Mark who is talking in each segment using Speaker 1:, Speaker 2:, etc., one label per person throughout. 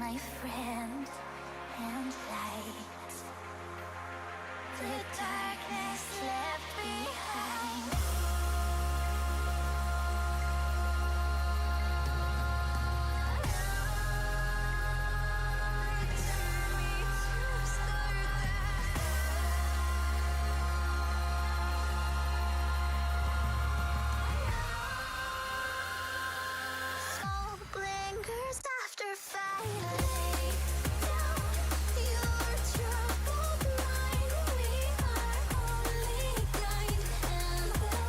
Speaker 1: my friend and light. The darkness left behind.
Speaker 2: Your troubled mind, we are only blind, and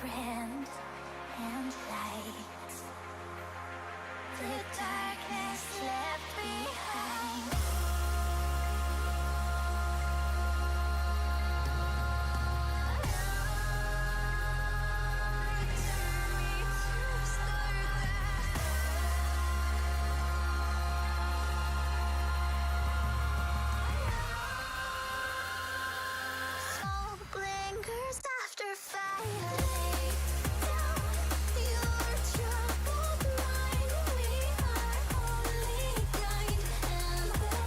Speaker 1: friend and light. The darkness left behind. Smoke lingers after fire. Lay down your troubled mind. We are only kind, and the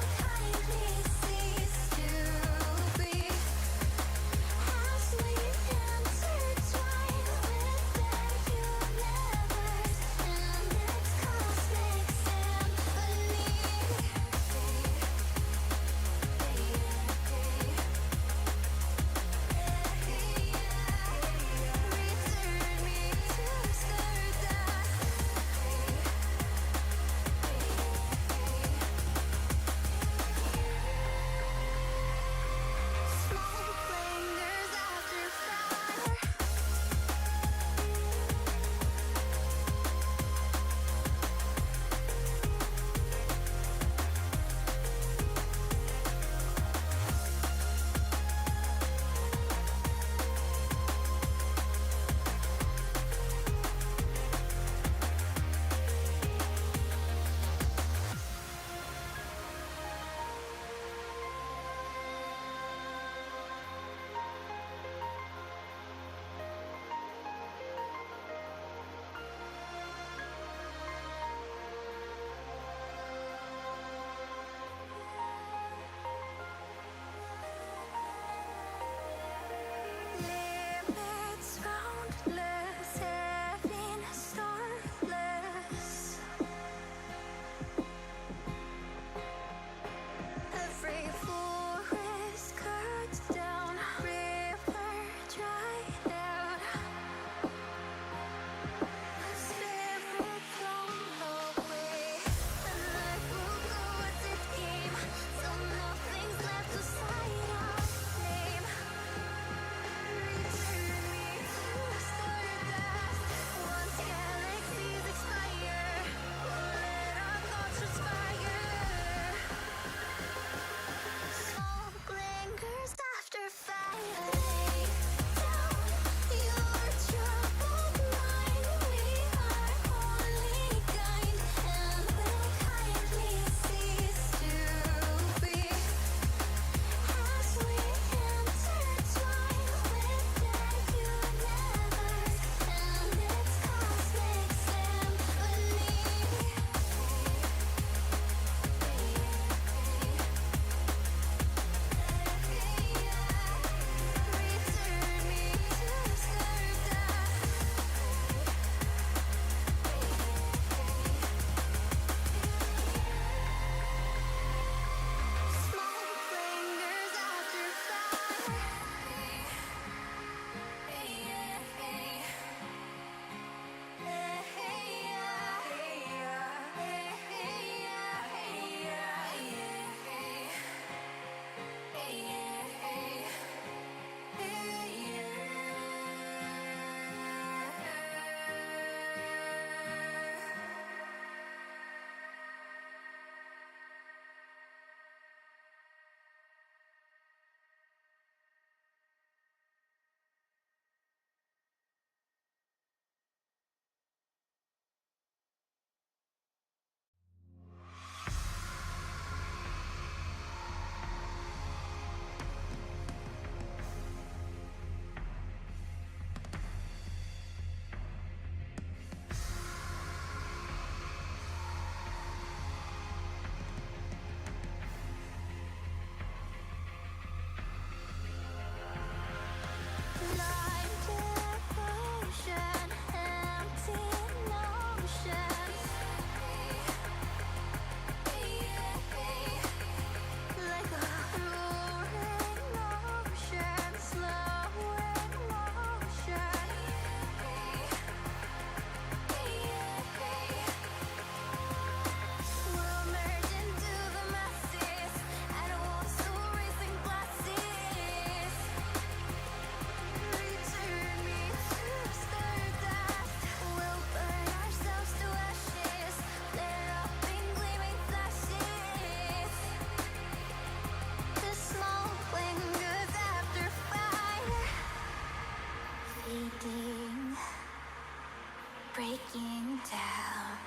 Speaker 1: breaking down.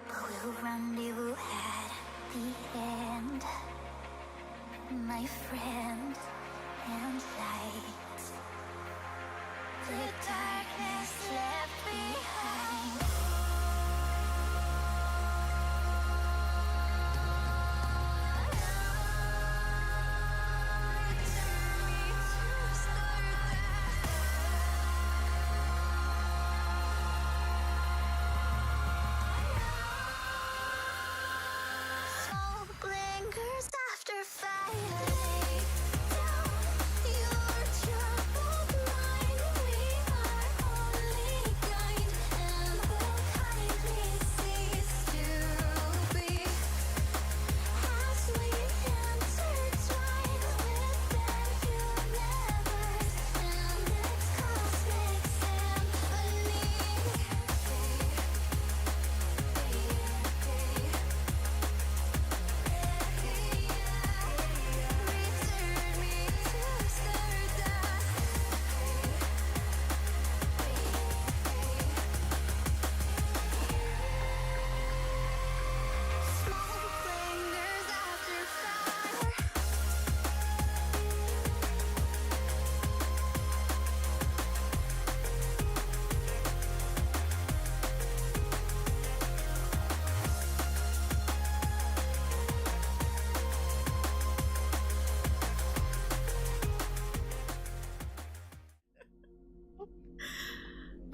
Speaker 1: We'll rendezvous at the end, my friend, and light. The darkness left behind. Smoke lingers after fire. Your troubled mind, we are only kind, and will kindly cease to be as we intertwine within universe and its cosmic symphony. Return me to stardust. Smoke lingers after fire.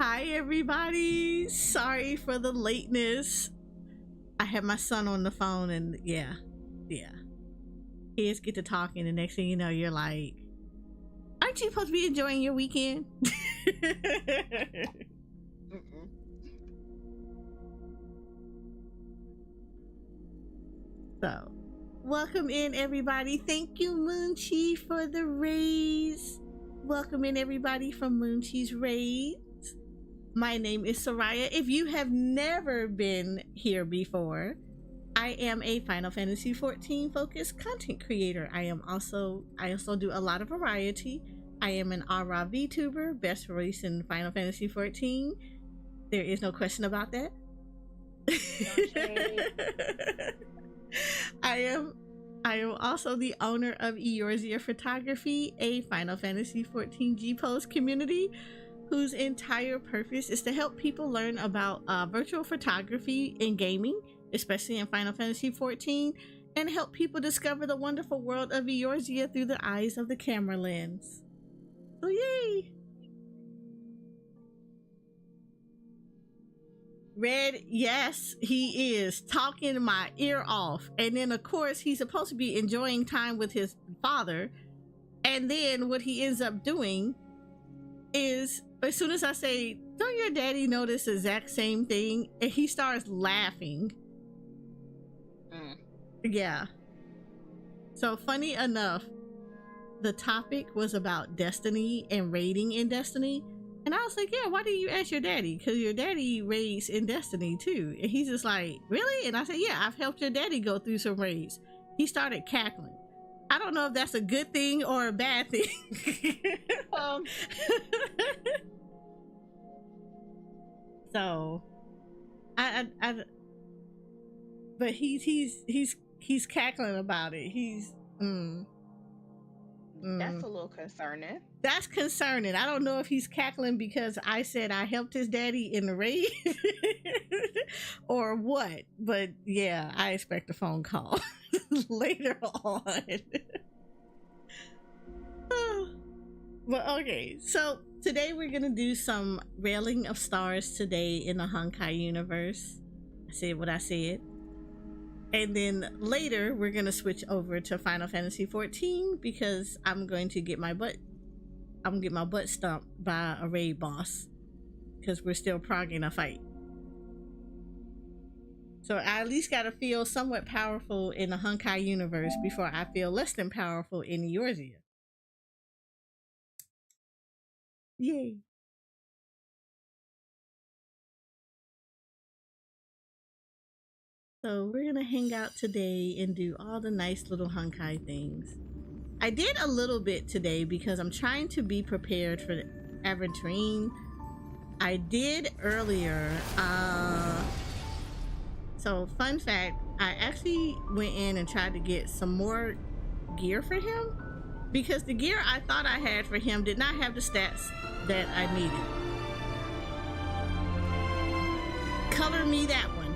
Speaker 2: Hi everybody, sorry for the lateness. I had my son on the phone and yeah kids get to talking, the next thing you know you're like, aren't you supposed to be enjoying your weekend? So welcome in everybody. Thank you Moonchi for the raise. Welcome in everybody from Moonchi's raid. My name is Soraya. If you have never been here before, I am a Final Fantasy XIV focused content creator. I also do a lot of variety. I am an ARA VTuber, best release in Final Fantasy XIV. There is no question about that. I am also the owner of Eorzea Photography, a Final Fantasy XIV G-Pose community whose entire purpose is to help people learn about virtual photography in gaming, especially in Final Fantasy XIV, and help people discover the wonderful world of Eorzea through the eyes of the camera lens. So yay! Red, yes, he is talking my ear off. And then of course he's supposed to be enjoying time with his father. And then what he ends up doing is, as soon as I say, don't your daddy know this exact same thing? And he starts laughing. Yeah. So funny enough, the topic was about Destiny and raiding in Destiny. And I was like, yeah, why didn't you ask your daddy? Because your daddy raids in Destiny too. And he's just like, really? And I said, yeah, I've helped your daddy go through some raids. He started cackling. I don't know if that's a good thing or a bad thing. So but he's cackling about it. He's
Speaker 3: That's a little concerning.
Speaker 2: That's concerning. I don't know if he's cackling because I said I helped his daddy in the raid or what, but yeah, I expect a phone call later on. But okay, so today we're gonna do some railing of stars today in the Honkai universe. I said what I said. And then later we're gonna switch over to Final Fantasy XIV because I'm going to get my butt stomped by a raid boss because we're still progging a fight. So I at least gotta feel somewhat powerful in the Honkai universe before I feel less than powerful in Eorzea. Yay. So we're gonna hang out today and do all the nice little Honkai things. I did a little bit today because I'm trying to be prepared for Aventurine, I did earlier. So fun fact, I actually went in and tried to get some more gear for him because the gear I thought I had for him did not have the stats that I needed. Color me that one.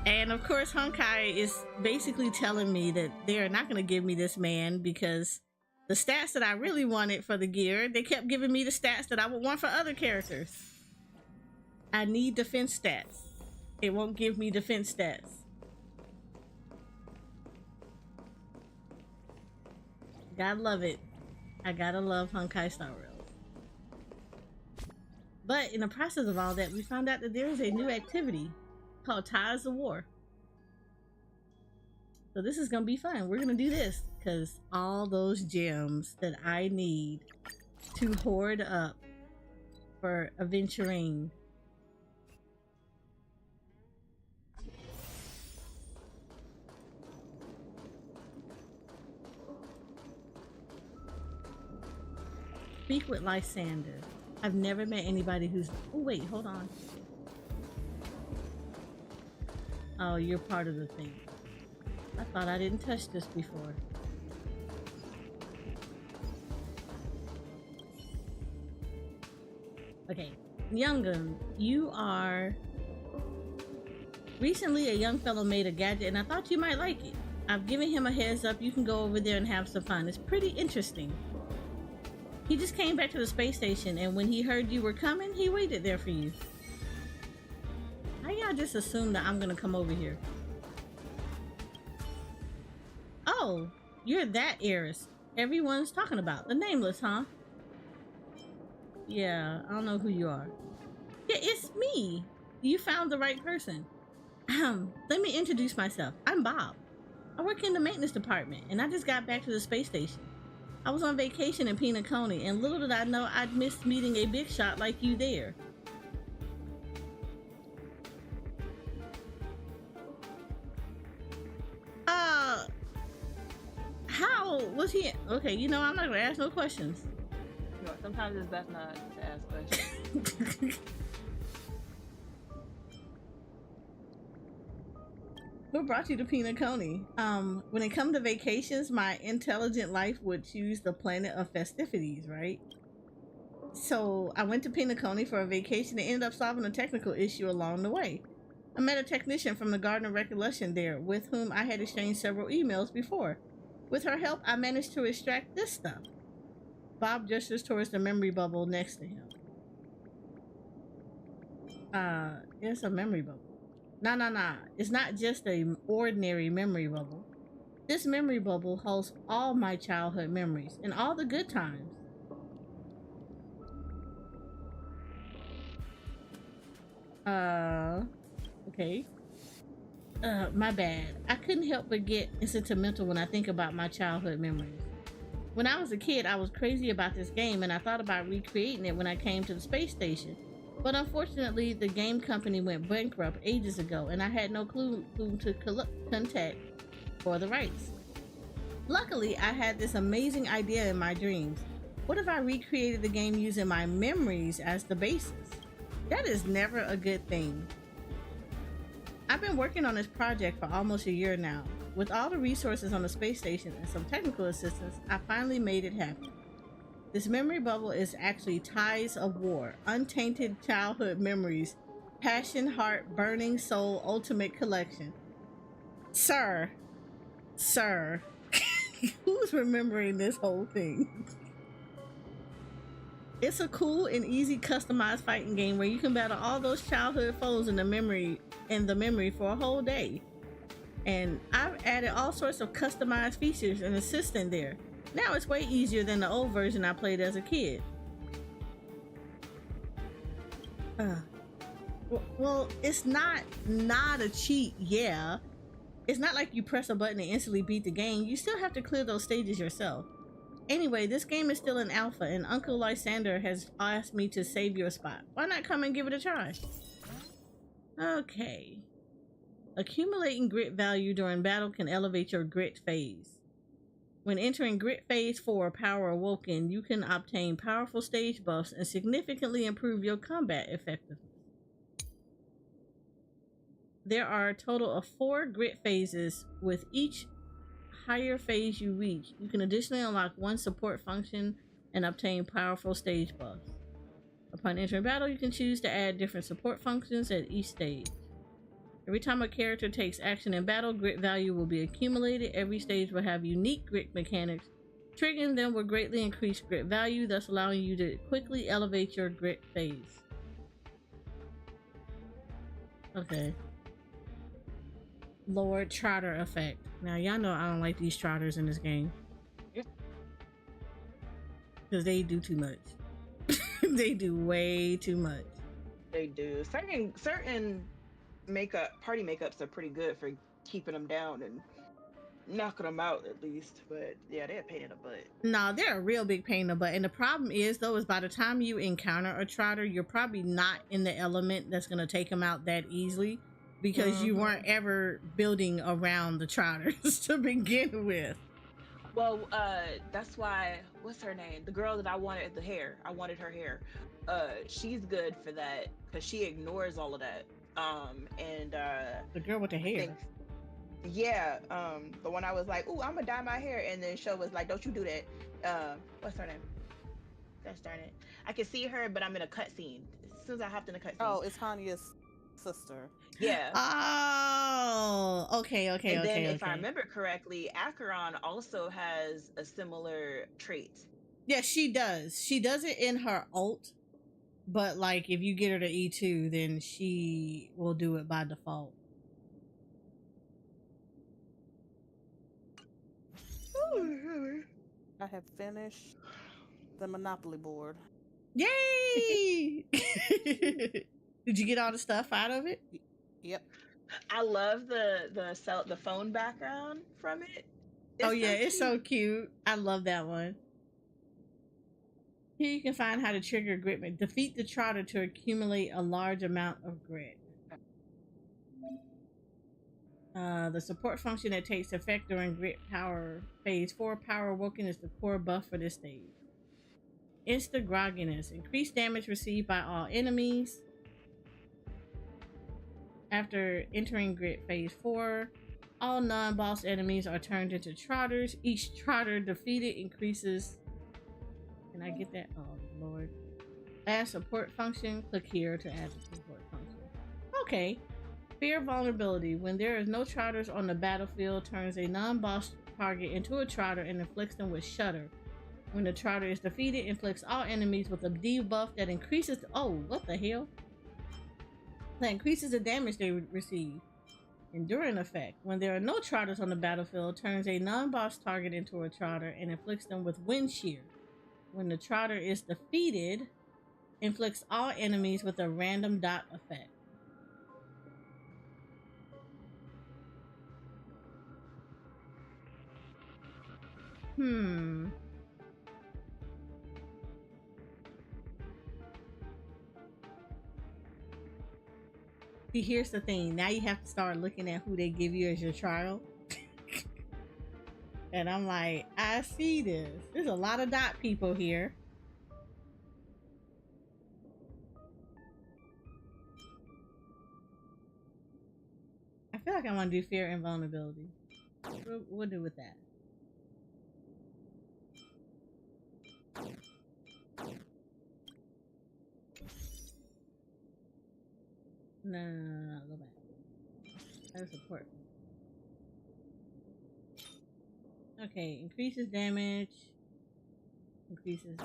Speaker 2: And of course, Honkai is basically telling me that they are not going to give me this man because the stats that I really wanted for the gear, they kept giving me the stats that I would want for other characters. I need defense stats. It won't give me defense stats. Gotta love it. I gotta love Honkai Star Rail. But in the process of all that, we found out that there is a new activity called Ties of War. So this is gonna be fun. We're gonna do this because all those gems that I need to hoard up for adventuring. Speak with Lysander. I've never met anybody who's... Oh wait, hold on. Oh, you're part of the thing. I thought I didn't touch this before. Okay, Young'un, you are... Recently, a young fellow made a gadget and I thought you might like it. I've given him a heads up. You can go over there and have some fun. It's pretty interesting. He just came back to the space station and when he heard you were coming, he waited there for you. How y'all just assume that I'm gonna come over here? Oh, you're that heiress everyone's talking about. The nameless, huh? Yeah, I don't know who you are. Yeah, it's me. You found the right person. Let me introduce myself. I'm Bob. I work in the maintenance department and I just got back to the space station. I was on vacation in Pinacone and little did I know I'd missed meeting a big shot like you there. How was he? Okay, you know, I'm not gonna ask no questions.
Speaker 3: You know, sometimes it's best not to ask questions.
Speaker 2: What brought you to Pinacone? When it comes to vacations, my intelligent life would choose the planet of festivities, right? So I went to Pinacone for a vacation and ended up solving a technical issue along the way. I met a technician from the Garden of Recollection there, with whom I had exchanged several emails before. With her help, I managed to extract this stuff. Bob gestures towards the memory bubble next to him. It's a memory bubble. Nah. It's not just an ordinary memory bubble. This memory bubble holds all my childhood memories and all the good times. Okay. My bad. I couldn't help but get sentimental when I think about my childhood memories. When I was a kid, I was crazy about this game and I thought about recreating it when I came to the space station. But unfortunately, the game company went bankrupt ages ago and I had no clue who to contact for the rights. Luckily, I had this amazing idea in my dreams. What if I recreated the game using my memories as the basis? That is never a good thing. I've been working on this project for almost a year now. With all the resources on the space station and some technical assistance, I finally made it happen. This memory bubble is actually Ties of War, Untainted Childhood Memories, Passion, Heart, Burning Soul, Ultimate Collection. Sir, who's remembering this whole thing? It's a cool and easy customized fighting game where you can battle all those childhood foes in the memory for a whole day. And I've added all sorts of customized features and assists in there. Now it's way easier than the old version I played as a kid. Well, it's not a cheat, yeah. It's not like you press a button and instantly beat the game. You still have to clear those stages yourself. Anyway, this game is still in alpha and Uncle Lysander has asked me to save your spot. Why not come and give it a try? Okay. Accumulating grit value during battle can elevate your grit phase. When entering Grit Phase 4 Power Awoken, you can obtain powerful stage buffs and significantly improve your combat effectiveness. There are a total of 4 Grit phases. With each higher phase you reach, you can additionally unlock one support function and obtain powerful stage buffs. Upon entering battle, you can choose to add different support functions at each stage. Every time a character takes action in battle, grit value will be accumulated. Every stage will have unique grit mechanics. Triggering them will greatly increase grit value, thus allowing you to quickly elevate your grit phase. Okay. Lord Trotter effect. Now, y'all know I don't like these trotters in this game.
Speaker 3: Yeah.
Speaker 2: Because they do too much. They do way too much.
Speaker 4: They do. Certain party makeups are pretty good for keeping them down and knocking them out at least. But yeah, they're a pain in the butt.
Speaker 2: No, they're a real big pain in the butt. And the problem is, though, is by the time you encounter a trotter, you're probably not in the element that's going to take them out that easily, because you weren't ever building around the trotters to begin with.
Speaker 4: Well, that's why, what's her name? The girl that I wanted I wanted her hair. She's good for that because she ignores all of that.
Speaker 2: The girl with the hair.
Speaker 4: Yeah, the one I was like, "Ooh, I'm gonna dye my hair," and then Show was like, "Don't you do that." What's her name? Gosh darn it! I can see her, but I'm in a cutscene. As soon as I hopped in a cutscene.
Speaker 5: Oh, it's Hanya's sister.
Speaker 4: Yeah.
Speaker 2: Oh, okay.
Speaker 4: And then, if I remember correctly, Acheron also has a similar trait.
Speaker 2: Yeah, she does. She does it in her ult, but like if you get her to E2, then she will do it by default.
Speaker 5: I have finished the Monopoly board.
Speaker 2: Yay! Did you get all the stuff out of it?
Speaker 5: Yep.
Speaker 4: I love the phone background from it.
Speaker 2: It's so cute. I love that one. Here you can find how to trigger grit. Defeat the trotter to accumulate a large amount of grit. The support function that takes effect during Grit Power Phase 4 Power Awoken is the core buff for this stage. Insta Grogginess. Increased damage received by all enemies. After entering Grit Phase 4, all non-boss enemies are turned into trotters. Each trotter defeated increases... Can I get that? Oh, Lord. Add support function. Click here to add the support function. Okay. Fear vulnerability. When there is no trotters on the battlefield, turns a non-boss target into a trotter and inflicts them with shudder. When the trotter is defeated, inflicts all enemies with a debuff that increases... Oh, what the hell? That increases the damage they receive. Enduring effect. When there are no trotters on the battlefield, turns a non-boss target into a trotter and inflicts them with wind shear. When the trotter is defeated, inflicts all enemies with a random dot effect. See, here's the thing. Now you have to start looking at who they give you as your trial. And I'm like, I see this. There's a lot of dot people here. I feel like I want to do fear and vulnerability. We'll do with that. No, go back. That's support. Okay, increases damage. Increases.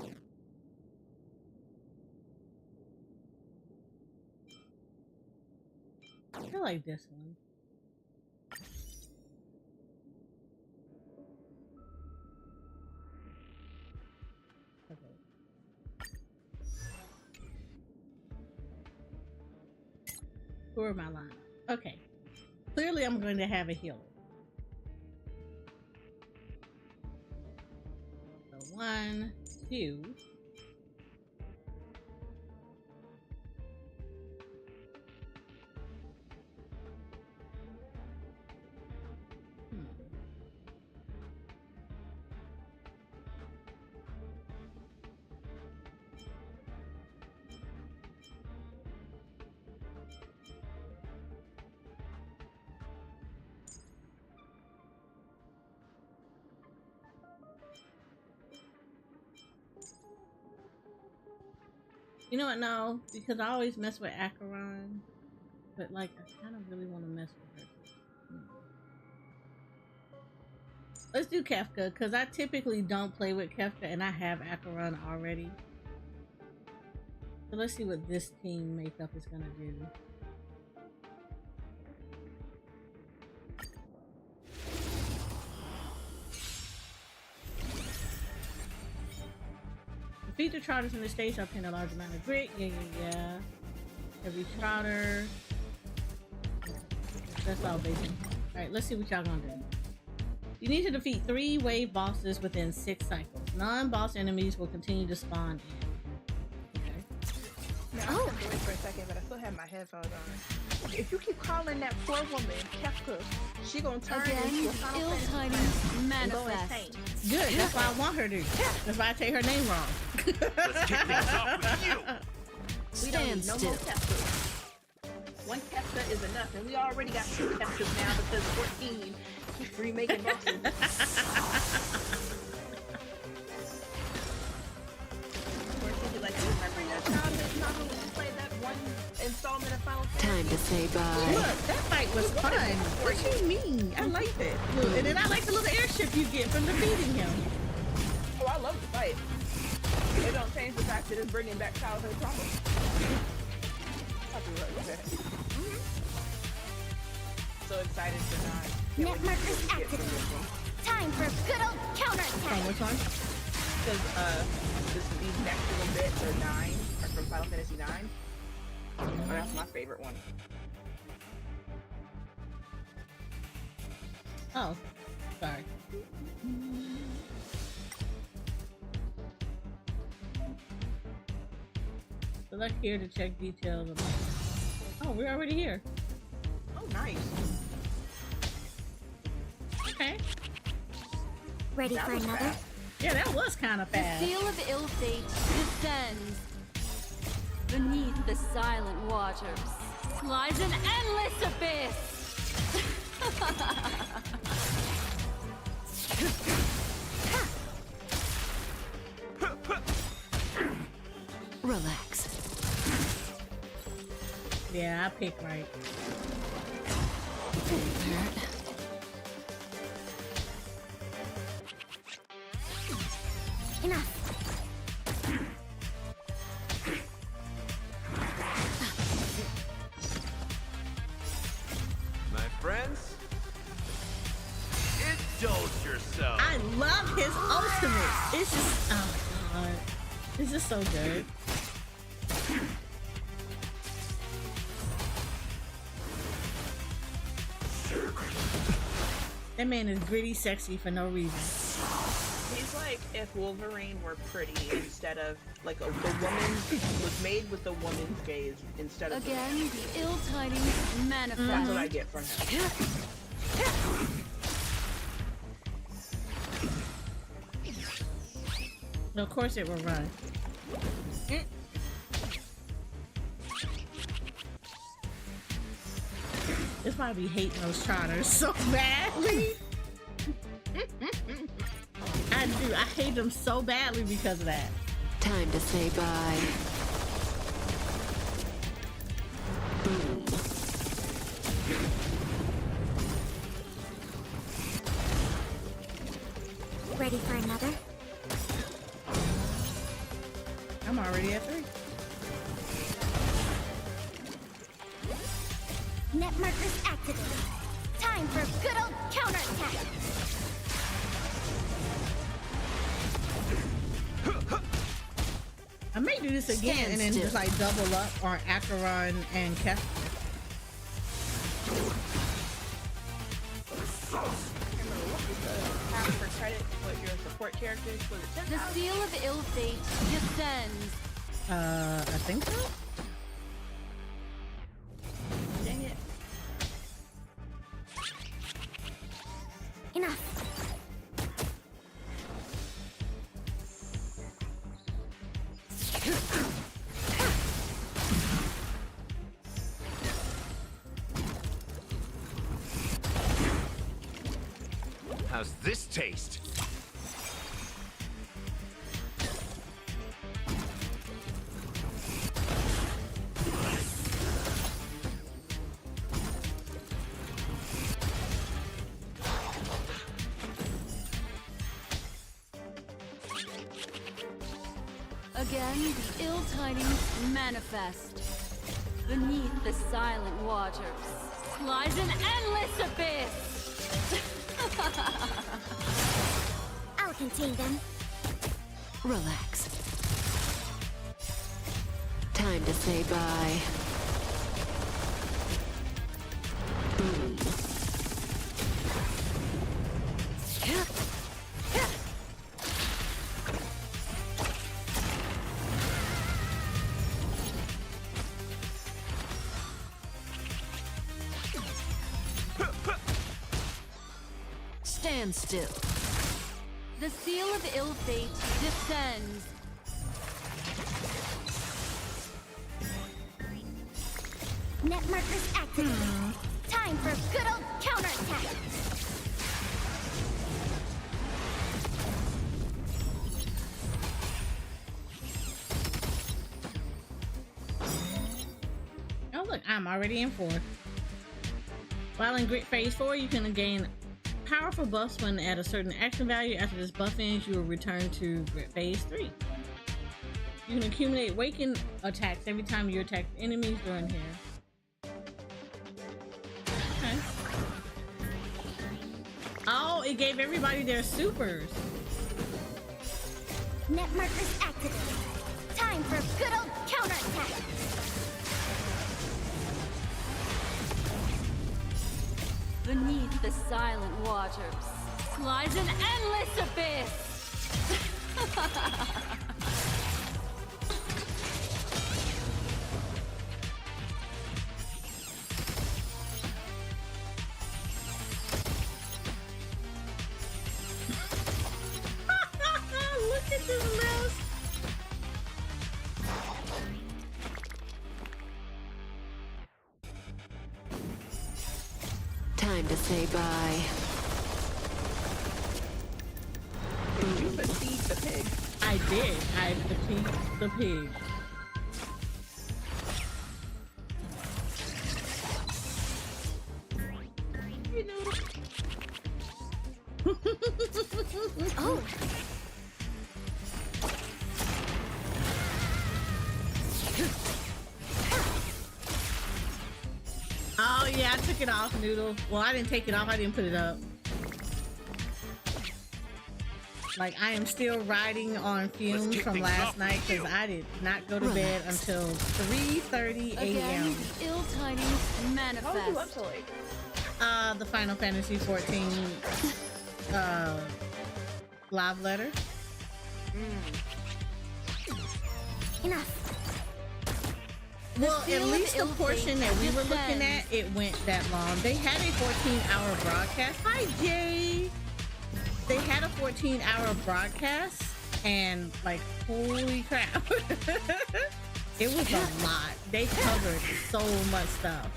Speaker 2: I feel like this one. Who are my line? Okay. Clearly I'm going to have a healer. So 1, 2. You know what? No, because I always mess with Acheron, but like I kind of really want to mess with her. Let's do Kefka because I typically don't play with Kefka and I have Acheron already. So let's see what this team makeup is gonna do. Defeat the trotters in the stage, obtain a large amount of grit. Yeah. Every trotter. That's all basic. Alright, let's see what y'all gonna do. You need to defeat 3 wave bosses within 6 cycles. Non-boss enemies will continue to spawn in. Okay.
Speaker 4: Now, I stepped away for a second, but I still have my headphones on. If you keep calling that poor woman Kefka, she gonna turn into a Final
Speaker 6: Ill
Speaker 4: Fantasy
Speaker 6: tidings
Speaker 4: and go
Speaker 6: manifest.
Speaker 4: insane.
Speaker 2: Good, that's why I want her to. That's why I take her name wrong.
Speaker 7: Let's kick things off with you.
Speaker 4: We don't need no
Speaker 6: Stand
Speaker 4: more
Speaker 6: still.
Speaker 4: Kefka. One Kefka is enough, and we already got 2 Kefkas now because 14 keeps remaking bosses. Or she'll be like, you remember your childhood novel when you played that one installment of Final Fantasy?
Speaker 6: Time to say bye.
Speaker 2: Look, that fight was fun. What you mean? I liked it. Look, and then I like the little airship you get from defeating him.
Speaker 4: Oh, I love the fight. It don't change the fact that it's bringing back childhood trauma. I'll be right with that. So excited for 9.
Speaker 1: Net markers activated. Time for a good old
Speaker 2: Oh,
Speaker 1: counterattack.
Speaker 2: which one?
Speaker 4: Because these next little bits are 9, are from Final Fantasy 9. Oh, that's my favorite one.
Speaker 2: Oh, sorry. Select here to check details. Oh, we're already here.
Speaker 4: Oh, nice.
Speaker 2: Okay.
Speaker 1: Ready
Speaker 4: That
Speaker 1: for
Speaker 4: was
Speaker 1: another?
Speaker 4: fast.
Speaker 2: Yeah, that was kind of
Speaker 6: The
Speaker 2: fast.
Speaker 6: seal of ill fate descends. Beneath the silent waters lies an endless abyss. Relax.
Speaker 2: Yeah, I picked right.
Speaker 1: Enough.
Speaker 7: My friends, indulge yourself.
Speaker 2: I love his ultimate. It's just, oh my god. It's just so good. That man is gritty sexy for no reason.
Speaker 4: He's like if Wolverine were pretty instead of like the woman was made with the woman's gaze instead of
Speaker 6: Again, the ill tidings manifest.
Speaker 4: That's what I get from him.
Speaker 2: Of course it will run. That's why we hating those trotters so badly. I do. I hate them so badly because of that.
Speaker 6: Time to say bye. Boom.
Speaker 1: Ready for another?
Speaker 2: I'm already at 3.
Speaker 1: Net markers activated. Time for a good old counterattack.
Speaker 2: I may do this again
Speaker 6: Stand
Speaker 2: and then
Speaker 6: still.
Speaker 2: just like double up on Acheron and Kef.
Speaker 4: Half for credit what your support characters was it
Speaker 6: The
Speaker 4: 10,000?
Speaker 6: seal of ill fate descends.
Speaker 2: I think so.
Speaker 4: Dang it.
Speaker 1: Enough.
Speaker 7: How's this taste?
Speaker 6: Again, the ill tidings manifest. Beneath the silent waters lies an endless abyss.
Speaker 1: I'll contain them.
Speaker 8: Relax. Time to say bye. Boom. Stand still.
Speaker 6: The seal of ill fate descends.
Speaker 1: Net markers activated. Time for good old counterattack.
Speaker 2: Oh look, I'm already in 4. While in Grit Phase 4, you can gain powerful buffs when at a certain action value. After this buff ends, you will return to Grit Phase 3. You can accumulate waking attacks every time you attack enemies during here. Okay. Oh, it gave everybody their supers.
Speaker 1: Net markers activated. Time for good old counterattack.
Speaker 6: Beneath the silent waters lies an endless abyss.
Speaker 2: Look at this mess.
Speaker 8: Time to say bye.
Speaker 4: Did you fatigue the pig?
Speaker 2: I did. I fatigued the pig.
Speaker 1: Oh.
Speaker 2: Oh yeah, I took it off, Noodle. Well, I didn't take it off. I didn't put it up. Like, I am still riding on fumes from last night because I did not go to bed until 3:30
Speaker 6: Again,
Speaker 2: a.m.
Speaker 6: ill tidings
Speaker 4: How was you up
Speaker 6: manifest.
Speaker 4: so late?
Speaker 2: The Final Fantasy 14 live letter.
Speaker 1: Enough.
Speaker 2: Well,
Speaker 6: seal
Speaker 2: at
Speaker 6: of
Speaker 2: least the
Speaker 6: ill
Speaker 2: portion
Speaker 6: fate
Speaker 2: that we were looking
Speaker 6: descends.
Speaker 2: at, it went that long. They had a 14-hour broadcast. Hi, Jay. They had a 14-hour broadcast, and like, holy crap, it was a lot. They covered so much stuff,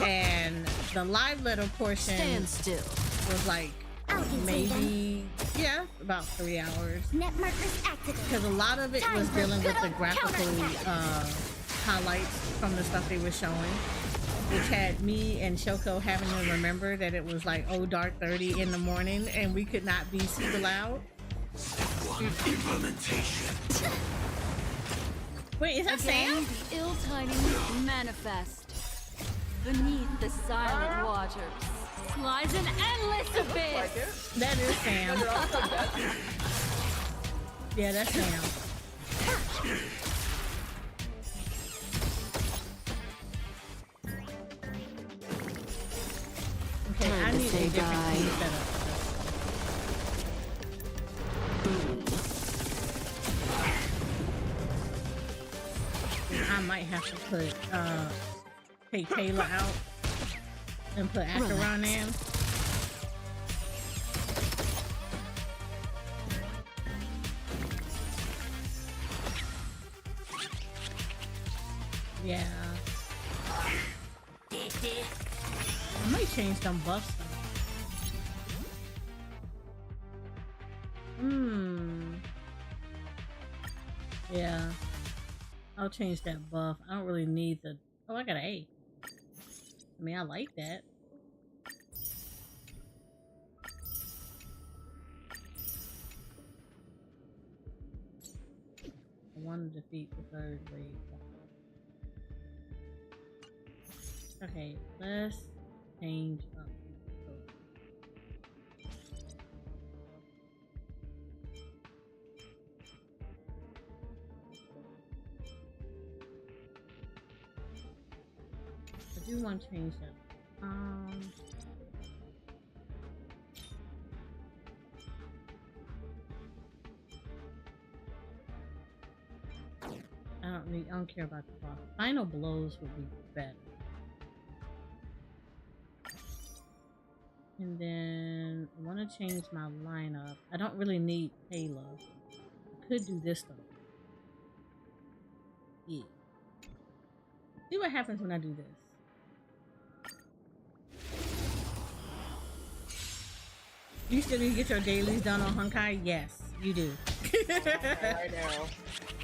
Speaker 2: and the live letter portion
Speaker 8: Stand still.
Speaker 2: was like
Speaker 1: I'll contain them.
Speaker 2: maybe about 3 hours.
Speaker 1: Net markers activated.
Speaker 2: Because a lot of it was
Speaker 1: Time for
Speaker 2: dealing with
Speaker 1: good
Speaker 2: the
Speaker 1: old
Speaker 2: graphical
Speaker 1: counterattack.
Speaker 2: highlights from the stuff they were showing, which had me and Shoko having to remember that it was like dark 30 in the morning and we could not be super loud.
Speaker 7: Implementation.
Speaker 2: Wait, is that
Speaker 6: Again,
Speaker 2: Sam?
Speaker 6: the ill tidings manifest. Beneath the silent waters lies an endless
Speaker 4: Like
Speaker 6: abyss.
Speaker 4: it?
Speaker 2: That is Sam.
Speaker 4: They're all so dead.
Speaker 2: Yeah, that's Sam. Okay,
Speaker 8: Time
Speaker 2: I
Speaker 8: to
Speaker 2: need a
Speaker 8: say
Speaker 2: different
Speaker 8: bye.
Speaker 2: key setup. I might have to put take Taylor out and put Acheron in. Yeah. I might change some buffs though. Yeah. I'll change that buff. I don't really need the... Oh, I got an A. I mean, I like that. want to defeat the third wave. Okay, let's change up. I do want to change that. I don't care about the boss. Final blows would be better. And then I want to change my lineup. I don't really need Halo. I could do this though. Yeah. See what happens when I do this. You still need to get your dailies done on Honkai? Yes, you do.
Speaker 4: Right now.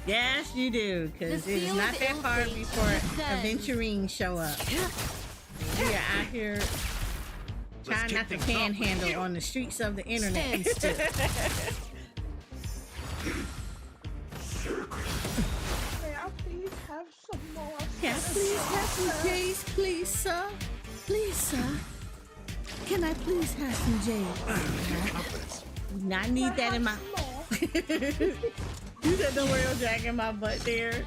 Speaker 2: Yes, you do, because
Speaker 6: The
Speaker 2: it is
Speaker 6: seal
Speaker 2: not
Speaker 6: of
Speaker 2: that hard
Speaker 6: Eorzea
Speaker 2: before
Speaker 6: descends.
Speaker 2: adventurines show up. We are out here trying not to panhandle on the streets of the internet.
Speaker 8: Stand still.
Speaker 4: May I please have some more?
Speaker 2: Can I please have some J's, please, sir? Please, sir. Can I please have some J's? I need that in my... You said the whale jack in my butt there.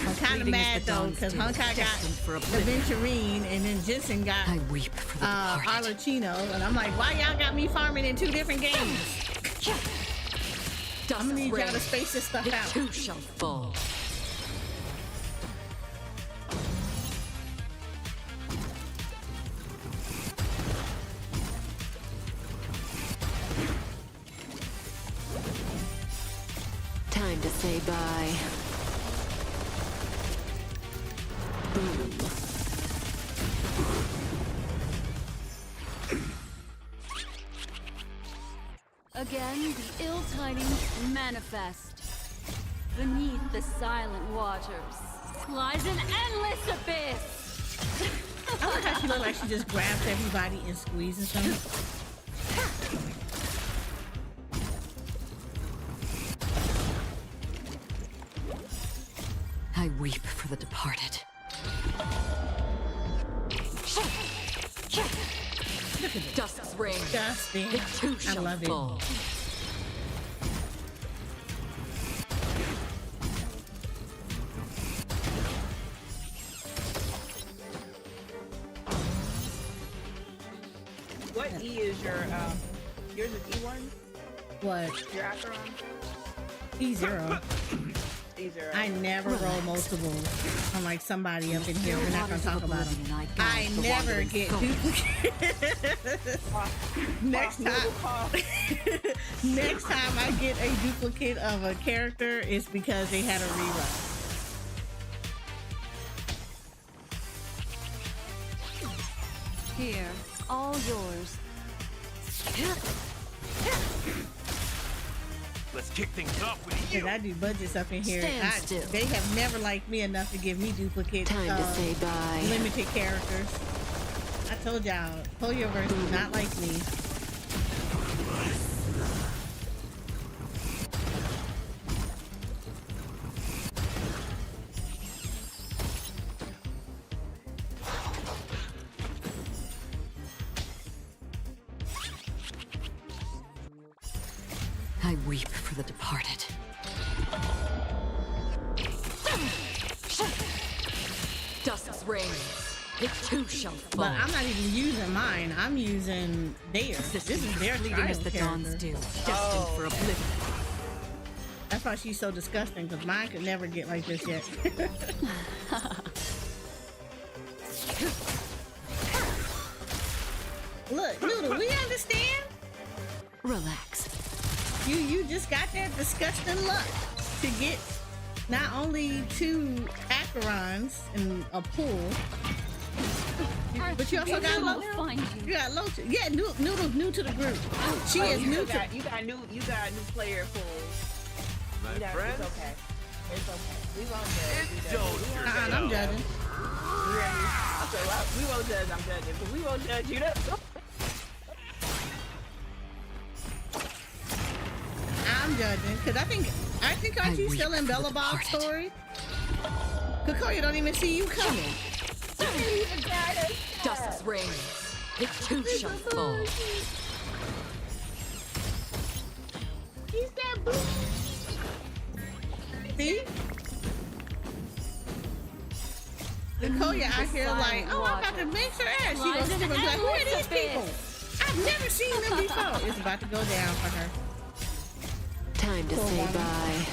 Speaker 2: I'm kind of mad though, because Honkai got Adventurine and then Jensen got
Speaker 8: I weep for the departed.
Speaker 2: Arlecchino, and I'm like, why y'all got me farming in 2 different games? I'm gonna need y'all to space this stuff
Speaker 8: It
Speaker 2: out.
Speaker 8: too shall fall. Time to say bye. Boom.
Speaker 6: Again, the ill tidings manifest. Beneath the silent waters lies an endless abyss.
Speaker 2: I like how she looked like she just grabs everybody and squeezes them.
Speaker 8: I weep for the departed.
Speaker 2: Look at this.
Speaker 8: Dusk's reign.
Speaker 2: Disgusting.
Speaker 8: It too
Speaker 2: I
Speaker 8: shall
Speaker 2: love it.
Speaker 8: fall.
Speaker 4: What E is your yours is E1?
Speaker 2: What?
Speaker 4: Your Acheron?
Speaker 2: E0.
Speaker 4: E0.
Speaker 2: I never roll multiples. Unlike somebody up in here. We're not gonna talk about them. I never get duplicates. Next time, next time I get a duplicate of a character, it's because they had a rerun.
Speaker 6: Here, all yours.
Speaker 7: Let's kick things off with
Speaker 2: Cause
Speaker 7: you.
Speaker 2: I do budgets up in here.
Speaker 8: Stand still.
Speaker 2: They have never liked me enough to give me duplicates.
Speaker 8: Time to say bye.
Speaker 2: Limited characters. I told y'all, Polioverse do not like me.
Speaker 8: I weep for the departed. Dusk's reign. It too shall fall.
Speaker 2: But I'm not even using mine. I'm using theirs. This is their
Speaker 8: fleeting
Speaker 2: trial
Speaker 8: as the dawn's
Speaker 2: character.
Speaker 8: dew, destined for oblivion.
Speaker 2: That's why she's so disgusting, because mine could never get like this yet. Look, Noodle, we understand.
Speaker 8: Relax.
Speaker 2: You just got that disgusting luck to get not only 2 Acherons in a pool, but you also got
Speaker 6: We'll
Speaker 2: Loach.
Speaker 6: find you.
Speaker 2: You got Loach. Yeah, Noodle's new to the group. She is new to.
Speaker 4: You got new player pools.
Speaker 7: My
Speaker 4: It's
Speaker 7: friends,
Speaker 4: okay. It's okay. We won't judge. We
Speaker 7: don't
Speaker 4: judge.
Speaker 2: I'm judging.
Speaker 4: We won't judge. I'm judging, but we won't judge you.
Speaker 2: judging because I think aren't you still in Bella Bob's story? Kakoya don't even see you coming.
Speaker 8: Dust's reign. It too shall fall.
Speaker 4: He's that boo.
Speaker 2: See? Kakoya out here like, oh, I'm about to make her ass. She goes to be like, who are these people? I've never seen them before. It's about to go down for her.
Speaker 8: Time to
Speaker 2: Poor
Speaker 8: say
Speaker 2: woman.
Speaker 8: bye.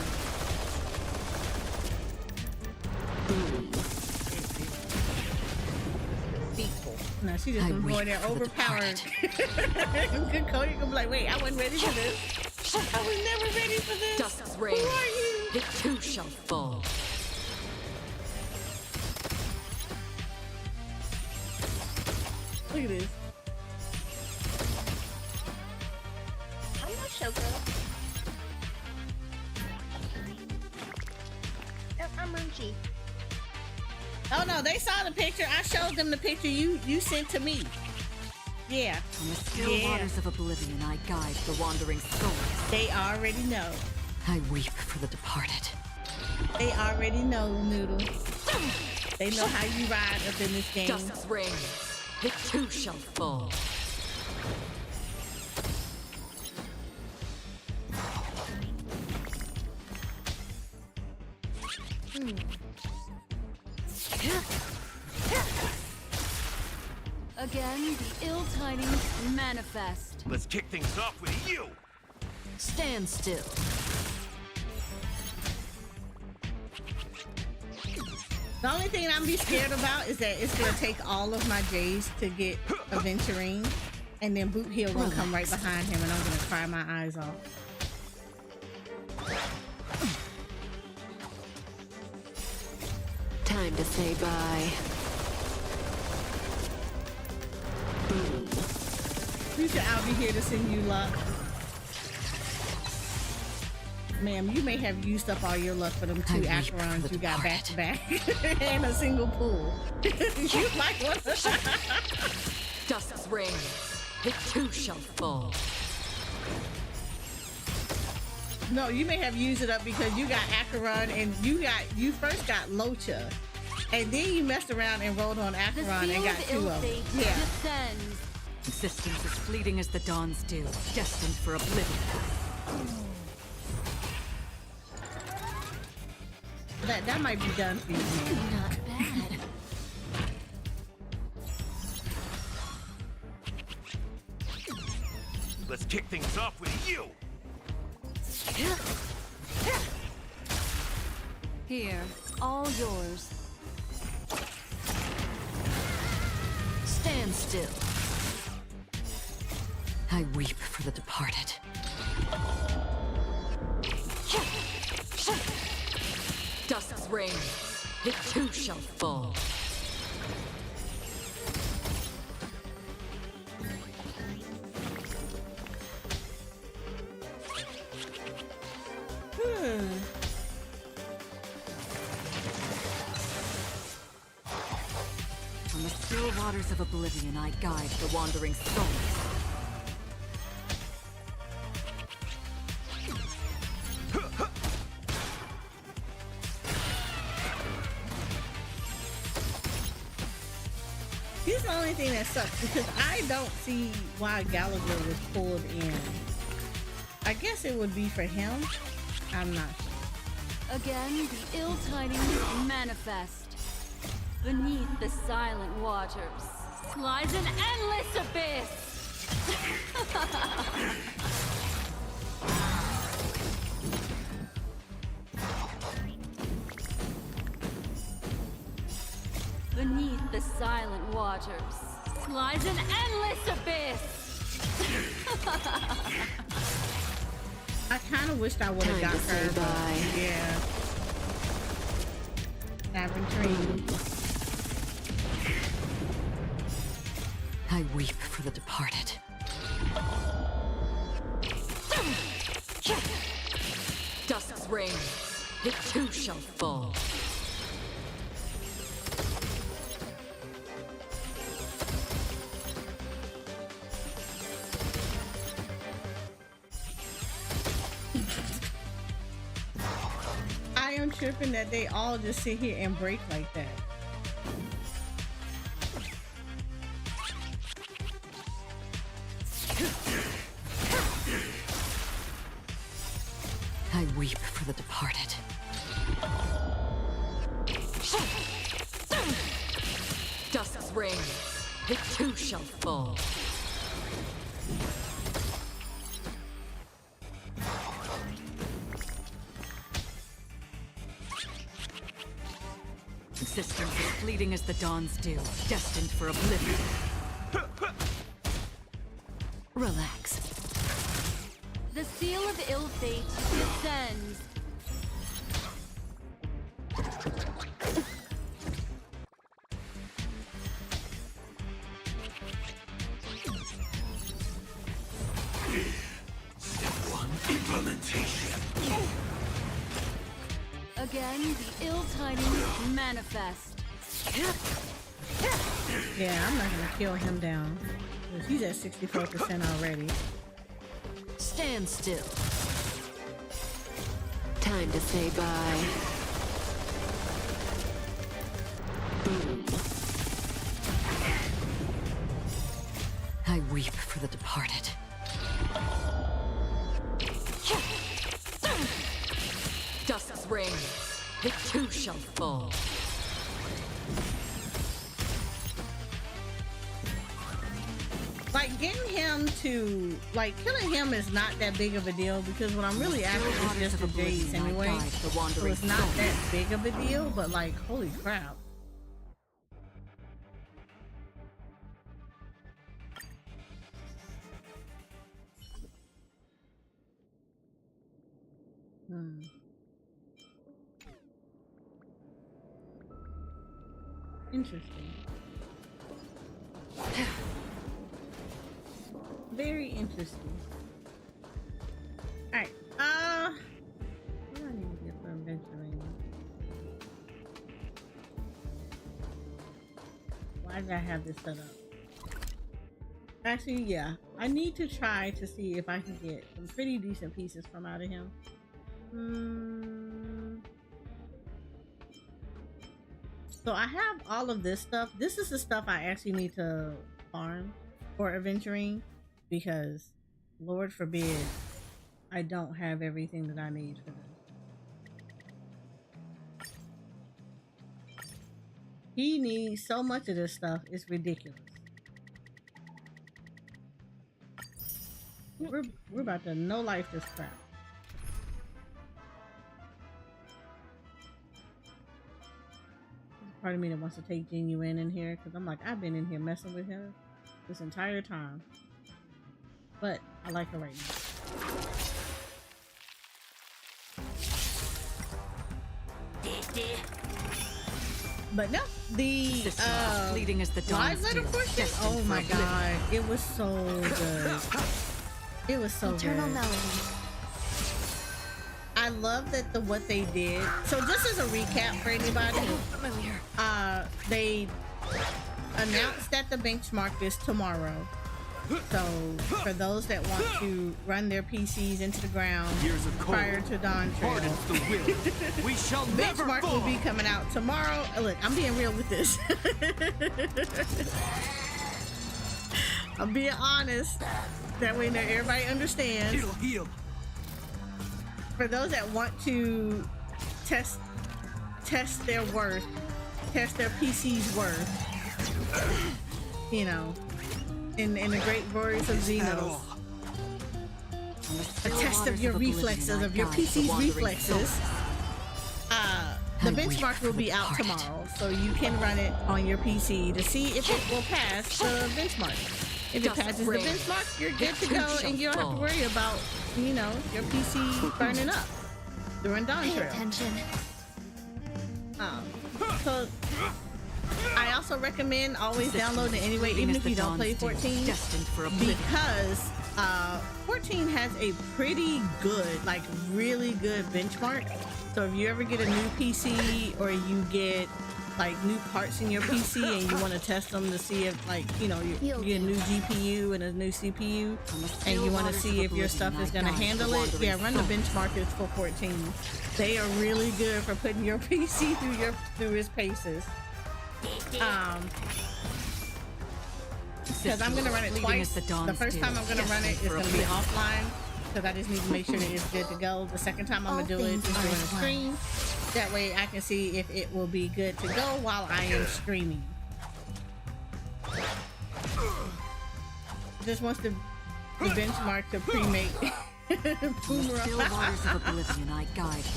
Speaker 2: No, she just was going there overpowered. Kakoya gonna be like, wait, I wasn't ready for this. I was never ready for this.
Speaker 8: Dust's
Speaker 2: Who
Speaker 8: reign.
Speaker 2: are you?
Speaker 8: It too shall fall.
Speaker 2: Look at this.
Speaker 4: I'm not showgirl. I'm Munchie.
Speaker 2: Oh no, they saw the picture. I showed them the picture you sent to me. Yeah.
Speaker 8: On the still
Speaker 2: Yeah.
Speaker 8: waters of oblivion, I guide the wandering souls.
Speaker 2: They already know.
Speaker 8: I weep for the departed.
Speaker 2: They already know, Noodle. They know how you ride up in this game.
Speaker 8: Dust's reign. It too shall fall.
Speaker 6: Again, the ill tidings manifest.
Speaker 7: Let's kick things off with you.
Speaker 8: Stand still.
Speaker 2: The only thing I'm be scared about is that it's gonna take all of my J's to get Aventurine, and then Boot Hill will come right behind him, and I'm gonna cry my eyes off.
Speaker 8: Time to say bye.
Speaker 2: You should I'll be here to send you luck. Ma'am, you may have used up all your luck for them 2
Speaker 8: I weep
Speaker 2: Acherons
Speaker 8: for the
Speaker 2: you got back
Speaker 8: departed.
Speaker 2: to back in a single pool. You might want to.
Speaker 8: Dust's reign. It too shall fall.
Speaker 2: No, you may have used it up because you got Acheron and you first got Locha, and then you messed around and rolled on
Speaker 6: The
Speaker 2: Acheron and
Speaker 6: field
Speaker 2: got
Speaker 6: of
Speaker 2: 2
Speaker 6: ill
Speaker 2: of them.
Speaker 6: fate
Speaker 2: Yeah.
Speaker 6: descends.
Speaker 8: Existence is fleeting as the dawn's dew, destined for oblivion.
Speaker 2: That might be done for you, man.
Speaker 6: Not bad.
Speaker 7: Let's kick things off with you.
Speaker 6: Here, all yours.
Speaker 8: Stand still. I weep for the departed. Dust's reign. It too shall fall. On the still waters of oblivion, I guide the wandering souls.
Speaker 2: Here's the only thing that sucks because I don't see why Gallagher was pulled in. I guess it would be for him. I'm not sure.
Speaker 6: Again, the ill tidings manifest. Beneath the silent waters lies an endless abyss. Beneath the silent waters lies an endless abyss.
Speaker 2: I kind of wished I would have
Speaker 8: Time
Speaker 2: got
Speaker 8: to say
Speaker 2: her. but
Speaker 8: bye.
Speaker 2: Yeah. Aventurine.
Speaker 8: I weep for the departed. Dusk's reign. It too shall fall.
Speaker 2: I'm tripping that they all just sit here and break like that.
Speaker 8: I weep for the departed. Dusk's reign, it too shall fall. Existence is fleeting as the dawn's dew, destined for oblivion. Relax.
Speaker 6: The seal of ill fate descends.
Speaker 7: Implementation.
Speaker 6: Again, the ill tidings manifest.
Speaker 2: Yeah, I'm not gonna kill him down. 'Cause he's at 64% already.
Speaker 8: Stand still.
Speaker 9: Time to say bye.
Speaker 8: Boom. I weep for the departed. Dusk's reign, it too shall fall.
Speaker 2: Like, getting him to, like, killing him is not that big of a deal because what I'm really after is just the Jades anyway. So it's not that big of a deal, but like, holy crap. Interesting. Very interesting. Alright, what do I need to get for adventuring? Why did I have this set up? Actually, yeah, I need to try to see if I can get some pretty decent pieces from out of him. So I have all of this stuff. This is the stuff I actually need to farm for adventuring because Lord forbid I don't have everything that I need for this. He needs so much of this stuff, it's ridiculous. We're about to no life this crap. Part of me that wants to take Genuine in here because I'm like, I've been in here messing with him this entire time, but I like her right now. But no, the
Speaker 8: fleeting as the
Speaker 2: live letter portion, oh my god, it was so good. It was so
Speaker 1: Eternal
Speaker 2: good.
Speaker 1: melody.
Speaker 2: I love that what they did. So just as a recap for anybody, they announced that the benchmark is tomorrow. So for those that want to run their PCs into the ground prior to Dawn Trail,
Speaker 7: We shall
Speaker 2: benchmark will be coming out tomorrow. Look, I'm being real with this. I'm being honest. That way everybody understands.
Speaker 7: It'll heal.
Speaker 2: For those that want to test their worth, test their PC's worth, you know, in the great glorious of Xenos, a test of your reflexes, of your PC's reflexes. The benchmark will be out tomorrow, so you can run it on your PC to see if it will pass the benchmark. If it passes the benchmark, you're good to go, and you don't have to worry about, you know, your PC burning up during Dawn
Speaker 1: Pay
Speaker 2: Trail.
Speaker 1: attention.
Speaker 2: So I also recommend always download it anyway, even if you don't play 14, because 14 has a pretty good, like really good benchmark. So if you ever get a new PC or you get like new parts in your PC and you want to test them to see if, like, you know, you get a new GPU and a new CPU and you want to see if your stuff is going to handle it, yeah, run the benchmarkers for 14. They are really good for putting your PC through its paces. Because I'm gonna run it twice. The first time I'm gonna run it is gonna be offline because I just need to make sure that it's good to go. The second time I'm gonna do it is doing a stream. That way I can see if it will be good to go while I am streaming. Just wants the benchmark to pre-make.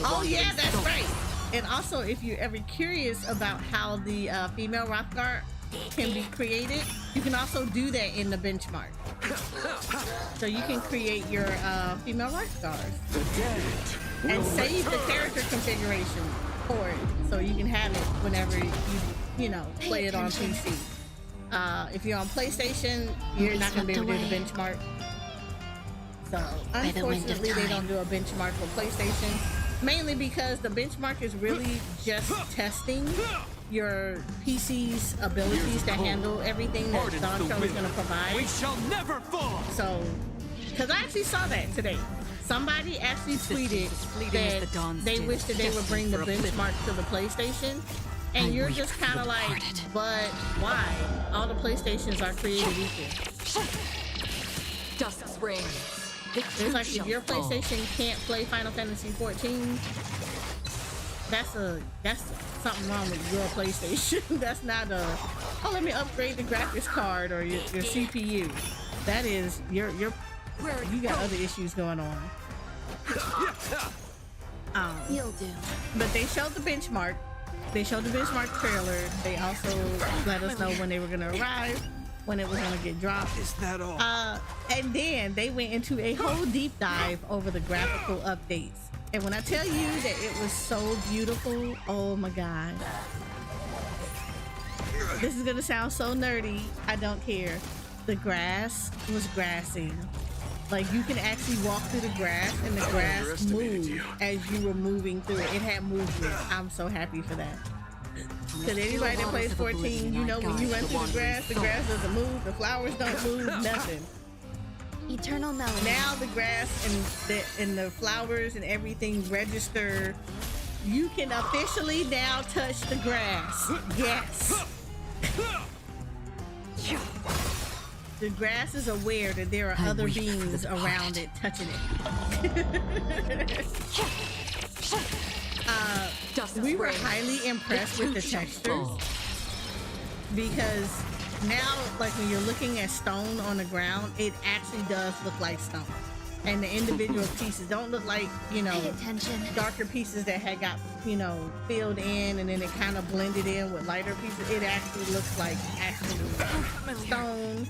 Speaker 2: Oh yeah, that's right. And also, if you're ever curious about how the female Rothgar can be created, you can also do that in the benchmark. So you can create your female Rothgars and save the character configuration for it, so you can have it whenever you know, play it on PC. If you're on PlayStation, you're not gonna be able to do the benchmark. So unfortunately, they don't do a benchmark for PlayStation, mainly because the benchmark is really just testing your PC's abilities to handle everything that Dawn Show is going to provide.
Speaker 7: We shall never fall.
Speaker 2: So, because I actually saw that today. Somebody actually tweeted that they wish that they would bring the benchmark to the PlayStation. And you're just kind of like, but why? All the PlayStations are created equal.
Speaker 8: Dusk's reign.
Speaker 2: It's like if your PlayStation can't play Final Fantasy 14, that's something wrong with your PlayStation. That's not a, oh, let me upgrade the graphics card or your CPU. That is you got other issues going on.
Speaker 1: You'll do.
Speaker 2: But they showed the benchmark. They showed the benchmark trailer. They also let us know when they were gonna arrive, when it was gonna get dropped.
Speaker 7: Is that all?
Speaker 2: And then they went into a whole deep dive over the graphical updates. And when I tell you that it was so beautiful, oh my god. This is gonna sound so nerdy, I don't care. The grass was grassy. Like, you can actually walk through the grass and the grass moved as you were moving through it. It had movement. I'm so happy for that. Because anybody that plays 14, you know when you run through the grass doesn't move, the flowers don't move, nothing.
Speaker 1: Eternal melody.
Speaker 2: Now the grass and the flowers and everything register. You can officially now touch the grass. Yes. The grass is aware that there are other beings around it touching it. We were highly impressed with the textures because now, like, when you're looking at stone on the ground, it actually does look like stone. And the individual pieces don't look like, you know, darker pieces that had got, you know, filled in and then it kind of blended in with lighter pieces. It actually looks like actual stone.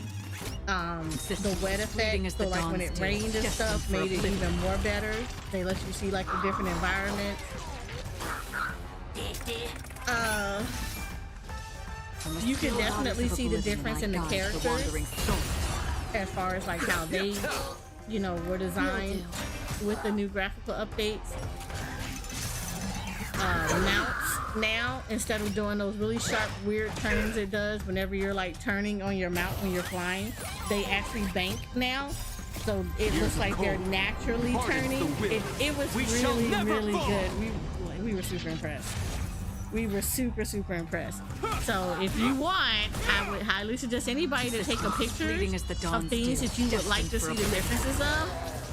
Speaker 2: The wet effect, so like when it rained and stuff, made it even more better. They let you see like the different environments. You can definitely see the difference in the characters as far as like how they, you know, were designed with the new graphical updates. Mounts now, instead of doing those really sharp weird turns it does whenever you're like turning on your mount when you're flying, they actually bank now, so it looks like they're naturally turning. It was really good. We were super impressed. We were super impressed. So if you want, I would highly suggest anybody to take a picture of things that you would like to see the differences of,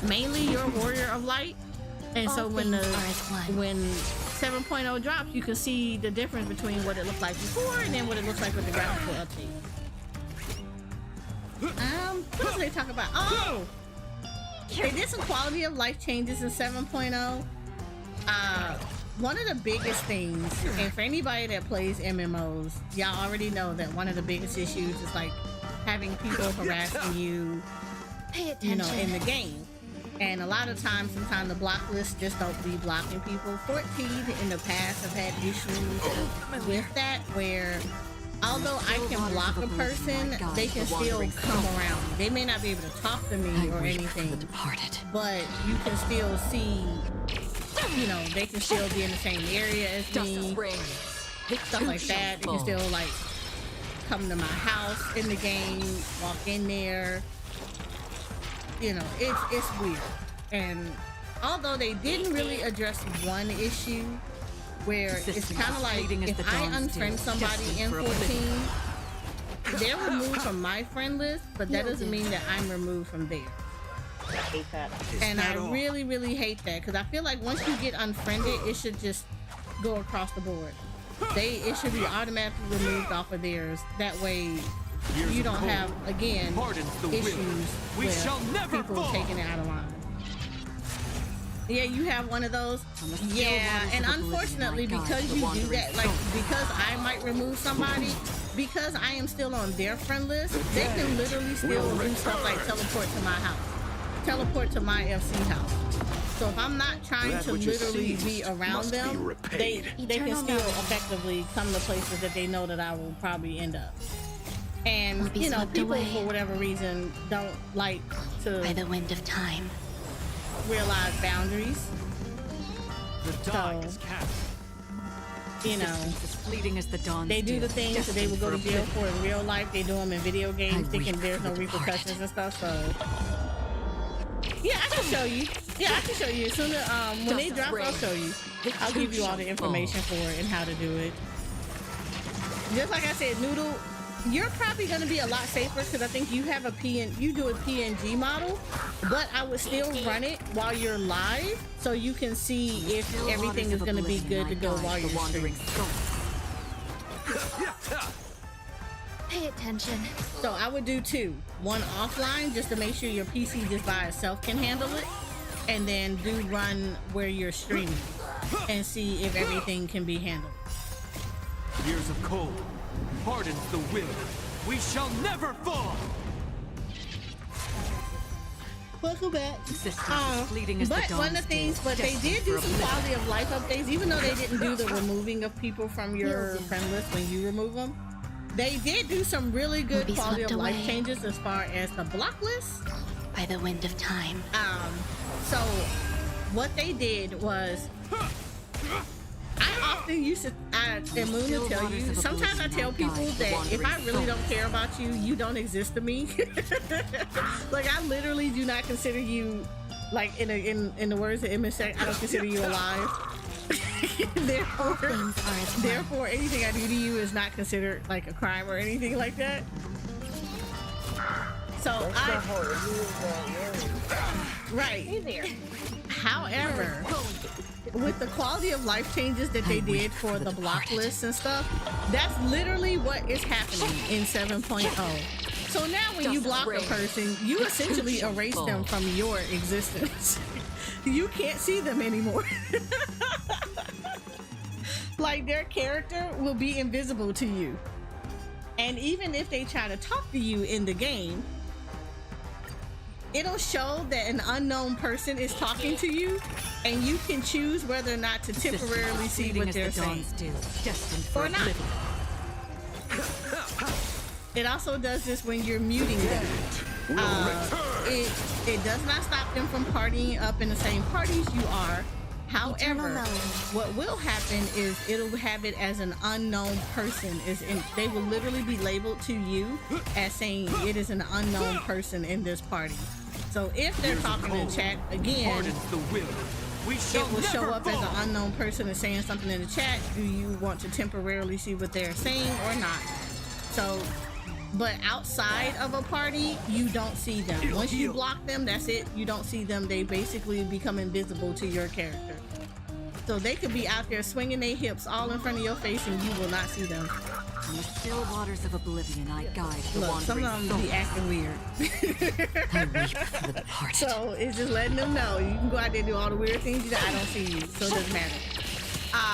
Speaker 2: mainly your Warrior of Light. And so when 7.0 drops, you can see the difference between what it looked like before and then what it looks like with the graphical update. What else did they talk about? Oh! They did some quality of life changes in 7.0. One of the biggest things, and for anybody that plays MMOs, y'all already know that one of the biggest issues is like having people harassing you, you know, in the game. And a lot of times, sometimes the block lists just don't be blocking people. 14 in the past have had issues with that, where although I can block a person, they can still come around. They may not be able to talk to me or anything, but you can still see, you know, they can still be in the same area as me. stuff like that. It can still like come to my house in the game, walk in there. You know, it's weird. And although they didn't really address one issue where it's kind of like if I unfriend somebody in 14, they're removed from my friend list, but that doesn't mean that I'm removed from theirs.
Speaker 4: I hate that.
Speaker 2: And I really, really hate that because I feel like once you get unfriended, it should just go across the board. It should be automatically removed off of theirs. That way, you don't have again issues with people taking it out of line. Yeah, you have one of those. Yeah, and unfortunately, because you do that, like because I might remove somebody, because I am still on their friend list, they can literally still do stuff like teleport to my house, teleport to my FC house. So if I'm not trying to literally be around them, they can still effectively come to places that they know that I will probably end up. And you know, people for whatever reason don't like to
Speaker 9: by the wind of time
Speaker 2: realize boundaries.
Speaker 7: The dog is cast.
Speaker 2: You know,
Speaker 8: as fleeting as the dawn.
Speaker 2: They do the things that they would go to jail for in real life. They do them in video games, thinking there's no repercussions and stuff. So, yeah, I can show you. Yeah, I can show you as soon as when they drop. I'll show you. I'll give you all the information for it and how to do it. Just like I said, Noodle, you're probably going to be a lot safer because I think you have you do a PNG model, but I would still run it while you're live so you can see if everything is going to be good to go while you're streaming.
Speaker 1: Pay attention.
Speaker 2: So I would do two. One offline just to make sure your PC just by itself can handle it, and then do run where you're streaming and see if everything can be handled.
Speaker 7: Years of cold hardens the will. We shall never fall.
Speaker 2: Welcome back.
Speaker 8: But
Speaker 2: one of the things, but they did do some quality of life updates, even though they didn't do the removing of people from your friend list when you remove them. They did do some really good quality of life changes as far as the block list.
Speaker 9: By the wind of time.
Speaker 2: So what they did was, I often used to, and Moon will tell you, sometimes I tell people that if I really don't care about you, you don't exist to me. Like I literally do not consider you, like in the words of Image, I don't consider you alive. Therefore, anything I do to you is not considered like a crime or anything like that. So right. However, with the quality of life changes that they did for the block lists and stuff, that's literally what is happening in 7.0. So now when you block a person, you essentially erase them from your existence. You can't see them anymore. Like their character will be invisible to you. And even if they try to talk to you in the game, it'll show that an unknown person is talking to you, and you can choose whether or not to temporarily see what they're saying or not. It also does this when you're muting them. It does not stop them from partying up in the same parties you are. However, what will happen is it'll have it as an unknown person. They will literally be labeled to you as saying it is an unknown person in this party. So if they're talking in chat again, it will show up as an unknown person and saying something in the chat. Do you want to temporarily see what they're saying or not? So, but outside of a party, you don't see them. Once you block them, that's it. You don't see them. They basically become invisible to your character. So they could be out there swinging their hips all in front of your face and you will not see them.
Speaker 8: In the still waters of oblivion, I guide the
Speaker 2: Look, some of them be acting weird.
Speaker 8: I weep for the departed.
Speaker 2: So it's just letting them know you can go out there and do all the weird things you do. I don't see you, so it doesn't matter.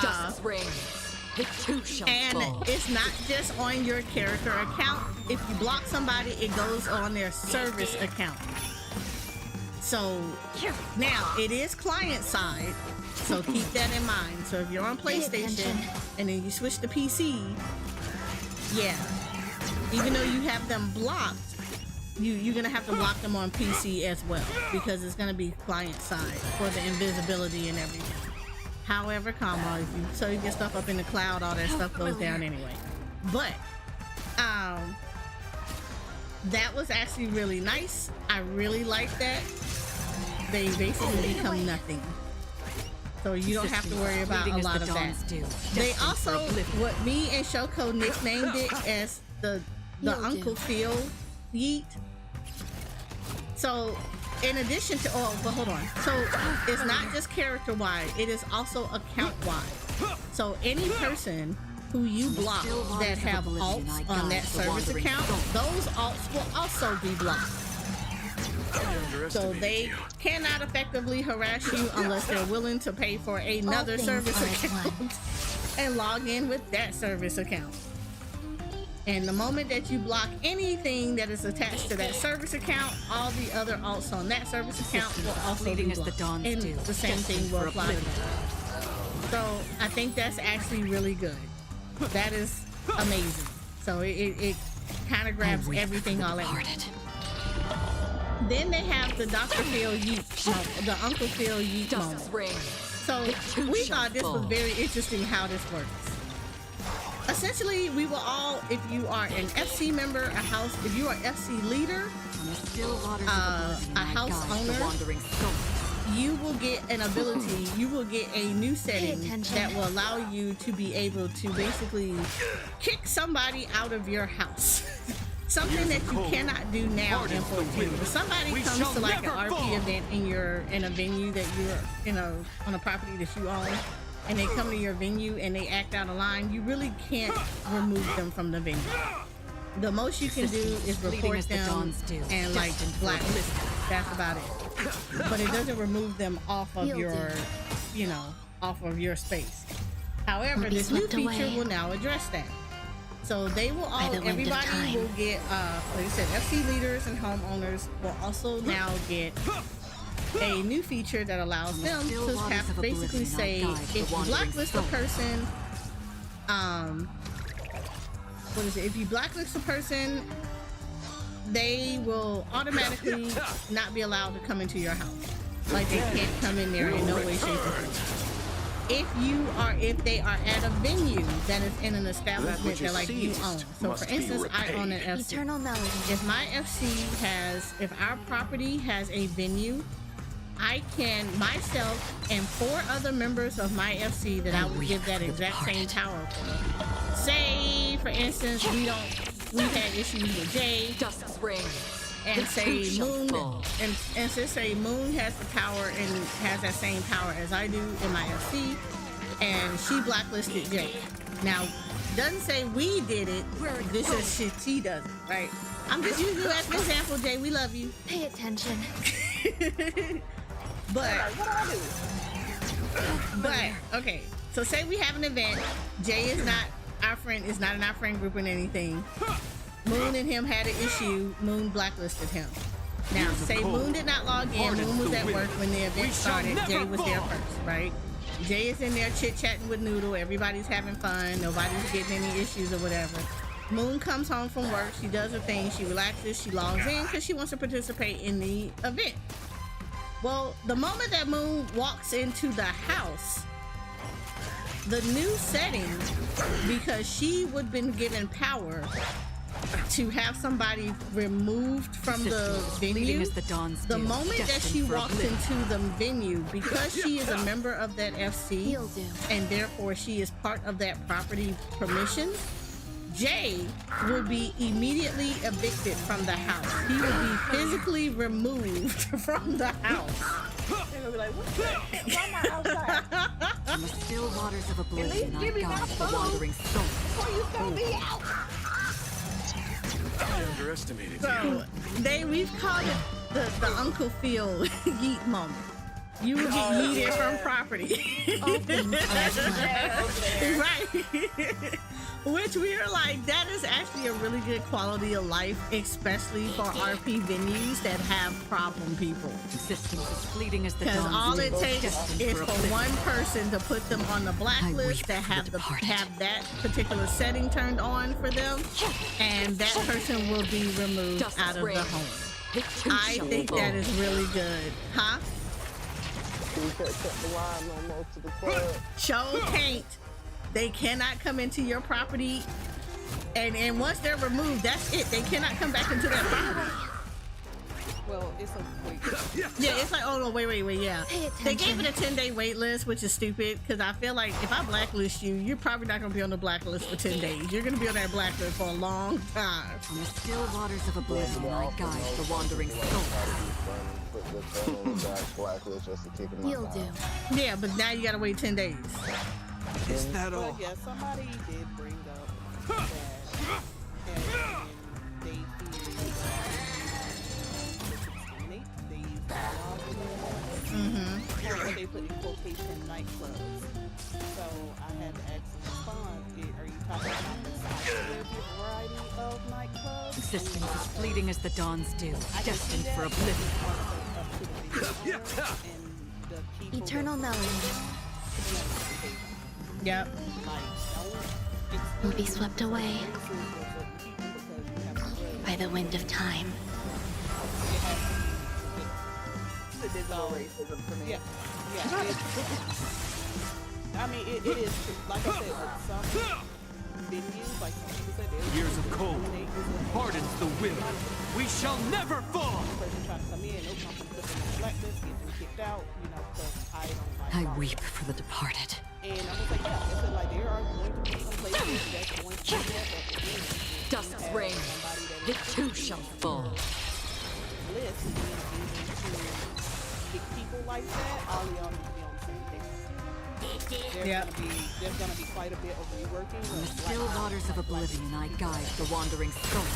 Speaker 8: Justice reigns. The two shall fall.
Speaker 2: It's not just on your character account. If you block somebody, it goes on their service account. So now it is client side, so keep that in mind. So if you're on PlayStation and then you switch to PC, yeah, even though you have them blocked, you're gonna have to block them on PC as well, because it's gonna be client side for the invisibility and everything. However, comma, if you so you get stuff up in the cloud, all that stuff goes down anyway. But that was actually really nice. I really like that. They basically become nothing. So you don't have to worry about a lot of that. They also, what me and Shoko nicknamed it as the Uncle Phil yeet. So in addition to, but hold on. So it's not just character wide, it is also account wide. So any person who you block that have alts on that service account, those alts will also be blocked. So they cannot effectively harass you unless they're willing to pay for another service account and log in with that service account. And the moment that you block anything that is attached to that service account, all the other alts on that service account will also be blocked. And the same thing will apply to that. So I think that's actually really good. That is amazing. So it kind of grabs everything all at once. Then they have the Dr. Phil Yeet, the Uncle Phil Yeet moment. So we thought this was very interesting how this works. Essentially, we will all, if you are an FC member, if you are FC leader, a house owner, you will get an ability, you will get a new setting that will allow you to be able to basically kick somebody out of your house. Something that you cannot do now in 14. If somebody comes to like an RP event in a venue that you're on a property that you own, and they come to your venue and they act out of line, you really can't remove them from the venue. The most you can do is report them and like blacklist. That's about it. But it doesn't remove them off of off of your space. However, this new feature will now address that. So they will everybody will get, like I said, FC leaders and homeowners will also now get a new feature that allows them to have to basically say, if you blacklist a person, if you blacklist a person, they will automatically not be allowed to come into your house. Like they can't come in there in no way, shape, or form. If they are at a venue that is in an establishment that like you own. So for instance, I own an FC. If my FC if our property has a venue, I can myself and 4 other members of my FC that I would give that exact same power for. Say for instance, we've had issues with Jay. And say Moon, and say Moon has the power and has that same power as I do in my FC, and she blacklisted Jay. Now, doesn't say we did it. This is shit she does it, right? I'm just using you as an example, Jay. We love you.
Speaker 1: Pay attention.
Speaker 2: But okay. So say we have an event. Jay is not our friend. Is not in our friend group or anything. Moon and him had an issue. Moon blacklisted him. Now, say Moon did not log in. Moon was at work when the event started. Jay was there first, right? Jay is in there chit-chatting with Noodle. Everybody's having fun. Nobody's getting any issues or whatever. Moon comes home from work. She does her thing. She relaxes. She logs in because she wants to participate in the event. Well, the moment that Moon walks into the house, the new setting, because she would have been given power to have somebody removed from the venue, the moment that she walks into the venue, because she is a member of that FC and therefore she is part of that property permission, Jay will be immediately evicted from the house. He will be physically removed from the house.
Speaker 4: They're gonna be like, what the heck? Why am I outside?
Speaker 8: In the still waters of oblivion, I guide the wandering soul.
Speaker 4: Before you throw me out.
Speaker 7: I underestimated
Speaker 2: So we've called it the Uncle Phil yeet moment. You will get yeeted from property. Right. Which we are like, that is actually a really good quality of life, especially for RP venues that have problem people. Because all it takes is for one person to put them on the blacklist, that have that particular setting turned on for them, and that person will be removed out of the home. I think that is really good. Huh?
Speaker 10: You can't cut the line no more to the club.
Speaker 2: Show can't. They cannot come into your property, and once they're removed, that's it. They cannot come back into that property.
Speaker 5: Well, it's a wait.
Speaker 2: Yeah, it's like, oh no, wait, yeah. They gave it a 10-day wait list, which is stupid, because I feel like if I blacklist you, you're probably not going to be on the blacklist for 10 days. You're going to be on that blacklist for a long time.
Speaker 8: On the still waters of oblivion, I guide the wandering soul.
Speaker 9: You'll do.
Speaker 2: Yeah, but now you got to wait 10 days.
Speaker 7: Is that all?
Speaker 5: But yeah, somebody did bring up that and they what they put in quotation nightclubs. So I had to ask them respond. Are you talking about the variety of nightclubs?
Speaker 8: Existence as fleeting as the dawn's dew, destined for oblivion.
Speaker 1: Eternal melody.
Speaker 2: Yep.
Speaker 9: Will be swept away by the wind of time.
Speaker 4: Racism for me.
Speaker 5: Yeah. I mean, it is true. Like I said, with some venues, like some people said,
Speaker 7: Years of cold hardens the will. We shall never fall.
Speaker 5: Person trying to come in, no company put them on the blacklist, get them kicked out, you know, because I don't like
Speaker 8: I
Speaker 5: violence.
Speaker 8: weep for the departed.
Speaker 5: And I was like, yeah, it's like there are going to be some places that's going to do that, but again,
Speaker 8: Dusk's reign, it too shall fall.
Speaker 5: list is being able to pick people like that, all y'all need to be on the same page. There's gonna be quite a bit of reworking.
Speaker 8: On the still waters of oblivion, I guide the wandering soul.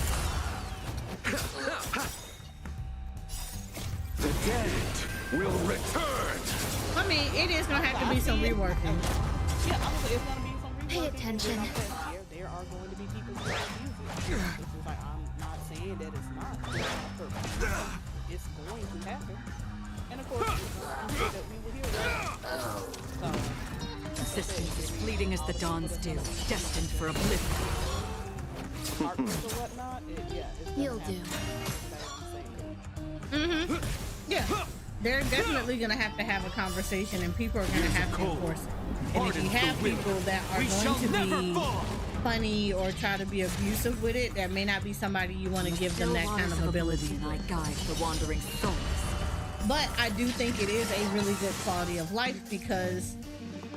Speaker 7: The dead will return.
Speaker 2: I mean, it is going to have to be some reworking.
Speaker 5: Yeah, I would say it's gonna be some reworking.
Speaker 1: Pay attention.
Speaker 5: There are going to be people who abuse it. It's just like, I'm not saying that it's not. It's going to happen. And of course, I'm sure that we will hear that. So,
Speaker 8: Existence as fleeting as the dawn's dew, destined for oblivion.
Speaker 5: partners or whatnot, it's
Speaker 1: You'll do.
Speaker 2: Yeah. They're definitely going to have a conversation, and people are going to have to enforce it. And if you have people that are going to be funny or try to be abusive with it, that may not be somebody you want to give them that kind of ability.
Speaker 8: I guide the wandering souls.
Speaker 2: But I do think it is a really good quality of life, because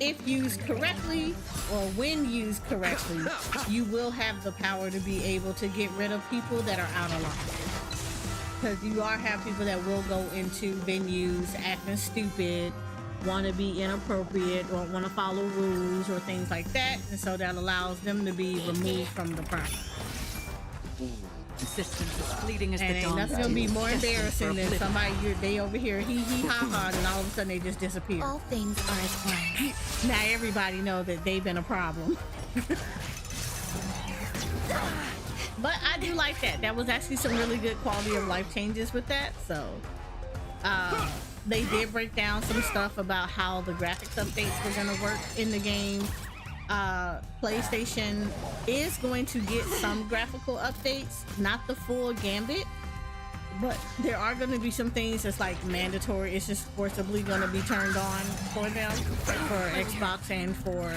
Speaker 2: if used correctly, or when used correctly, you will have the power to be able to get rid of people that are out of line. Because you have people that will go into venues acting stupid, want to be inappropriate, or want to follow rules or things like that, and so that allows them to be removed from the property.
Speaker 8: Existence as fleeting as
Speaker 2: And
Speaker 8: the
Speaker 2: ain't
Speaker 8: dawn's
Speaker 2: nothing gonna be
Speaker 8: dew,
Speaker 2: more
Speaker 8: destined
Speaker 2: embarrassing
Speaker 8: for
Speaker 2: than
Speaker 8: oblivion.
Speaker 2: somebody they over here hee ha ha, and all of a sudden they just disappear.
Speaker 1: All things are as planned.
Speaker 2: Now everybody know that they've been a problem. But I do like that. That was actually some really good quality of life changes with that. So they did break down some stuff about how the graphics updates were going to work in the game. PlayStation is going to get some graphical updates, not the full gambit, but there are going to be some things that's like mandatory. It's just forcibly going to be turned on for them, for Xbox and for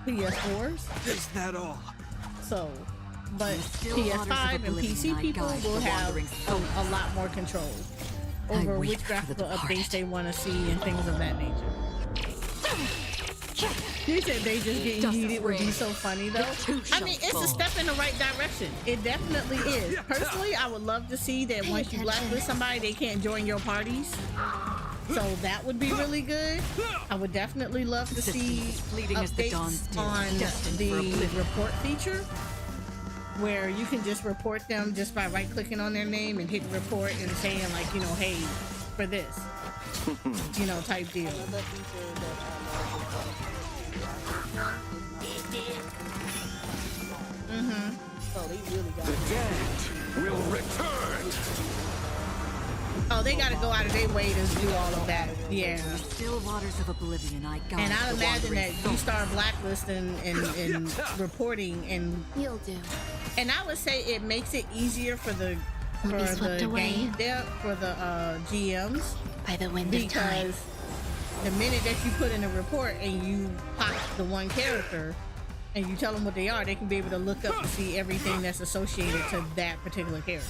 Speaker 2: PS4s.
Speaker 7: Is that all?
Speaker 2: So, but
Speaker 8: Still waters of
Speaker 2: PS5 and
Speaker 8: oblivion,
Speaker 2: PC
Speaker 8: I
Speaker 2: people
Speaker 8: guide
Speaker 2: will
Speaker 8: the
Speaker 2: have
Speaker 8: wandering soul.
Speaker 2: a lot more control
Speaker 8: I
Speaker 2: over
Speaker 8: weep
Speaker 2: which
Speaker 8: for the
Speaker 2: graphical
Speaker 8: departed.
Speaker 2: updates they want to see and things of that nature. You said they just getting
Speaker 8: Dusk's
Speaker 2: heated would be
Speaker 8: reign.
Speaker 2: so funny though.
Speaker 8: too
Speaker 2: I mean, it's
Speaker 8: shall
Speaker 2: a step in the right direction. It definitely is. Personally, I would love to see that
Speaker 1: Pay
Speaker 2: once you
Speaker 1: attention.
Speaker 2: blacklist somebody, they can't join your parties. So that would be really good. I would definitely love to see
Speaker 8: Existence as fleeting as the dawn's
Speaker 2: updates
Speaker 8: dew,
Speaker 2: on
Speaker 8: destined for
Speaker 2: the
Speaker 8: oblivion.
Speaker 2: report feature, where you can just report them just by right-clicking on their name and hitting report and saying like, you know, hey, for this, you know, type deal.
Speaker 5: Another feature that so they really got
Speaker 7: The dead will return.
Speaker 2: Oh, they got to go out of their way to do all of that. Yeah.
Speaker 8: Still waters of oblivion, I guide
Speaker 2: And I'd
Speaker 8: the
Speaker 2: imagine
Speaker 8: wandering
Speaker 2: that
Speaker 8: soul.
Speaker 2: you start blacklisting and reporting, and
Speaker 1: You'll do.
Speaker 2: I would say it makes it easier for the
Speaker 9: Will be swept away
Speaker 2: game dev, for the GMs,
Speaker 9: by the wind of time.
Speaker 2: because the minute that you put in a report and you pop the one character and you tell them what they are, they can be able to look up to see everything that's associated to that particular character.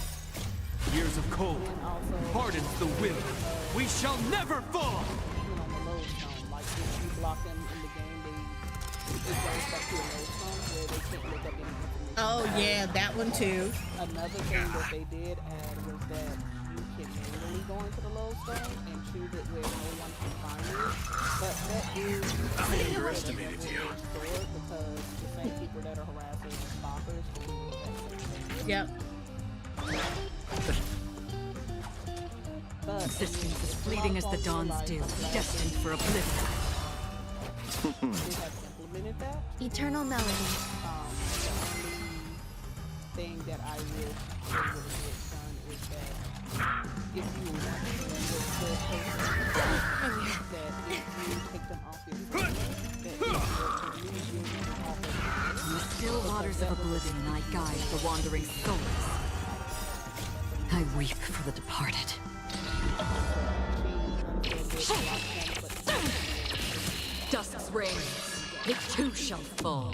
Speaker 7: Years of cold
Speaker 5: And also,
Speaker 7: hardens the will. We shall never fall.
Speaker 5: even on the lodestone, like if you block them in the game, it goes back to a lodestone where they can't look up any information.
Speaker 2: Oh yeah, that one too.
Speaker 5: Another thing that they did add was that you can manually go into the lodestone and choose it where no one can find you. But that is
Speaker 7: I underestimated you.
Speaker 5: Because the same people that are harassers and stalkers can do that same thing.
Speaker 2: Yep.
Speaker 5: But
Speaker 8: Existence is fleeting as the dawn's dew, destined for oblivion.
Speaker 5: they have implemented that.
Speaker 1: Eternal melody.
Speaker 5: The only thing that I wish they would have done is that if you want to use the person that if you take them off your screen, that it will leave you off of
Speaker 8: In the still waters of oblivion, I guide the wandering souls. I weep for the departed. Dusk's reign, it too shall fall.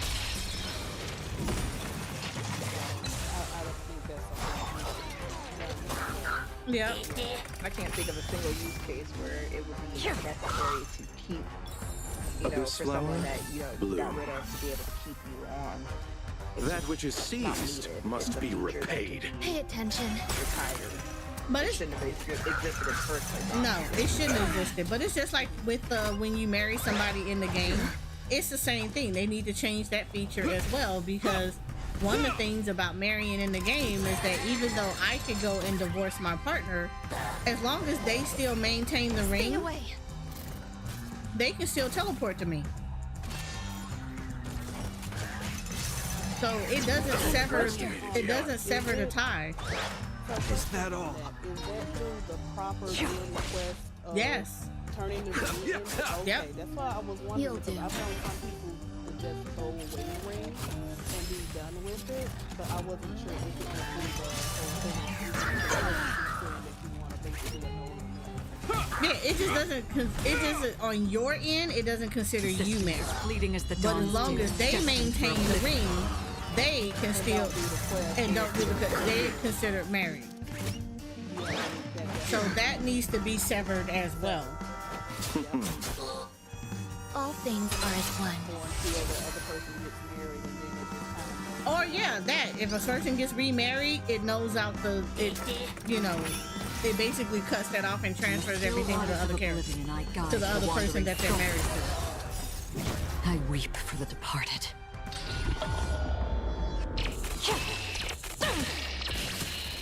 Speaker 5: I don't think that's something.
Speaker 2: Yep.
Speaker 4: I can't think of a single use case where it would be necessary to keep, you know, for someone that you know got rid of to be able to keep you on. It's
Speaker 11: That which is
Speaker 4: not
Speaker 11: seized
Speaker 4: needed.
Speaker 11: must
Speaker 4: It's a
Speaker 11: be
Speaker 4: feature that
Speaker 11: repaid.
Speaker 4: can be
Speaker 1: Pay attention.
Speaker 4: retired.
Speaker 2: But
Speaker 4: It
Speaker 2: it's
Speaker 4: shouldn't have existed in the first place.
Speaker 2: no, it shouldn't have existed. But it's just like with when you marry somebody in the game, it's the same thing. They need to change that feature as well, because one of the things about marrying in the game is that even though I could go and divorce my partner, as long as they still maintain the
Speaker 1: Stay
Speaker 2: ring,
Speaker 1: away.
Speaker 2: they can still teleport to me. So it doesn't sever the tie.
Speaker 7: Is that all?
Speaker 5: Is that through the proper viewing request of
Speaker 2: Yes.
Speaker 5: turning the view into? Okay,
Speaker 2: Yep.
Speaker 5: that's why I was wondering.
Speaker 1: You'll
Speaker 5: Because
Speaker 1: do.
Speaker 5: I've known some people to just throw away the ring and be done with it, but I wasn't sure if it was through the whole thing of using the saying that you want to basically know.
Speaker 2: Yeah, it just doesn't on your end, it doesn't consider you married.
Speaker 8: Fleeting as the
Speaker 2: But
Speaker 8: dawn's
Speaker 2: as long
Speaker 8: dew,
Speaker 2: as they
Speaker 8: destined for
Speaker 2: maintain the
Speaker 8: oblivion.
Speaker 2: ring, they can still and don't do they're considered married. So that needs to be severed as well.
Speaker 1: All things are as one.
Speaker 5: Until the other person gets married and then it just kind of
Speaker 2: Or yeah, that if a person gets remarried, it knows out it basically cuts that off and transfers everything to the other character, to the other person that they're married to.
Speaker 8: I weep for the departed.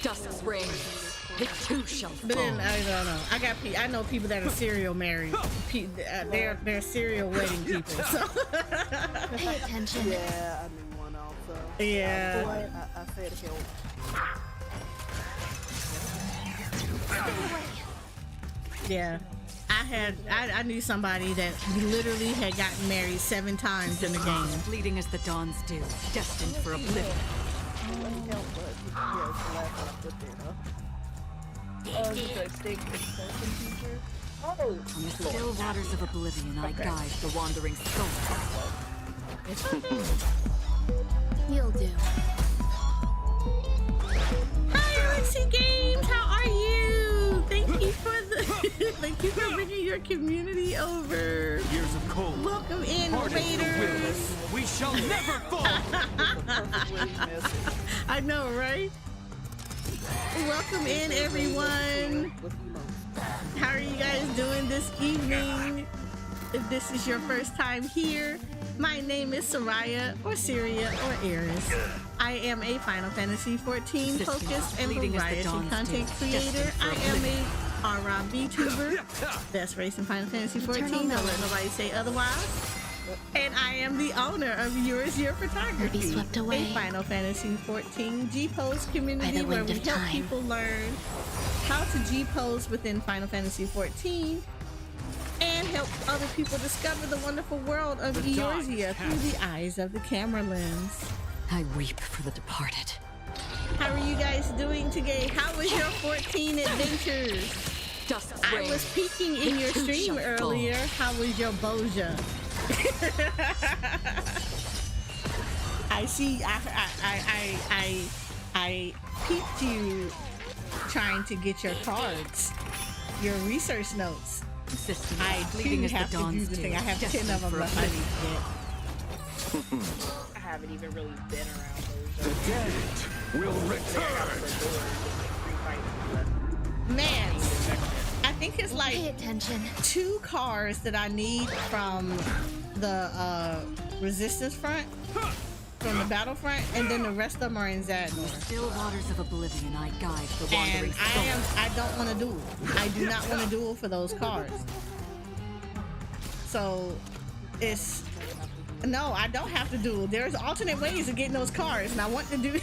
Speaker 8: Dusk's reign, it too shall fall.
Speaker 2: But then I don't know. I know people that are serial married. They're serial wedding people. So
Speaker 1: Pay attention.
Speaker 5: yeah, I knew one also.
Speaker 2: yeah.
Speaker 5: I said help.
Speaker 2: Yeah. I knew somebody that literally had gotten married 7 times in the game.
Speaker 8: Fleeting as the dawn's dew, destined for oblivion.
Speaker 5: Help, but yeah, it's the last one I put there, huh?
Speaker 4: Is it a stake extension feature? Oh,
Speaker 8: On the still waters of oblivion, I guide the wandering soul.
Speaker 1: You'll do.
Speaker 2: Hi, Alexi Games. How are you? Thank you for bringing your community over.
Speaker 7: Years of cold
Speaker 2: Welcome in,
Speaker 7: hardens the will.
Speaker 2: Raiders.
Speaker 7: We shall never fall.
Speaker 2: I know, right? Welcome in, everyone. How are you guys doing this evening? If this is your first time here, my name is Soraya, or Syria, or Eris. I am a Final Fantasy XIV focused and variety content creator. I am a R-Rob VTuber. Best race in Final Fantasy XIV. Don't let nobody say otherwise. And I am the owner of Eorzea Photography,
Speaker 9: Be swept away
Speaker 2: a Final Fantasy XIV G-Pose community
Speaker 9: the
Speaker 2: where
Speaker 9: wind
Speaker 2: we
Speaker 9: of
Speaker 2: help
Speaker 9: time.
Speaker 2: people learn how to G-Pose within Final Fantasy XIV and help other people discover the wonderful world of Eorzea through the eyes of the camera lens.
Speaker 8: I weep for the departed.
Speaker 2: How are you guys doing today? How was your 14 adventures?
Speaker 8: Dusk's
Speaker 2: I
Speaker 8: reign.
Speaker 2: was peeking in your
Speaker 8: It too
Speaker 2: stream
Speaker 8: shall fall.
Speaker 2: earlier. How was your Boja? I see. I peeped you trying to get your cards, your research notes.
Speaker 8: System
Speaker 2: I
Speaker 8: fleeting
Speaker 2: do
Speaker 8: as the
Speaker 2: have to do
Speaker 8: dawn's
Speaker 2: the thing.
Speaker 8: dew,
Speaker 2: I have 10
Speaker 8: destined
Speaker 2: of them
Speaker 8: for
Speaker 2: left. I
Speaker 8: oblivion.
Speaker 2: need to get.
Speaker 4: I haven't even really been around
Speaker 7: The
Speaker 4: those.
Speaker 7: dead will return.
Speaker 2: Man, I think it's like
Speaker 1: Pay attention.
Speaker 2: 2 cars that I need from the resistance front, from the battlefront, and then the rest of them are in Zadnor.
Speaker 8: Still waters of oblivion, I guide the wandering
Speaker 2: And
Speaker 8: soul.
Speaker 2: I don't want to duel. I do not want to duel for those cars. So it's no, I don't have to duel. There's alternate ways of getting those cars, and I want to do.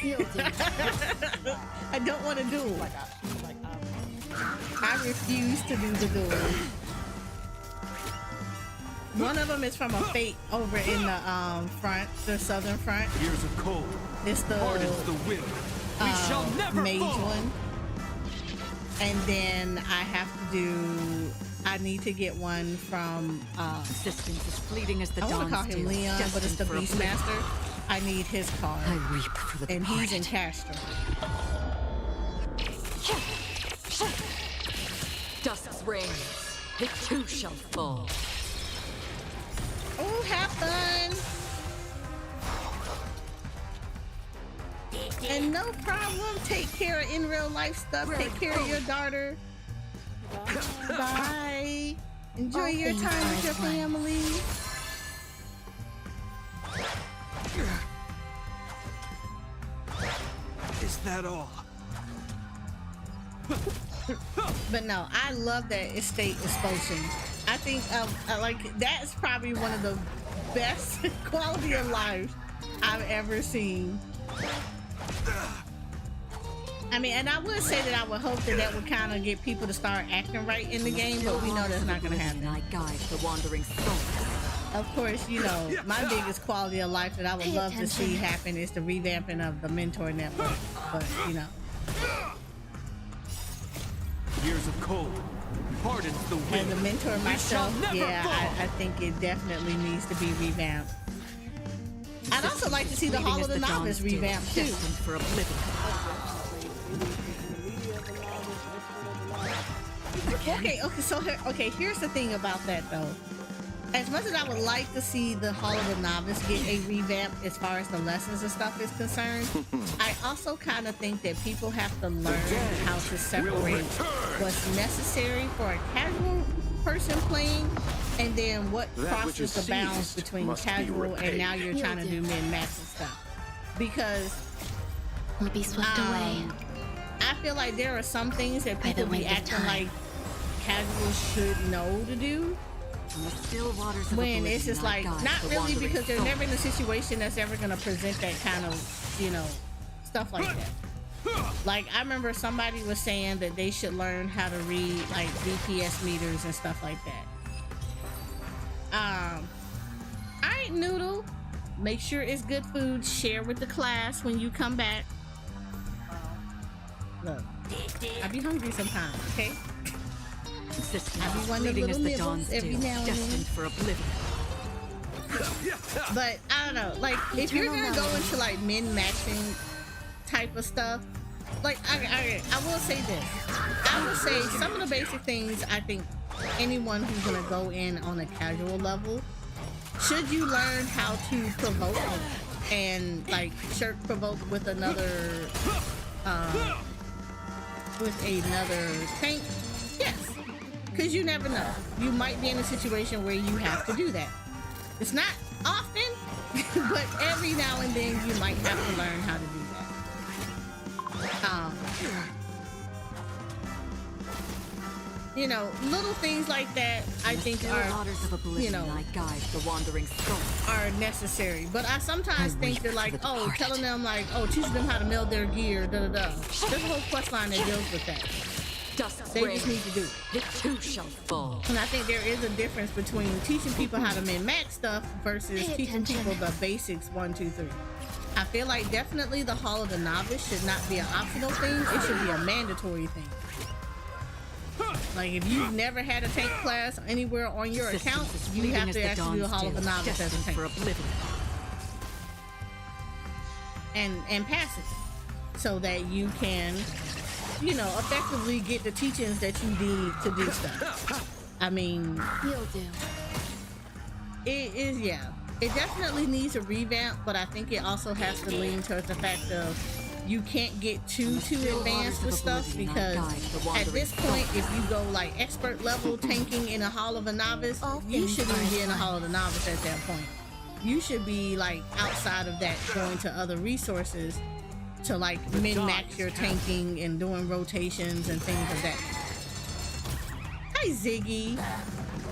Speaker 2: I don't want to duel. I refuse to do the duel. One of them is from a fate over in the front, the southern front.
Speaker 7: Years of cold
Speaker 2: It's the
Speaker 7: hardens the will. We shall never
Speaker 2: mage
Speaker 7: fall.
Speaker 2: one. And then I need to get one from
Speaker 8: Existence is fleeting as the
Speaker 2: I want to
Speaker 8: dawn's
Speaker 2: call him
Speaker 8: dew,
Speaker 2: Leon, but it's the
Speaker 8: destined for oblivion.
Speaker 2: Beastmaster. I need his card.
Speaker 8: I weep for the
Speaker 2: And he's in
Speaker 8: departed.
Speaker 2: Castro.
Speaker 8: Dusk's reign. It too shall fall.
Speaker 2: Oh, have fun! And no problem. Take care of in real life stuff. Take care of your daughter. Bye. Enjoy
Speaker 1: All
Speaker 2: your
Speaker 1: things
Speaker 2: time
Speaker 1: are
Speaker 2: with your
Speaker 1: as one.
Speaker 2: family.
Speaker 7: Is that all?
Speaker 2: But no, I love that estate expulsion. I think like that's probably one of the best quality of life I've ever seen. I mean, and I would say that I would hope that that would kind of get people to start acting right in the game, but we know that's not going to happen.
Speaker 8: I guide the wandering soul.
Speaker 2: Of course, you know, my biggest quality of life that I would
Speaker 1: Pay
Speaker 2: love to see
Speaker 1: attention.
Speaker 2: happen is the revamping of the mentor network. But, you know,
Speaker 7: Years of cold hardens the will.
Speaker 2: as a mentor
Speaker 7: We shall
Speaker 2: myself,
Speaker 7: never
Speaker 2: yeah,
Speaker 7: fall.
Speaker 2: I think it definitely needs to be revamped. I'd also like to see the
Speaker 8: Fleeting
Speaker 2: Hall
Speaker 8: as
Speaker 2: of the
Speaker 8: dawn's
Speaker 2: Novice
Speaker 8: dew,
Speaker 2: revamped too.
Speaker 8: destined for oblivion.
Speaker 2: Okay, here's the thing about that though. As much as I would like to see the Hall of the Novice get a revamp as far as the lessons and stuff is concerned, I also kind of think that people have to learn how to separate what's necessary for a casual person playing and then what
Speaker 7: That which
Speaker 2: crosses
Speaker 7: is
Speaker 2: the bounds
Speaker 7: seized
Speaker 2: between
Speaker 7: must be
Speaker 2: casual and
Speaker 7: repaid.
Speaker 2: now you're trying to do min-max and stuff. Because
Speaker 9: Will be swept away.
Speaker 2: I feel like there are some things that
Speaker 9: By the
Speaker 2: people be
Speaker 9: wind of
Speaker 2: acting
Speaker 9: time.
Speaker 2: like casuals should know to do.
Speaker 8: In the still waters of
Speaker 2: When
Speaker 8: oblivion,
Speaker 2: it's just
Speaker 8: I
Speaker 2: like,
Speaker 8: guide
Speaker 2: not
Speaker 8: the
Speaker 2: really,
Speaker 8: wandering
Speaker 2: because they're
Speaker 8: soul.
Speaker 2: never in a situation that's ever going to present that kind of, you know, stuff like that. Like, I remember somebody was saying that they should learn how to read, like, DPS meters and stuff like that. Alright, Noodle. Make sure it's good food. Share with the class when you come back. Look, I be hungry sometimes, okay?
Speaker 8: Existence
Speaker 2: I be
Speaker 8: is
Speaker 2: wanting a
Speaker 8: fleeting as
Speaker 2: little
Speaker 8: the
Speaker 2: nibbles
Speaker 8: dawn's
Speaker 2: every
Speaker 8: dew,
Speaker 2: now and then.
Speaker 8: destined for oblivion.
Speaker 2: But I don't know, like if you're gonna go into like min-maxing type of stuff, like I will say this. I will say some of the basic things I think anyone who's gonna go in on a casual level, should you learn how to provoke and like shirk provoke with another tank? Yes. Because you never know. You might be in a situation where you have to do that. It's not often, but every now and then you might have to learn how to do that. You know, little things like that I think
Speaker 8: Still
Speaker 2: are,
Speaker 8: waters of oblivion,
Speaker 2: you know,
Speaker 8: I guide the wandering soul.
Speaker 2: are necessary. But I sometimes
Speaker 8: I
Speaker 2: think
Speaker 8: weep
Speaker 2: they're
Speaker 8: for
Speaker 2: like,
Speaker 8: the
Speaker 2: oh,
Speaker 8: departed.
Speaker 2: telling them like, oh, teaching them how to meld their gear, da da da. There's a whole quest line that deals with that.
Speaker 8: Dusk's
Speaker 2: They
Speaker 8: reign,
Speaker 2: just need to do it.
Speaker 8: it too shall fall.
Speaker 2: And I think there is a difference between teaching people how to min-max stuff versus
Speaker 1: Pay
Speaker 2: teaching
Speaker 1: attention.
Speaker 2: people the basics 1, 2, 3. I feel like definitely the Hall of the Novice should not be an optional thing. It should be a mandatory thing. Like if you've never had a tank class anywhere on your account, you have to actually do a Hall of a Novice as a tank.
Speaker 8: For oblivion.
Speaker 2: And pass it so that you can, you know, effectively get the teachings that you need to do stuff. I mean,
Speaker 9: You'll do.
Speaker 2: it is, yeah. It definitely needs a revamp, but I think it also has to lean towards the fact of you can't get too advanced with stuff, because at this point, if you go like expert level tanking in a Hall of a Novice, you shouldn't even be in a Hall of a Novice at that point. You should be like outside of that, going to other resources to like min-max your tanking and doing rotations and things of that. Hi Ziggy.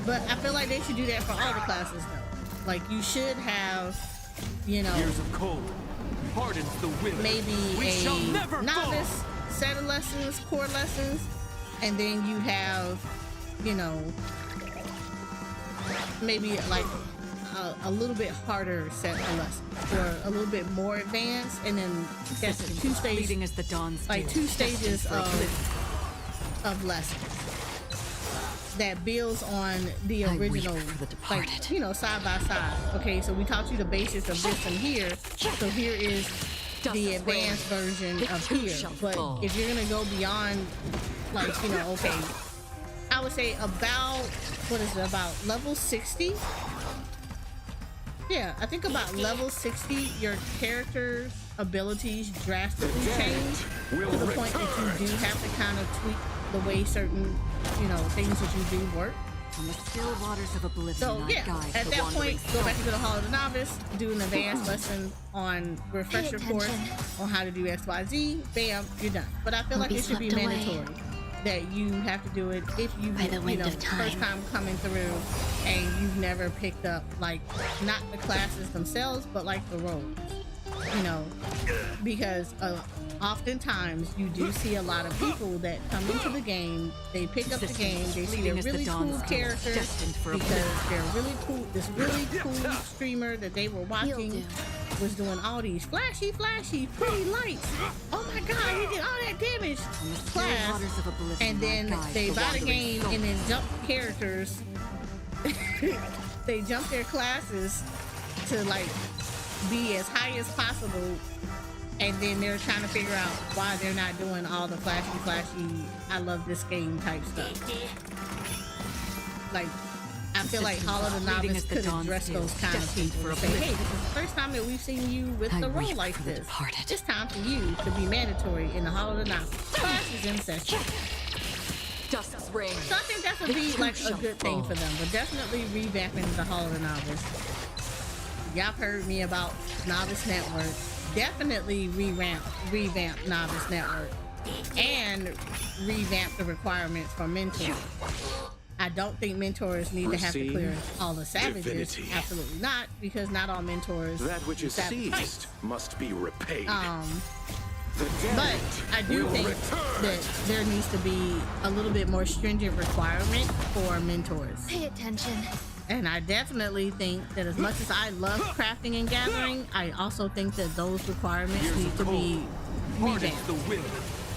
Speaker 2: But I feel like they should do that for all the classes though. Like you should have, you know,
Speaker 7: Years of cold hardens the will.
Speaker 2: maybe
Speaker 7: We shall
Speaker 2: a
Speaker 7: never
Speaker 2: novice
Speaker 7: fall.
Speaker 2: set of lessons, core lessons, and then you have, you know, maybe like a little bit harder set of lessons, or a little bit more advanced, and then that's a two
Speaker 8: Fleeting
Speaker 2: stages,
Speaker 8: as the dawn's
Speaker 2: like
Speaker 8: dew,
Speaker 2: two stages
Speaker 8: destined for
Speaker 2: of lessons that builds on the
Speaker 8: I weep
Speaker 2: original,
Speaker 8: for the departed.
Speaker 2: like, you know, side by side. Okay, so we taught you the basics of this and here, so here is the advanced version of here. But if you're gonna go beyond, like, you know, okay, I would say about, what is it, about level 60? Yeah, I think about level 60, your character's abilities drastically change to the point that you do have to kind of tweak the way certain, you know, things that you do work.
Speaker 8: On the still waters of oblivion,
Speaker 2: So
Speaker 8: I
Speaker 2: yeah,
Speaker 8: guide
Speaker 2: at
Speaker 8: the
Speaker 2: that
Speaker 8: wandering
Speaker 2: point, go back
Speaker 8: soul.
Speaker 2: into the Hall of the Novice, do an advanced lesson on refresher course on how to do XYZ. Bam, you're done. But I feel
Speaker 9: We'll
Speaker 2: like
Speaker 9: be
Speaker 2: it should be
Speaker 9: swept away
Speaker 2: mandatory that you have to do it if you,
Speaker 9: by the
Speaker 2: you
Speaker 9: wind
Speaker 2: know,
Speaker 9: of time.
Speaker 2: first time coming through and you've never picked up, like, not the classes themselves, but like the roles. You know, because oftentimes you do see a lot of people that come into the game, they pick up the game, they see a really cool character because they're really cool. This really cool streamer that they were watching was doing all these flashy, pretty lights. Oh my god, he did all that damage. Class, and then they buy the game and then jump characters. They jump their classes to like be as high as possible, and then they're trying to figure out why they're not doing all the flashy I love this game type stuff. Like, I feel like Hall of the Novice could address those kind of people and say, hey, this is the first time that we've seen you with the role like this. It's time for you to be mandatory in the Hall of the Novice. Class is in session.
Speaker 8: Dust's reign.
Speaker 2: So I think that would be like a good thing for them, but definitely revamping the Hall of the Novice. Y'all heard me about Novice Network. Definitely revamp Novice Network and revamp the requirements for mentors. I don't think mentors need to have to clear all the savages.
Speaker 11: Divinity.
Speaker 2: Absolutely not, because not all mentors.
Speaker 11: That which is seized must be repaid.
Speaker 2: But I do think that there needs to be a little bit more stringent requirement for mentors.
Speaker 9: Pay attention.
Speaker 2: And I definitely think that as much as I love crafting and gathering, I also think that those requirements need to be revamped.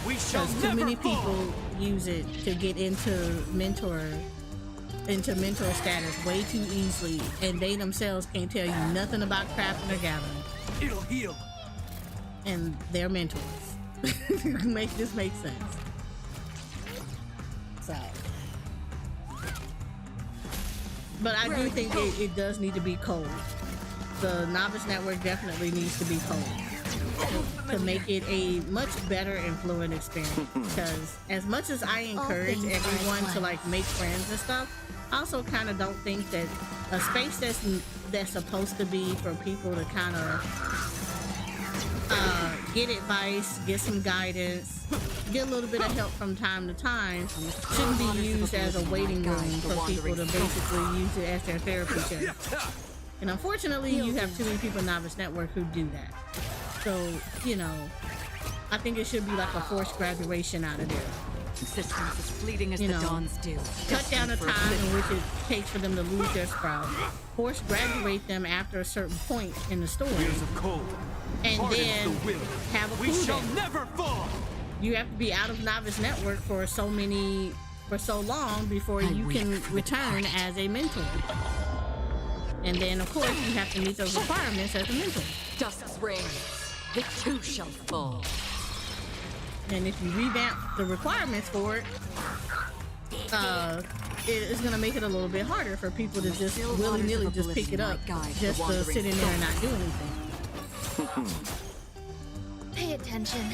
Speaker 2: Because too many people use it to get into mentor status way too easily, and they themselves can't tell you nothing about crafting or gathering.
Speaker 7: It'll heal.
Speaker 2: And they're mentors. Make this make sense. So. But I do think it does need to be cold. The Novice Network definitely needs to be cold to make it a much better and fluid experience. Because as much as I encourage everyone to like make friends and stuff, I also kind of don't think that a space that's supposed to be for people to kind of get advice, get some guidance, get a little bit of help from time to time, shouldn't be used as a waiting room for people to basically use it as their therapy chair. And unfortunately, you have too many people in Novice Network who do that. So, you know, I think it should be like a forced graduation out of there.
Speaker 8: Existence is fleeting as
Speaker 2: You
Speaker 8: the
Speaker 2: know,
Speaker 8: dawn's dew.
Speaker 2: Cut down the time in which it takes for them to lose their sprout. Force graduate them after a certain point in the story.
Speaker 7: Years of cold.
Speaker 2: And then have a
Speaker 7: We shall
Speaker 2: cooldown.
Speaker 7: never fall.
Speaker 2: You have to be out of Novice Network for so many for so long before you can return as a mentor. And then, of course, you have to meet those requirements as a mentor.
Speaker 8: Dust's reign, the two shall fall.
Speaker 2: And if you revamp the requirements for it, it's gonna make it a little bit harder for people to just willy-nilly just pick it up, just to sit in there and not do anything.
Speaker 1: Pay attention.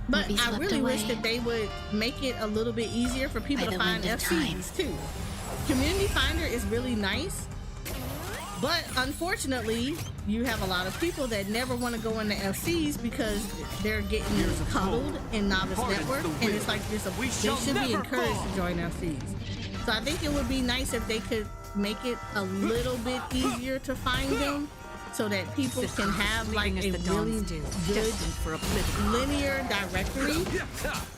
Speaker 2: But I really wish that they would make it a little bit easier for people to find FCs too. Community Finder is really nice, but unfortunately, you have a lot of people that never want to go into FCs because they're getting coddled in Novice Network, and it's like they should be encouraged to join FCs. So I think it would be nice if they could make it a little bit easier to find them, so that people can have like a really good linear directory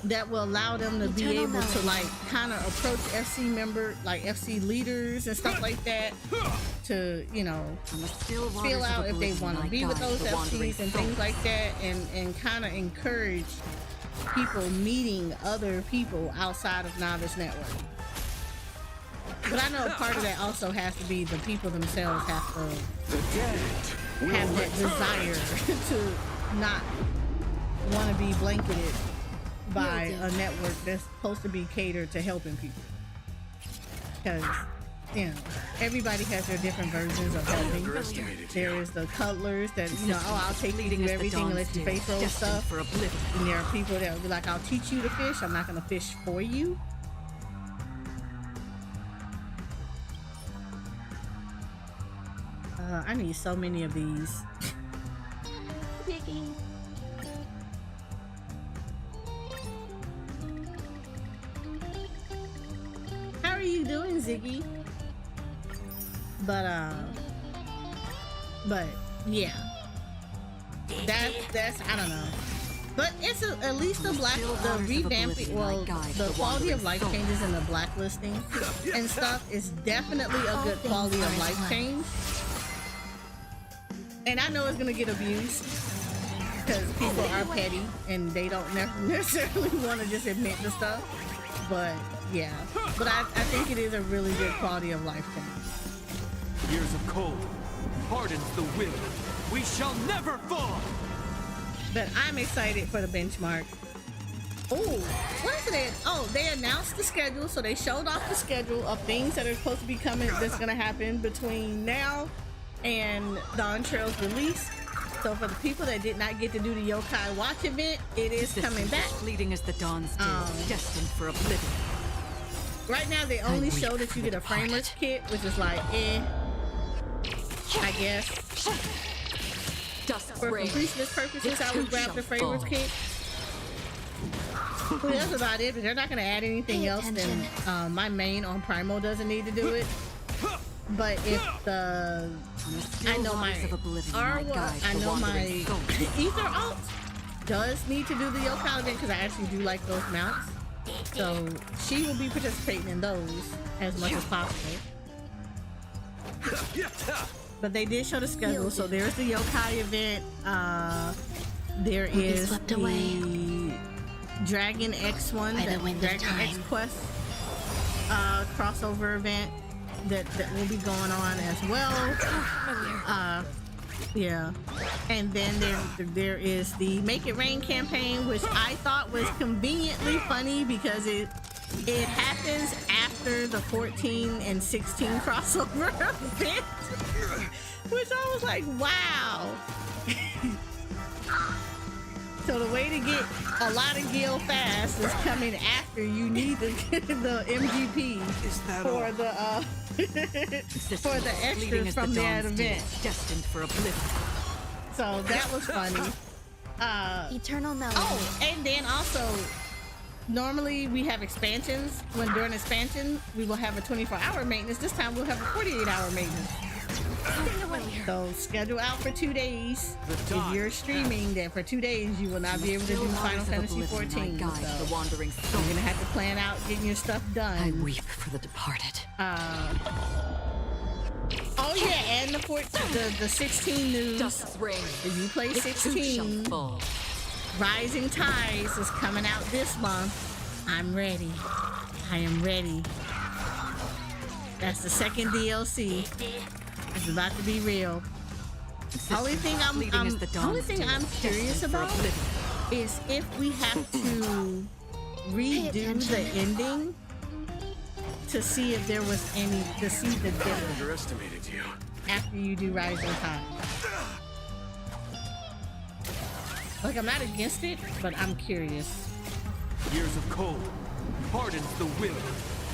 Speaker 2: that will allow them to be able to like kind of approach FC member, like FC leaders and stuff like that, to, you know, feel out if they want to be with those FCs and things like that, and kind of encourage people meeting other people outside of Novice Network. But I know part of that also has to be the people themselves have to have that desire to not want to be blanketed by a network that's supposed to be catered to helping people. Because, you know, everybody has their different versions of helping. There is the cuddlers that, you know, oh, I'll take you to do everything and let you face roll stuff. And there are people that will be like, I'll teach you to fish, I'm not going to fish for you. I need so many of these. How are you doing, Ziggy? But yeah, that's I don't know. But it's at least the revamping, well, the quality of life changes in the blacklisting and stuff is definitely a good quality of life change. And I know it's gonna get abused because people are petty and they don't necessarily want to just admit the stuff. But yeah, but I think it is a really good quality of life change.
Speaker 7: Years of cold hardens the will. We shall never fall.
Speaker 2: But I'm excited for the benchmark. Oh, what is it? Oh, they announced the schedule, so they showed off the schedule of things that are supposed to be coming. That's gonna happen between now and Dawn Trail's release. So for the people that did not get to do the Yokai Watch event, it is coming back.
Speaker 8: Fleeting as the dawn's dew, destined for oblivion.
Speaker 2: Right now, they only show that you get a framer's kit, which is like, I guess. For completionist purposes, I would grab the framer's kit. Well, that's about it, but they're not going to add anything else. Then my main on Primo doesn't need to do it. But if the I know my Ether alt does need to do the Yokai event because I actually do like those mounts, so she will be participating in those as much as possible. But they did show the schedule, so there's the Yokai event. There is the Dragon X one, the Dragon X Quest crossover event that will be going on as well. Yeah, and then there is the Make It Rain campaign, which I thought was conveniently funny because it happens after the 14 and 16 crossover event, which I was like, wow. So the way to get a lot of Gil fast is coming after you need the MGP for the for the extras from that event.
Speaker 8: Destined for oblivion.
Speaker 2: So that was funny.
Speaker 1: Eternal melody.
Speaker 2: Oh, and then also, normally we have expansions. During expansion, we will have a 24-hour maintenance. This time we'll have a 48-hour maintenance. So schedule out for 2 days. If you're streaming, then for 2 days you will not be able to do Final Fantasy 14. So you're gonna have to plan out getting your stuff done.
Speaker 8: I weep for the departed.
Speaker 2: Oh yeah, and the 16 news. If you play 16, Rising Tides is coming out this month. I'm ready. I am ready. That's the second DLC. It's about to be real. Only thing I'm curious about is if we have to redo the ending to see if there was any to see the difference.
Speaker 11: Underestimated you.
Speaker 2: After you do Rising Time. Like, I'm not against it, but I'm curious.
Speaker 7: Years of cold hardens the will.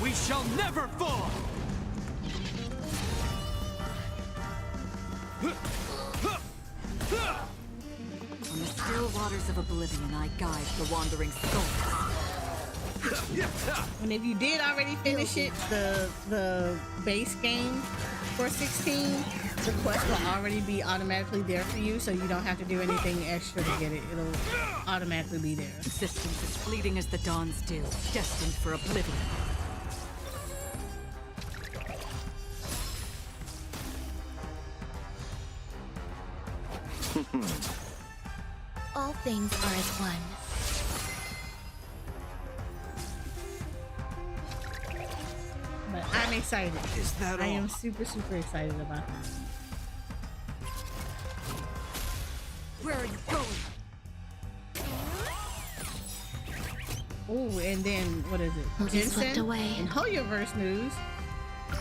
Speaker 7: We shall never fall.
Speaker 8: On the still waters of oblivion, I guide the wandering souls.
Speaker 2: And if you did already finish it, the base game for 16, the quest will already be automatically there for you, so you don't have to do anything extra to get it. It'll automatically be there.
Speaker 8: Existence is fleeting as the dawn's dew, destined for oblivion.
Speaker 9: All things are as one.
Speaker 2: But I'm excited.
Speaker 7: Is that
Speaker 2: I
Speaker 7: all?
Speaker 2: am super excited about this.
Speaker 8: Where are you going?
Speaker 2: Oh, and then what is it?
Speaker 9: We'll be swept
Speaker 2: Jensen
Speaker 9: away.
Speaker 2: and Hoyoverse news.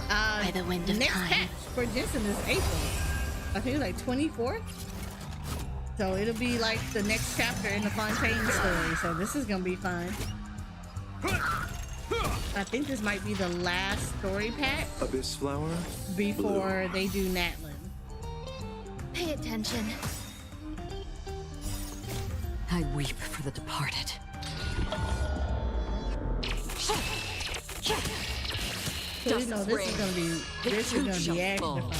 Speaker 9: By the wind of
Speaker 2: next
Speaker 9: time.
Speaker 2: patch for Jensen is April. I think it's like 24th. So it'll be like the next chapter in the Honkaing story. So this is gonna be fun. I think this might be the last story patch
Speaker 11: Abyss flower.
Speaker 2: before they do Natlin.
Speaker 9: Pay attention.
Speaker 8: I weep for the departed.
Speaker 2: So you know this is gonna be action fun.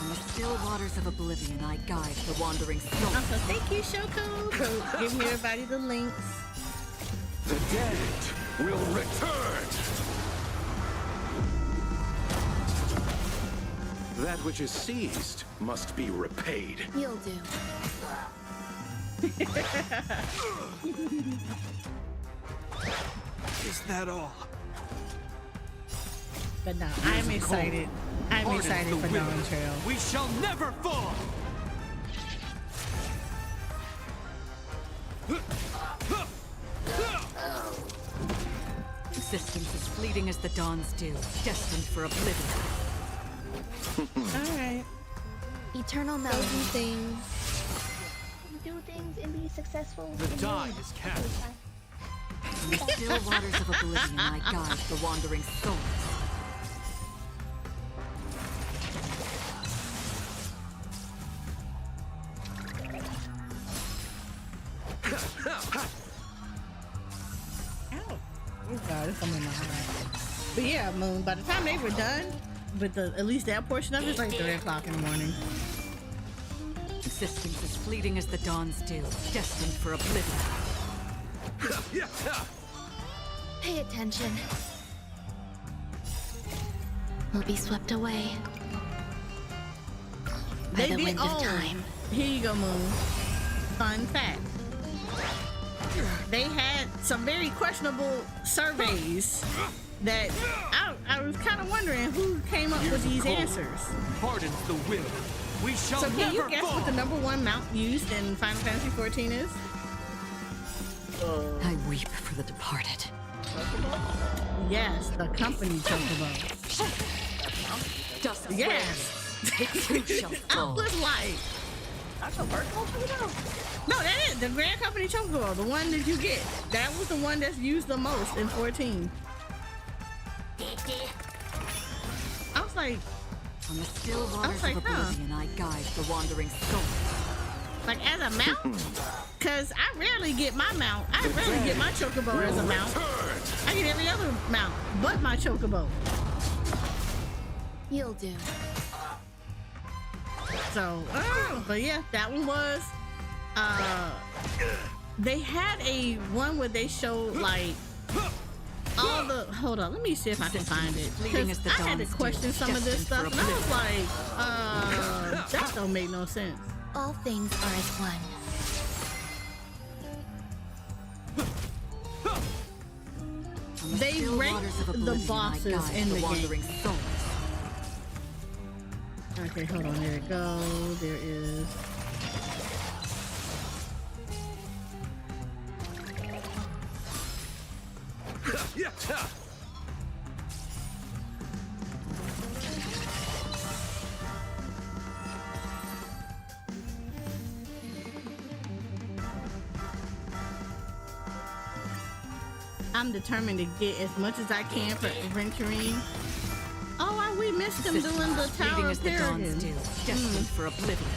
Speaker 8: On the still waters of oblivion, I guide the wandering souls.
Speaker 2: Also, thank you, Shoko, for giving everybody the links.
Speaker 11: The dead will return. That which is seized must be repaid.
Speaker 9: You'll do.
Speaker 7: Is that all?
Speaker 2: But no, I'm excited. I'm
Speaker 7: Hardens
Speaker 2: excited
Speaker 7: the
Speaker 2: for
Speaker 7: will.
Speaker 2: Dawn Trail.
Speaker 7: We shall never fall.
Speaker 8: Existence is fleeting as the dawn's dew, destined for oblivion.
Speaker 2: Alright.
Speaker 9: Eternal
Speaker 2: Go do
Speaker 9: melody.
Speaker 2: things.
Speaker 1: Do things and be successful.
Speaker 7: The die is cast.
Speaker 8: On the still waters of oblivion, I guide the wandering souls.
Speaker 2: Ow. Oh god, it's something like that. But yeah, Moon, by the time they were done with at least that portion of it, it's like 3 o'clock in the morning.
Speaker 8: Existence is fleeting as the dawn's dew, destined for oblivion.
Speaker 9: Pay attention. We'll be swept away. By the wind of time.
Speaker 2: Here you go, Moon. Fun fact. They had some very questionable surveys that I was kind of wondering who came up with these answers.
Speaker 7: Hardens the will. We shall
Speaker 2: So can you
Speaker 7: never
Speaker 2: guess
Speaker 7: fall.
Speaker 2: what the #1 mount used in Final Fantasy XIV is?
Speaker 8: I weep for the departed.
Speaker 2: Yes, the company chocobo.
Speaker 8: Dust
Speaker 2: Yes.
Speaker 8: It too shall
Speaker 2: I
Speaker 8: fall.
Speaker 2: was like,
Speaker 4: That's a personal chocobo.
Speaker 2: no, that is the Grand Company chocobo, the one that you get. That was the one that's used the most in 14. I was like,
Speaker 8: On the still waters
Speaker 2: like,
Speaker 8: of
Speaker 2: huh.
Speaker 8: oblivion, I guide the wandering souls.
Speaker 2: like as a mount? Cause I rarely get my mount. I rarely get my chocobo as a mount. I get every other mount but my chocobo.
Speaker 9: You'll do.
Speaker 2: So, but yeah, that one was. They had a one where they showed like all the hold on, let me see if I can find it.
Speaker 8: Fleeting as
Speaker 2: Because
Speaker 8: the
Speaker 2: I had to
Speaker 8: dawn's
Speaker 2: question
Speaker 8: dew,
Speaker 2: some of this
Speaker 8: destined
Speaker 2: stuff,
Speaker 8: for
Speaker 2: and I was like, that don't make no sense.
Speaker 9: All things are as one.
Speaker 2: They
Speaker 8: Still
Speaker 2: rank
Speaker 8: waters of
Speaker 2: the
Speaker 8: oblivion I
Speaker 2: bosses
Speaker 8: guide
Speaker 2: in
Speaker 8: the
Speaker 2: the
Speaker 8: wandering
Speaker 2: game.
Speaker 8: souls.
Speaker 2: Okay, hold on, there it goes. There is. I'm determined to get as much as I can for adventuring. Oh, we missed him doing the
Speaker 8: Fleeting
Speaker 2: Tower
Speaker 8: as
Speaker 2: of
Speaker 8: the dawn's
Speaker 2: Paragon.
Speaker 8: dew, destined for oblivion.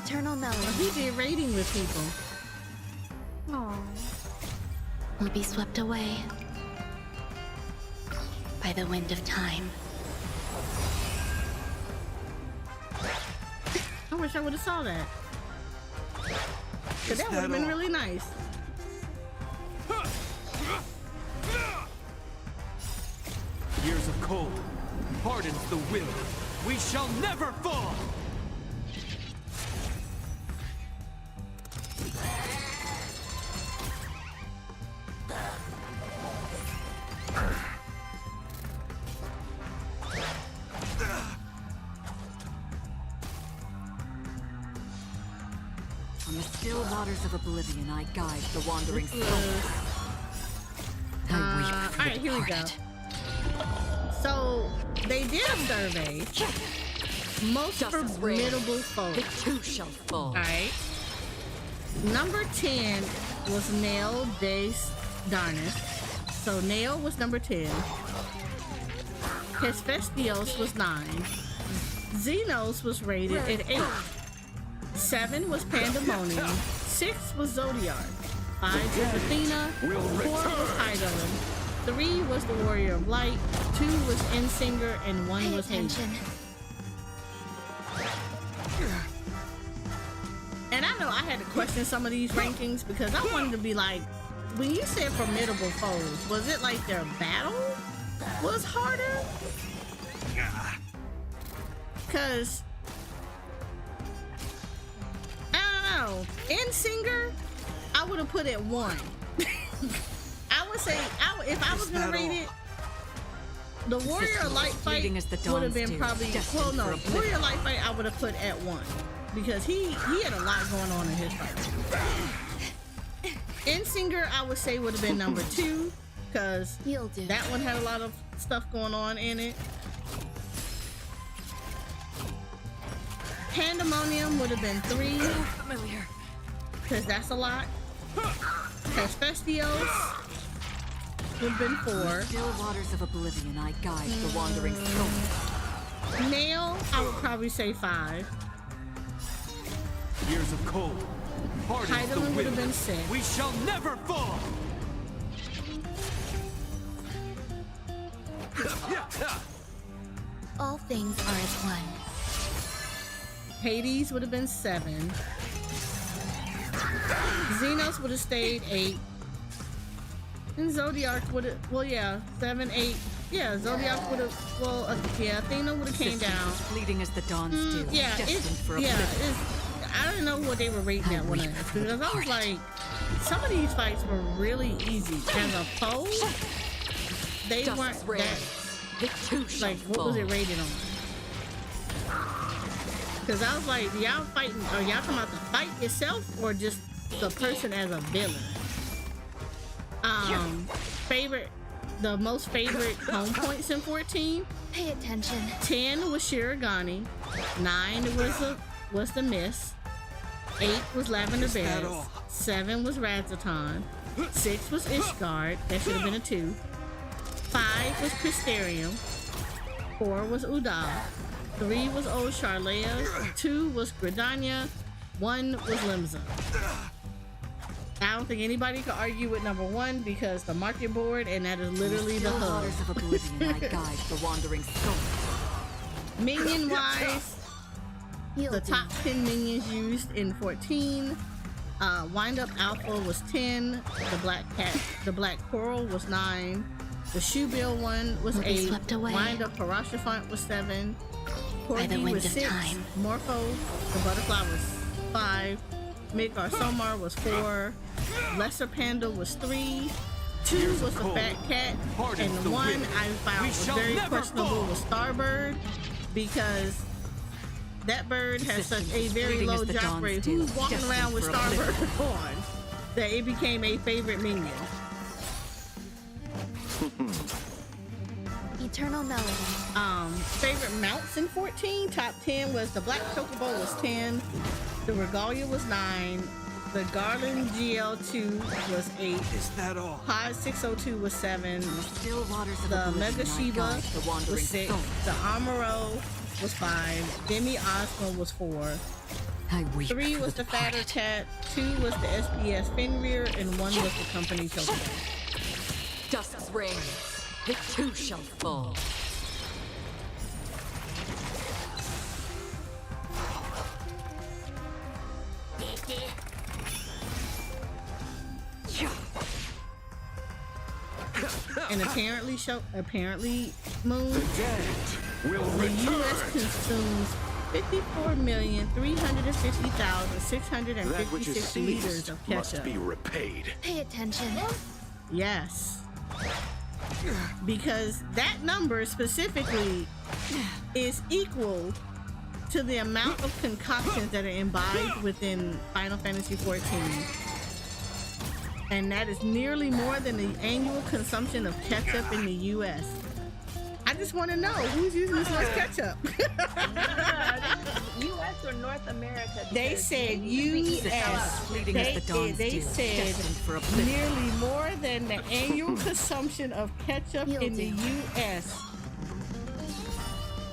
Speaker 9: Eternal
Speaker 2: Oh,
Speaker 9: melody
Speaker 2: he did raiding with people.
Speaker 9: will be swept away by the wind of time.
Speaker 2: I wish I would have saw that. Cause that would have been really nice.
Speaker 7: Years of cold hardens the will. We shall never fall!
Speaker 8: On the still waters of oblivion, I guide the wandering
Speaker 2: This
Speaker 8: souls.
Speaker 2: was-
Speaker 8: I weep for
Speaker 2: Alright,
Speaker 8: the
Speaker 2: here we go.
Speaker 8: departed.
Speaker 2: So they did a survey. Most
Speaker 8: Justice reigns.
Speaker 2: formidable foes.
Speaker 8: The two shall fall.
Speaker 2: Alright. Number 10 was Nail des Darnus. So Nail was number 10. Hephaestus was 9. Xenos was rated at 8. 7 was Pandemonium. 6 was Zodiac. 5 was Athena. 4 was Eidolon. 3 was the Warrior of Light. 2 was Ensinger, and 1
Speaker 9: Pay
Speaker 2: was Hades.
Speaker 9: attention.
Speaker 2: And I know I had to question some of these rankings because I wanted to be like, when you said formidable foes, was it like their battle was harder? Because I don't know. Ensinger, I would have put at 1. I would say, if I was gonna rate it, the Warrior Light fight
Speaker 8: Fleeting as the
Speaker 2: would have
Speaker 8: dawn's
Speaker 2: been
Speaker 8: dew,
Speaker 2: probably,
Speaker 8: destined
Speaker 2: well, no,
Speaker 8: for oblivion.
Speaker 2: Warrior Light fight I would have put at 1 because he had a lot going on in his fight. Ensinger, I would say would have been number 2 because
Speaker 9: You'll do.
Speaker 2: that one had a lot of stuff going on in it. Pandemonium would have been 3
Speaker 8: Familiar.
Speaker 2: because that's a lot. Hephaestus would have been 4.
Speaker 8: Still waters of oblivion, I guide the wandering souls.
Speaker 2: Nail, I would probably say 5.
Speaker 7: Years of cold hardens the
Speaker 2: Eidolon would
Speaker 7: will.
Speaker 2: have been 6.
Speaker 7: We shall never fall!
Speaker 9: All things are as one.
Speaker 2: Hades would have been 7. Xenos would have stayed 8. And Zodiac would have, well, yeah, 7, 8. Yeah, Zodiac would have, well, yeah, Athena would have came down.
Speaker 8: Fleeting as the dawn's dew,
Speaker 2: Yeah,
Speaker 8: destined
Speaker 2: it's,
Speaker 8: for
Speaker 2: yeah,
Speaker 8: oblivion.
Speaker 2: I don't know what they were rating that one as because I was like, some of these fights were really easy. As a foe, they
Speaker 8: Justice
Speaker 2: weren't
Speaker 8: reigns.
Speaker 2: that,
Speaker 8: The two shall
Speaker 2: like, what was
Speaker 8: fall.
Speaker 2: it rated on? Because I was like, y'all fighting, are y'all talking about the fight itself or just the person as a villain? The most favorite home points in 14.
Speaker 9: Pay attention.
Speaker 2: 10 was Shirogane. 9 was the Mist. 8 was Lavender Beds. 7 was Radzaton. 6 was Ishgard. That should have been a 2. 5 was Crystarium. 4 was Uda. 3 was Old Charlea. 2 was Gridania. 1 was Limza. I don't think anybody could argue with number 1 because the market board, and that is literally the
Speaker 8: Still
Speaker 2: hub.
Speaker 8: waters of oblivion, I guide the wandering souls.
Speaker 2: Minion wise,
Speaker 9: You'll
Speaker 2: the
Speaker 9: do.
Speaker 2: top 10 minions used in 14. Wind Up Alpha was 10. The Black Coral was 9. The Shoebill one was 8.
Speaker 9: Swept away
Speaker 2: Wind Up Parashafant was 7.
Speaker 9: by the
Speaker 2: Corgi
Speaker 9: wind
Speaker 2: was
Speaker 9: of
Speaker 2: 6.
Speaker 9: time.
Speaker 2: Morpho, the butterfly, was 5. Midgar Somar was 4. Lesser Panda was 3. 2 was the Fat Cat, and the one I found was very questionable was Starbird, because that bird has such a very low drop rate. Who's walking around with Starbird on that it became a favorite minion?
Speaker 9: Eternal Melody.
Speaker 2: Favorite mounts in 14, top 10 was the Black Chocobo was 10, the Regalia was 9, the Garland GL2 was 8.
Speaker 7: Is that all?
Speaker 2: Pod 602 was 7.
Speaker 8: Still waters of
Speaker 2: The
Speaker 8: oblivion
Speaker 2: Mega
Speaker 8: I
Speaker 2: Shiva
Speaker 8: guide the wandering
Speaker 2: was 6.
Speaker 8: souls.
Speaker 2: The Amuro was 5. Demi Ozma was 4.
Speaker 8: I weep
Speaker 2: 3
Speaker 8: for
Speaker 2: was the Fatter
Speaker 8: departed.
Speaker 2: Cat. 2 was the SPS Fenrir, and 1 was the Company Chocobo.
Speaker 8: Dusk's reign. The two shall fall.
Speaker 2: And apparently, Moon,
Speaker 11: The dead will
Speaker 2: the
Speaker 11: return.
Speaker 2: U.S. consumes 54,350,656
Speaker 11: That which is
Speaker 2: liters
Speaker 11: seized
Speaker 2: of
Speaker 11: must
Speaker 2: ketchup.
Speaker 11: be repaid.
Speaker 9: Pay attention.
Speaker 2: Yes. Because that number specifically is equal to the amount of concoctions that are imbibed within Final Fantasy XIV. And that is nearly more than the annual consumption of ketchup in the US. I just want to know who's using this much ketchup.
Speaker 4: U.S. or North America?
Speaker 2: They
Speaker 4: Because
Speaker 2: said
Speaker 4: we
Speaker 2: US.
Speaker 8: Fleeting as the dawn's
Speaker 2: They
Speaker 8: dew,
Speaker 2: said
Speaker 8: destined for oblivion.
Speaker 2: nearly more than the annual consumption of ketchup
Speaker 9: You'll
Speaker 2: in the
Speaker 9: do.
Speaker 2: US.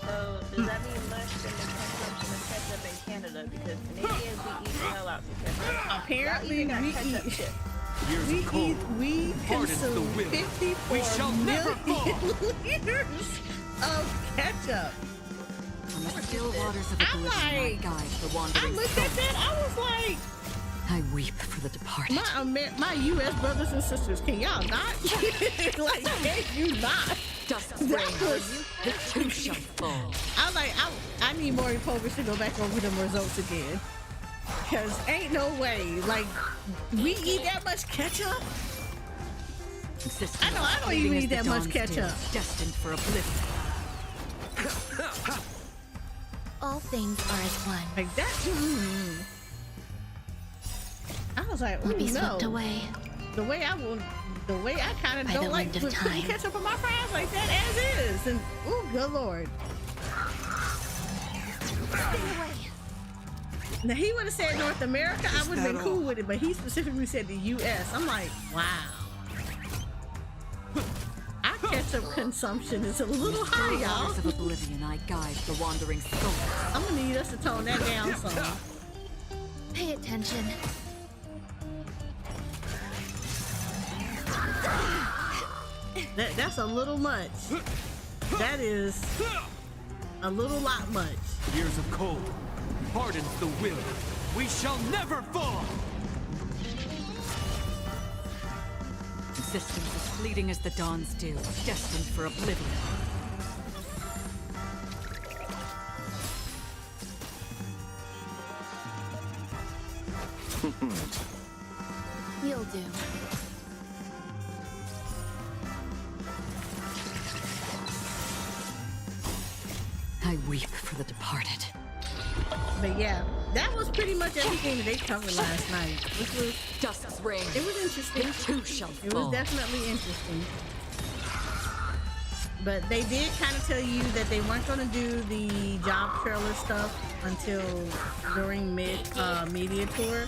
Speaker 4: So does that mean less than the consumption of ketchup in Canada? Because Canadians, we eat the hell out some ketchup.
Speaker 2: Apparently,
Speaker 4: Y'all even
Speaker 2: we
Speaker 4: got ketchup
Speaker 2: eat.
Speaker 4: chips.
Speaker 7: Years of cold.
Speaker 2: We
Speaker 7: Hardens the
Speaker 2: consume
Speaker 7: will.
Speaker 2: 54
Speaker 7: We shall never
Speaker 2: million liters of ketchup.
Speaker 8: On the still waters of
Speaker 2: I'm
Speaker 8: oblivion I
Speaker 2: like-
Speaker 8: guide the
Speaker 2: I
Speaker 8: wandering
Speaker 2: looked at
Speaker 8: souls.
Speaker 2: that, I was like,
Speaker 8: I weep for the departed.
Speaker 2: my U.S. brothers and sisters, can y'all not? Like, can you not?
Speaker 8: Dusk's
Speaker 2: That
Speaker 8: reign.
Speaker 2: was-
Speaker 8: The two shall fall.
Speaker 2: I was like, I need Maury Povich to go back over them results again. Because ain't no way, like, we eat that much ketchup?
Speaker 8: Existence
Speaker 2: I don't
Speaker 8: fleeting
Speaker 2: even
Speaker 8: as
Speaker 2: eat
Speaker 8: the
Speaker 2: that much
Speaker 8: dawn's
Speaker 2: ketchup.
Speaker 8: dew, destined for oblivion.
Speaker 9: All things are as one.
Speaker 2: Like that, I was like,
Speaker 9: Will
Speaker 2: ooh,
Speaker 9: be
Speaker 2: no.
Speaker 9: swept away
Speaker 2: The way I kind of
Speaker 9: by
Speaker 2: don't
Speaker 9: the
Speaker 2: like
Speaker 9: wind of
Speaker 2: putting
Speaker 9: time.
Speaker 2: ketchup on my fries like that as is. And, ooh, good Lord.
Speaker 9: Stay away.
Speaker 2: Now, he would have said North America, I would have
Speaker 7: that
Speaker 2: been cool
Speaker 7: all?
Speaker 2: with it, but he specifically said the U.S. I'm like, wow. Our ketchup consumption is a little high,
Speaker 8: Still
Speaker 2: y'all.
Speaker 8: waters of oblivion I guide the wandering souls.
Speaker 2: I'm gonna need us to tone that down some.
Speaker 9: Pay attention.
Speaker 2: That's a little much. That is a little lot much.
Speaker 7: Years of cold hardens the will. We shall never fall.
Speaker 8: Existence is fleeting as the dawn's dew, destined for oblivion.
Speaker 9: You'll do.
Speaker 8: I weep for the departed.
Speaker 2: But yeah, that was pretty much everything that they covered last night, which was,
Speaker 8: Dusk's reign.
Speaker 2: it was interesting.
Speaker 8: They too shall
Speaker 2: It
Speaker 8: fall.
Speaker 2: was definitely interesting. But they did kind of tell you that they weren't going to do the job trailer stuff until during media tour.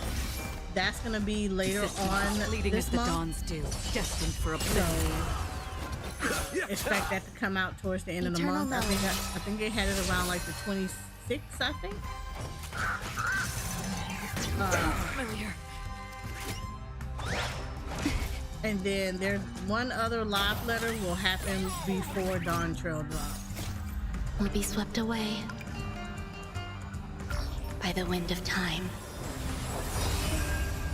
Speaker 2: That's going to be later on
Speaker 8: Fleeting as
Speaker 2: this
Speaker 8: the
Speaker 2: month.
Speaker 8: dawn's dew, destined for
Speaker 2: So
Speaker 8: oblivion.
Speaker 2: expect that to come out towards the end of the
Speaker 9: Eternal
Speaker 2: month. I
Speaker 9: Melody.
Speaker 2: think they had it around like the 26th, I think.
Speaker 8: Familiar.
Speaker 2: And then there's one other live letter will happen before Dawn Trail drop.
Speaker 9: Will be swept away by the wind of time.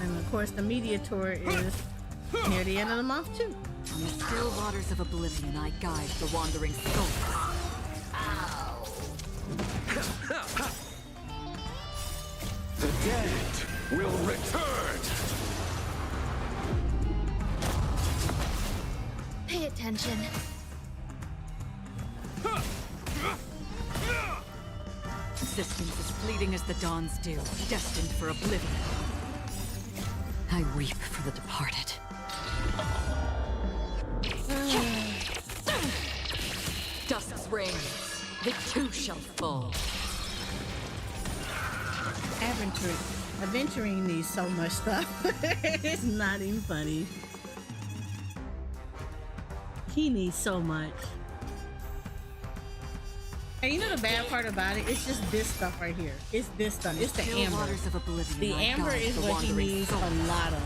Speaker 2: And of course, the media tour is near the end of the month too.
Speaker 8: On the still waters of oblivion, I guide the wandering souls.
Speaker 11: The dead will return!
Speaker 9: Pay attention.
Speaker 8: Existence is fleeting as the dawn's dew, destined for oblivion. I weep for the departed. Dusk's reign, it too shall fall.
Speaker 2: Adventuring needs so much stuff. It's not even funny. He needs so much. And you know the bad part about it? It's just this stuff right here. It's this stuff. It's the amber.
Speaker 8: Waters of oblivion,
Speaker 2: The
Speaker 8: I
Speaker 2: amber
Speaker 8: guide
Speaker 2: is
Speaker 8: the
Speaker 2: what he
Speaker 8: wandering
Speaker 2: needs
Speaker 8: souls.
Speaker 2: a lot of.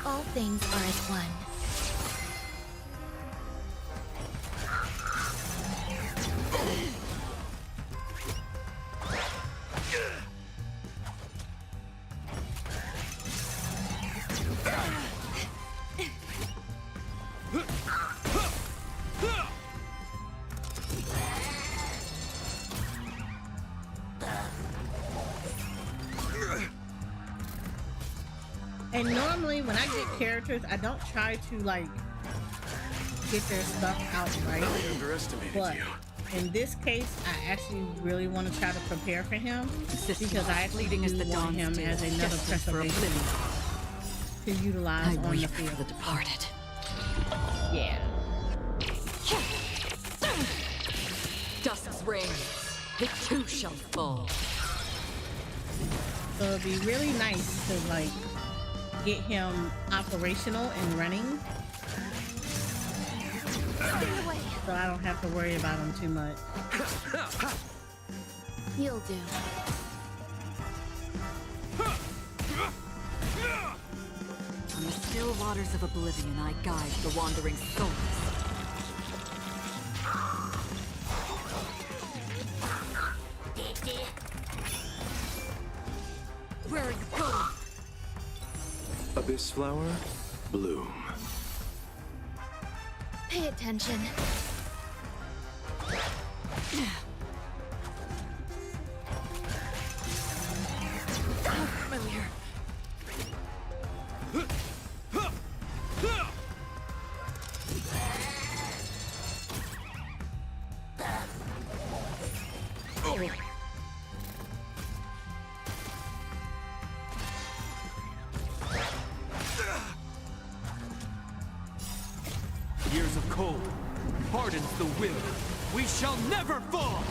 Speaker 9: All things are as one.
Speaker 2: And normally when I get characters, I don't try to like get their stuff out right.
Speaker 11: I underestimated
Speaker 2: But
Speaker 11: you.
Speaker 2: in this case, I actually really want to try to prepare for him because I actually
Speaker 8: Fleeting as
Speaker 2: do
Speaker 8: the
Speaker 2: want
Speaker 8: dawn's
Speaker 2: him
Speaker 8: dew,
Speaker 2: as another
Speaker 8: destined for
Speaker 2: preservation to utilize
Speaker 8: I
Speaker 2: on the
Speaker 8: weep
Speaker 2: field.
Speaker 8: for the departed.
Speaker 2: Yeah.
Speaker 8: Dusk's reign, it too shall fall.
Speaker 2: So it'd be really nice to like get him operational and running,
Speaker 9: Stay away.
Speaker 2: so I don't have to worry about him too much.
Speaker 9: You'll do.
Speaker 8: On the still waters of oblivion, I guide the wandering souls. Where are you going?
Speaker 11: Abyss flower, bloom.
Speaker 9: Pay attention.
Speaker 8: Familiar.
Speaker 7: Years of cold hardens the will. We shall never fall!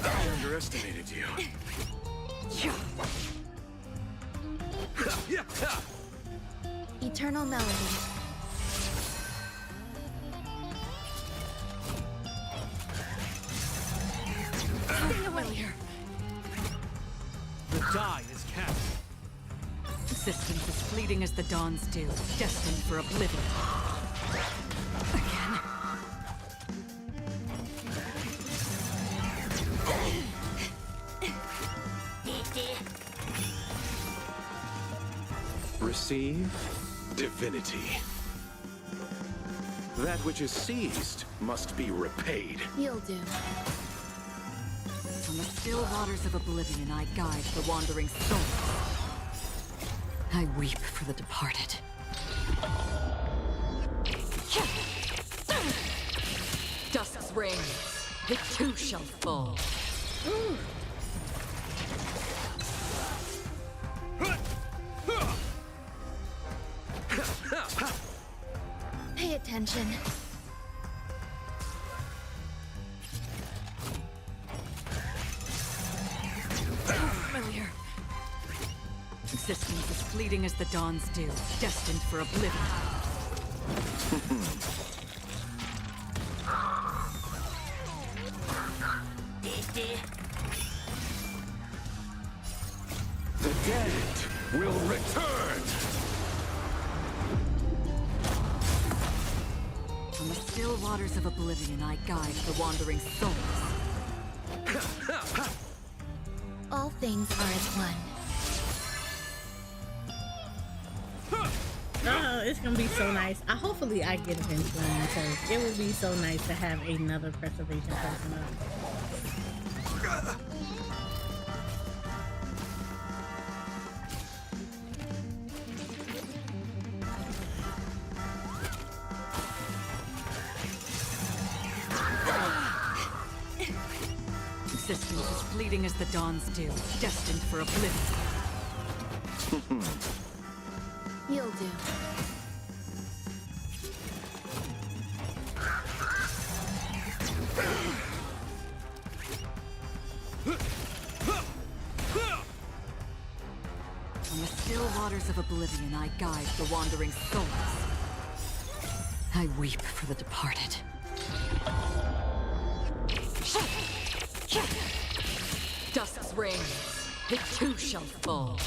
Speaker 11: I underestimated you.
Speaker 9: Eternal melody. Stay away.
Speaker 7: The die is cast.
Speaker 8: Existence is fleeting as the dawn's dew, destined for oblivion. Again.
Speaker 11: Receive divinity. That which is seized must be repaid.
Speaker 9: You'll do.
Speaker 8: On the still waters of oblivion, I guide the wandering souls. I weep for the departed. Dusk's reign, it too shall fall.
Speaker 9: Pay attention.
Speaker 8: Familiar. Existence is fleeting as the dawn's dew, destined for oblivion.
Speaker 11: The dead will return!
Speaker 8: On the still waters of oblivion I guide the wandering souls.
Speaker 9: All things are as one.
Speaker 2: Oh, it's gonna be so nice. Hopefully I get eventually because it would be so nice to have another preservation person up.
Speaker 8: Existence as fleeting as the dawn's dew, destined for oblivion.
Speaker 9: You'll do.
Speaker 8: On the still waters of oblivion I guide the wandering souls. I weep for the departed. Dusk's reign, it too shall fall.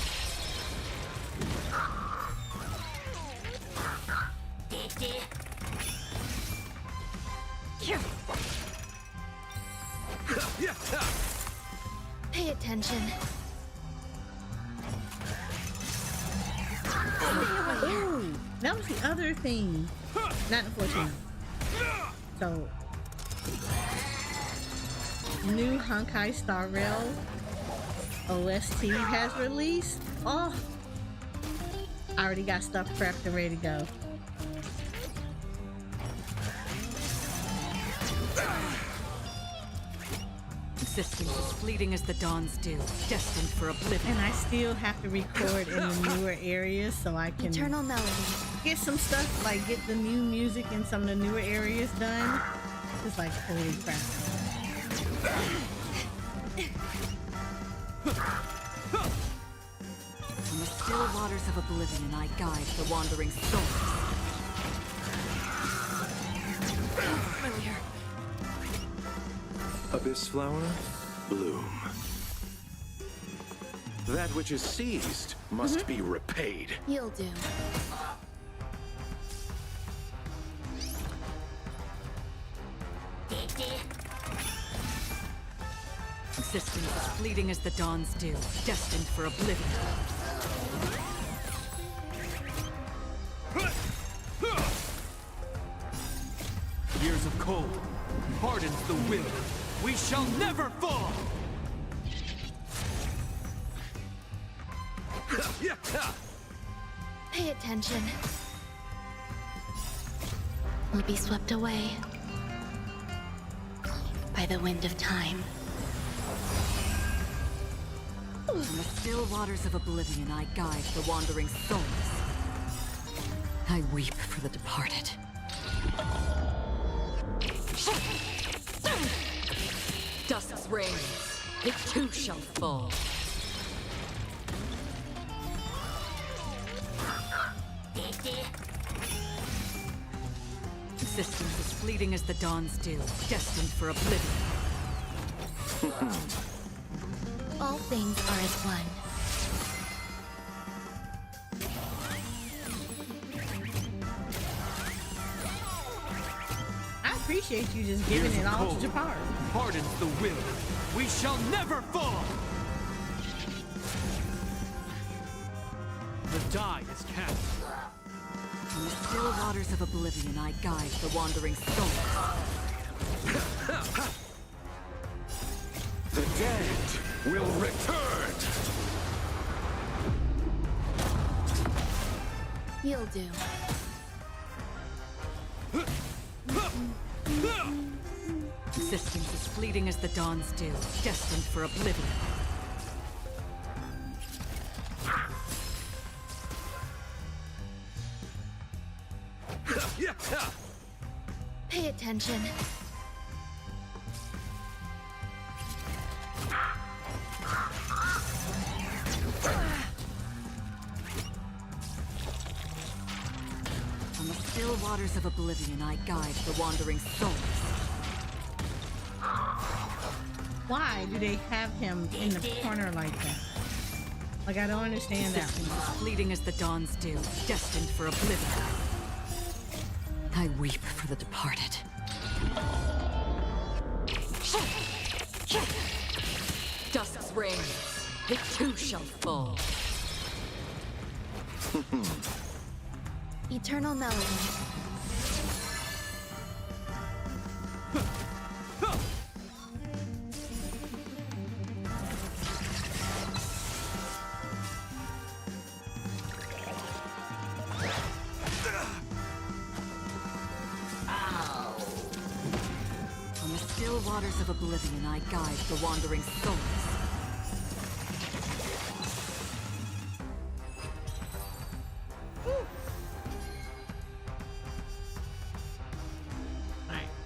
Speaker 9: Pay attention.
Speaker 2: Ooh, that was the other thing. Not unfortunate. So, new Honkai Star Rail OST has released. Oh, I already got stuff prepped and ready to go.
Speaker 8: Existence as fleeting as the dawn's dew, destined for oblivion.
Speaker 2: And I still have to record in the newer areas so I can
Speaker 9: Eternal melody.
Speaker 2: get some stuff, like get the new music in some of the newer areas done. It's like, holy crap.
Speaker 8: On the still waters of oblivion I guide the wandering souls. Familiar.
Speaker 11: Abyss flower, bloom. That which is seized must be repaid.
Speaker 9: You'll do.
Speaker 8: Existence as fleeting as the dawn's dew, destined for oblivion.
Speaker 7: Years of cold hardens the will. We shall never fall!
Speaker 9: Pay attention. We'll be swept away by the wind of time.
Speaker 8: On the still waters of oblivion I guide the wandering souls. I weep for the departed. Dusk's reign, it too shall fall. Existence as fleeting as the dawn's dew, destined for oblivion.
Speaker 9: All things are as one.
Speaker 2: I appreciate you just giving it all to Japar.
Speaker 7: Hardens the will. We shall never fall! The die is cast.
Speaker 8: On the still waters of oblivion I guide the wandering souls.
Speaker 11: The dead will return!
Speaker 9: You'll do.
Speaker 8: Existence as fleeting as the dawn's dew, destined for oblivion.
Speaker 9: Pay attention.
Speaker 8: On the still waters of oblivion I guide the wandering souls.
Speaker 2: Why do they have him in the corner like that? Like, I don't understand that.
Speaker 8: Existence as fleeting as the dawn's dew, destined for oblivion. I weep for the departed. Dusk's reign, it too shall fall.
Speaker 9: Eternal melody.
Speaker 8: On the still waters of oblivion, I guide the wandering souls.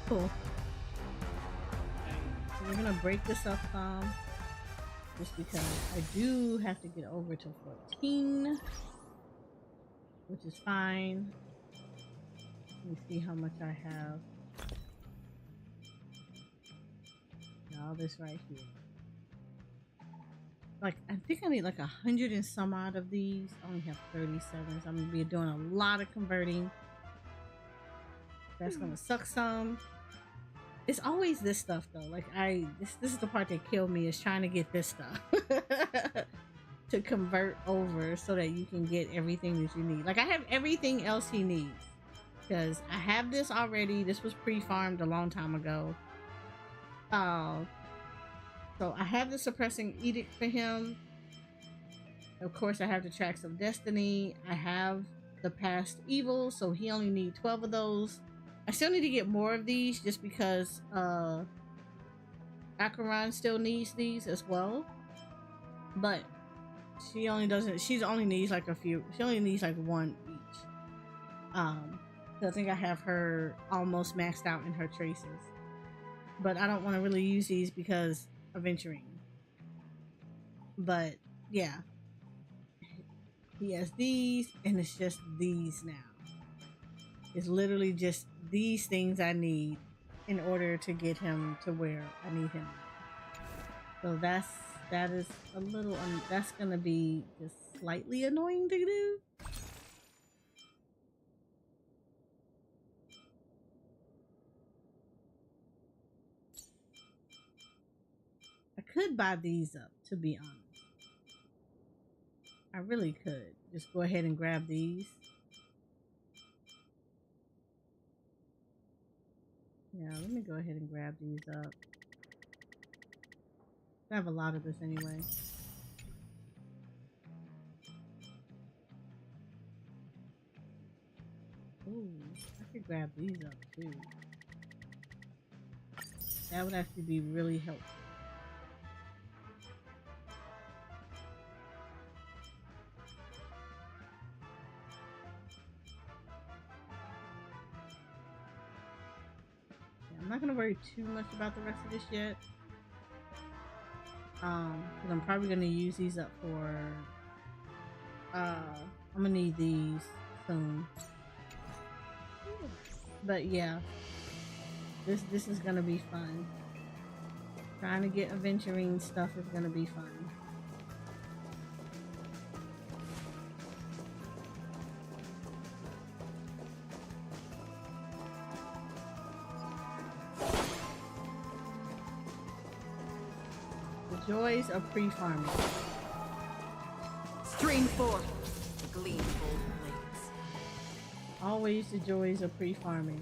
Speaker 2: Cool. So we're gonna break this up just because I do have to get over to 14, which is fine. Let me see how much I have. All this right here. Like, I think I need like 100 and some odd of these. I only have 37, so I'm gonna be doing a lot of converting. That's gonna suck some. It's always this stuff though. Like this is the part that killed me, is trying to get this stuff to convert over so that you can get everything that you need. Like I have everything else he needs because I have this already. This was pre-farmed a long time ago. So I have the suppressing edict for him. Of course, I have the tracks of destiny. I have the past evil, so he only needs 12 of those. I still need to get more of these just because Acheron still needs these as well. But she only needs like a few. She only needs like one each. So I think I have her almost maxed out in her traces. But I don't want to really use these because of venturing. But yeah. He has these, and it's just these now. It's literally just these things I need in order to get him to where I need him. So that is a little that's gonna be just slightly annoying to do. I could buy these up, to be honest. I really could just go ahead and grab these. Yeah, let me go ahead and grab these up. I have a lot of this anyway. Ooh, I could grab these up too. That would actually be really helpful. I'm not gonna worry too much about the rest of this yet. Because I'm probably gonna use these up for. I'm gonna need these soon. But yeah, this is gonna be fun. Trying to get adventuring stuff is gonna be fun. Joys of pre-farming.
Speaker 8: Stream forth the gleam of old blades.
Speaker 2: Always the joys of pre-farming.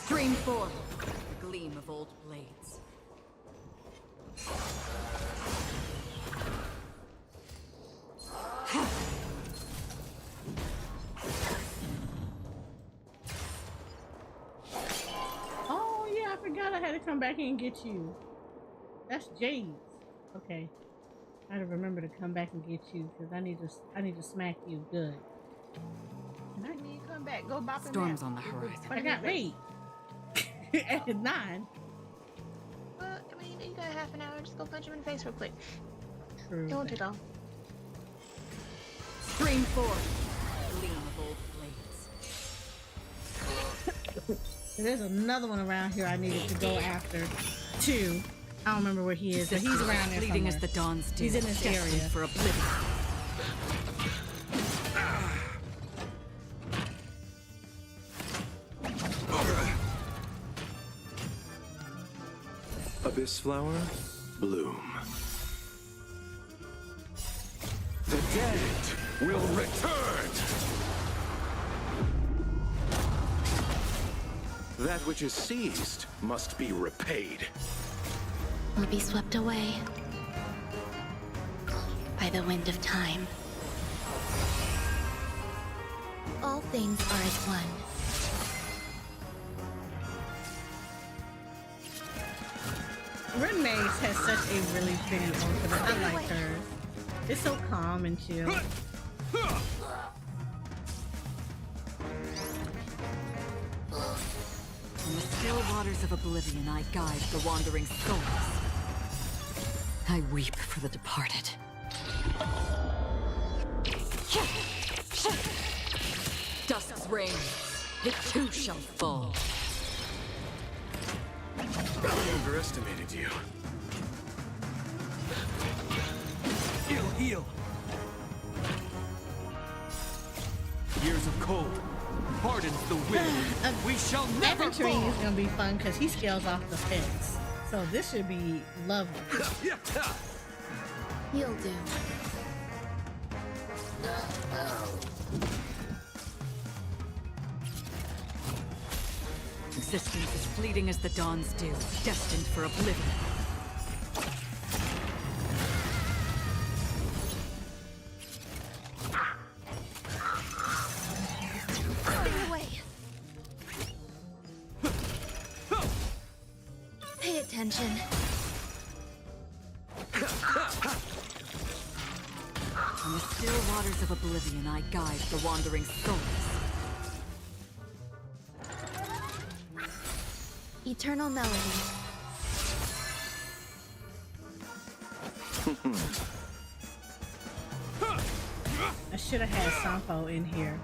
Speaker 8: Stream forth the gleam of old blades.
Speaker 2: Come back and get you. That's Jade's. Okay, I gotta remember to come back and get you because I need to smack you good.
Speaker 4: And I need you to come back. Go bop him
Speaker 8: Storms
Speaker 4: down.
Speaker 8: on the horizon.
Speaker 2: I got 8 at 9.
Speaker 4: Well, I mean, you got half an hour. Just go punch him in the face real quick.
Speaker 2: True.
Speaker 4: Don't too long.
Speaker 8: Stream forth gleam of old blades.
Speaker 2: There's another one around here I needed to go after, too. I don't remember where he is, but he's around there
Speaker 8: Fleeting
Speaker 2: somewhere.
Speaker 8: as the dawn's due.
Speaker 2: He's in this
Speaker 8: destined
Speaker 2: area.
Speaker 8: for oblivion.
Speaker 11: Abyss flower, bloom. The dead will return! That which is seized must be repaid.
Speaker 9: Will be swept away by the wind of time. All things are as one.
Speaker 2: Renee's has such a really pretty outfit. I like her. It's so calm and chill.
Speaker 8: In the still waters of oblivion, I guide the wandering souls. I weep for the departed. Dusk's reign, it too shall fall.
Speaker 11: I underestimated you.
Speaker 7: Heal. Years of cold hardens the wind. We shall never
Speaker 2: Adventuring
Speaker 7: fall.
Speaker 2: is gonna be fun because he scales off the fence. So this should be lovely.
Speaker 9: You'll do.
Speaker 8: Existence is fleeting as the dawn's dew, destined for oblivion.
Speaker 9: Stay away. Pay attention.
Speaker 8: On the still waters of oblivion, I guide the wandering souls.
Speaker 9: Eternal melody.
Speaker 2: I should have had Sampo in here.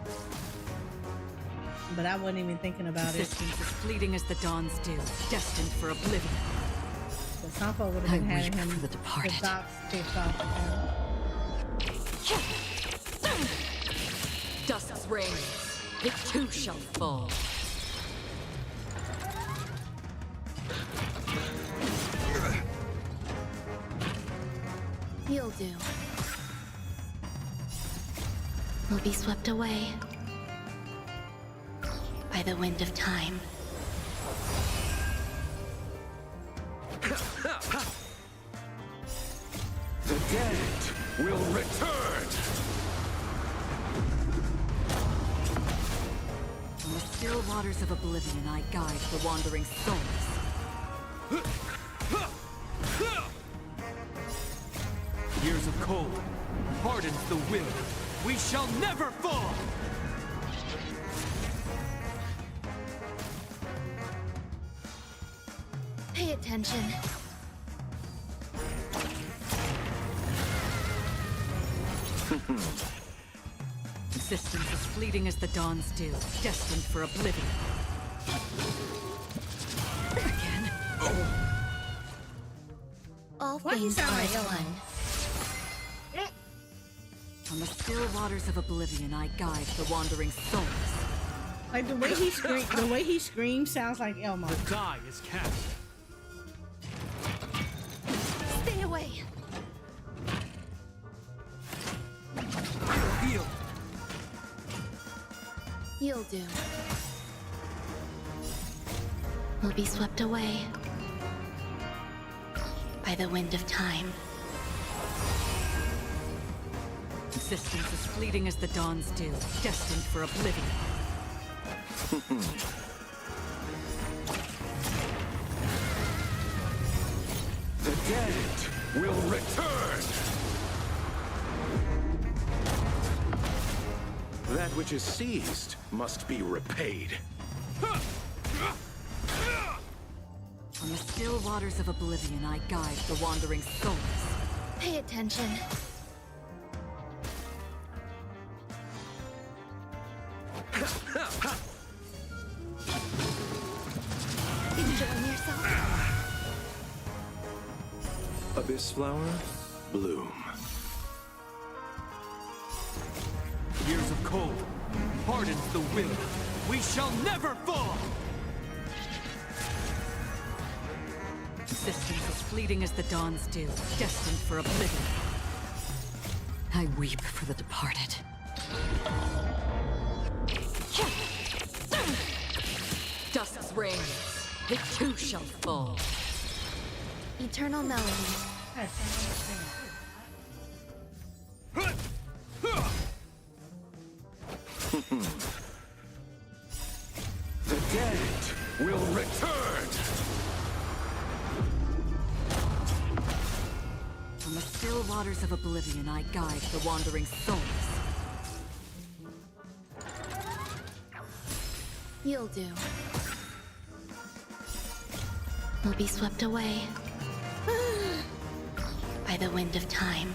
Speaker 2: But I wasn't even thinking about it.
Speaker 8: Existence is fleeting as the dawn's dew, destined for oblivion.
Speaker 2: So Sampo would have been
Speaker 8: I
Speaker 2: having
Speaker 8: weep
Speaker 2: him
Speaker 8: for the departed.
Speaker 2: the dots taped off of him.
Speaker 8: Dusk's reign, it too shall fall.
Speaker 9: You'll do. Will be swept away by the wind of time.
Speaker 11: The dead will return!
Speaker 8: In the still waters of oblivion, I guide the wandering souls.
Speaker 7: Years of cold hardens the will. We shall never fall.
Speaker 9: Pay attention.
Speaker 8: Existence is fleeting as the dawn's dew, destined for oblivion. Again.
Speaker 9: All
Speaker 2: Why you
Speaker 9: things
Speaker 2: sound
Speaker 9: are
Speaker 2: like
Speaker 9: as
Speaker 2: Elmo?
Speaker 9: one.
Speaker 8: On the still waters of oblivion, I guide the wandering souls.
Speaker 2: Like the way he screams sounds like Elmo.
Speaker 7: The die is cast.
Speaker 9: Stay away.
Speaker 7: Heal.
Speaker 9: You'll do. Will be swept away by the wind of time.
Speaker 8: Existence is fleeting as the dawn's dew, destined for oblivion.
Speaker 11: The dead will return! That which is seized must be repaid.
Speaker 8: On the still waters of oblivion, I guide the wandering souls.
Speaker 9: Pay attention.
Speaker 1: Enjoying yourself?
Speaker 11: Abyss flower, bloom.
Speaker 7: Years of cold hardens the will. We shall never fall!
Speaker 8: Existence as fleeting as the dawn's dew, destined for oblivion. I weep for the departed. Dusk's reign, it too shall fall.
Speaker 1: Eternal melody.
Speaker 11: The dead will return!
Speaker 8: From the still waters of oblivion, I guide the wandering souls.
Speaker 1: You'll do. We'll be swept away by the wind of time.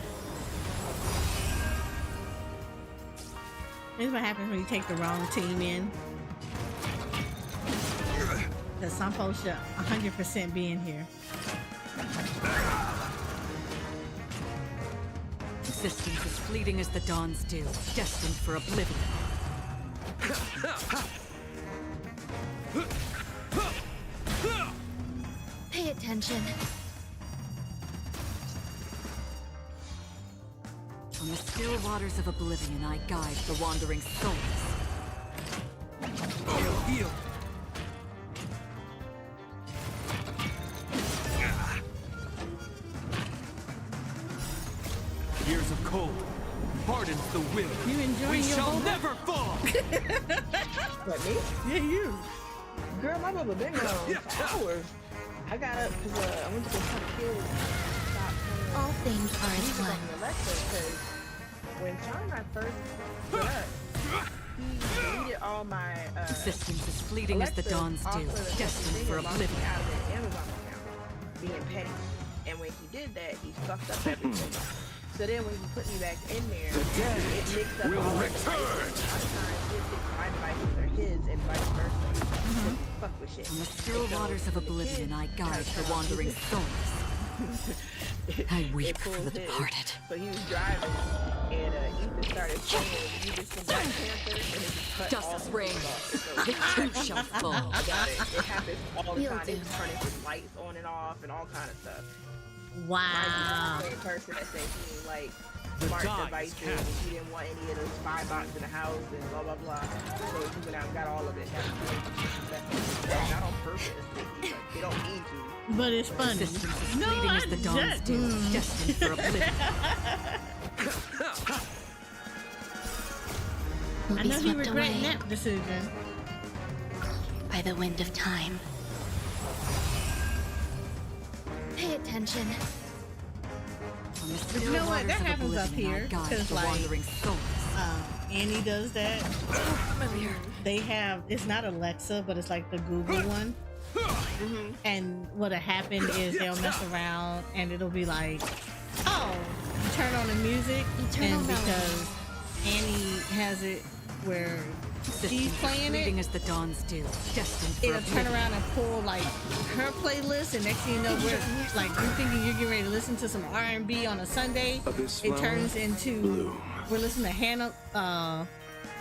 Speaker 2: This is what happens when you take the wrong team in. Because some folks should 100% be in here.
Speaker 8: Existence as fleeting as the dawn's dew, destined for oblivion.
Speaker 1: Pay attention.
Speaker 8: From the still waters of oblivion, I guide the wandering souls.
Speaker 7: Heal! Years of cold hardens the will.
Speaker 2: You enjoying
Speaker 7: We
Speaker 2: your
Speaker 7: shall
Speaker 2: boba?
Speaker 7: never fall!
Speaker 4: What, me?
Speaker 2: Yeah, you.
Speaker 4: Girl, my bubba been gone for hours. I got up because I went to go cut kids.
Speaker 1: All things are as
Speaker 4: He was
Speaker 1: one.
Speaker 4: on the Alexa because when Sean and I first put up, he deleted all my
Speaker 8: Existence as fleeting as the
Speaker 4: Alexas
Speaker 8: dawn's
Speaker 4: off
Speaker 8: dew,
Speaker 4: of the
Speaker 8: destined
Speaker 4: thing
Speaker 8: for
Speaker 4: and locked me
Speaker 8: oblivion.
Speaker 4: out of the Amazon account, being petty. And when he did that, he fucked up everything. So then when he put me back in there,
Speaker 11: The dead
Speaker 4: it mixed up
Speaker 11: will
Speaker 4: all the
Speaker 11: return.
Speaker 4: devices. Sometimes it thinks my devices are his and vice versa. So fuck with shit.
Speaker 8: From the still
Speaker 4: So
Speaker 8: waters of
Speaker 4: when the
Speaker 8: oblivion,
Speaker 4: kids
Speaker 8: I guide
Speaker 4: tried to
Speaker 8: the
Speaker 4: turn off
Speaker 8: wandering
Speaker 4: music,
Speaker 8: souls. I
Speaker 4: it
Speaker 8: weep for
Speaker 4: pulled
Speaker 8: the
Speaker 4: his.
Speaker 8: departed.
Speaker 4: So he was driving, and Ethan started playing music from Black Panther, and it just cut all
Speaker 8: Justice
Speaker 4: the
Speaker 8: reigns.
Speaker 4: music off. So
Speaker 8: It too shall fall.
Speaker 4: about it. It happens all the
Speaker 1: You'll
Speaker 4: time. They
Speaker 1: do.
Speaker 4: was turning his lights on and off and all kind of stuff.
Speaker 2: Wow.
Speaker 4: I'm the same person that said he didn't like
Speaker 7: The
Speaker 4: smart
Speaker 7: die is
Speaker 4: devices
Speaker 7: cast.
Speaker 4: and he didn't want any of those spy bots in the house and blah blah blah. So he went out and got all of it. That's not on purpose. They don't need to.
Speaker 2: But it's funny.
Speaker 8: Existence as
Speaker 2: No,
Speaker 8: fleeting as
Speaker 2: I
Speaker 8: the dawn's
Speaker 2: just-
Speaker 8: dew, destined for oblivion.
Speaker 1: We'll
Speaker 2: I
Speaker 1: be
Speaker 2: know he
Speaker 1: swept
Speaker 2: regret
Speaker 1: away
Speaker 2: that decision.
Speaker 1: by the wind of time. Pay attention.
Speaker 8: From the
Speaker 2: You
Speaker 8: still
Speaker 2: know what?
Speaker 8: waters
Speaker 2: That
Speaker 8: of
Speaker 2: happens up
Speaker 8: oblivion, I
Speaker 2: here,
Speaker 8: guide
Speaker 2: 'cause,
Speaker 8: the
Speaker 2: like,
Speaker 8: wandering souls.
Speaker 2: Annie does that.
Speaker 8: Familiar.
Speaker 2: They have, it's not Alexa, but it's like the Google one. And what'll happen is they'll mess around and it'll be like, oh, you turn on the music,
Speaker 1: Eternal
Speaker 2: and
Speaker 1: melody.
Speaker 2: because Annie has it where she's playing
Speaker 8: fleeting
Speaker 2: it,
Speaker 8: as the dawn's dew, destined for
Speaker 2: it'll turn
Speaker 8: oblivion.
Speaker 2: around and pull like her playlist, and next thing you know, we're like, you're thinking you're getting ready to listen to some R&B on a Sunday.
Speaker 11: Abyss
Speaker 2: It
Speaker 11: flower,
Speaker 2: turns into
Speaker 11: bloom.
Speaker 2: we're listening to Hannah.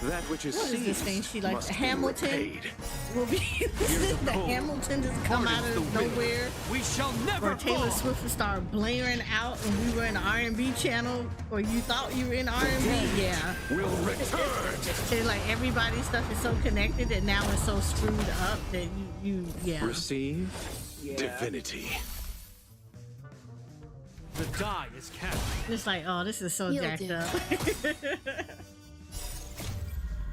Speaker 11: That which is
Speaker 2: What is this
Speaker 11: seized
Speaker 2: thing she likes?
Speaker 11: must be
Speaker 2: Hamilton?
Speaker 11: repaid.
Speaker 2: We'll be listening to
Speaker 7: cold
Speaker 2: Hamilton just come out
Speaker 7: hardens
Speaker 2: of
Speaker 7: the will.
Speaker 2: nowhere.
Speaker 7: We shall never
Speaker 2: Or Taylor
Speaker 7: fall!
Speaker 2: Swift would start blaring out and we were in the R&B channel, or you thought you were in R&B. Yeah.
Speaker 11: Will return.
Speaker 2: And like everybody's stuff is so connected that now it's so screwed up that yeah.
Speaker 11: Receive
Speaker 4: Yeah.
Speaker 11: divinity.
Speaker 7: The die is cast.
Speaker 2: It's like, oh, this is so
Speaker 1: You'll
Speaker 2: jacked
Speaker 1: do.
Speaker 2: up.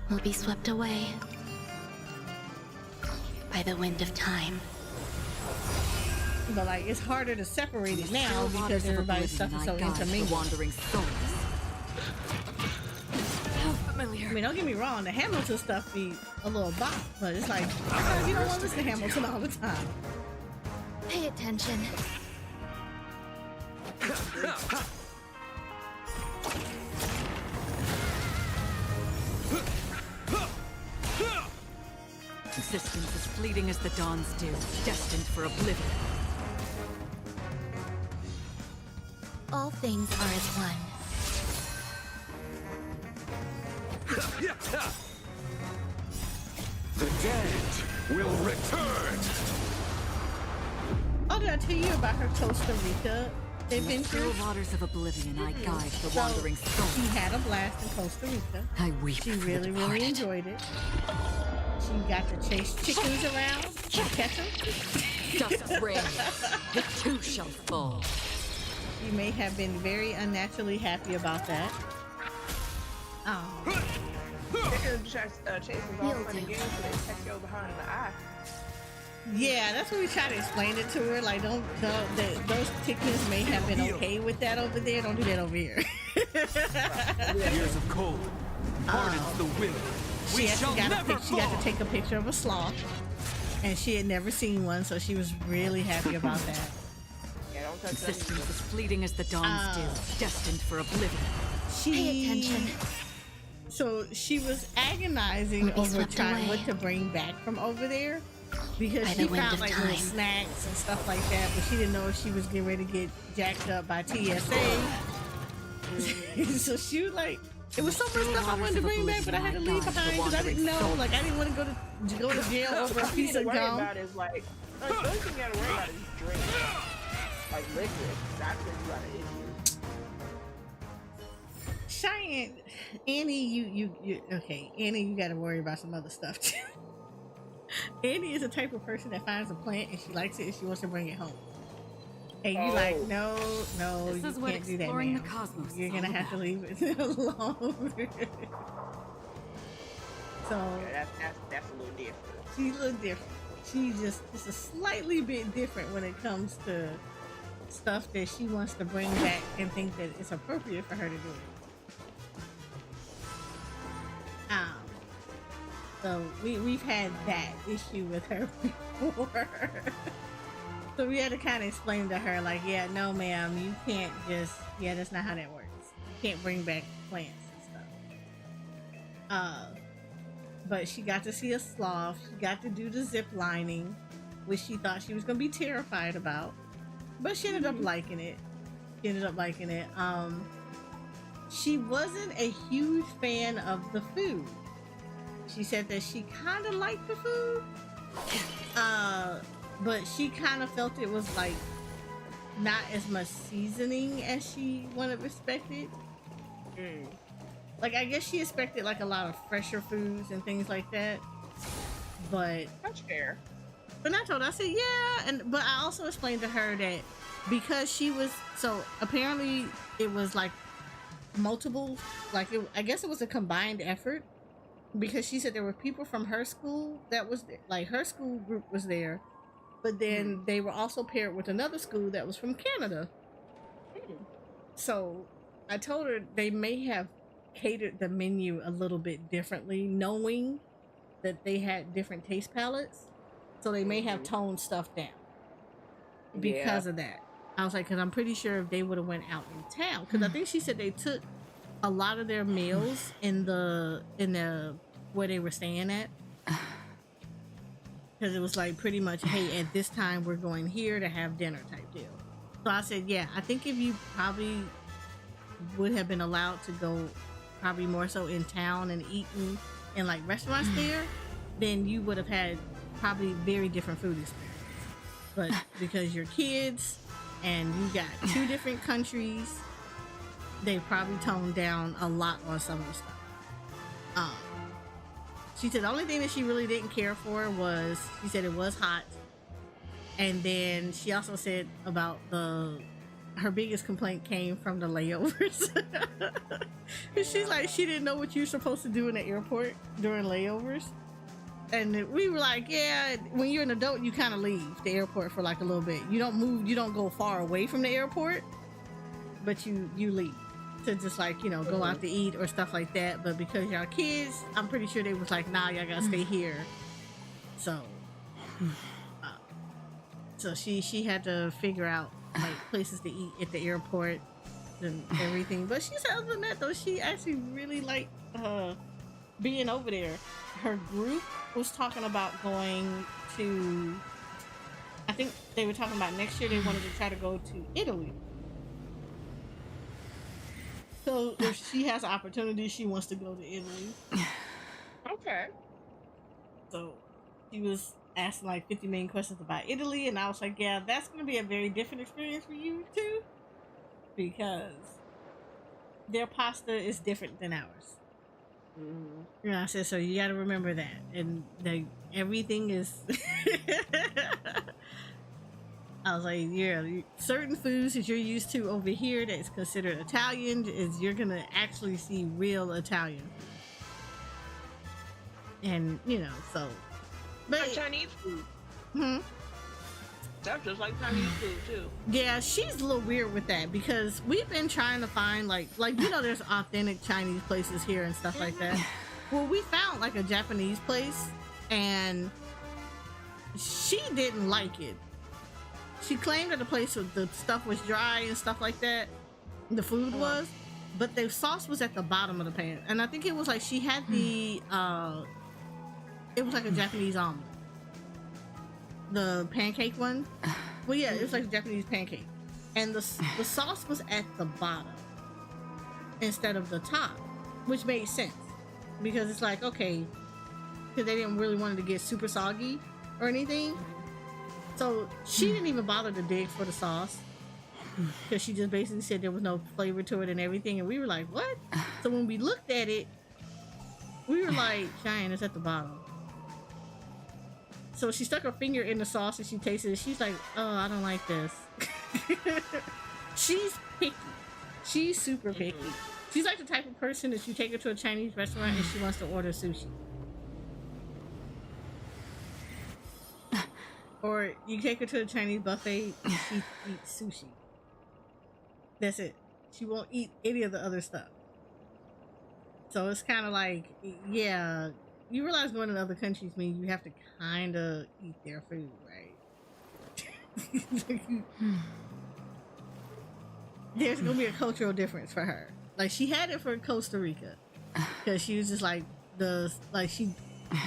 Speaker 1: Will be swept away by the wind of time.
Speaker 2: But like, it's harder to separate it now
Speaker 8: Still
Speaker 2: because
Speaker 8: waters of
Speaker 2: everybody's stuff
Speaker 8: oblivion,
Speaker 2: is
Speaker 8: I
Speaker 2: so
Speaker 8: guide the
Speaker 2: intermingled.
Speaker 8: wandering souls. How familiar.
Speaker 2: I mean, don't get me wrong, the Hamilton stuff be a little bop, but it's like, sometimes you don't want to listen to Hamilton all the time.
Speaker 1: Pay attention.
Speaker 8: Existence as fleeting as the dawn's dew, destined for oblivion.
Speaker 9: All things are as one.
Speaker 11: The dead will return.
Speaker 2: Oh, did I tell you about her Costa Rica
Speaker 8: In the
Speaker 2: adventure?
Speaker 8: still waters of oblivion, I guide the wandering soul.
Speaker 2: She had a blast in Costa Rica.
Speaker 8: I weep
Speaker 2: She
Speaker 8: for
Speaker 2: really,
Speaker 8: the
Speaker 2: really
Speaker 8: departed.
Speaker 2: enjoyed it. She got to chase chickens around, catch them.
Speaker 8: Dust reigns, the two shall fall.
Speaker 2: You may have been very unnaturally happy about that. Oh.
Speaker 4: Chases all fun and games, so they check you behind the eye.
Speaker 2: Yeah, that's what we try to explain it to her. Like, those chickens may have been okay with that over there. Don't do that over here.
Speaker 7: Years of cold hardens the will. We shall never
Speaker 2: she got
Speaker 7: fall.
Speaker 2: to take a picture of a sloth, and she had never seen one, so she was really happy about that.
Speaker 4: Yeah, don't touch that.
Speaker 8: Existence as fleeting as the dawn's dew, destined for oblivion.
Speaker 9: Pay attention.
Speaker 2: So she was agonizing
Speaker 9: Or be
Speaker 2: over
Speaker 9: swept
Speaker 2: trying
Speaker 9: away.
Speaker 2: what to bring back from over there because
Speaker 9: By
Speaker 2: she
Speaker 9: the wind
Speaker 2: found
Speaker 9: of
Speaker 2: like little
Speaker 9: time.
Speaker 2: snacks and stuff like that, but she didn't know if she was getting ready to get jacked up by TSA. So she was like, it was so much stuff I wanted to bring back, but I had to leave behind because I didn't know. Like, I didn't want to go to jail over a piece of
Speaker 4: What you
Speaker 2: gum.
Speaker 4: gotta worry about is like, the only thing you gotta worry about is drink. Like liquid. That's what you gotta issue.
Speaker 2: Cheyenne, Annie, you okay? Annie, you got to worry about some other stuff too. Annie is the type of person that finds a plant and she likes it and she wants to bring it home. And you like, no,
Speaker 8: This
Speaker 2: you
Speaker 8: is what
Speaker 2: can't do that,
Speaker 8: exploring the
Speaker 2: ma'am.
Speaker 8: cosmos
Speaker 2: You're
Speaker 8: is
Speaker 2: gonna
Speaker 8: all
Speaker 2: have to
Speaker 8: about.
Speaker 2: leave it alone. So
Speaker 4: Yeah, that's a little different.
Speaker 2: she's a little different. She's just a slightly bit different when it comes to stuff that she wants to bring back and think that it's appropriate for her to do it. So we've had that issue with her before. So we had to kind of explain to her, like, yeah, no, ma'am, you can't just, yeah, that's not how that works. You can't bring back plants and stuff. But she got to see a sloth. She got to do the zip lining, which she thought she was gonna be terrified about, but she ended up liking it. She wasn't a huge fan of the food. She said that she kind of liked the food, but she kind of felt it was like not as much seasoning as she would have expected. Like, I guess she expected like a lot of fresher foods and things like that. But
Speaker 4: That's fair.
Speaker 2: But I told her, I said, yeah, but I also explained to her that because she was, so apparently it was like multiple, like I guess it was a combined effort, because she said there were people from her school that was like, her school group was there, but then they were also paired with another school that was from Canada. So I told her they may have catered the menu a little bit differently, knowing that they had different taste palettes. So they may have toned stuff down because of that. I was like, because I'm pretty sure if they would have went out in town, because I think she said they took a lot of their meals in the where they were staying at, because it was like pretty much, hey, at this time we're going here to have dinner type deal. So I said, yeah, I think if you probably would have been allowed to go probably more so in town and eating in like restaurants there, then you would have had probably very different food experience. But because you're kids and you got two different countries, they probably toned down a lot on some of the stuff. She said the only thing that she really didn't care for was, she said it was hot. And then she also said about her biggest complaint came from the layovers. She's like, she didn't know what you're supposed to do in the airport during layovers. And we were like, yeah, when you're an adult, you kind of leave the airport for like a little bit. You don't move, you don't go far away from the airport, but you leave to just like, you know, go out to eat or stuff like that. But because y'all kids, I'm pretty sure they was like, nah, y'all gotta stay here. So she had to figure out like places to eat at the airport and everything. But she said, other than that though, she actually really liked being over there. Her group was talking about going to, I think they were talking about next year they wanted to try to go to Italy. So if she has an opportunity, she wants to go to Italy.
Speaker 4: Okay.
Speaker 2: So she was asking like 50 million questions about Italy, and I was like, yeah, that's going to be a very different experience for you too, because their pasta is different than ours.
Speaker 3: Mm-hmm.
Speaker 2: And I said, so you got to remember that, and everything is. I was like, yeah, certain foods that you're used to over here that's considered Italian is you're gonna actually see real Italian. And you know, so but
Speaker 4: Like Chinese food. That's just like Chinese food too.
Speaker 2: Yeah, she's a little weird with that because we've been trying to find like you know, there's authentic Chinese places here and stuff like that. Well, we found like a Japanese place and she didn't like it. She claimed that the place with the stuff was dry and stuff like that. The food was, but the sauce was at the bottom of the pan. And I think it was like she had the it was like a Japanese omelet. The pancake one. Well, yeah, it was like a Japanese pancake. And the sauce was at the bottom instead of the top, which made sense because it's like, okay, because they didn't really want it to get super soggy or anything. So she didn't even bother to dig for the sauce because she just basically said there was no flavor to it and everything. And we were like, what? So when we looked at it, we were like, Cheyenne, it's at the bottom. So she stuck her finger in the sauce and she tasted it. She's like, oh, I don't like this. She's picky. She's super picky. She's like the type of person that you take her to a Chinese restaurant and she wants to order sushi. Or you take her to a Chinese buffet and she eats sushi. That's it. She won't eat any of the other stuff. So it's kind of like, yeah, you realize going to other countries means you have to kind of eat their food, right? There's going to be a cultural difference for her. Like, she had it for Costa Rica. Because she was just like, she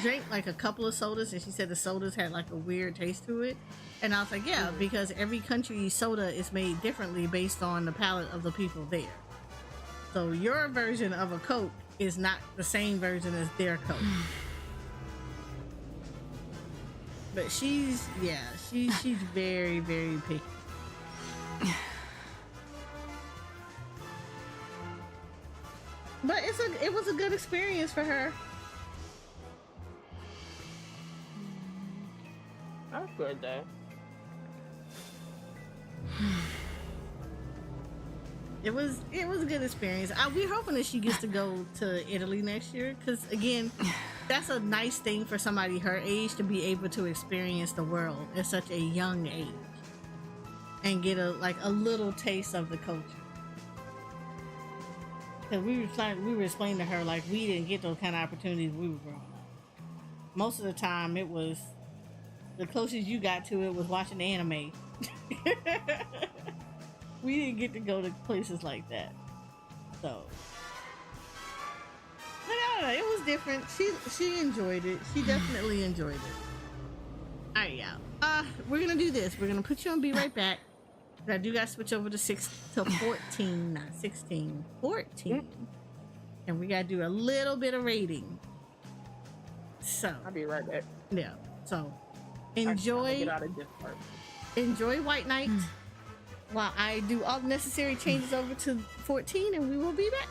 Speaker 2: drank like a couple of sodas and she said the sodas had like a weird taste to it. And I was like, yeah, because every country's soda is made differently based on the palate of the people there. So your version of a Coke is not the same version as their Coke. But she's very, very picky. But it was a good experience for her.
Speaker 4: That's good though.
Speaker 2: It was a good experience. We're hoping that she gets to go to Italy next year because again, that's a nice thing for somebody her age to be able to experience the world at such a young age and get a little taste of the culture. Because we were explaining to her like we didn't get those kind of opportunities when we were growing up. Most of the time, it was the closest you got to it was watching anime. We didn't get to go to places like that. So, but I don't know, it was different. She enjoyed it. She definitely enjoyed it. All right, y'all. We're gonna do this. We're gonna put you on. Be right back. But I do gotta switch over to 14, not 16, 14, and we gotta do a little bit of rating. So
Speaker 4: I'll be right back.
Speaker 2: Yeah. So
Speaker 4: Get
Speaker 2: enjoy
Speaker 4: out of this part.
Speaker 2: White Knight while I do all the necessary changes over to 14, and we will be back.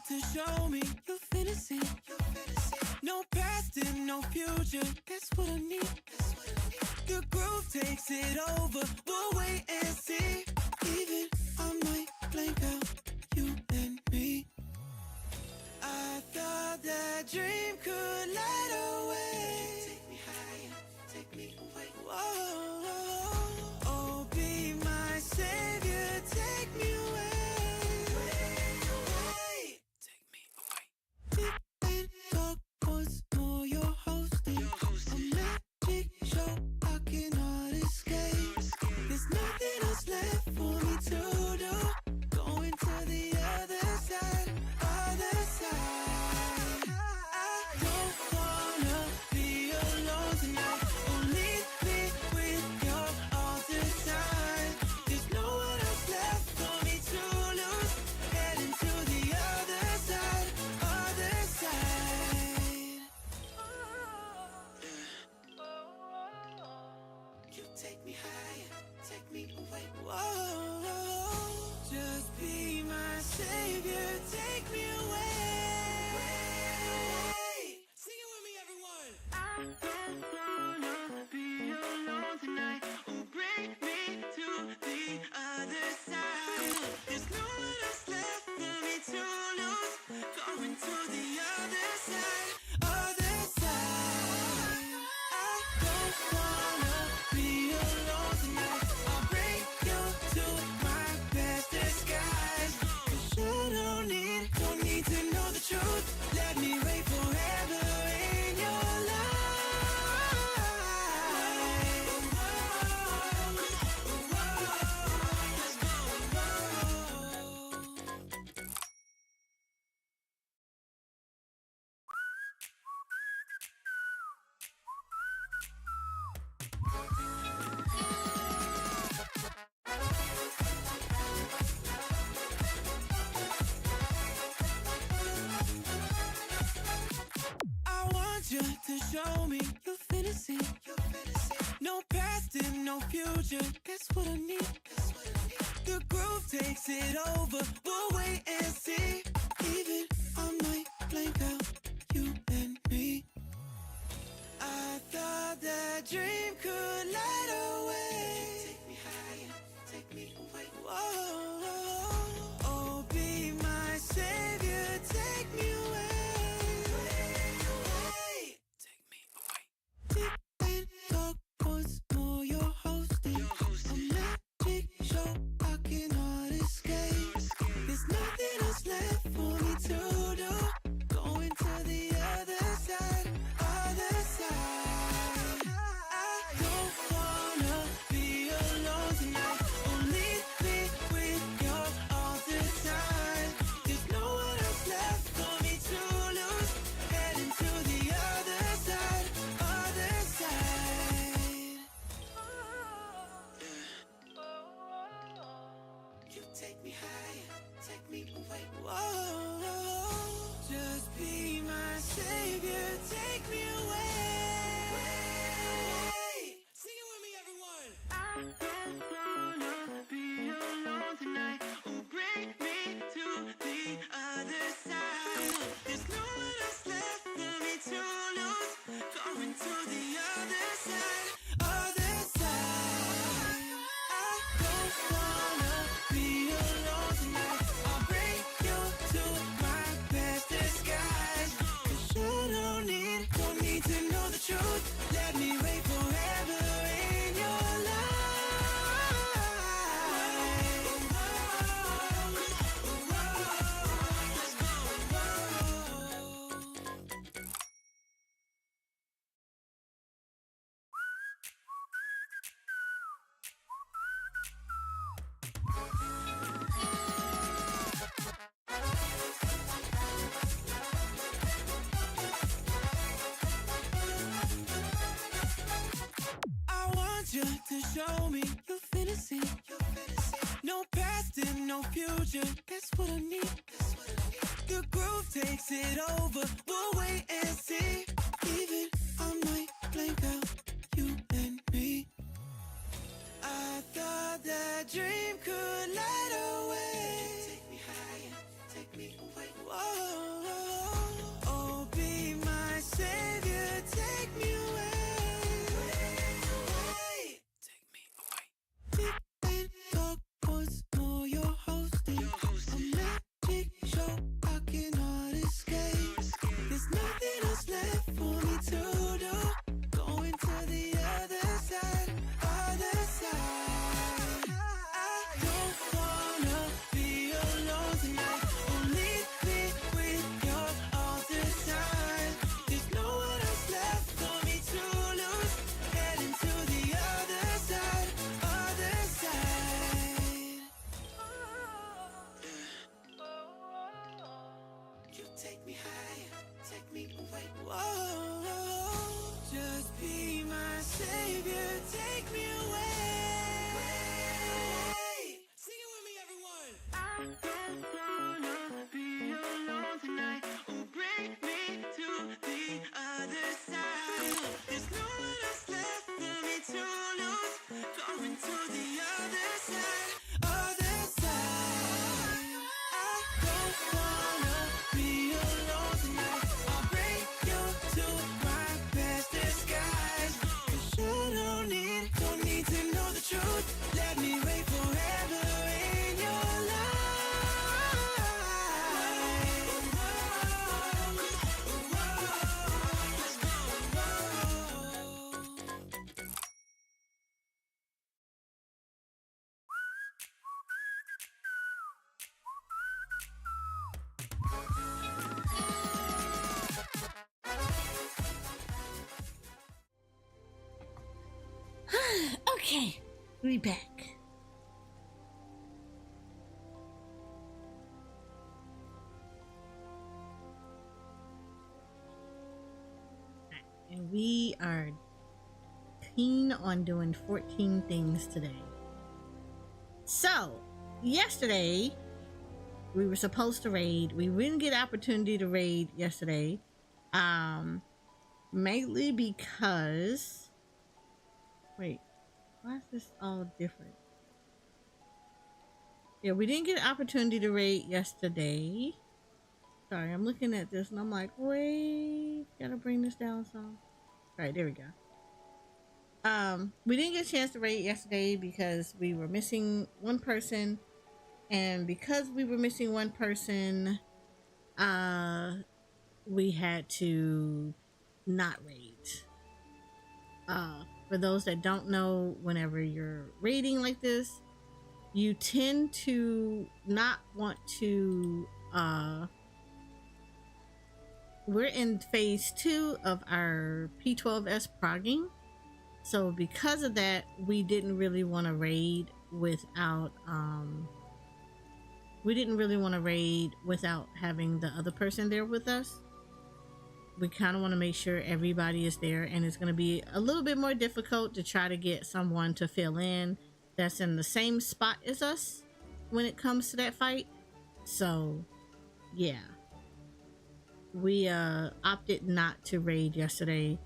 Speaker 12: To show me your fantasy. No past and no future. That's what I need. The groove takes it over. We'll wait and see. Even I might blank out you and me. I thought that dream could light away. Take me higher, take me away. Whoa, oh, be my savior, take me away. going to the other side, other side. I don't wanna be alone tonight. I'll bring you to my best disguise. 'Cause you don't need to know the truth. Let me wait forever in your life. I want you to show me your fantasy. No past and no future. That's what I need. The groove takes it over. We'll wait and see. Even I might blank out you and me. I thought that dream could light away. Take me higher, take me away. Whoa, oh, be my savior, take me away. Take me away. Deep and talk once more, you're hosting a magic show. I cannot escape. There's nothing else left for me to do. Going to the other side, other side. I don't wanna be alone tonight. Only be with you all the time. There's no one else left for me to lose. Heading to the other side, other side. You take me higher, take me away. Whoa, just be my savior, take me away. Sing it with me, everyone. I don't wanna be alone tonight. Oh, bring me to the other side. There's no one else left for me to lose. Going to the other side, other side. I don't wanna be alone tonight. I'll bring you to my best disguise. 'Cause you don't need to know the truth. Let me wait forever in your I want you to show me your fantasy. No past and no future. That's what I need. The groove takes it over. We'll wait and see. Even I might blank out you and me. I thought that dream could light away. Take me higher, take me away. Whoa, oh, be my savior, take me away. Take me away. Deep and talk once more, you're hosting a magic show. I cannot escape. There's nothing else left for me to do. Going to the other side, other side. I don't wanna be alone tonight. Only be with you all the time. There's no one else left for me to lose. Heading to the other side, other side. You take me higher, take me away. Whoa, just be my savior, take me away. Sing it with me, everyone. I don't wanna be alone tonight. Oh, bring me to the other side. There's no one else left for me to lose. Going to the other side, other side. I don't wanna be alone tonight. I'll bring you to my best disguise. 'Cause you don't need to know the
Speaker 2: finally back. And we are keen on doing 14 things today. So, yesterday, we were supposed to raid. We didn't get opportunity to raid yesterday. Mainly because... Wait, why is this all different? Yeah, we didn't get an opportunity to raid yesterday. Sorry, I'm looking at this and I'm like, wait, gotta bring this down some. All right, there we go. We didn't get a chance to raid yesterday because we were missing one person, and because we were missing one person, we had to not raid. For those that don't know, whenever you're raiding like this, you tend to not want to we're in phase 2 of our P12S progging, so because of that, we didn't really want to raid without having the other person there with us. We kind of want to make sure everybody is there, and it's going to be a little bit more difficult to try to get someone to fill in that's in the same spot as us when it comes to that fight. So yeah, we opted not to raid yesterday,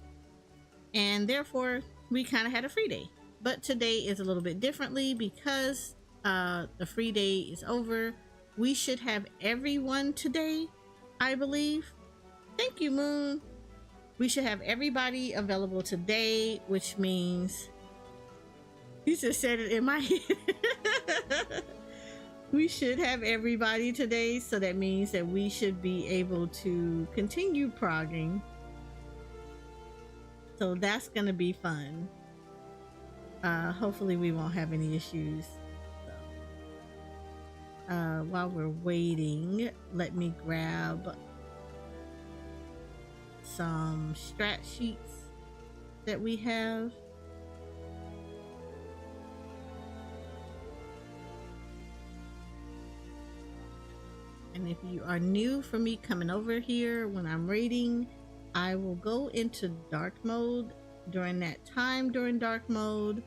Speaker 2: and therefore we kind of had a free day. But today is a little bit differently because the free day is over. We should have everyone today, I believe. Thank you, Moon. We should have everybody available today, which means you just said it in my head. We should have everybody today, so that means that we should be able to continue progging. So that's gonna be fun. Hopefully we won't have any issues. While we're waiting, let me grab some strat sheets that we have. And if you are new for me coming over here when I'm raiding, I will go into dark mode. During that time, during dark mode,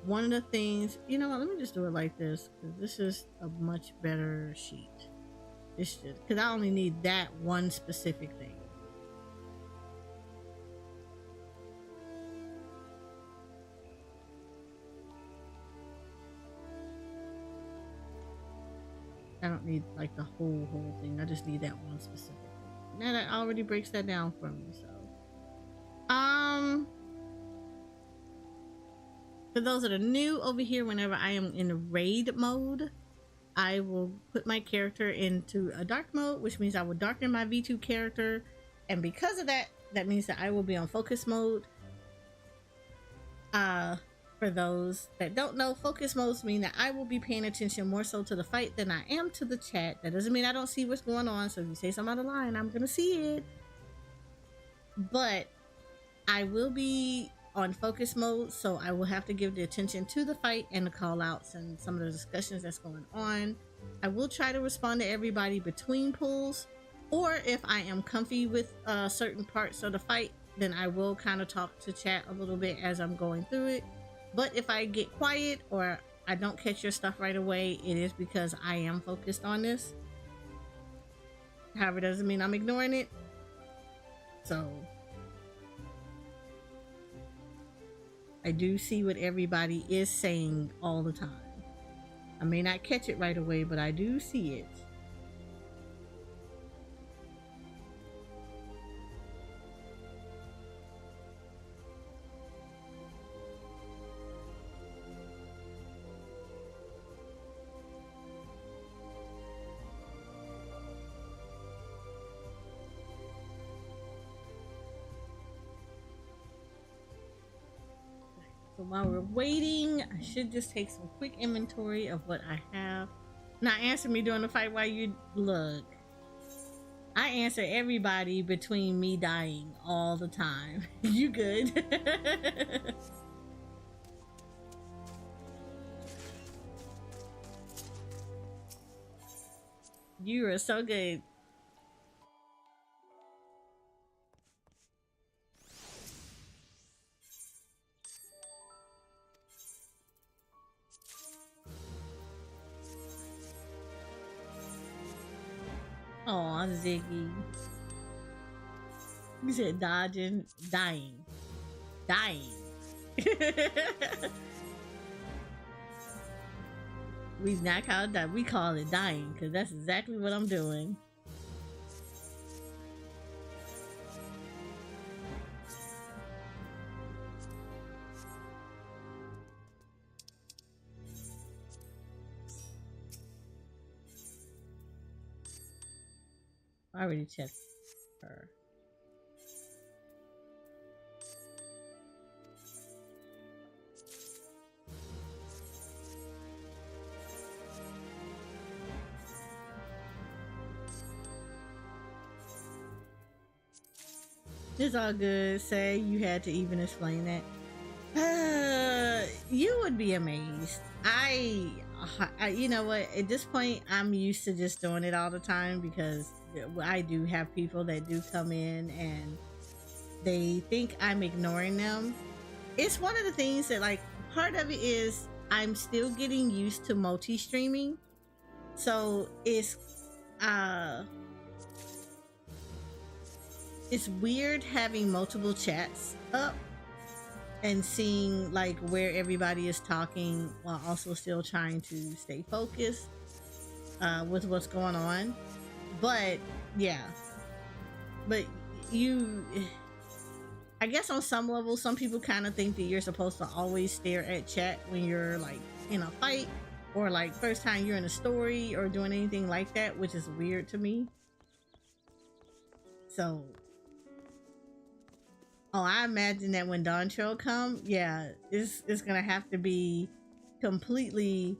Speaker 2: one of the things, you know what, let me just do it like this, because this is a much better sheet. It's just because I only need that one specific thing. I don't need like the whole thing. I just need that one specific thing. Now that already breaks that down for me. So for those that are new over here, whenever I am in raid mode, I will put my character into a dark mode, which means I will darken my V2 character, and because of that, that means that I will be on focus mode. For those that don't know, focus modes mean that I will be paying attention more so to the fight than I am to the chat. That doesn't mean I don't see what's going on, so if you say something out of line, I'm gonna see it. But I will be on focus mode, so I will have to give the attention to the fight and the call outs and some of the discussions that's going on. I will try to respond to everybody between pulls, or if I am comfy with certain parts of the fight, then I will kind of talk to chat a little bit as I'm going through it. But if I get quiet or I don't catch your stuff right away, it is because I am focused on this. However, it doesn't mean I'm ignoring it. So I do see what everybody is saying all the time. I may not catch it right away, but I do see it. So while we're waiting, I should just take some quick inventory of what I have. Not answer me during the fight while you look. I answer everybody between me dying all the time. You good? You are so good. Oh, Ziggy. You said dodging, dying. We not call it that. We call it dying because that's exactly what I'm doing. I already checked her. It's all good. Say you had to even explain that. You would be amazed. I you know what? At this point, I'm used to just doing it all the time because I do have people that do come in and they think I'm ignoring them. It's one of the things that, like, part of it is I'm still getting used to multi-streaming. So it's weird having multiple chats up and seeing like where everybody is talking while also still trying to stay focused with what's going on. But yeah, but I guess on some level, some people kind of think that you're supposed to always stare at chat when you're like in a fight or like first time you're in a story or doing anything like that, which is weird to me. So I imagine that when Dawn Trail come, yeah, it's gonna have to be completely,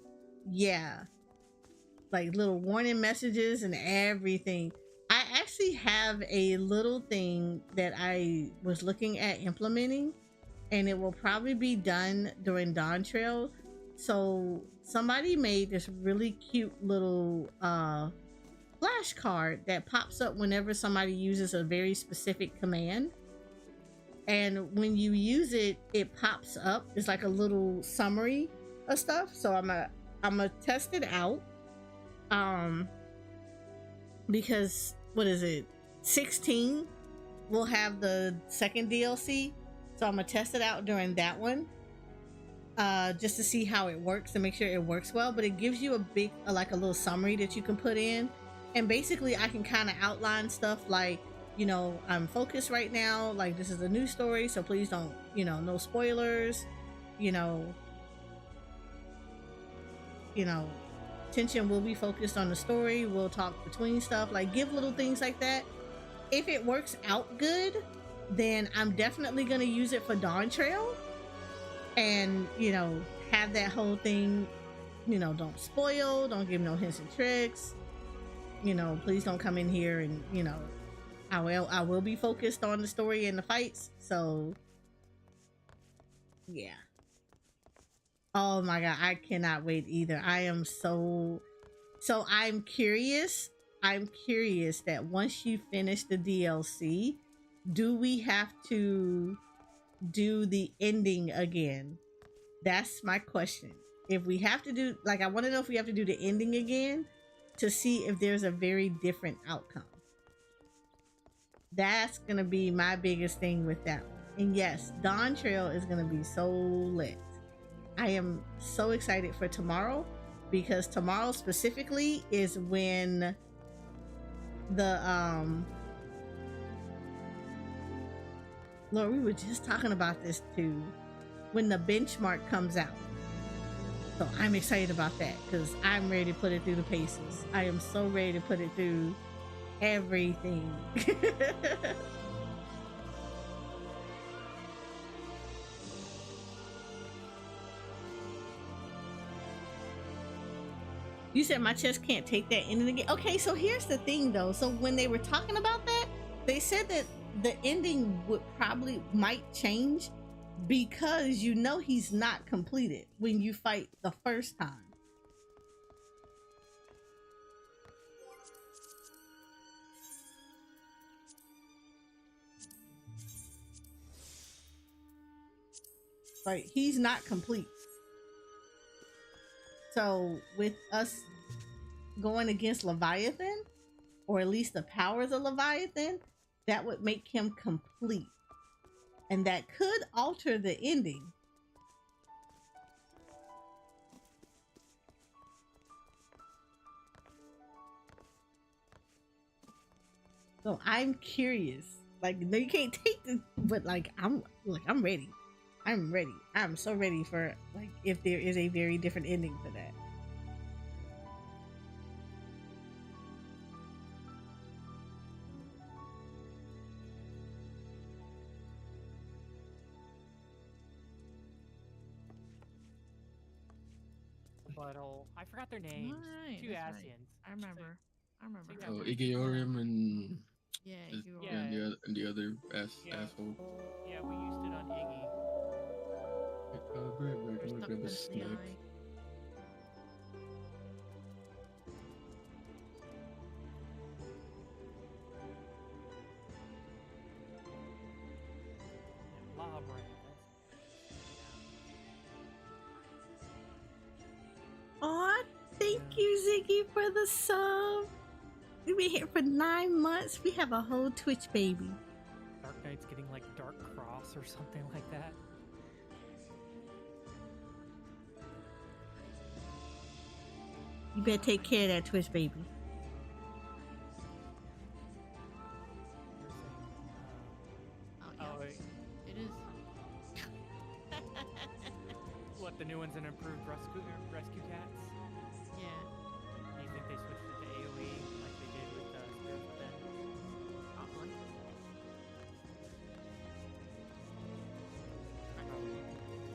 Speaker 2: yeah, like little warning messages and everything. I actually have a little thing that I was looking at implementing, and it will probably be done during Dawn Trail. So somebody made this really cute little flashcard that pops up whenever somebody uses a very specific command. And when you use it, it pops up. It's like a little summary of stuff. So I'm gonna test it out. Because what is it? 16 will have the second DLC. So I'm gonna test it out during that one. Just to see how it works and make sure it works well. But it gives you a big, like a little summary that you can put in. And basically I can kind of outline stuff like, you know, I'm focused right now, like this is a new story, so please don't, you know, no spoilers, you know, attention will be focused on the story, we'll talk between stuff, like give little things like that. If it works out good, then I'm definitely going to use it for Dawn Trail and, you know, have that whole thing, you know, don't spoil, don't give no hints and tricks, you know, please don't come in here and, you know, I will be focused on the story and the fights. So yeah. Oh my god, I cannot wait either. I am so I'm curious that once you finish the DLC, do we have to do the ending again? That's my question. If we have to do, like, I want to know if we have to do the ending again to see if there's a very different outcome. That's gonna be my biggest thing with that one. And yes, Dawn Trail is gonna be so lit. I am so excited for tomorrow because tomorrow specifically is when the Lord, we were just talking about this too, when the benchmark comes out. So I'm excited about that because I'm ready to put it through the paces. I am so ready to put it through everything. You said my chest can't take that ending again. Okay, so here's the thing though. So when they were talking about that, they said that the ending might change because you know he's not completed when you fight the first time. Like, he's not complete. So with us going against Leviathan, or at least the powers of Leviathan, that would make him complete. And that could alter the ending. So I'm curious. Like, no, you can't take this, but like I'm ready. I'm ready. I'm so ready for, like, if there is a very different ending for that.
Speaker 13: Butthole. I forgot their names.
Speaker 3: Right,
Speaker 13: Two
Speaker 3: that's right.
Speaker 13: Asians.
Speaker 3: I remember.
Speaker 14: Oh, Iggyorium and
Speaker 3: Yeah,
Speaker 14: and the other asshole.
Speaker 13: Yeah, we used it on Iggy.
Speaker 3: There's
Speaker 14: Grab
Speaker 3: nothing
Speaker 14: a
Speaker 3: to the
Speaker 14: snack.
Speaker 3: eye.
Speaker 13: Lava Brand.
Speaker 2: Aw, thank you, Ziggy, for the sub. We've been here for 9 months. We have a whole Twitch baby.
Speaker 13: Dark Knight's getting like Dark Cross or something like that.
Speaker 2: You better take care of that Twitch baby.
Speaker 13: Oh, wait.
Speaker 3: It is.
Speaker 13: What, the new one's an improved rescue cats?
Speaker 3: Yeah.
Speaker 13: Do you think they switched it to AoE like they did with Spirit Within?
Speaker 3: Probably.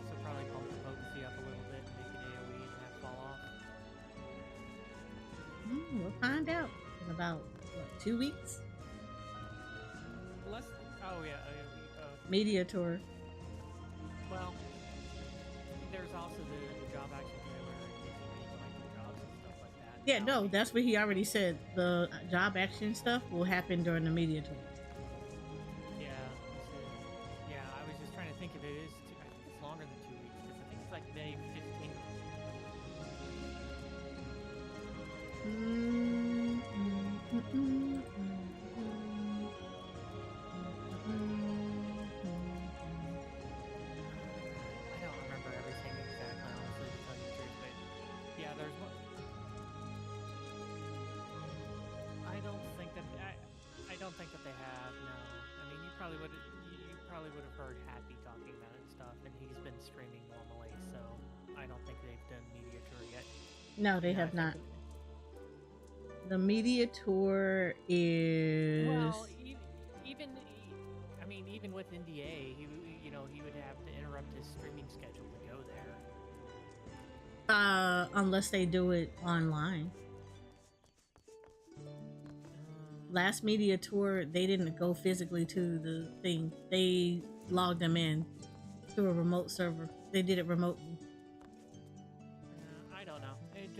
Speaker 13: So probably bump the potency up a little bit and make it AoE and have fall off.
Speaker 2: We'll find out in about, what, 2 weeks?
Speaker 13: Less. Oh yeah.
Speaker 2: Media tour.
Speaker 13: Well, there's also the job action trailer and like the jobs and stuff like that.
Speaker 2: Yeah, no, that's what he already said. The job action stuff will happen during the media tour.
Speaker 13: Yeah. Yeah, I was just trying to think if it is. I think it's longer than 2 weeks because I think it's like May 15th. I don't remember everything exactly, honestly, to tell you the truth, but yeah, there's one. I don't think that they have. No, I mean you probably would have heard Happy talking about it and stuff, and he's been streaming normally, so I don't think they've done media tour yet.
Speaker 2: No, they have not. The media tour is.
Speaker 13: Well, even with NDA, he would have to interrupt his streaming schedule to go there.
Speaker 2: Unless they do it online. Last media tour, they didn't go physically to the thing. They logged them in through a remote server. They did it remotely.
Speaker 13: I don't know. It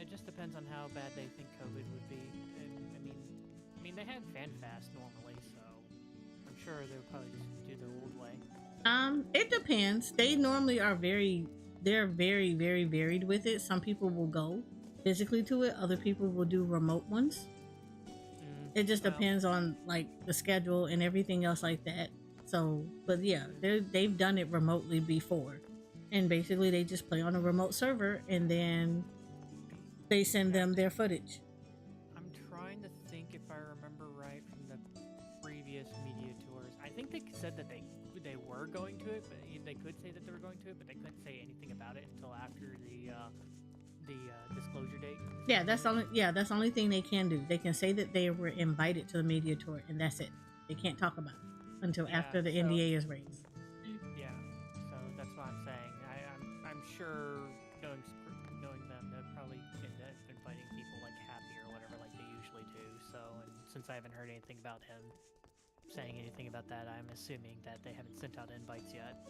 Speaker 13: just depends on how bad they think COVID would be. And, I mean, they had FanFest normally, so I'm sure they'll probably just do the old way.
Speaker 2: It depends. They normally are they're very, very varied with it. Some people will go physically to it. Other people will do remote ones. It just depends on like the schedule and everything else like that. So, but yeah, they've done it remotely before, and basically they just play on a remote server and then they send them their footage.
Speaker 13: I'm trying to think if I remember right from the previous media tours. I think they said that they were going to it, but they could say that they were going to it, but they couldn't say anything about it until after the disclosure date.
Speaker 2: Yeah, that's the only thing they can do. They can say that they were invited to the media tour, and that's it. They can't talk about it until after the NDA is raised.
Speaker 13: Yeah, so that's what I'm saying. I'm sure knowing them, they'll probably end up inviting people like Happy or whatever, like they usually do. So, and since I haven't heard anything about him saying anything about that, I'm assuming that they haven't sent out invites yet.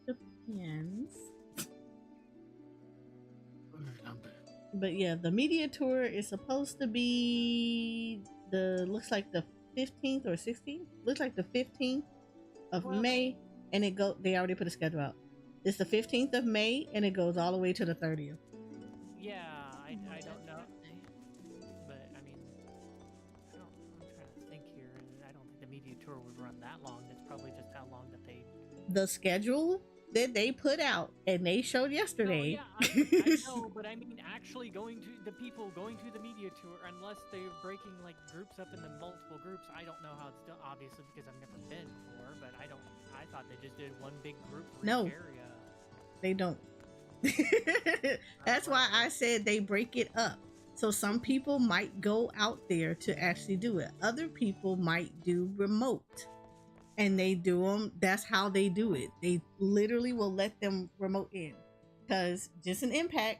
Speaker 2: Depends. But yeah, the media tour is supposed to be looks like the 15th or 16th. Looks like the 15th of May, and they already put a schedule out. It's the 15th of May, and it goes all the way to the 30th.
Speaker 13: Yeah, I don't know. But, I mean, I'm trying to think here. I don't think the media tour would run that long. It's probably just how long that they...
Speaker 2: The schedule that they put out and they showed yesterday.
Speaker 13: No, yeah, I know, but I mean actually the people going to the media tour, unless they're breaking like groups up into multiple groups. I don't know how it's done, obviously, because I've never been before, but I thought they just did one big group for each area.
Speaker 2: They don't. That's why I said they break it up. So some people might go out there to actually do it. Other people might do remote. And they do them. That's how they do it. They literally will let them remote in, because just an Impact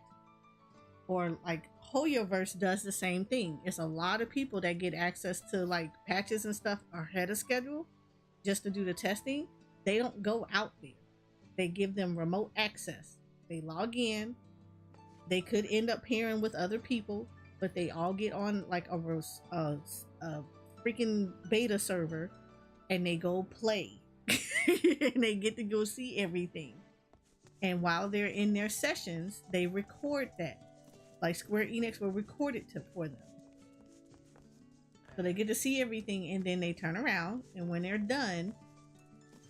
Speaker 2: or like Hoyoverse does the same thing. It's a lot of people that get access to like patches and stuff ahead of schedule just to do the testing. They don't go out there. They give them remote access. They log in. They could end up pairing with other people, but they all get on like a freaking beta server. And they go play and they get to go see everything. And while they're in their sessions, they record that. Like Square Enix will record it for them. So they get to see everything, and then they turn around, and when they're done,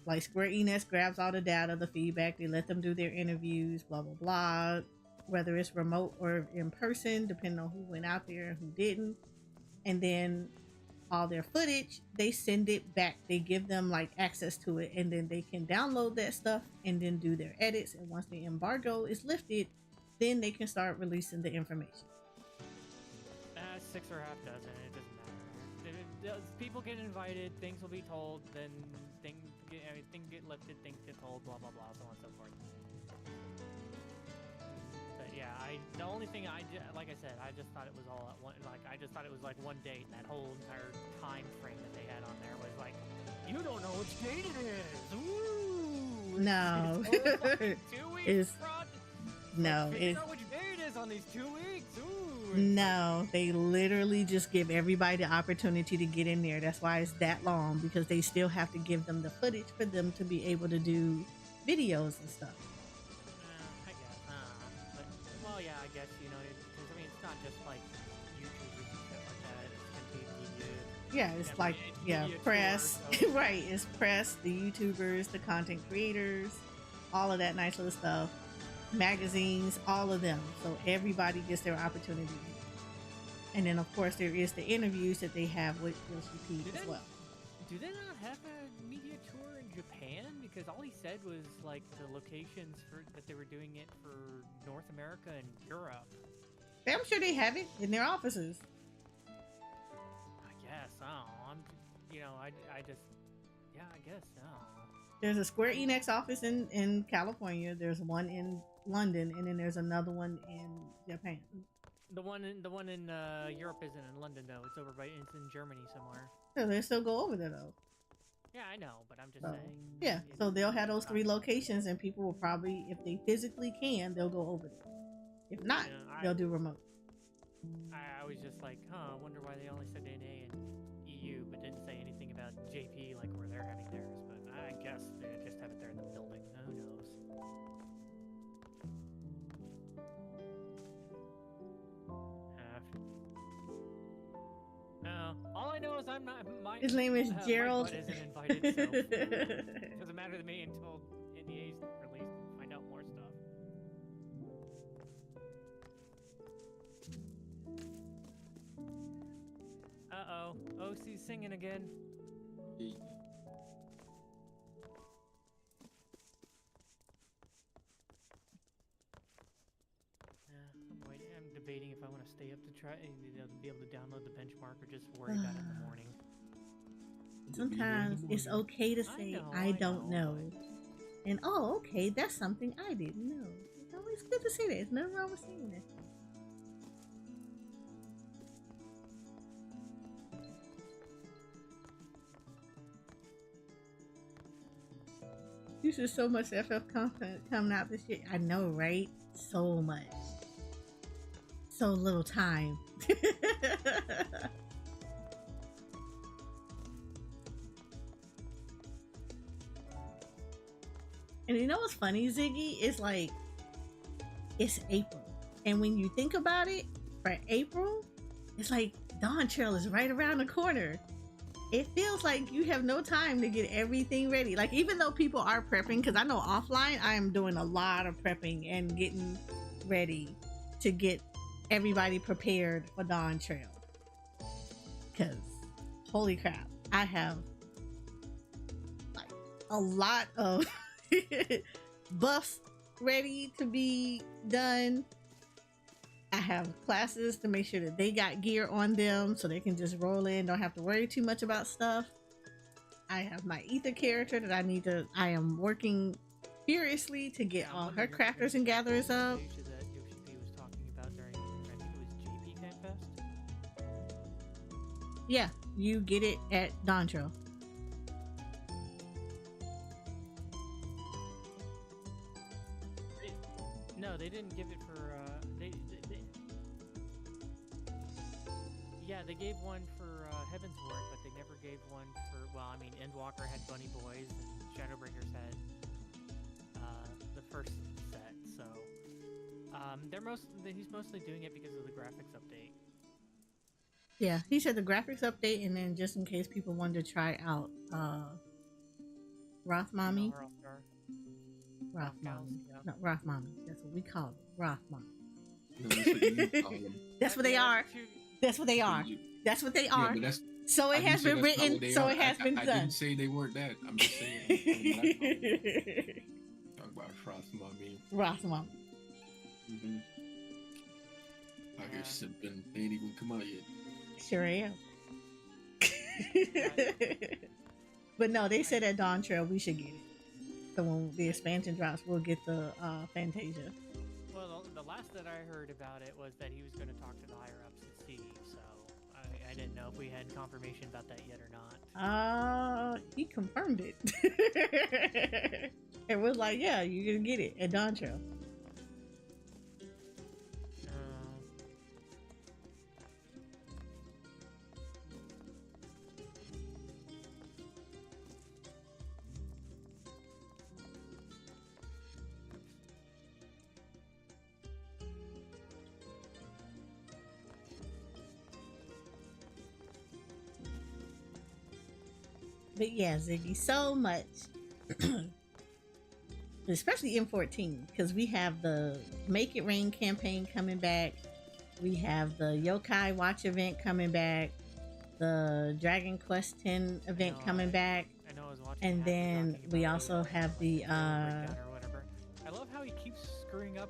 Speaker 2: like Square Enix grabs all the data, the feedback, they let them do their interviews, blah, blah, blah. Whether it's remote or in person, depending on who went out there and who didn't. And then all their footage, they send it back. They give them like access to it, and then they can download that stuff and then do their edits. And once the embargo is lifted, then they can start releasing the information.
Speaker 13: 6 or half dozen, it doesn't matter. People get invited, things will be told, then things get lifted, things get told, blah blah blah, so on and so forth. But yeah, the only thing like I said, I just thought it was all at one. Like I just thought it was like one date, and that whole entire time frame that they had on there was like, you don't know which date it is. Ooh.
Speaker 2: No,
Speaker 13: it's 2 weeks.
Speaker 2: No,
Speaker 13: it's know which day it is on these 2 weeks. Ooh.
Speaker 2: No, they literally just give everybody the opportunity to get in there. That's why it's that long, because they still have to give them the footage for them to be able to do videos and stuff.
Speaker 13: I guess. But, well, yeah, I guess, you know, because, I mean, it's not just like YouTubers and stuff like that. It's going to be media.
Speaker 2: Yeah, it's like, press.
Speaker 13: Tour, so.
Speaker 2: Right, it's press, the YouTubers, the content creators, all of that nice little stuff. Magazines, all of them. So everybody gets their opportunity. And then, of course, there is the interviews that they have with LCP as well.
Speaker 13: Do they not have a media tour in Japan? Because all he said was, like, the locations that they were doing it for North America and Europe.
Speaker 2: I'm sure they have it in their offices.
Speaker 13: I guess. I don't know. I guess so.
Speaker 2: There's a Square Enix office in California. There's one in London, and then there's another one in Japan.
Speaker 13: The one in Europe isn't in London though. It's in Germany somewhere.
Speaker 2: So they still go over there though.
Speaker 13: Yeah, I know, but I'm just saying.
Speaker 2: Yeah, so they'll have those 3 locations, and people will probably, if they physically can, they'll go over there. If not, they'll do remote.
Speaker 13: I was just like, I wonder why they only said NA and EU, but didn't say anything about JP, like where they're having theirs. But I guess they just have it there in the building. Who knows? All I know is I'm not.
Speaker 2: His name is Gerald.
Speaker 13: My butt isn't invited, so it doesn't matter to me until NDA's released and find out more stuff. Uh-oh. OC's singing again. I'm debating if I want to stay up to try and be able to download the benchmark or just worry about it in the morning.
Speaker 2: Sometimes it's okay to say, I don't know. And, oh, okay, that's something I didn't know. It's always good to say that. There's nothing wrong with saying that. There's so much FF content coming out this year. I know, right? So much. So little time. And you know what's funny, Ziggy? It's like, it's April. And when you think about it, for April, it's like Dawn Trail is right around the corner. It feels like you have no time to get everything ready. Like, even though people are prepping, because I know offline, I am doing a lot of prepping and getting ready to get everybody prepared for Dawn Trail. Because, holy crap, I have like a lot of buffs ready to be done. I have classes to make sure that they got gear on them so they can just roll in, don't have to worry too much about stuff. I have my Ether character that I am working furiously to get all her crafters and gatherers up.
Speaker 13: That Yoshi was talking about during, I think it was JP Camp Fest.
Speaker 2: Yeah, you get it at Dawn Trail.
Speaker 13: No, they didn't give it for. Yeah, they gave one for Heavensward, but they never gave one for. Well, I mean, Endwalker had Bunny Boys, and Shadowbringers had the first set. So he's mostly doing it because of the graphics update.
Speaker 2: Yeah, he said the graphics update, and then just in case people wanted to try out Roth Mommy. Roth Mommy.
Speaker 13: Yeah.
Speaker 2: No, Roth Mommy. That's what we call it. Roth Mommy.
Speaker 14: No, that's what you call them.
Speaker 2: That's what they are. That's what they are. That's what they are.
Speaker 14: Yeah, but
Speaker 2: so it has been written. So it has been done.
Speaker 14: I didn't say they weren't that. I'm just saying. Talk about Roth Mommy.
Speaker 2: Roth Mommy.
Speaker 14: I hear sipping. They ain't even come out yet.
Speaker 2: Sure am. But no, they said at Dawn Trail we should get it. So when the expansion drops, we'll get the Fantasia.
Speaker 13: Well, the last that I heard about it was that he was going to talk to the higher ups and see. So I didn't know if we had confirmation about that yet or not.
Speaker 2: He confirmed it. And we're like, yeah, you're gonna get it at Dawn Trail. But yeah, Ziggy, so much. Especially M14, because we have the Make It Rain campaign coming back. We have the Yokai Watch event coming back. The Dragon Quest X event coming back.
Speaker 13: I know I was watching.
Speaker 2: And then we also have the
Speaker 13: I love how he keeps screwing up,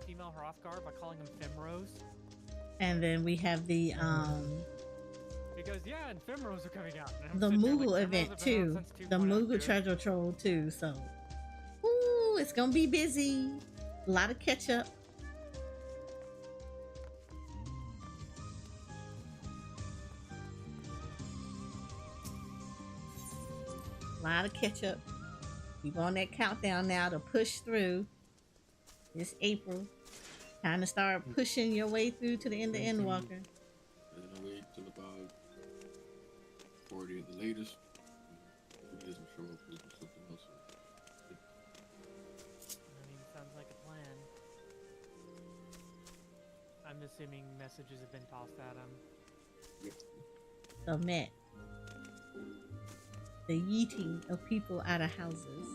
Speaker 13: female Hrothgar by calling them Femrose.
Speaker 2: And then we have the
Speaker 13: He goes, yeah, and Femrose are coming out.
Speaker 2: the Moogle event too. The Moogle Treasure Troll too. So, ooh, it's gonna be busy. A lot of catch up. A lot of catch up. Keep on that countdown now to push through. It's April. Time to start pushing your way through to the end of Endwalker.
Speaker 14: Wait till about 40 at the latest. If he doesn't show up, we'll do something else.
Speaker 13: I mean, sounds like a plan. I'm assuming messages have been tossed at him.
Speaker 2: So, Matt, the yeeting of people out of houses.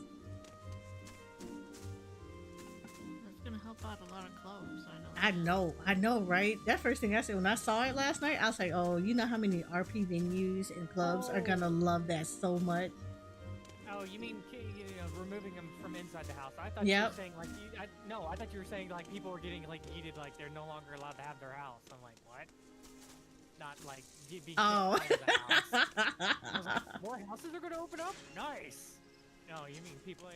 Speaker 15: That's gonna help out a lot of clubs.
Speaker 2: I know, right? That first thing I said when I saw it last night, I was like, oh, you know how many RP venues and clubs are gonna love that so much.
Speaker 13: Oh, you mean removing them from inside the house? I thought you were saying I thought you were saying like people were getting like yeeted, like they're no longer allowed to have their house. I'm like, what? Not like being kicked out of the house. I was like, more houses are gonna open up? Nice. No, you mean people?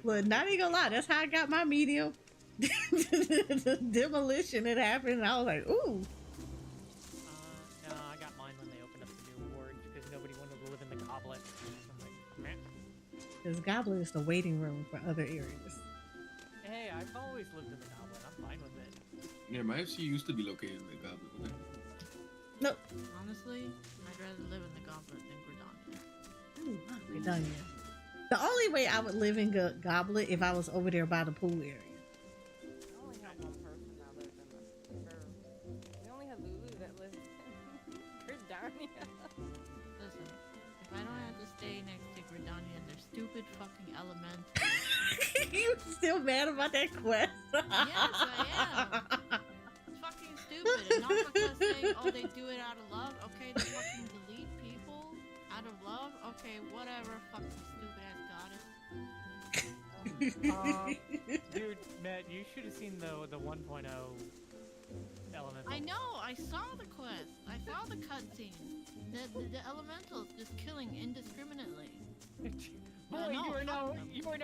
Speaker 2: Well, not even gonna lie, that's how I got my medium. The demolition had happened, and I was like, ooh.
Speaker 13: No, I got mine when they opened up the new ward because nobody wanted to live in the Goblet. I'm like, man.
Speaker 2: Because Goblet is the waiting room for other areas.
Speaker 13: Hey, I've always lived in the Goblet. I'm fine with it.
Speaker 14: Yeah, my FC used to be located in the Goblet.
Speaker 2: Nope.
Speaker 15: Honestly, I'd rather live in the Goblet than Gridania.
Speaker 2: Ooh, Gridania. The only way I would live in Goblet if I was over there by the pool area.
Speaker 5: I only have one person that lives in the. We only have Lulu that lives in Gridania.
Speaker 15: Listen, if I don't have to stay next to Gridania and their stupid fucking elementals.
Speaker 2: You still mad about that quest?
Speaker 15: Yes, I am. It's fucking stupid. And not because saying, oh, they do it out of love. Okay, they fucking delete people out of love. Okay, whatever. Fucking stupid ass goddess.
Speaker 13: Dude, Matt, you should have seen the 1.0 elemental.
Speaker 15: I know. I saw the quest. I saw the cutscene. The elementals just killing indiscriminately.
Speaker 13: Boy, you are no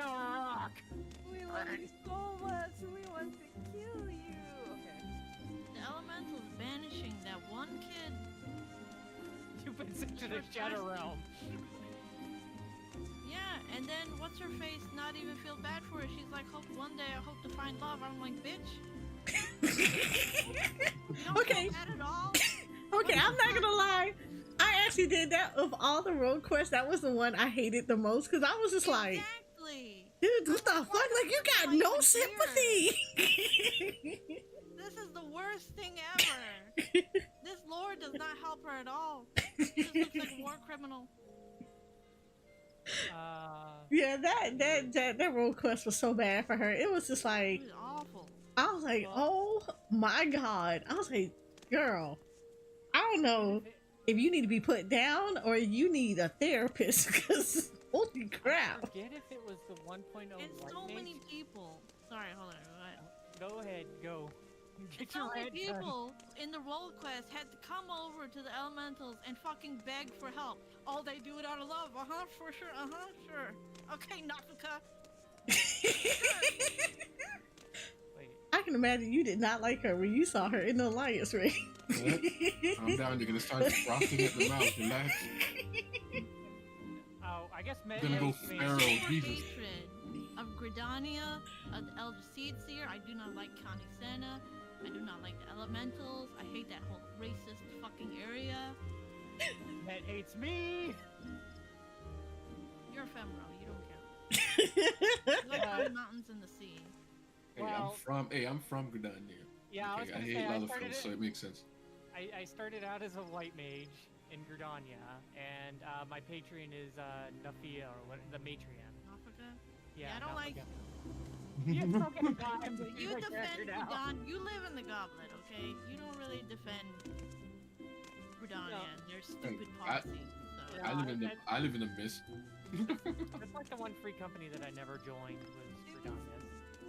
Speaker 13: rock.
Speaker 5: We love you so much. We want to kill you. Okay.
Speaker 15: The elementals banishing that one kid.
Speaker 13: You've been sent to the Shadow Realm.
Speaker 15: Yeah, and then what's her face not even feel bad for it. She's like, one day I hope to find love. I'm like, bitch. You don't
Speaker 2: Okay.
Speaker 15: feel bad at all?
Speaker 2: Okay, I'm not gonna lie. I actually did that of all the road quests. That was the one I hated the most because I was just like,
Speaker 15: Exactly.
Speaker 2: dude, what the fuck? Like, you got no sympathy.
Speaker 15: This is the worst thing ever. This lord does not help her at all. She just looks like a war criminal.
Speaker 2: Yeah, that road quest was so bad for her. It was just like,
Speaker 15: It was awful.
Speaker 2: I was like, oh my god. I was like, girl, I don't know if you need to be put down or you need a therapist because holy crap.
Speaker 13: I forget if it was the 1.0
Speaker 15: And so
Speaker 13: White
Speaker 15: many
Speaker 13: Mage.
Speaker 15: people. Sorry, hold on.
Speaker 13: Go ahead, go. Get
Speaker 15: So
Speaker 13: your
Speaker 15: many
Speaker 13: rant done.
Speaker 15: people in the roll quest had to come over to the elementals and fucking beg for help. Oh, they do it out of love. For sure. Sure. Okay, Nafuka.
Speaker 2: I can imagine you did not like her when you saw her in the alliance raid.
Speaker 14: What? I'm down. You're gonna start frothing at the mouth. Relax.
Speaker 13: Oh, I guess Matt
Speaker 14: Gonna go
Speaker 13: hates me.
Speaker 14: feral. Jesus.
Speaker 15: Hatred of Gridania, of the Elder Seed Seer. I do not like Connie Senna. I do not like the elementals. I hate that whole racist fucking area.
Speaker 13: Matt hates me.
Speaker 15: You're ephemeral. You don't count. You like the mountains and the sea.
Speaker 14: Hey,
Speaker 13: Well-
Speaker 14: I'm from Gridania.
Speaker 13: Yeah, I was
Speaker 14: Okay, I
Speaker 13: gonna
Speaker 14: hate
Speaker 13: say, I
Speaker 14: Lalafell,
Speaker 13: started
Speaker 14: so it makes sense.
Speaker 13: I started out as a white mage in Gridania, and my patron is Nafia, or what, the matrion.
Speaker 15: Africa?
Speaker 13: Yeah,
Speaker 15: I don't like.
Speaker 13: You fucking time to
Speaker 15: You
Speaker 13: use my
Speaker 15: defend
Speaker 13: character now.
Speaker 15: Gridania. You live in the goblet, okay? You don't really defend Gridania and their stupid policies. So.
Speaker 14: I live in the mist.
Speaker 13: It's like the one free company that I never joined was Gridania.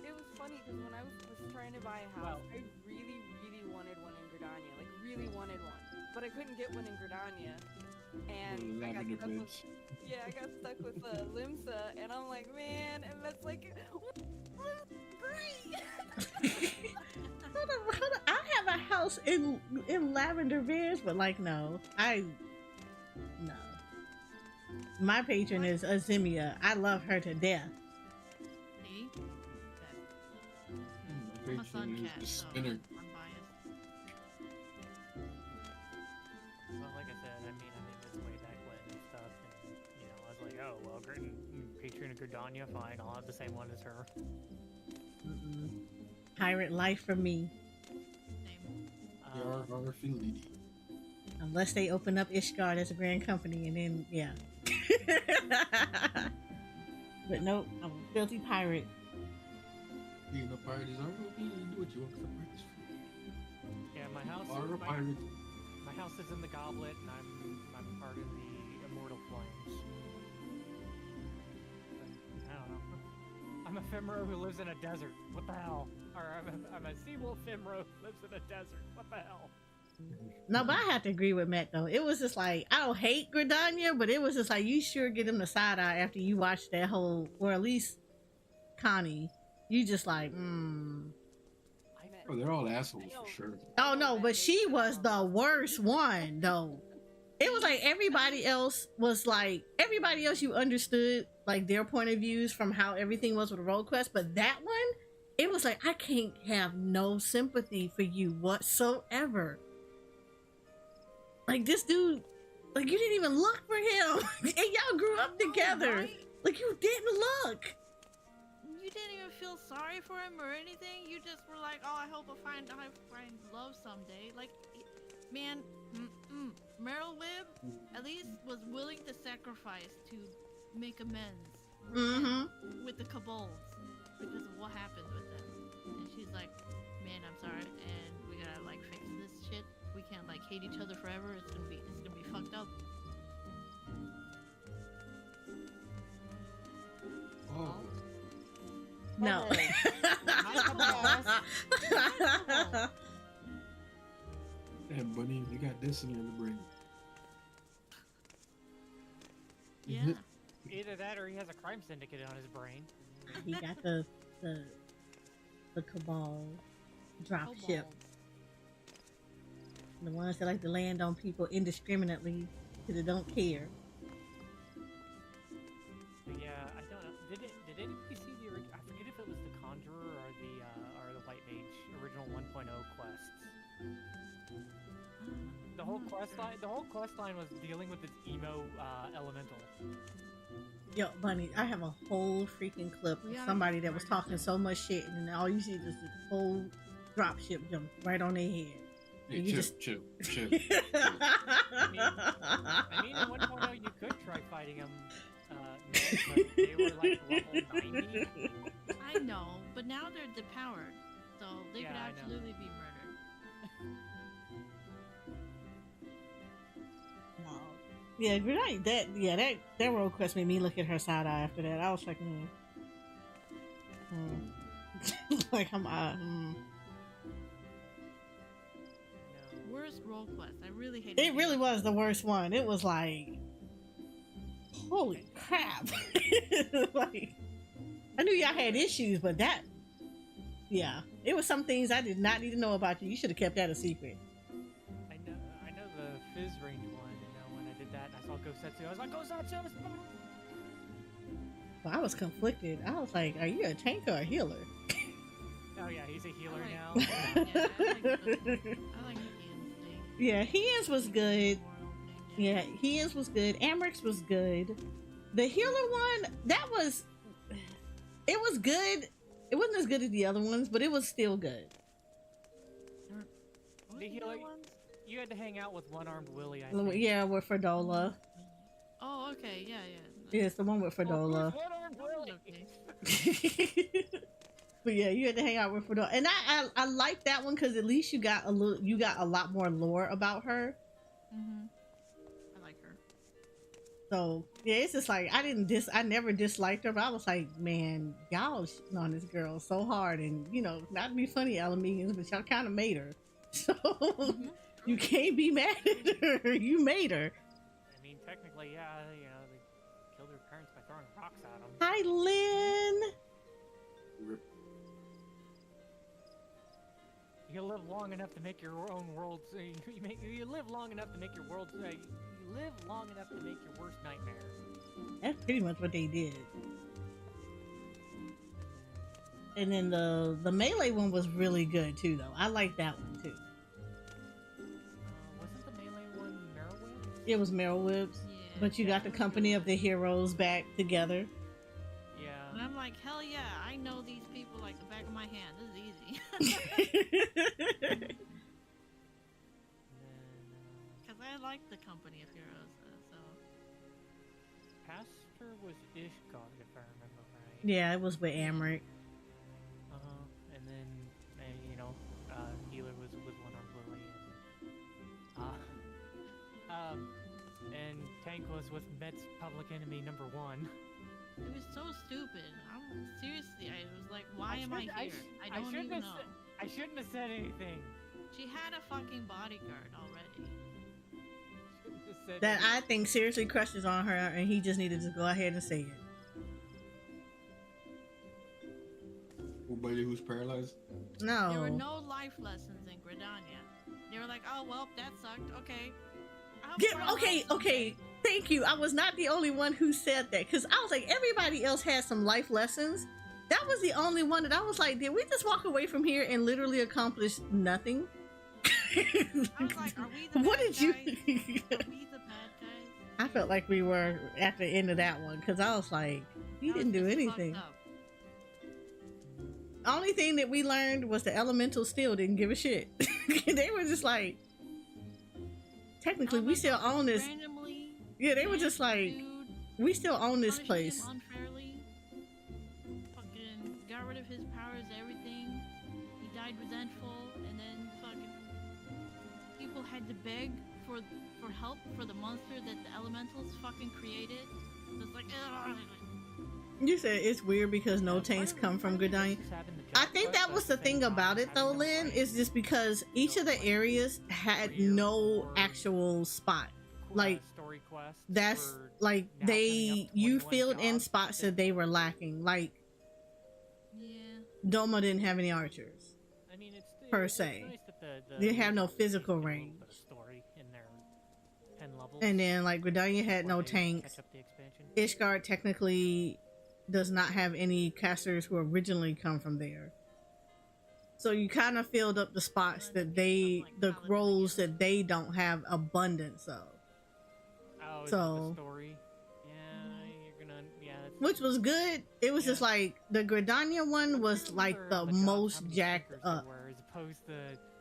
Speaker 5: It was funny because when I was trying to buy a house, I really, really wanted one in Gridania. Like, really wanted one. But I couldn't get one in Gridania. And I got
Speaker 14: Lavender
Speaker 5: stuck with,
Speaker 14: bits.
Speaker 5: yeah, I got stuck with Limsa, and I'm like, man, and that's like, great.
Speaker 2: Hold on. I have a house in Lavender Bears, but like, no. My patron is Azimia. I love her to death.
Speaker 15: See?
Speaker 14: My
Speaker 15: I'm a sun
Speaker 14: patron
Speaker 15: cat,
Speaker 14: is
Speaker 15: so
Speaker 14: the spinner.
Speaker 15: unbiased.
Speaker 13: Well, like I said, I mean this way back when and stuff, and I was like, oh well, patron of Gridania, fine, I'll have the same one as her.
Speaker 2: Pirate life for me.
Speaker 14: Our Philly.
Speaker 2: Unless they open up Ishgard as a grand company, and then yeah. But nope, I'm a filthy pirate.
Speaker 14: Being a pirate is alright. You do what you want. 'Cause a pirate is free.
Speaker 13: Yeah, my house.
Speaker 14: Are a pirate.
Speaker 13: My house is in the Goblet, and I'm part of the Immortal Flames. I don't know. I'm a Fimro who lives in a desert. What the hell? Or I'm a Seawolf Fimro who lives in a desert. What the hell?
Speaker 2: No, but I have to agree with Matt though. It was just like, I don't hate Gridania, but it was just like, you sure get him the side eye after you watch that whole, or at least Connie. You just like,
Speaker 14: Oh, they're all assholes for sure.
Speaker 2: Oh no, but she was the worst one though. It was like everybody else you understood like their point of views from how everything was with Road Quest, but that one, it was like, I can't have no sympathy for you whatsoever. Like this dude, like you didn't even look for him, and y'all grew up together. Like, you didn't look.
Speaker 15: You didn't even feel sorry for him or anything. You just were like, "Oh, I hope I find love someday." Like, man, Meryl Webb at least was willing to sacrifice to make amends with the Cabals because of what happened with them. And she's like, "Man, I'm sorry, and we gotta like fix this shit. We can't like hate each other forever. It's gonna be fucked up."
Speaker 14: Oh.
Speaker 2: No.
Speaker 14: Damn, Bunny, you got destiny in the brain.
Speaker 15: Yeah.
Speaker 13: Either that or he has a crime syndicate on his brain.
Speaker 2: He got the Cabal drop ship. The ones that like to land on people indiscriminately because they don't care.
Speaker 13: But yeah, I don't know. Did anybody see the original? I forget if it was the Conjurer or the White Mage original 1.0 quests. The whole quest line was dealing with this emo elemental.
Speaker 2: Yo, Bunny, I have a whole freaking clip of somebody that was talking so much shit, and then all you see is this whole dropship jump right on their head.
Speaker 14: Hey,
Speaker 2: and you
Speaker 14: chill.
Speaker 13: I mean, at 1.0 you could try fighting them, but they were like level 90.
Speaker 15: I know, but now they're depowered, so they could
Speaker 13: Yeah, I know.
Speaker 15: absolutely be murdered.
Speaker 2: Yeah, right. That road quest made me look at her side eye after that. I was like, like I'm
Speaker 15: Worst role quest. I really hate
Speaker 2: It really was the worst one. It was like, holy crap! Like, I knew y'all had issues, but that, yeah, it was some things I did not need to know about you. You should have kept that a secret.
Speaker 13: I know the Fizz range one. When I did that, and I saw Gosetsu. I was like, Gosetsu!
Speaker 2: Well, I was conflicted. I was like, are you a tank or a healer?
Speaker 13: Oh yeah, he's a healer now.
Speaker 15: I like Ian's thing.
Speaker 2: Yeah, Hians was good. Yeah, Hians was good. Amrix was good. The healer one, it was good. It wasn't as good as the other ones, but it was still good.
Speaker 13: The healer, you had to hang out with one-armed Willie, I
Speaker 2: Well,
Speaker 13: think.
Speaker 2: yeah, with Fredola.
Speaker 15: Oh, okay, yeah.
Speaker 2: Yeah, it's the one with Fredola. But yeah, you had to hang out with Fredola, and I like that one because at least you got a lot more lore about her.
Speaker 15: I like her.
Speaker 2: So yeah, it's just like I never disliked her, but I was like, man, y'all shitting on this girl so hard, and not to be funny, Alamedians, but y'all kind of made her, so you can't be mad at her. You made her.
Speaker 13: I mean, technically, yeah, they killed her parents by throwing rocks at them.
Speaker 2: Hi, Lynn.
Speaker 13: You live long enough to make your own world. You live long enough to make your world. You live long enough to make your worst nightmare.
Speaker 2: That's pretty much what they did. And then the melee one was really good too, though. I like that one too.
Speaker 13: Wasn't the melee one Merylwyn?
Speaker 2: It was Merylwyn, but you got the company of the heroes back together.
Speaker 13: Yeah.
Speaker 15: And I'm like, hell yeah, I know these people like the back of my hand. This is easy. Because I like the company of heroes, so.
Speaker 13: Pastor was Ishgard, if I remember right.
Speaker 2: Yeah, it was with Amric.
Speaker 13: And then, healer was one-armed Lily. And tank was with Met's public enemy number 1.
Speaker 15: It was so stupid. Seriously, I was like, why am I here? I don't even know.
Speaker 13: I shouldn't have said anything.
Speaker 15: She had a fucking bodyguard already.
Speaker 2: That I think seriously crushes on her, and he just needed to go ahead and say it.
Speaker 14: Nobody who's paralyzed?
Speaker 2: No.
Speaker 15: There were no life lessons in Gridania. They were like, oh, well, that sucked. Okay.
Speaker 2: Okay. Thank you. I was not the only one who said that, because I was like, everybody else had some life lessons. That was the only one that I was like, did we just walk away from here and literally accomplish nothing?
Speaker 15: I was like, are we the
Speaker 2: What
Speaker 15: bad
Speaker 2: did you?
Speaker 15: guys? Are we the bad guys?
Speaker 2: I felt like we were at the end of that one because I was like, he didn't do anything. Only thing that we learned was the elemental still didn't give a shit. They were just like, technically, we still own this. Yeah, they were just like, we still own this place.
Speaker 15: Unfairly. Fucking got rid of his powers, everything. He died resentful, and then fucking people had to beg for help for the monster that the elementals fucking created. So it's like, ugh.
Speaker 2: You said it's weird because no tanks come from Gridania. I think that was the thing about it though, Lynn, is just because each of the areas had no actual spot. Like that's like you filled in spots that they were lacking. Like Doma didn't have any archers per se. They have no physical range. And then like Gridania had no tanks. Ishgard technically does not have any casters who originally come from there. So you kind of filled up the spots that the roles that they don't have abundance of.
Speaker 13: Oh,
Speaker 2: so
Speaker 13: story.
Speaker 2: Which was good. It was just like the Gridania one was like the most jacked up.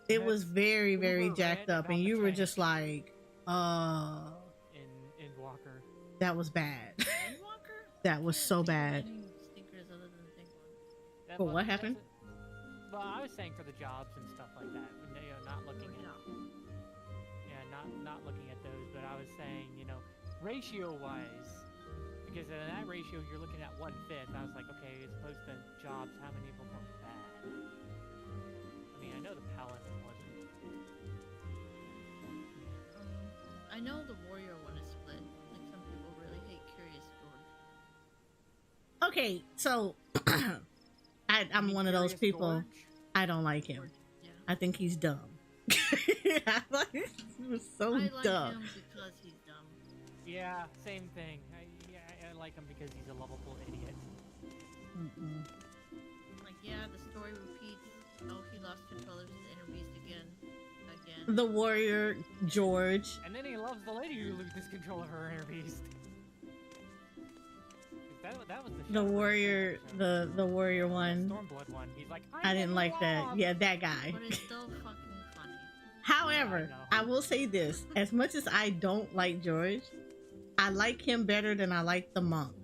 Speaker 2: It was very, very jacked up, and you were just like,
Speaker 13: in Walker.
Speaker 2: That was bad. That was so bad. But what happened?
Speaker 13: Well, I was saying for the jobs and stuff like that. You know, not looking at not looking at those, but I was saying, you know, ratio-wise, because in that ratio you're looking at 1/5. I was like, okay, as opposed to jobs, how many of them are bad? I mean, I know the paladin wasn't.
Speaker 15: I know the warrior one is split. Like some people really hate Curious George.
Speaker 2: Okay, so I'm one of those people. I don't like him. Yeah. I think he's dumb. He was so dumb.
Speaker 15: Him because he's dumb.
Speaker 13: Yeah, same thing. I like him because he's a lovable idiot.
Speaker 15: Like, yeah, the story repeats. Oh, he lost control of his inner beast again.
Speaker 2: The warrior George.
Speaker 13: And then he loves the lady who loses control of her inner beast. That was the
Speaker 2: warrior, the warrior one.
Speaker 13: Stormblood one. He's like,
Speaker 2: I didn't like that. Yeah, that guy.
Speaker 15: But it's still fucking funny.
Speaker 2: However, I will say this: as much as I don't like George, I like him better than I like the monk.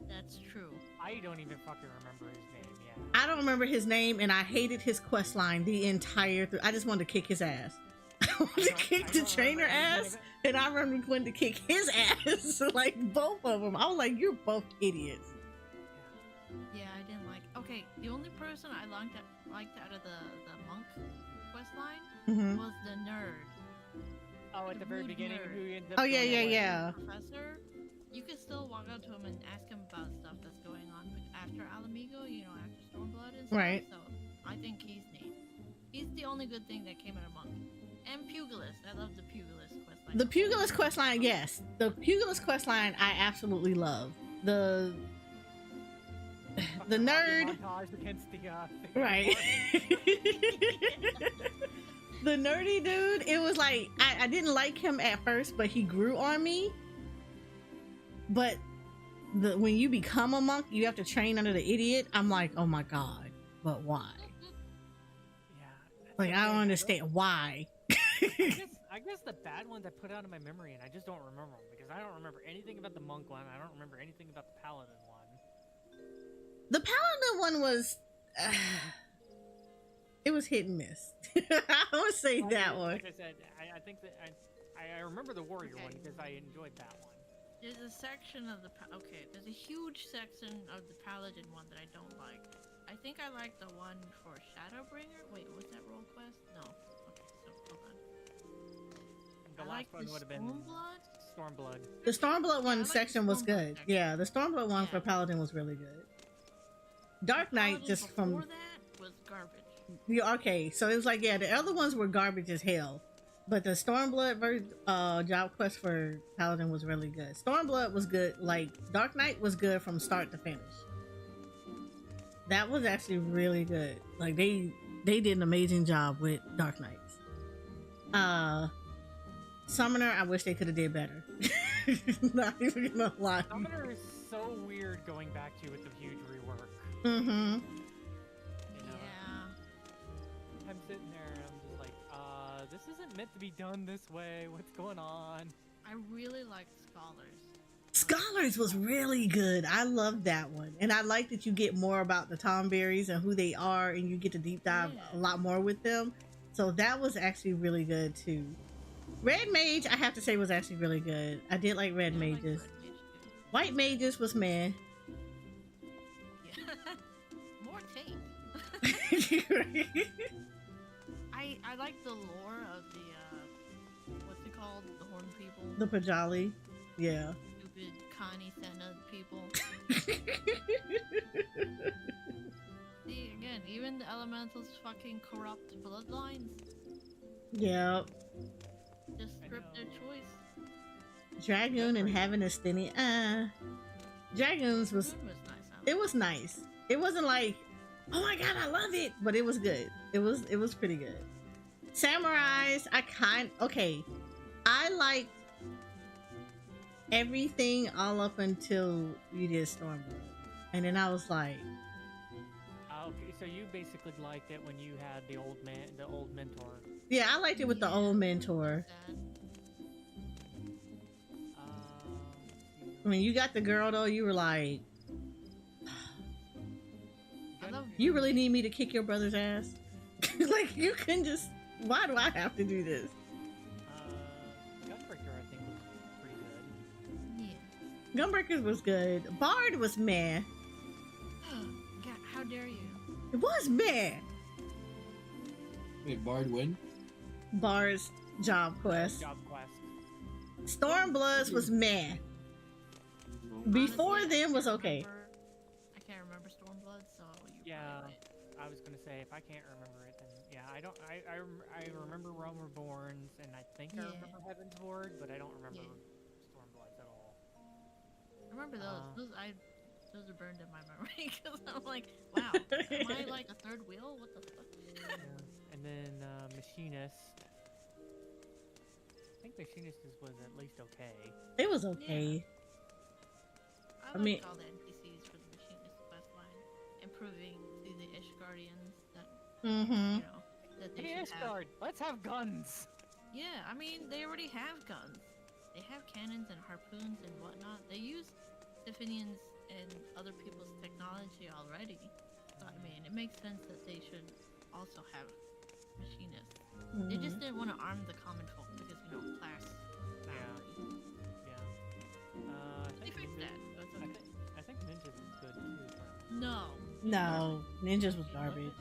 Speaker 15: That's true.
Speaker 13: I don't even fucking remember his name. Yeah.
Speaker 2: I don't remember his name, and I hated his quest line the entire. I just wanted to kick his ass. I wanted to kick the trainer ass, and I remember wanting to kick his ass, like both of them. I was like, "You're both idiots."
Speaker 15: Yeah, I didn't like. Okay, the only person I liked out of the monk quest line was the nerd.
Speaker 13: Oh, at the very beginning, who ends up.
Speaker 2: Oh yeah.
Speaker 15: Professor, you can still walk up to him and ask him about stuff that's going on after Alamigo, you know, after Stormblood and stuff.
Speaker 2: Right.
Speaker 15: So I think he's neat. He's the only good thing that came out of monk. And Pugilist. I love the Pugilist questline.
Speaker 2: The Pugilist questline, yes. The Pugilist questline I absolutely love. The nerd. Right. The nerdy dude, it was like I didn't like him at first, but he grew on me. But when you become a monk, you have to train under the idiot. I'm like, oh my god, but why? Like, I don't understand why.
Speaker 13: I guess the bad ones I put out of my memory, and I just don't remember them because I don't remember anything about the monk one. I don't remember anything about the paladin one.
Speaker 2: The paladin one was, it was hit and miss. I would say that one.
Speaker 13: Like I said, I think that I remember the warrior one because I enjoyed that one.
Speaker 15: There's a section of the there's a huge section of the paladin one that I don't like. I think I like the one for Shadowbringer. Wait, was that role quest? No. Okay, so hold on.
Speaker 13: The last one would have been Stormblood.
Speaker 2: The Stormblood one section was good. Yeah, the Stormblood one for Paladin was really good. Dark Knight just from
Speaker 15: that was garbage.
Speaker 2: Yeah, okay, so it was like, yeah, the other ones were garbage as hell, but the Stormblood job quest for Paladin was really good. Stormblood was good. Like Dark Knight was good from start to finish. That was actually really good. Like they did an amazing job with Dark Knights. Summoner, I wish they could have did better. Not even gonna lie.
Speaker 13: Summoner is so weird going back to with the huge rework.
Speaker 2: Mm-hmm.
Speaker 13: You know?
Speaker 15: Yeah.
Speaker 13: I'm sitting there and I'm just like, this isn't meant to be done this way. What's going on?
Speaker 15: I really liked Scholars.
Speaker 2: Scholars was really good. I love that one. And I like that you get more about the Tomberries and who they are, and you get to deep dive a lot more with them. So that was actually really good too. Red Mage, I have to say, was actually really good. I did like Red Mages. White Mages was meh.
Speaker 15: Yeah. More tape. I like the lore of the what's it called? The Horn people.
Speaker 2: The Pajali. Yeah.
Speaker 15: Stupid Connie Senna people. See, again, even the elementals fucking corrupt bloodlines.
Speaker 2: Yeah.
Speaker 15: Just script their choice.
Speaker 2: Dragoon and having a stinny. Dragoons was. It was nice. It wasn't like, oh my god, I love it, but it was good. It was pretty good. Samurais, I liked everything all up until you did Stormblood, and then I was like,
Speaker 13: Okay, so you basically liked it when you had the old mentor.
Speaker 2: yeah, I liked it with the old mentor. When you got the girl though, you were like, you really need me to kick your brother's ass? Like, you can just, why do I have to do this?
Speaker 13: Gunbreaker, I think, was pretty good.
Speaker 15: Yeah.
Speaker 2: Gunbreaker was good. Bard was meh.
Speaker 15: God, how dare you?
Speaker 2: It was meh.
Speaker 14: Wait, Bard win?
Speaker 2: Bard's job quest.
Speaker 13: Job quest.
Speaker 2: Stormbloods was meh. Before
Speaker 15: Honestly,
Speaker 2: then was okay.
Speaker 15: I can't remember Stormblood, so
Speaker 13: Yeah, I was gonna say if I can't remember it, then yeah, I don't. I remember Realm Reborns, and I think I remember Heaven's Ward, but I don't remember Stormbloods at all.
Speaker 15: I remember those. Those are burned in my memory because I'm like, wow, am I like a third wheel? What the fuck?
Speaker 13: Yeah. And then Machinist. I think Machinist was at least okay.
Speaker 2: It was okay.
Speaker 15: I mean, all the NPCs for the Machinist quest line, improving the Ishgardians that you know that they should have.
Speaker 13: Let's have guns.
Speaker 15: Yeah, I mean they already have guns. They have cannons and harpoons and whatnot. They use Siphonians and other people's technology already. So I mean, it makes sense that they should also have Machinists. They just didn't want to arm the common folk because class. They fixed that. That's okay.
Speaker 13: I think Ninjas was good too.
Speaker 15: No.
Speaker 2: No, Ninjas was garbage.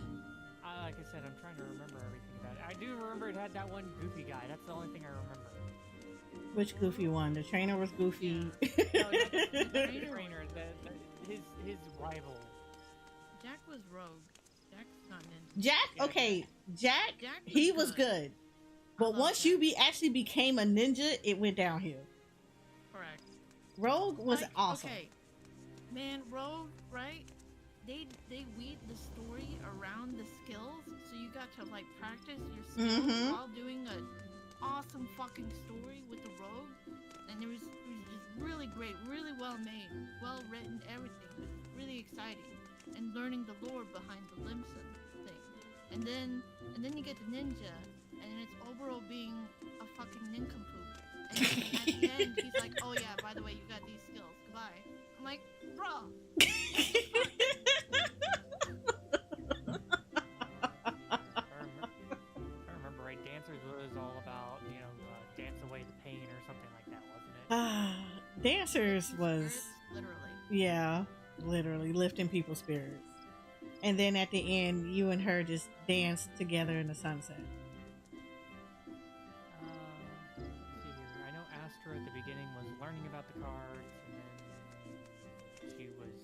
Speaker 13: Like I said, I'm trying to remember everything about it. I do remember it had that one goofy guy. That's the only thing I remember.
Speaker 2: Which goofy one? The trainer was goofy.
Speaker 13: No, not the trainer. His rival.
Speaker 15: Jack was rogue. Jack's not ninja.
Speaker 2: Jack, he was good. But once you actually became a ninja, it went downhill.
Speaker 15: Correct.
Speaker 2: Rogue was awesome.
Speaker 15: Okay, man, Rogue, right? They weave the story around the skills, so you got to like practice your skills while doing an awesome fucking story with the Rogue, and it was just really great, really well made, well written, everything. It was really exciting, and learning the lore behind the Limson thing, and then you get the ninja, and it's overall being a fucking nincompoop. And at the end, he's like, "Oh yeah, by the way, you got these skills. Goodbye." I'm like, "Bro."
Speaker 13: I remember right. Dancers was all about dance away the pain or something like that, wasn't it?
Speaker 2: Dancers was literally lifting people's spirits. And then at the end, you and her just danced together in the sunset.
Speaker 13: Let's see here. I know Astra at the beginning was learning about the cards, and then she was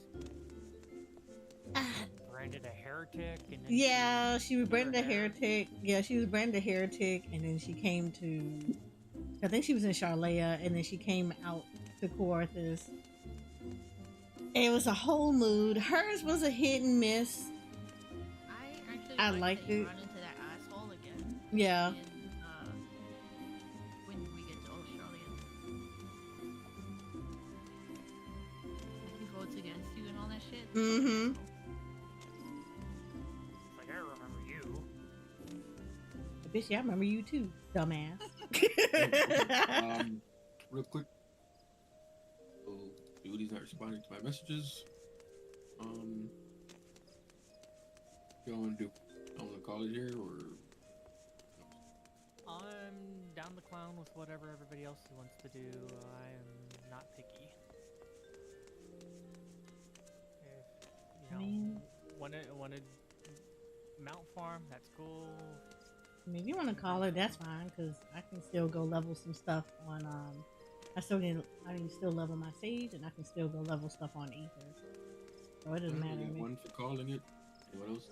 Speaker 13: branded a heretic. And then
Speaker 2: she was branded a heretic. Yeah, she was branded a heretic, and then she came to, I think she was in Charlea, and then she came out to Coarthus. It was a whole mood. Hers was a hit and miss. I liked it.
Speaker 15: Run into that asshole again.
Speaker 2: Yeah.
Speaker 15: When we get
Speaker 2: Mm-hmm.
Speaker 13: Like, I remember you.
Speaker 2: Bitch, yeah, I remember you too, dumbass.
Speaker 14: Real quick. So, Judy's not responding to my messages. Y'all want to do? I want to call it here, or?
Speaker 13: I'm down the clown with whatever everybody else wants to do. I am not picky. If, you know, wanted Mount Farm, that's cool.
Speaker 2: I mean, if you want to call it, that's fine, because I can still go level some stuff on, I can still level my Sage, and I can still go level stuff on Ether. So it doesn't matter to me.
Speaker 14: One for calling it. Anyone else?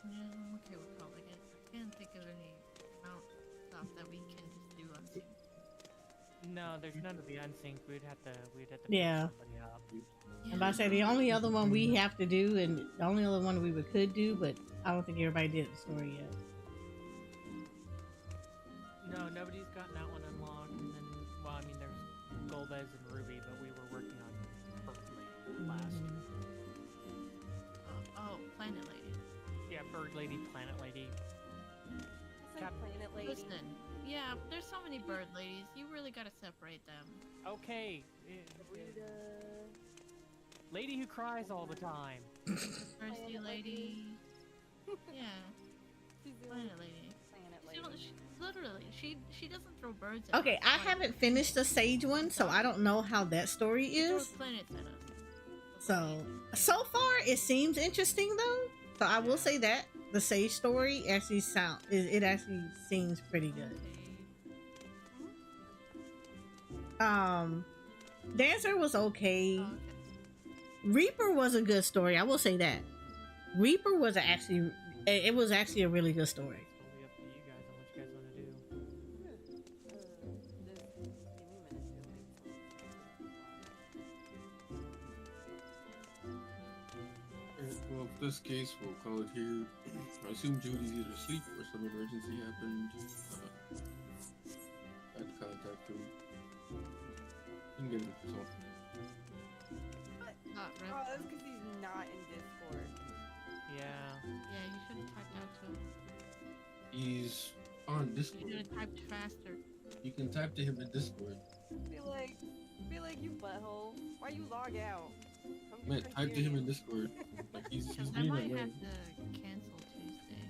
Speaker 15: Yeah, I'm okay with calling it. I can't think of any mount stuff that we can just do unseen.
Speaker 13: No, there's none of the unsync. We'd have to
Speaker 2: Yeah.
Speaker 13: pick somebody up.
Speaker 2: I'm about to say the only other one we have to do, and the only other one we could do, but I don't think everybody did the story yet.
Speaker 13: No, nobody's gotten that one unlocked. And then, well, I mean, there's Golbez and Ruby, but we were working on Bird Lady last.
Speaker 15: Oh, Planet Lady.
Speaker 13: Yeah, Bird Lady, Planet Lady.
Speaker 5: Planet Lady.
Speaker 15: Listen, yeah, there's so many bird ladies. You really gotta separate them.
Speaker 13: Okay. Lady who cries all the time.
Speaker 15: Thirsty lady. Yeah. Planet Lady. She doesn't throw birds at
Speaker 2: Okay,
Speaker 15: us.
Speaker 2: I haven't finished the Sage one, so I don't know how that story is.
Speaker 15: Planets at us.
Speaker 2: So far it seems interesting though. So I will say that the Sage story actually it actually seems pretty good. Dancer was okay. Reaper was a good story. I will say that. Reaper was actually a really good story.
Speaker 13: Totally up to you guys on what you guys want to do.
Speaker 14: Well, in this case, we'll call it here. I assume Judy's either asleep or some emergency happened. I had to contact him. Didn't get him, so.
Speaker 5: Oh, that's because he's not in Discord.
Speaker 13: Yeah.
Speaker 15: Yeah, you should have typed out to him.
Speaker 14: He's on Discord.
Speaker 15: You should have typed faster.
Speaker 14: You can type to him in Discord.
Speaker 5: Feel like you butthole. Why you log out?
Speaker 14: Man, type to him in Discord. Like he's
Speaker 15: I
Speaker 14: green
Speaker 15: might
Speaker 14: right now.
Speaker 15: have to cancel Tuesday.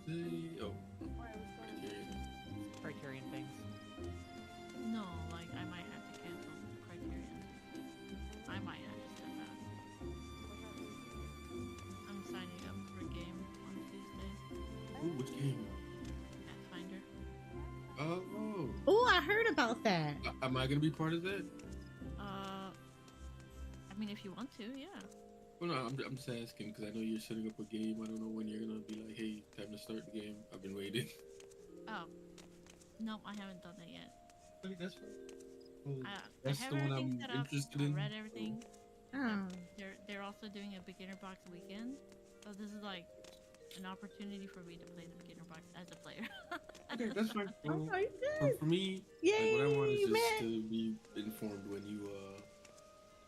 Speaker 14: Tuesday? Oh.
Speaker 13: Criterion things.
Speaker 15: No, like I might have to cancel Criterion. I might have to step out. I'm signing up for a game on Tuesday.
Speaker 14: Ooh, which game?
Speaker 15: Pathfinder.
Speaker 14: Oh.
Speaker 2: Oh, I heard about that.
Speaker 14: Am I gonna be part of that?
Speaker 15: I mean, if you want to, yeah.
Speaker 14: Well, no, I'm just asking because I know you're setting up a game. I don't know when you're gonna be like, hey, time to start the game. I've been waiting.
Speaker 15: Oh. Nope, I haven't done that yet.
Speaker 14: Okay, that's fine. Well,
Speaker 15: I
Speaker 14: that's
Speaker 15: have
Speaker 14: the one
Speaker 15: everything
Speaker 14: I'm
Speaker 15: set up.
Speaker 14: interested
Speaker 15: I
Speaker 14: in.
Speaker 15: read everything.
Speaker 2: Oh.
Speaker 15: They're also doing a beginner box weekend, so this is like an opportunity for me to play the beginner box as a player.
Speaker 14: Okay, that's fine. Well,
Speaker 2: Okay, good.
Speaker 14: for me,
Speaker 2: Yay,
Speaker 14: like, what I want is just
Speaker 2: man.
Speaker 14: to be informed when you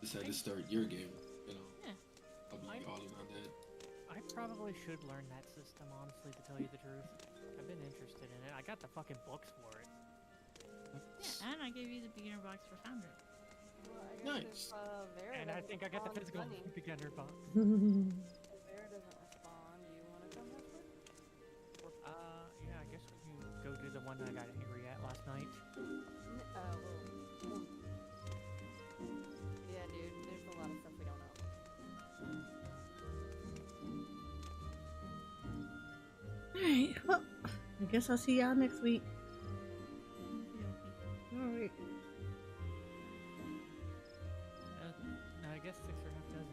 Speaker 14: decide to start your game. You know,
Speaker 15: Yeah.
Speaker 14: I'll be all in on that.
Speaker 13: I probably should learn that system, honestly, to tell you the truth. I've been interested in it. I got the fucking books for it.
Speaker 15: Yeah, and I gave you the beginner box for Founder.
Speaker 5: Well, I
Speaker 14: Nice.
Speaker 5: guess if, Vera
Speaker 13: And I
Speaker 5: doesn't
Speaker 13: think I got the
Speaker 5: respond,
Speaker 13: physical
Speaker 5: Bunny,
Speaker 13: beginner box.
Speaker 5: if Vera doesn't respond, do you want to come with her?
Speaker 13: Yeah, I guess we can go do the one that I got angry at last night.
Speaker 5: Yeah, dude, there's a lot of stuff we don't know.
Speaker 2: Alright, well, I guess I'll see y'all next week. Alright.
Speaker 13: No, I guess 6 or half dozen.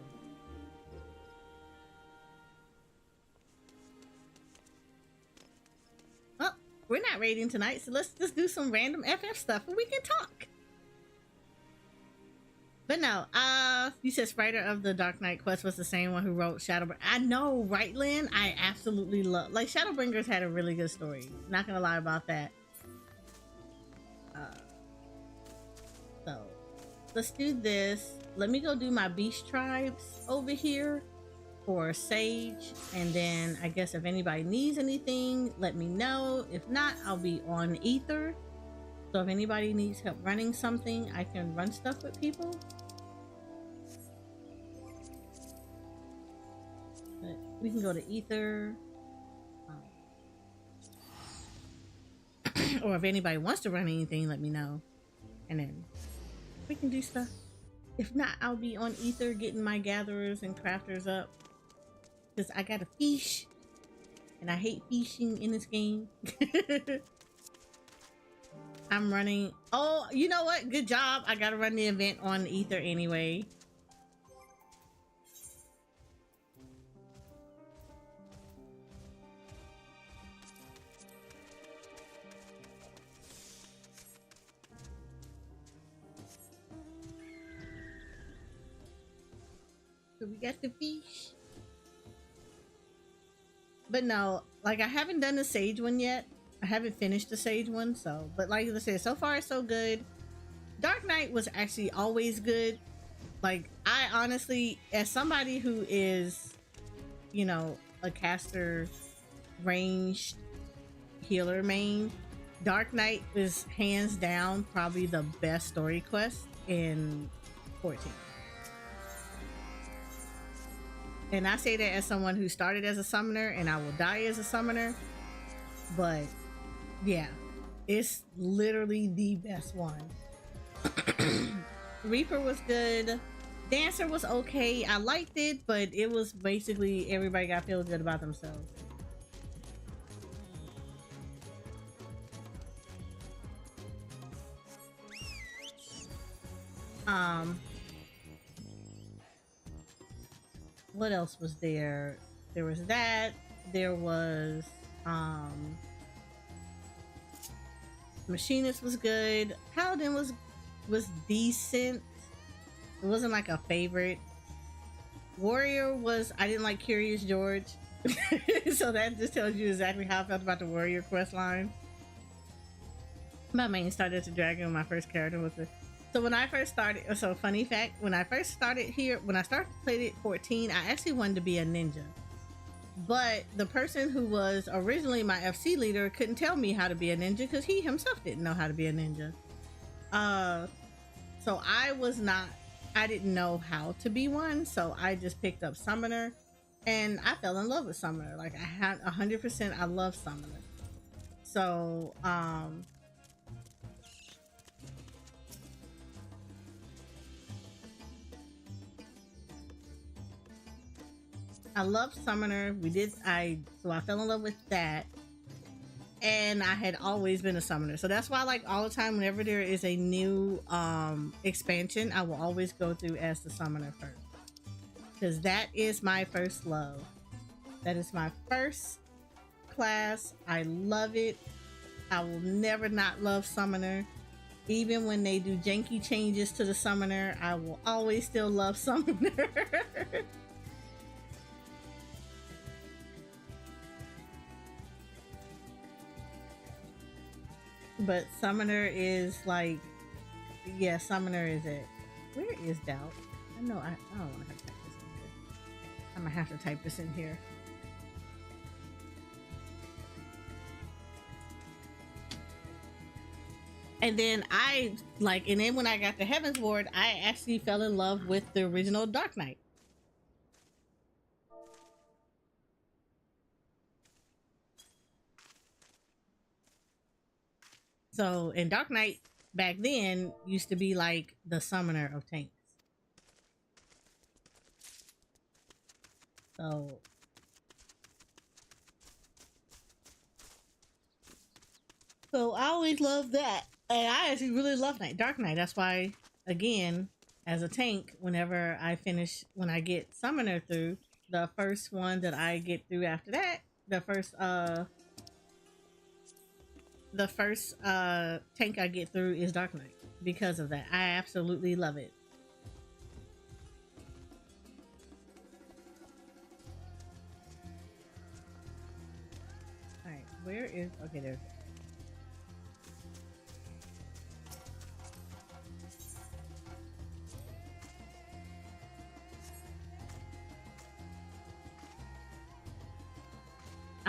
Speaker 2: Well, we're not raiding tonight, so let's just do some random FF stuff and we can talk. But no, you said writer of the Dark Knight Quest was the same one who wrote Shadowbringer. I know, right, Lynn? I absolutely love, like, Shadowbringers had a really good story. Not gonna lie about that. So, let's do this. Let me go do my beast tribes over here for sage, and then I guess if anybody needs anything, let me know. If not, I'll be on ether. So if anybody needs help running something, I can run stuff with people. But we can go to ether. Or if anybody wants to run anything, let me know. And then we can do stuff. If not, I'll be on ether getting my gatherers and crafters up. Because I gotta fish. And I hate fishing in this game. I'm running. Oh, you know what? Good job. I gotta run the event on ether anyway. So we got the fish. But no, like I haven't done the sage one yet. I haven't finished the sage one, so but like I said, so far so good. Dark Knight was actually always good. Like I honestly, as somebody who is, you know, a caster ranged healer main, Dark Knight is hands down probably the best story quest in 14. And I say that as someone who started as a summoner and I will die as a summoner. But yeah, it's literally the best one. Reaper was good. Dancer was okay. I liked it, but it was basically everybody got to feel good about themselves. What else was there? There was that. There was Machinist was good. Paladin was decent. It wasn't like a favorite. Warrior was, I didn't like Curious George. So that just tells you exactly how I felt about the Warrior quest line. My main started as a dragon. My first character was a... So when I first started, so funny fact, when I first started here, when I started playing it 14, I actually wanted to be a ninja. But the person who was originally my FC leader couldn't tell me how to be a ninja because he himself didn't know how to be a ninja. So I didn't know how to be one, so I just picked up Summoner and I fell in love with Summoner. Like I had 100%, I love Summoner. So, I love Summoner. So I fell in love with that. And I had always been a summoner. So that's why like all the time whenever there is a new expansion, I will always go through as the summoner first. Because that is my first love. That is my first class. I love it. I will never not love summoner. Even when they do janky changes to the summoner, I will always still love summoner. But Summoner is like, yeah, Summoner is it. Where is Doubt? I don't want to have to type this in here. I'm gonna have to type this in here. And then and then when I got the Heaven's Ward, I actually fell in love with the original Dark Knight. So, in Dark Knight back then used to be like the summoner of tanks. So, I always loved that. And I actually really love Dark Knight. That's why, again, as a tank, when I get summoner through, the first one that I get through after that, the first tank I get through is Dark Knight because of that. I absolutely love it. All right, where is, okay, there's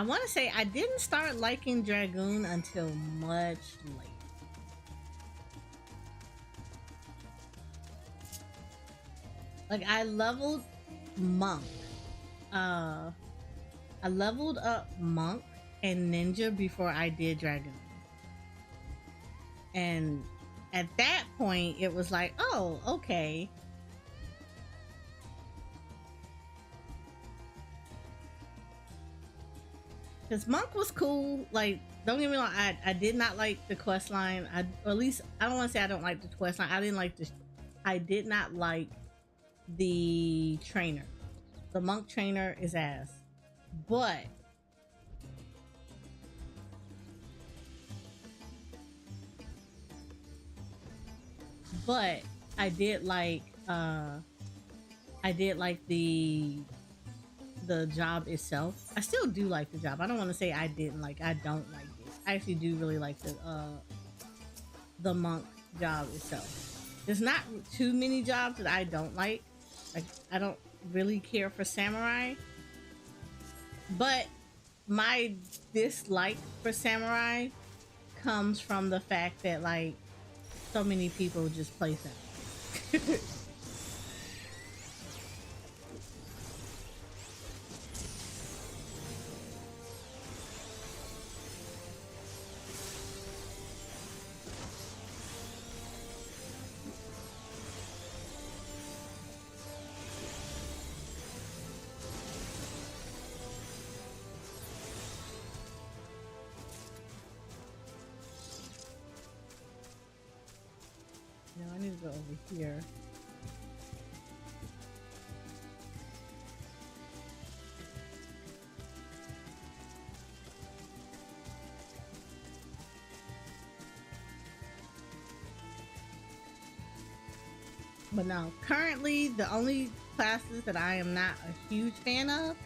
Speaker 2: I want to say I didn't start liking Dragoon until much later. Like I leveled Monk. I leveled up Monk and Ninja before I did Dragoon. And at that point it was like, oh, okay. Because Monk was cool. Like, don't get me wrong, I did not like the quest line. Or at least I don't want to say I don't like the quest line. I did not like the trainer. The Monk trainer is ass. But I did like the job itself. I still do like the job. I don't want to say I don't like it. I actually do really like the Monk job itself. There's not too many jobs that I don't like. Like I don't really care for Samurai. But my dislike for Samurai comes from the fact that like so many people just play Samurai. I need to go over here. But no, currently the only classes that I am not a huge fan of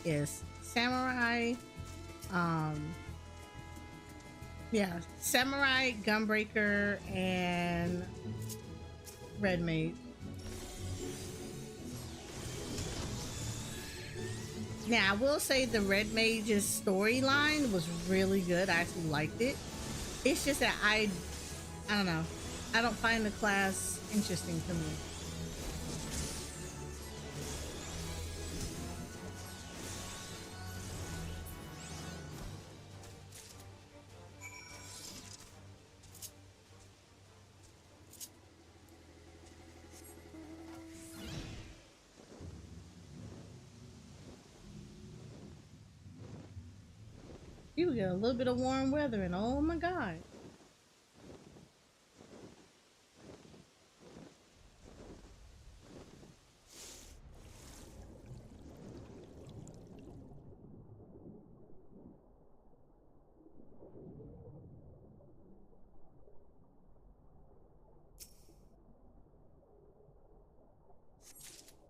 Speaker 2: is Samurai, Samurai, Gunbreaker, and Red Mage. Now I will say the Red Mage's storyline was really good. I actually liked it. It's just that I don't know. I don't find the class interesting to me. You get a little bit of warm weather and oh my god.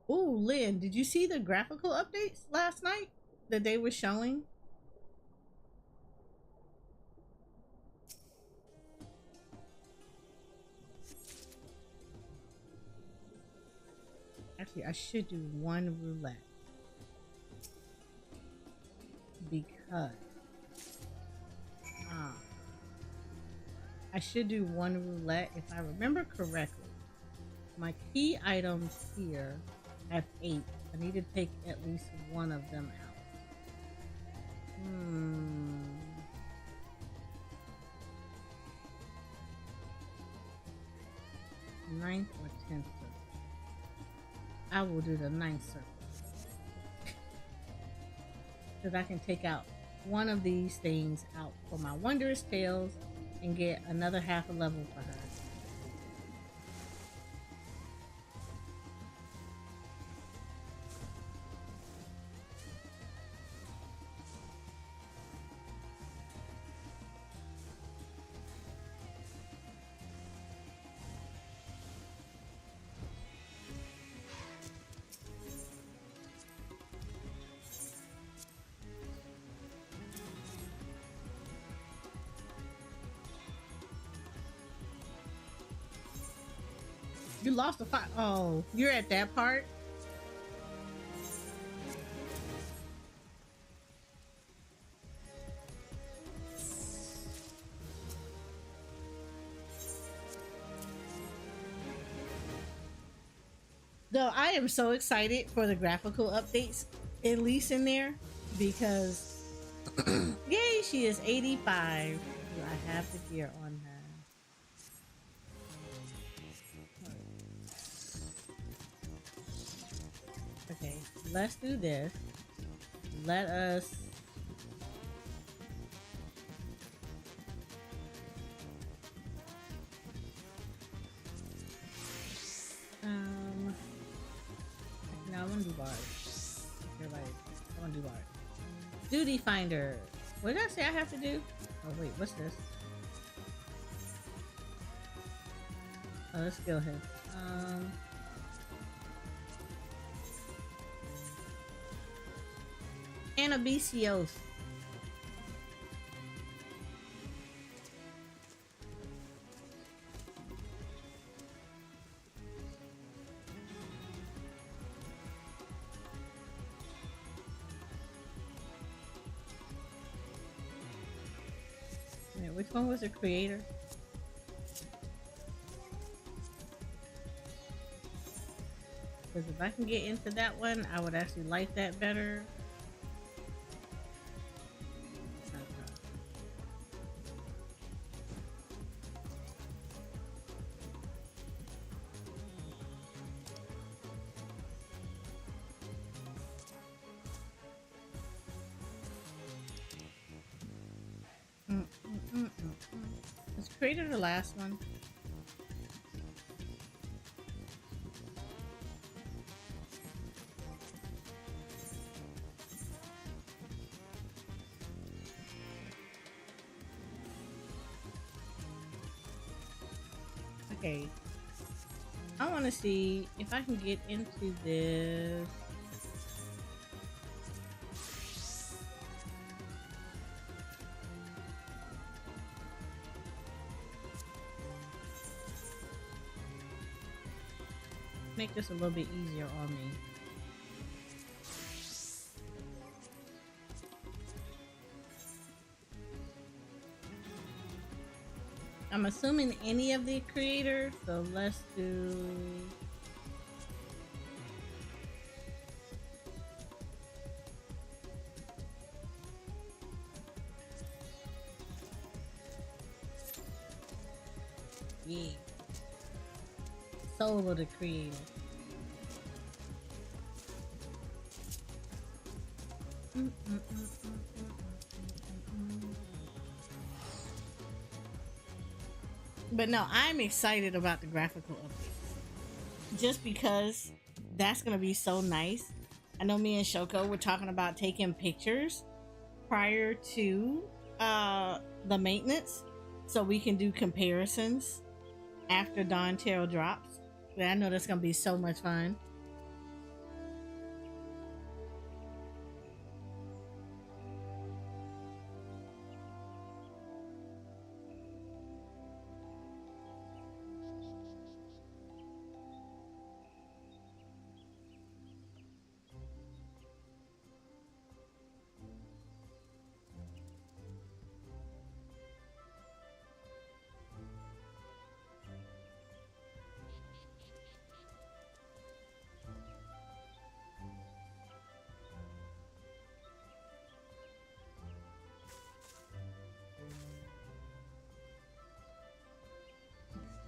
Speaker 2: Ooh, Lynn, did you see the graphical updates last night that they were showing? Actually, I should do one roulette because I should do one roulette if I remember correctly. My key items here have 8. I need to take at least one of them out. 9th or 10th. I will do the 9th circle. Because I can take out one of these things out for my Wondrous Tales and get another half a level for her. You lost the fight. Oh, you're at that part? So I am so excited for the graphical updates, at least in there, because yay, she is 85. Do I have the gear on her? Okay, let's do this. Let us no, I want to do bard. Everybody, I want to do bard. Duty finder. What did I say I have to do? Oh wait, what's this? Oh, let's go ahead. Anabesios. Wait, which one was the creator? Because if I can get into that one, I would actually like that better. Let's create the last one. Okay, I want to see if I can get into this. Make this a little bit easier on me. I'm assuming any of the creators, so let's do yeah. Soul of the creator. But no, I'm excited about the graphical updates. Just because that's gonna be so nice. I know me and Shoko were talking about taking pictures prior to the maintenance so we can do comparisons after Dawn Tarot drops. I know that's gonna be so much fun.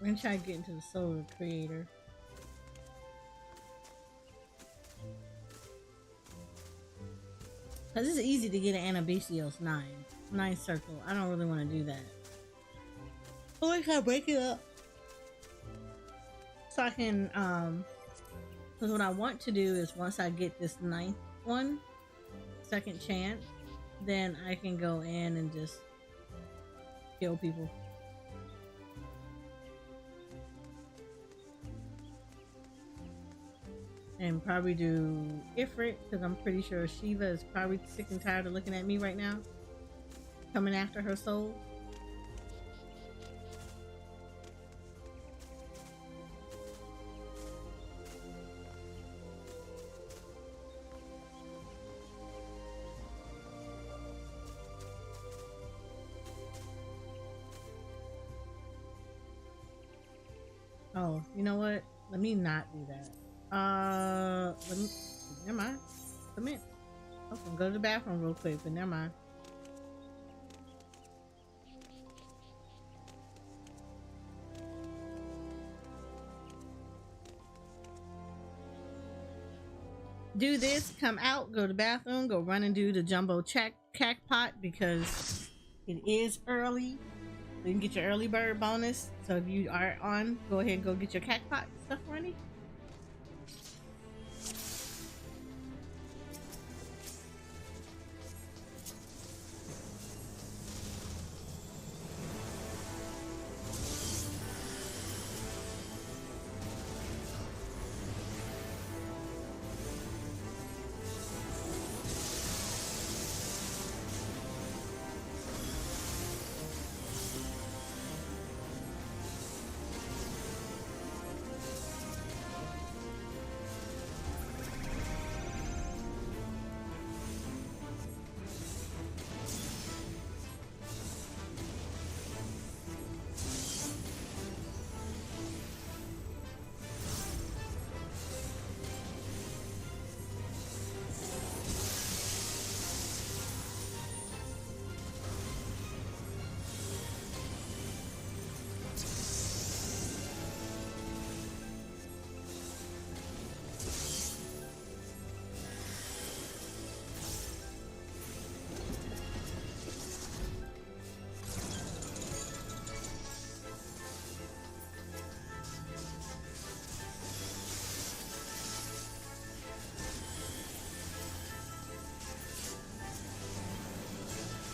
Speaker 2: We're gonna try to get into the soul of the creator. Cause it's easy to get an Anabesios 9 circle. I don't really want to do that. Oh, I gotta break it up. So I can, cause what I want to do is once I get this 9th one, second chance, then I can go in and just kill people. And probably do Ifrit, because I'm pretty sure Shiva is probably sick and tired of looking at me right now, coming after her soul. Oh, you know what? Let me not do that. Never mind. Come in. I'm gonna go to the bathroom real quick, but never mind. Do this, come out, go to the bathroom, go run and do the jumbo cack pot because it is early. You can get your early bird bonus. So if you are on, go ahead and go get your cack pot stuff ready.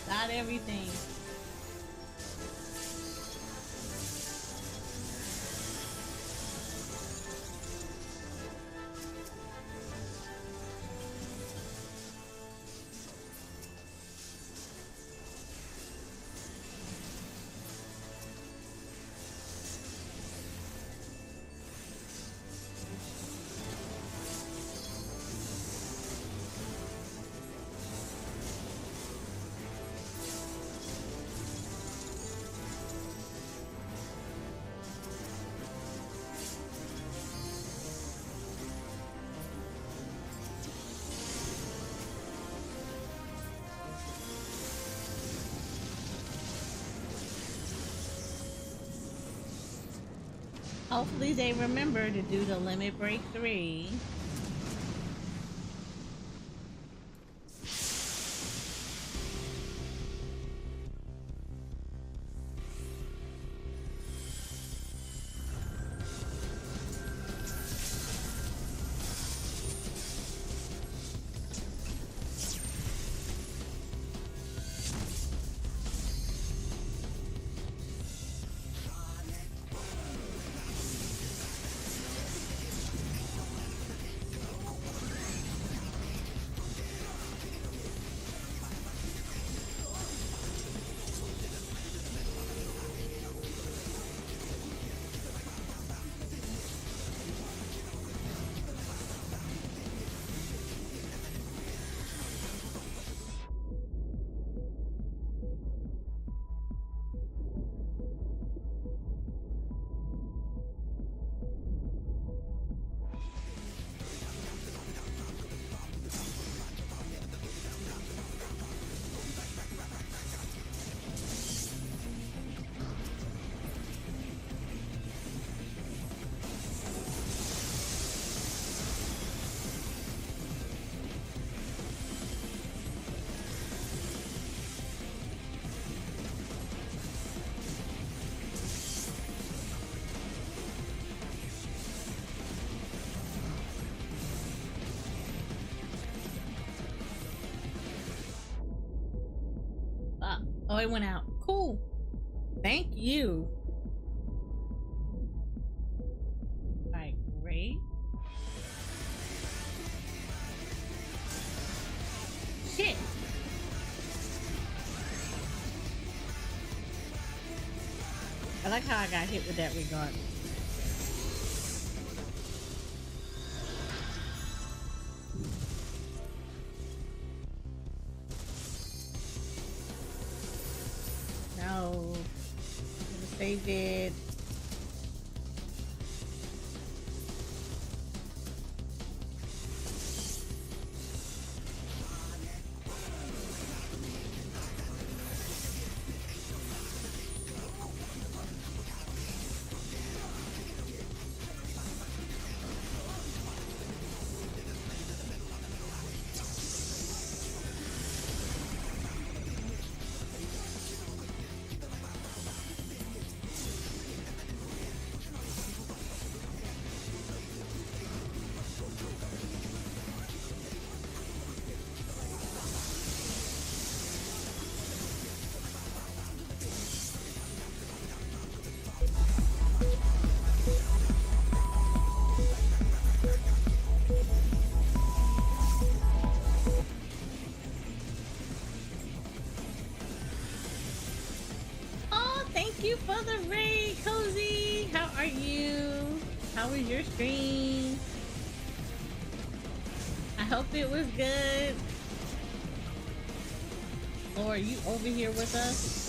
Speaker 2: Not everything. Hopefully they remember to do the limit break 3. Oh, it went out. Cool. Thank you. Alright, great. Shit. I like how I got hit with that regardless. No. I saved it. you for the raid, Cozy. How are you? How was your stream? I hope it was good. Or are you over here with us?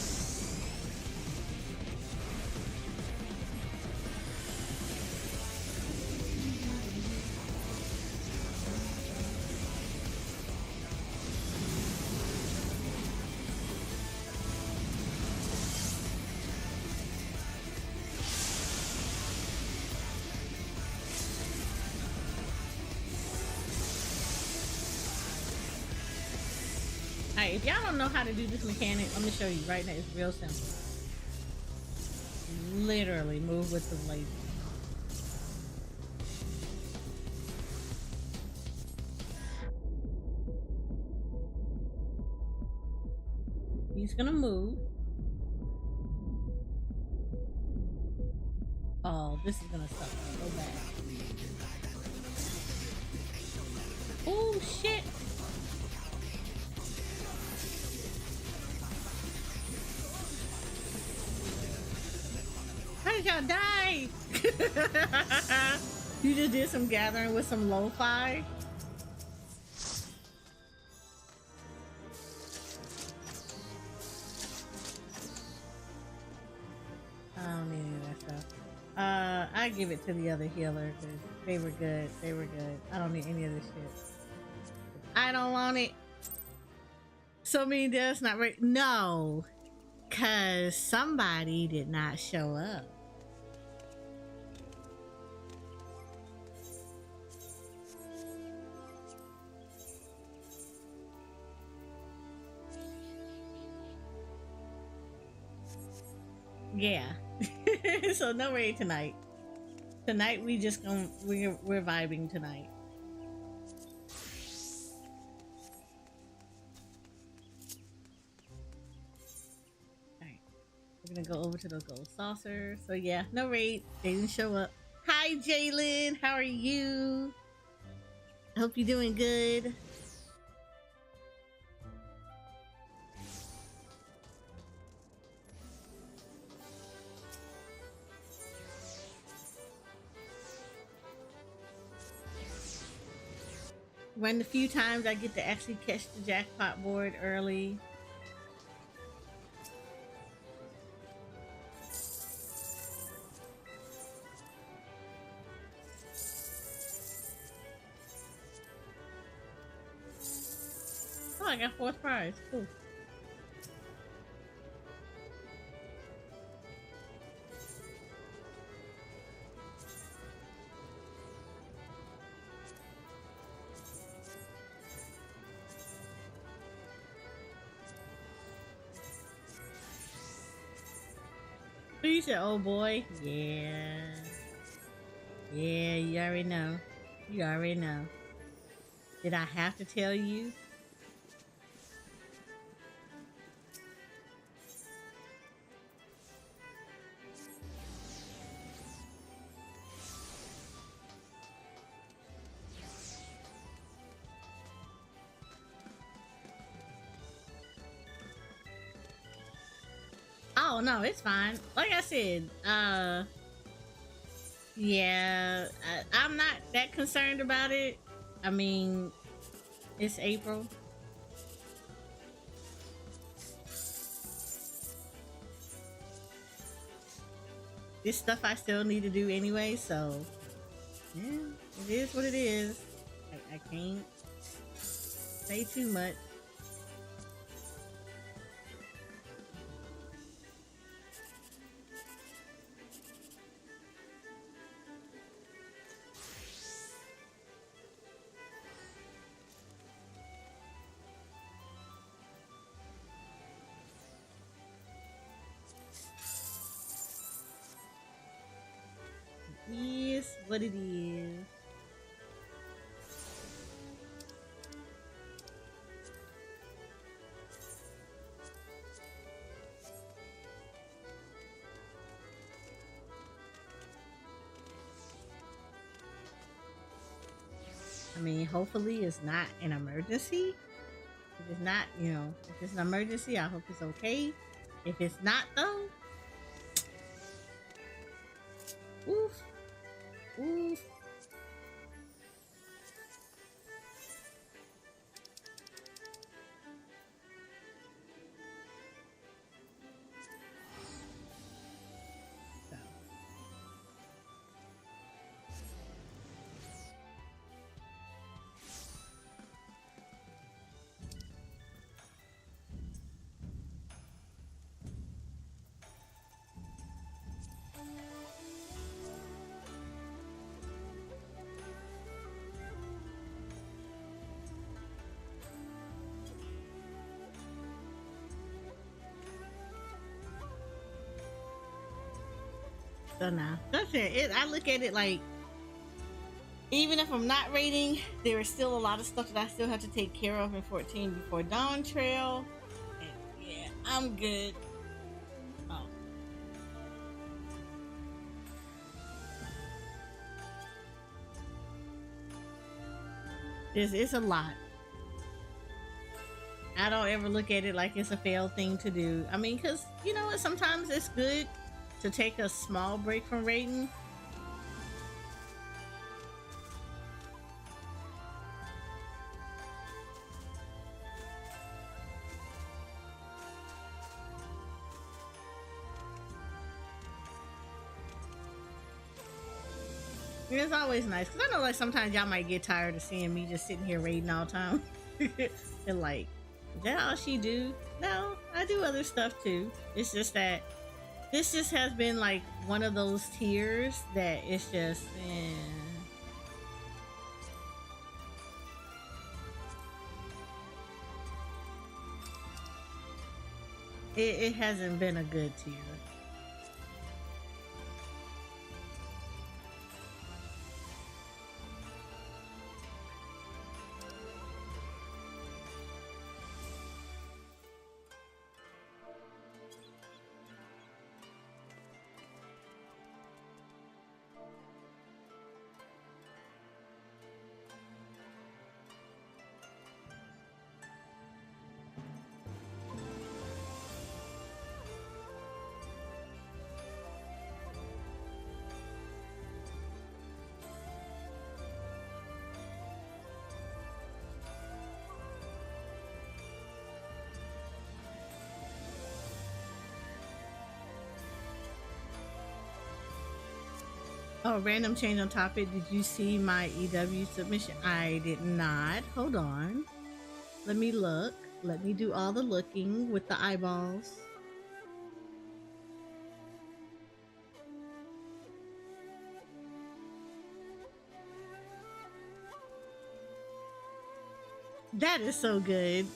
Speaker 2: Alright, if y'all don't know how to do this mechanic, I'm gonna show you right now. It's real simple. Literally move with the laser. He's gonna move. Oh, this is gonna suck so bad. Oh shit! How did y'all die? You just did some gathering with some lo-fi? I don't need any of that stuff. I give it to the other healer because they were good. They were good. I don't need any of this shit. I don't want it. So many deaths not right. No, because somebody did not show up. Yeah. So no raid tonight. Tonight we just gonna we're vibing tonight. Alright. We're gonna go over to the gold saucer. So yeah, no raid. They didn't show up. Hi Jalen, how are you? I hope you're doing good. When the few times I get to actually catch the jackpot board early. Oh, I got fourth prize. Cool. You said, oh boy. Yeah. Yeah, you already know. You already know. Did I have to tell you? Oh no, it's fine. Like I said, yeah, I'm not that concerned about it. I mean, it's April. This stuff I still need to do anyway, so yeah, it is what it is. I can't say too much. Is what it is. I mean, hopefully it's not an emergency. If it's not, you know, if it's an emergency, I hope it's okay. If it's not though, Oof. Oof. So now that's it. I look at it like, even if I'm not rating, there is still a lot of stuff that I still have to take care of in 14 before Dawn Trail. And yeah, I'm good. Oh. It's a lot. I don't ever look at it like it's a failed thing to do. I mean, because, you know what, sometimes it's good to take a small break from rating. It's always nice, because I know like sometimes y'all might get tired of seeing me just sitting here raiding all the time. And like, is that all she do? No, I do other stuff too. It's just that this just has been like one of those tiers that it's just it hasn't been a good tier. Oh, random change on topic. Did you see my EW submission? I did not. Hold on. Let me look. Let me do all the looking with the eyeballs. That is so good.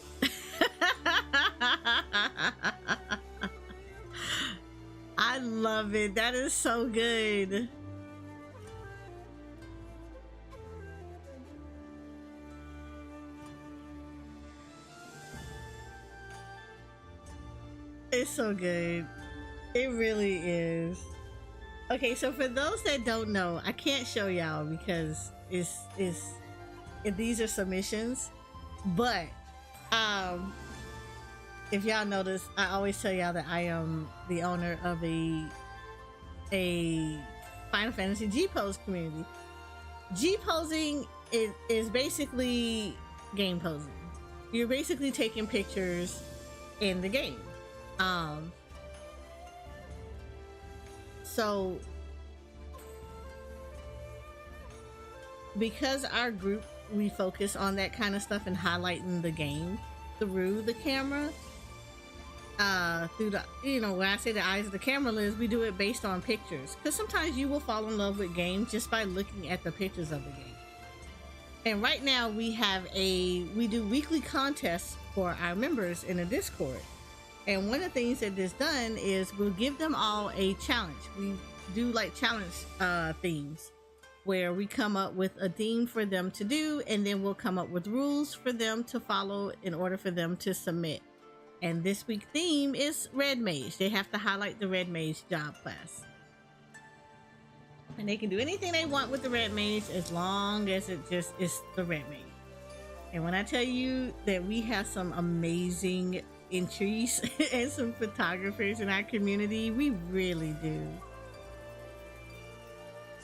Speaker 2: I love it. That is so good. It's so good. It really is. Okay, so for those that don't know, I can't show y'all because these are submissions. But if y'all notice, I always tell y'all that I am the owner of a Final Fantasy G-Pose community. G-posing is basically game posing. You're basically taking pictures in the game. So because our group, we focus on that kind of stuff and highlighting the game through the camera, through the, you know, when I say the eyes of the camera lens, we do it based on pictures, because sometimes you will fall in love with games just by looking at the pictures of the game. And right now we do weekly contests for our members in the Discord. And one of the things that is done is we'll give them all a challenge. We do like challenge themes where we come up with a theme for them to do, and then we'll come up with rules for them to follow in order for them to submit. And this week's theme is Red Mage. They have to highlight the Red Mage job class. And they can do anything they want with the Red Mage as long as it just is the Red Mage. And when I tell you that we have some amazing entries and some photographers in our community, we really do.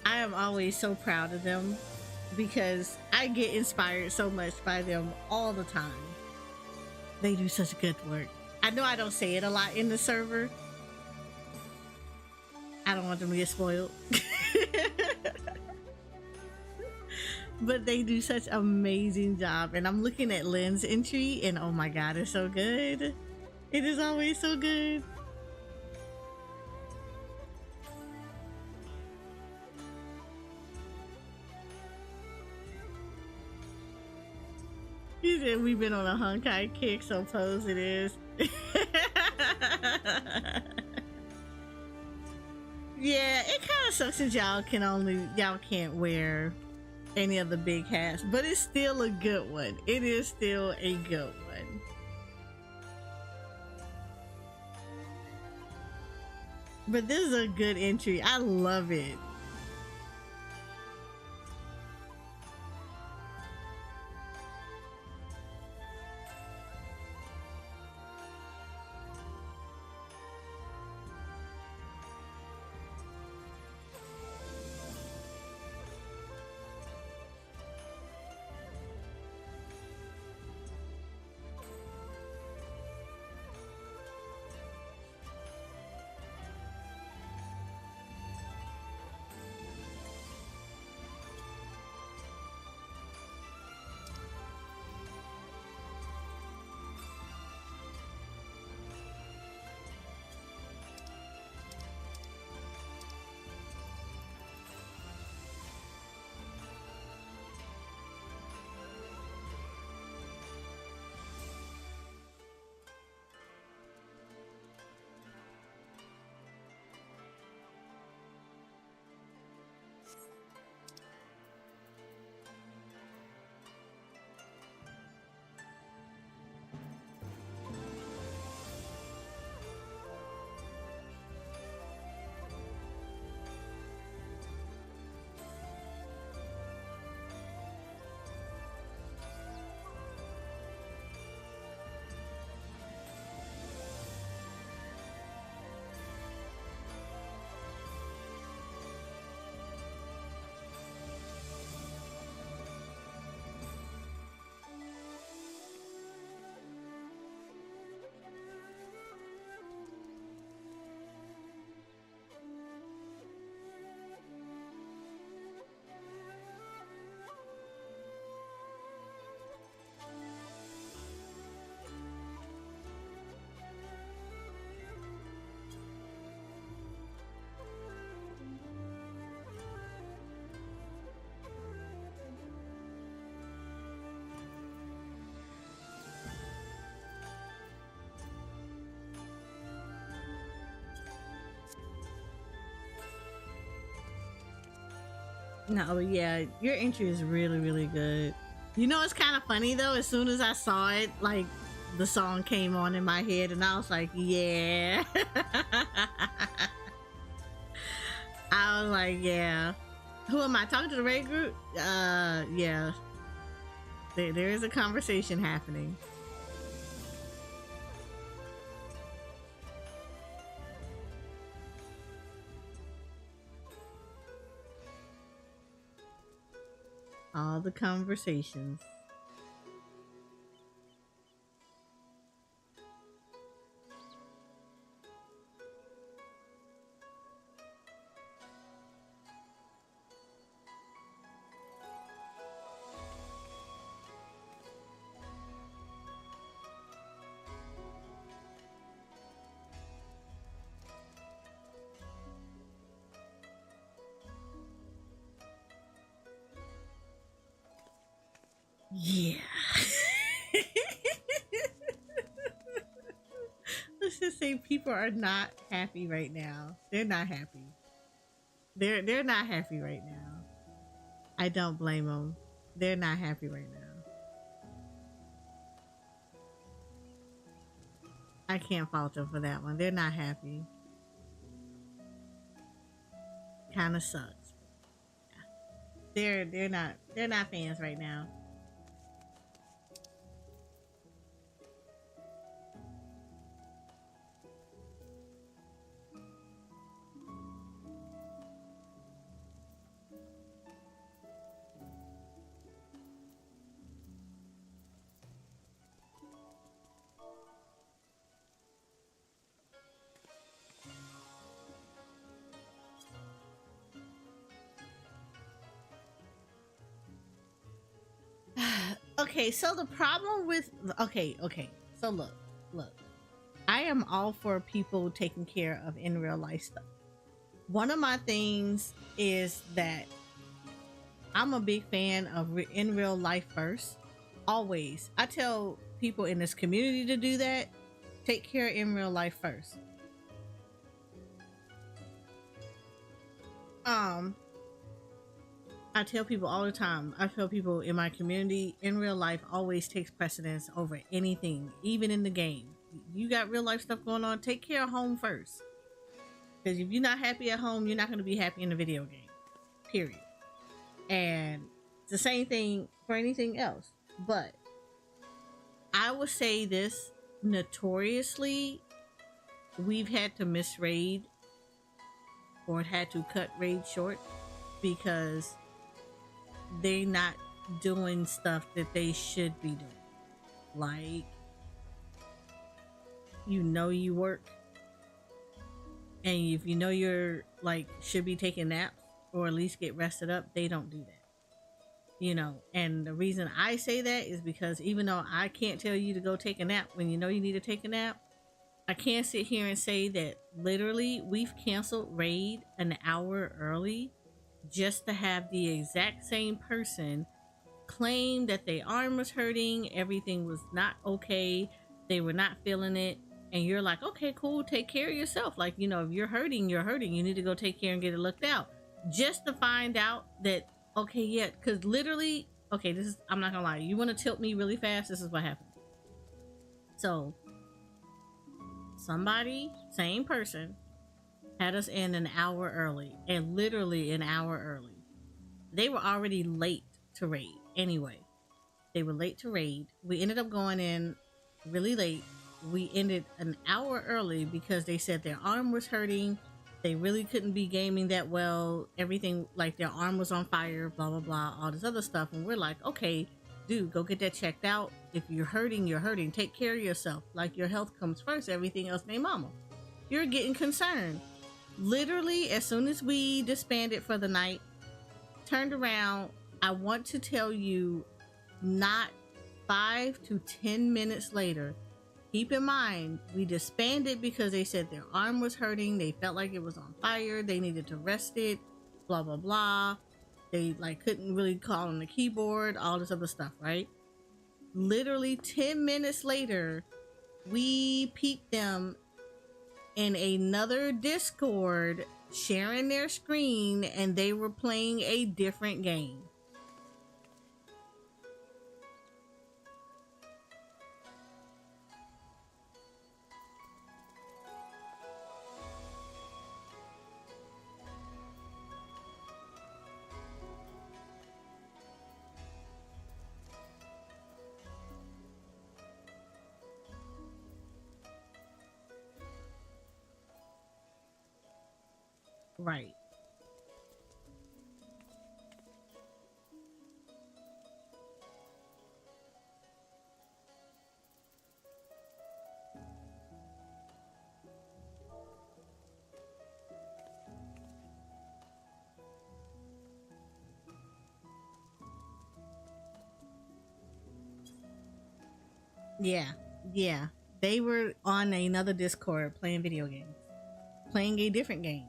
Speaker 2: I am always so proud of them because I get inspired so much by them all the time. They do such good work. I know I don't say it a lot in the server. I don't want them to get spoiled. But they do such amazing job. And I'm looking at Lynn's entry and oh my god, it's so good. It is always so good. He said we've been on a Honkai kick, so pose it is. Yeah, it kind of sucks that y'all can't wear any of the big hats, but it's still a good one. It is still a good one. But this is a good entry. I love it. No, yeah, your entry is really, really good. You know, it's kind of funny though. As soon as I saw it, like the song came on in my head, and I was like, yeah. I was like, yeah. Who am I talking to? The raid group? Yeah. There is a conversation happening. All the conversations. Yeah. Let's just say people are not happy right now. They're not happy. They're not happy right now. I don't blame them. They're not happy right now. I can't fault them for that one. They're not happy. Kind of sucks. Yeah. They're not fans right now. Okay, so the problem with okay, so look. I am all for people taking care of in real life stuff. One of my things is that I'm a big fan of in real life first. Always. I tell people in this community to do that. Take care in real life first. I tell people all the time, I tell people in my community, in real life always takes precedence over anything, even in the game. You got real life stuff going on, take care of home first. Because if you're not happy at home, you're not going to be happy in the video game. Period. And it's the same thing for anything else. But I would say this, notoriously, we've had to miss raid or had to cut raid short because they're not doing stuff that they should be doing. Like, you work, and if you're like should be taking naps or at least get rested up, they don't do that. And the reason I say that is because even though I can't tell you to go take a nap when you need to take a nap, I can't sit here and say that literally we've canceled raid an hour early just to have the exact same person claim that their arm was hurting, everything was not okay, they were not feeling it, and you're like, okay, cool, take care of yourself. Like, if you're hurting, you need to go take care and get it looked out. Just to find out that, okay, yeah, because literally, okay, I'm not gonna lie, you want to tilt me really fast, this is what happened. So, somebody, same person, had us in an hour early, and literally an hour early. They were already late to raid anyway. They were late to raid. We ended up going in really late. We ended an hour early because they said their arm was hurting. They really couldn't be gaming that well. Everything, like their arm was on fire, blah, blah, blah, all this other stuff. And we're like, okay, dude, go get that checked out. If you're hurting, you're hurting. Take care of yourself. Like, your health comes first. Everything else, name mama. You're getting concerned. Literally, as soon as we disbanded for the night, turned around, I want to tell you, not 5 to 10 minutes later, keep in mind, we disbanded because they said their arm was hurting, they felt like it was on fire, they needed to rest it, blah, blah, blah. They couldn't really call on the keyboard, all this other stuff, right? Literally 10 minutes later, we peeped them in another Discord sharing their screen, and they were playing a different game. Right. Yeah. They were on another Discord playing video games. Playing a different game.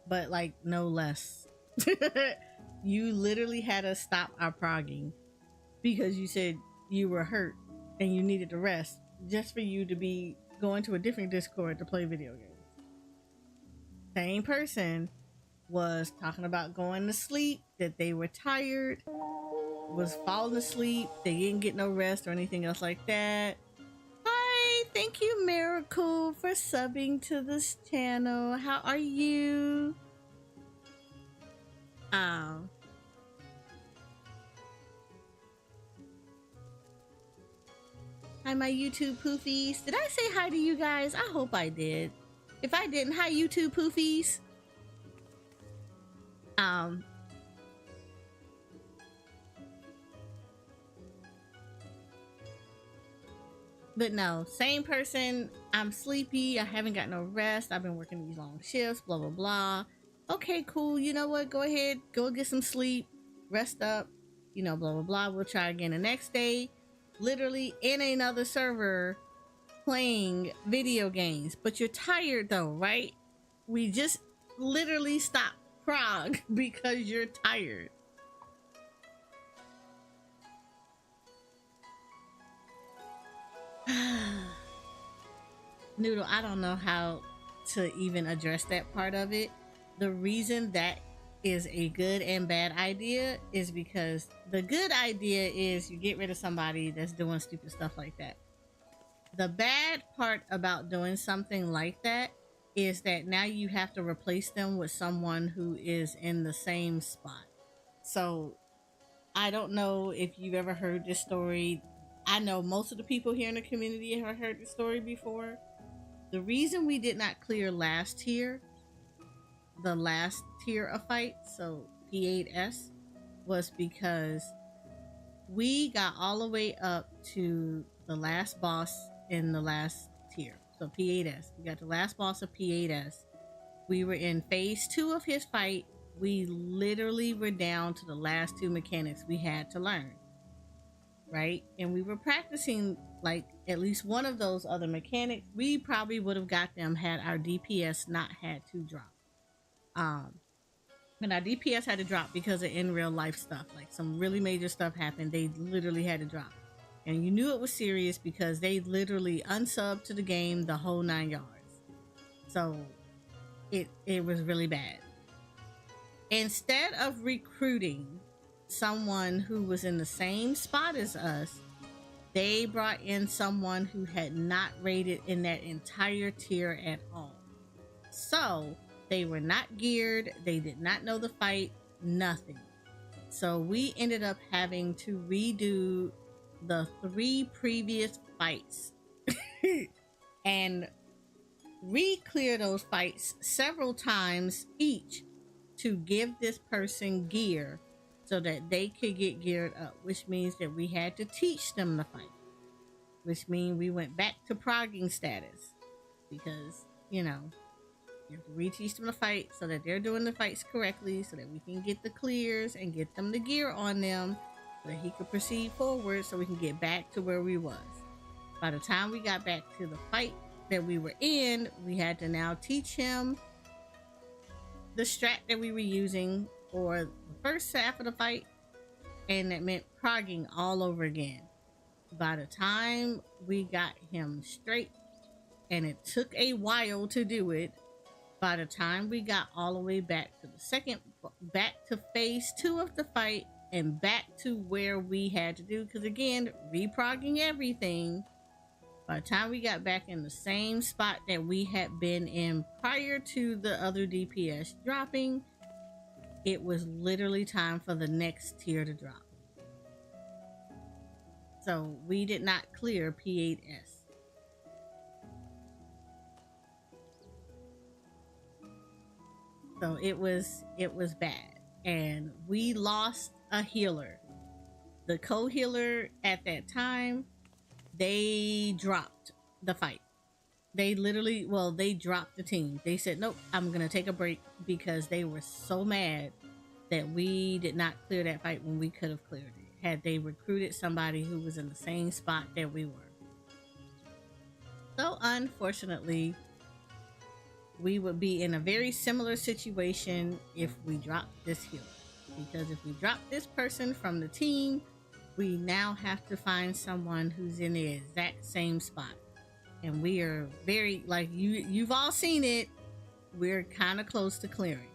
Speaker 2: But like no less. You literally had us stop our progging because you said you were hurt and you needed to rest just for you to be going to a different Discord to play video games. Same person was talking about going to sleep, that they were tired, was falling asleep, they didn't get no rest or anything else like that. Hi, thank you, Miracle, for subbing to this channel. How are you? Hi, my YouTube poofies. Did I say hi to you guys? I hope I did. If I didn't, hi, YouTube poofies. But no, same person. I'm sleepy. I haven't got no rest. I've been working these long shifts, blah, blah, blah. Okay, cool. You know what? Go ahead. Go get some sleep. Rest up. you know, blah blah blah. We'll try again the next day, literally in another server playing video games. But you're tired though, right? We just literally stopped Prog because you're tired. Noodle, I don't know how to even address that part of it. The reason that is a good and bad idea is because the good idea is you get rid of somebody that's doing stupid stuff like that. The bad part about doing something like that is that now you have to replace them with someone who is in the same spot. So I don't know if you've ever heard this story. I know most of the people here in the community have heard the story before. The reason we did not clear the last tier of fights, so P8S, was because we got all the way up to the last boss in the last tier. So P8S. We got the last boss of P8S. We were in phase 2 of his fight. We literally were down to the last 2 mechanics we had to learn. Right? And we were practicing like at least one of those other mechanics. We probably would have got them had our DPS not had to drop. But our DPS had to drop because of in real life stuff. Like some really major stuff happened. They literally had to drop. And you knew it was serious because they literally unsubbed to the game the whole 9 yards. So it was really bad. Instead of recruiting someone who was in the same spot as us, they brought in someone who had not raided in that entire tier at all. So they were not geared, they did not know the fight, nothing. So we ended up having to redo the 3 previous fights and re-clear those fights several times each to give this person gear so that they could get geared up, which means that we had to teach them the fight, which means we went back to progging status because, you know, you have to reteach them the fight so that they're doing the fights correctly so that we can get the clears and get them the gear on them so that he could proceed forward so we can get back to where we was. By the time we got back to the fight that we were in, we had to now teach him the strat that we were using for the first half of the fight, and it meant progging all over again. By the time we got him straight, and it took a while to do it, by the time we got all the way back to phase 2 of the fight and back to where we had to do, because again, reprogging everything, by the time we got back in the same spot that we had been in prior to the other DPS dropping, it was literally time for the next tier to drop. So we did not clear P8S. So it was bad. And we lost a healer. The co-healer at that time, they dropped the fight. They literally, they dropped the team. They said, nope, I'm going to take a break because they were so mad that we did not clear that fight when we could have cleared it. Had they recruited somebody who was in the same spot that we were. So unfortunately, we would be in a very similar situation if we dropped this healer. Because if we drop this person from the team, we now have to find someone who's in the exact same spot. And we are very, like you've all seen it, we're kind of close to clearing.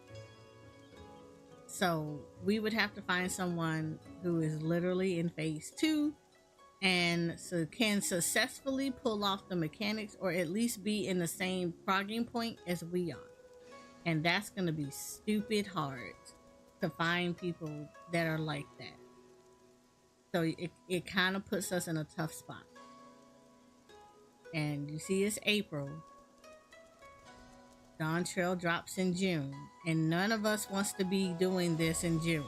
Speaker 2: So we would have to find someone who is literally in phase 2 and so can successfully pull off the mechanics or at least be in the same progging point as we are. And that's going to be stupid hard to find people that are like that. So it kind of puts us in a tough spot. And you see it's April. Dawn Trail drops in June. And none of us wants to be doing this in June.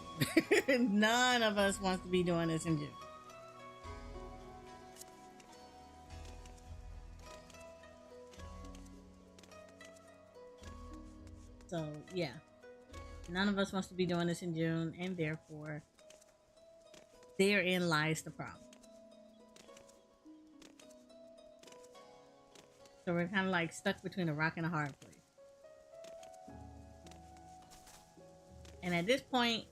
Speaker 2: None of us wants to be doing this in June. So, yeah. None of us wants to be doing this in June. And therefore, Therein lies the problem. So we're kind of like stuck between a rock and a hard place. And at this point,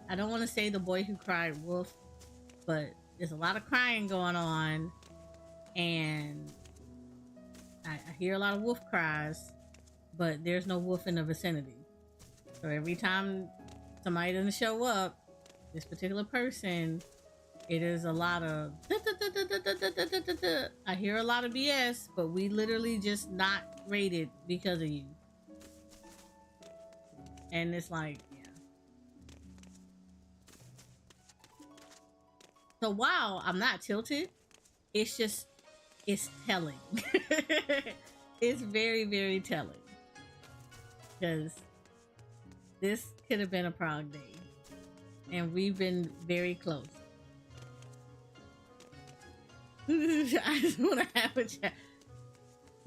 Speaker 2: I don't want to say the boy who cried wolf, but there's a lot of crying going on, and I hear a lot of wolf cries, but there's no wolf in the vicinity. So every time somebody doesn't show up, this particular person, it is a lot of I hear a lot of BS, but we literally just not rated because of you. And it's like, yeah. So while I'm not tilted, it's just, it's telling. It's very, very telling. Because this could have been a prog day. And we've been very close. I just want to have a chat.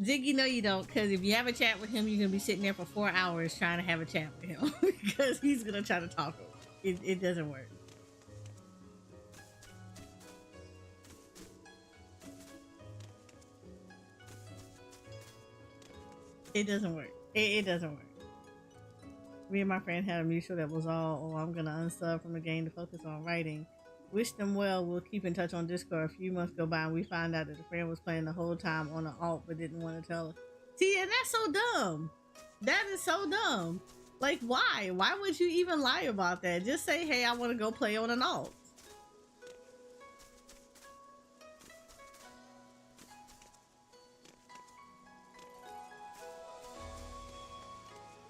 Speaker 2: Ziggy, no you don't, because if you have a chat with him, you're going to be sitting there for 4 hours trying to have a chat with him. Because he's going to try to talk over. It doesn't work. It doesn't work. It doesn't work. Me and my friend had a mutual that was all, oh, I'm going to unsub from the game to focus on writing. Wish them well. We'll keep in touch on Discord. A few months go by and we find out that the friend was playing the whole time on an alt but didn't want to tell us. See, and that's so dumb. That is so dumb. Like, why? Why would you even lie about that? Just say, hey, I want to go play on an alt.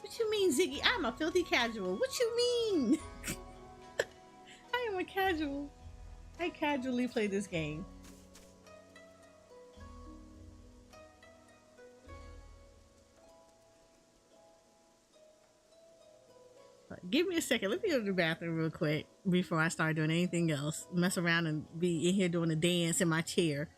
Speaker 2: What you mean, Ziggy? I'm a filthy casual. What you mean? I am a casual. I casually play this game. Give me a second. Let me go to the bathroom real quick before I start doing anything else. Mess around and be in here doing a dance in my chair.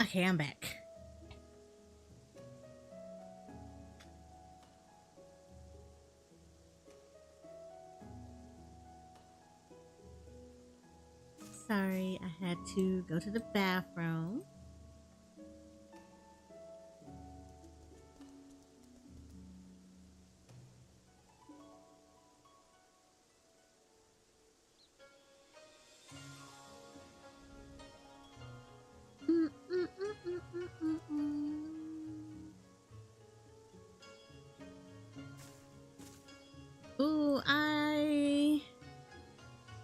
Speaker 2: Okay, I'm back. sorry. I had to go to the bathroom. Ooh, I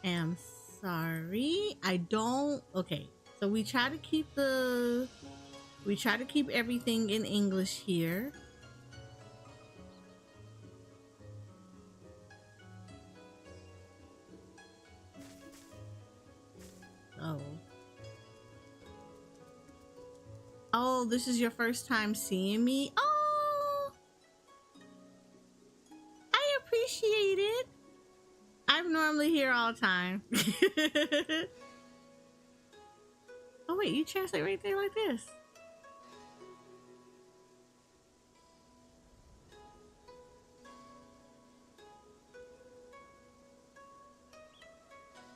Speaker 2: am sorry. I don't. Okay, so we try to keep everything in English here. Oh, this is your first time seeing me? Oh, I appreciate it. I'm normally here all the time. Oh wait, you translate right there like this.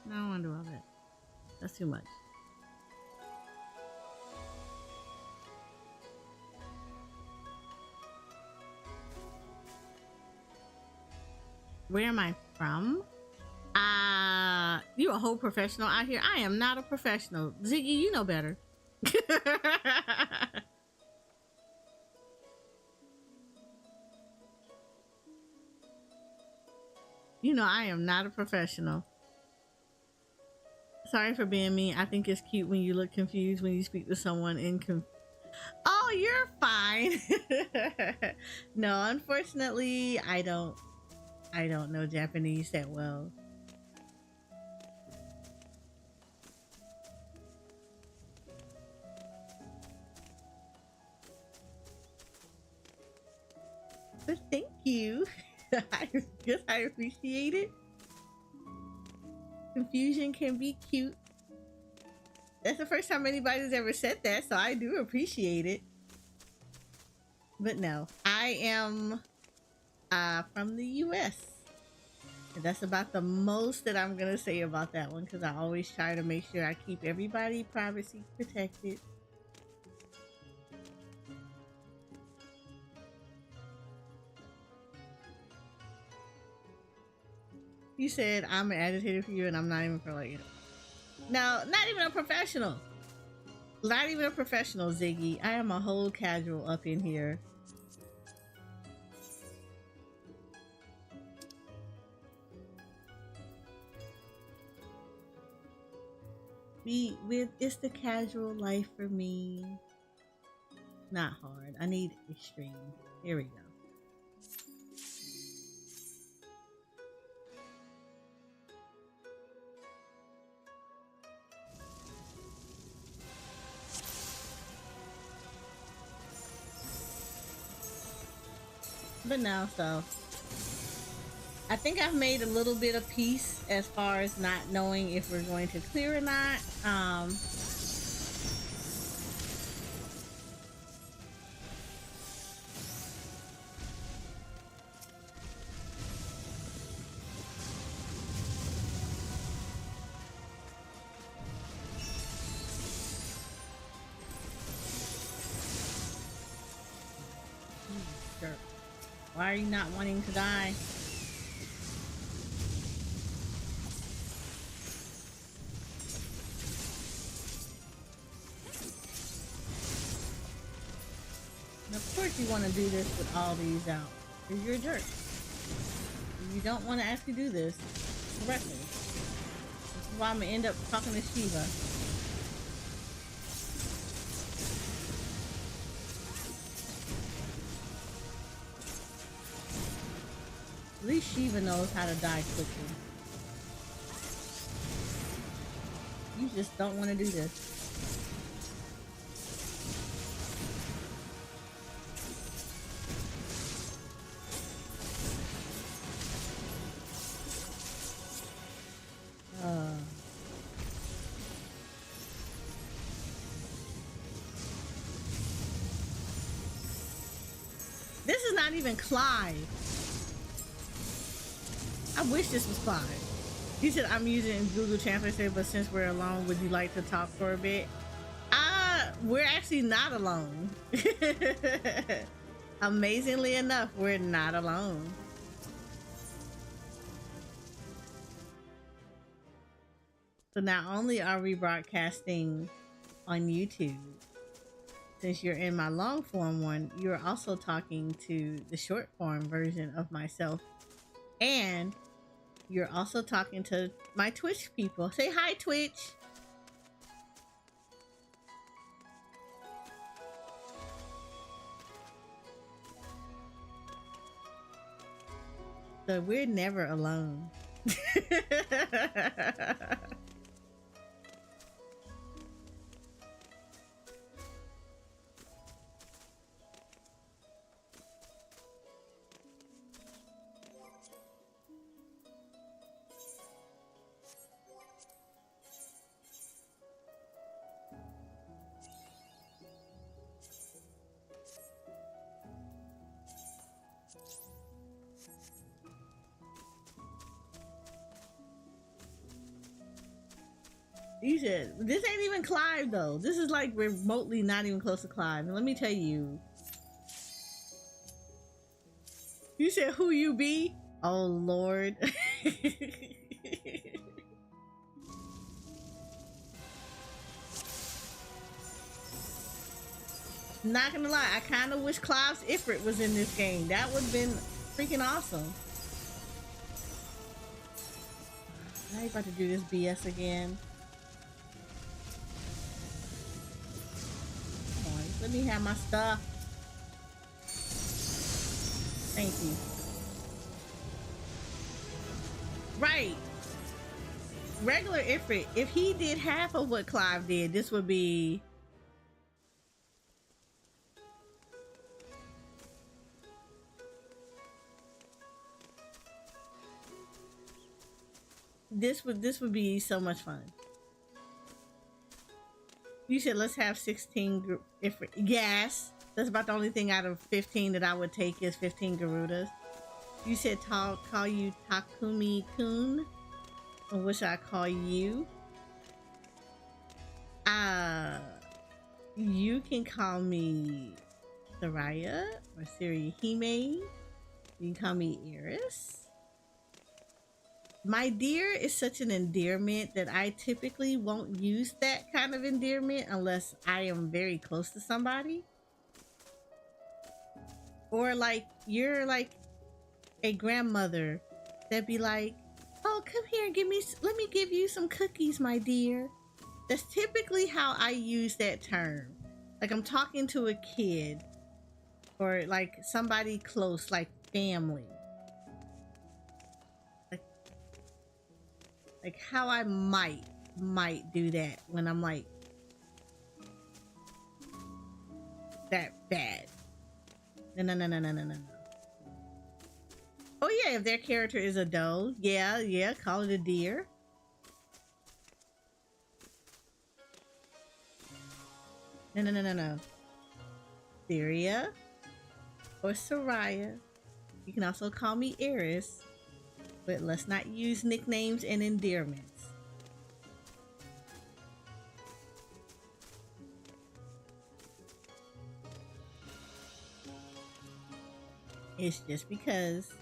Speaker 2: No, I don't want to do all that. That's too much. Where am I from? You a whole professional out here? I am not a professional. Ziggy, you know better. You know I am not a professional. Sorry for being mean. I think it's cute when you look confused when you speak to someone in Oh, you're fine. No, unfortunately, I don't know Japanese that well. But thank you. I appreciate it. Confusion can be cute. That's the first time anybody's ever said that, so I do appreciate it. But no, I am from the US. And that's about the most that I'm gonna say about that one, because I always try to make sure I keep everybody's privacy protected. You said I'm an agitator for you and I'm not even for like, you know. No, not even a professional. Not even a professional, Ziggy. I am a whole casual up in here. It's the casual life for me. Not hard. I need extreme. Here we go. But now, so I think I've made a little bit of peace as far as not knowing if we're going to clear or not. Why are you not wanting to die? And of course you want to do this with all these out, because you're a jerk. You don't want to actually do this correctly. This is why I'm going to end up talking to Shiva. At least Shiva knows how to die quickly. You just don't want to do this. This is not even Clive. I wish this was Clive. He said, I'm using Google Translate, but since we're alone, would you like to talk for a bit? We're actually not alone. Amazingly enough, we're not alone. So not only are we broadcasting on YouTube, since you're in my long form one, you're also talking to the short form version of myself. And you're also talking to my Twitch people. Say hi, Twitch. So we're never alone. You said this ain't even Clive though. This is like remotely not even close to Clive. And let me tell you. You said who you be? Oh Lord. Not gonna lie, I kind of wish Clive's Ifrit was in this game. That would have been freaking awesome. I ain't about to do this BS again. Let me have my stuff. Thank you. Right. Regular Ifrit, if he did half of what Clive did, this would be... This would be so much fun. You said let's have 16 Ifrit. Yes, that's about the only thing out of 15 that I would take is 15 Garudas. You said call you Takumi-kun, or what should I call you? You can call me Soraya or Sirihime. You can call me Iris. My dear is such an endearment that I typically won't use that kind of endearment unless I am very close to somebody. Or like you're like a grandmother that'd be like, oh, come here and let me give you some cookies, my dear. That's typically how I use that term. Like I'm talking to a kid or like somebody close, like family. Like how I might do that when I'm like that bad. No. Oh yeah, if their character is a doe, yeah, call it a deer. No. Syria or Soraya. You can also call me Iris. But let's not use nicknames and endearments. It's just because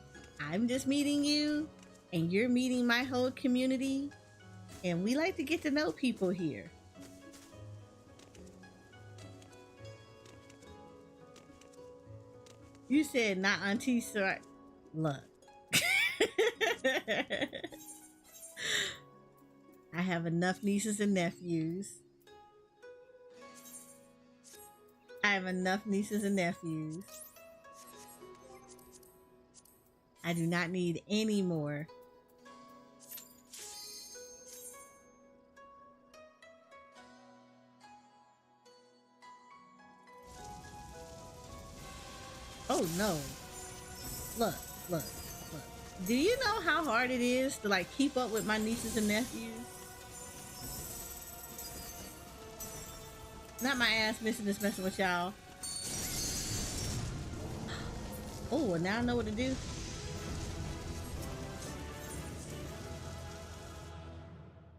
Speaker 2: I'm just meeting you and you're meeting my whole community, and we like to get to know people here. You said not Auntie Soraya. Look. I have enough nieces and nephews. I do not need any more. Oh no. Look. Do you know how hard it is to like keep up with my nieces and nephews? Not my ass missing this messing with y'all. Oh, well now I know what to do.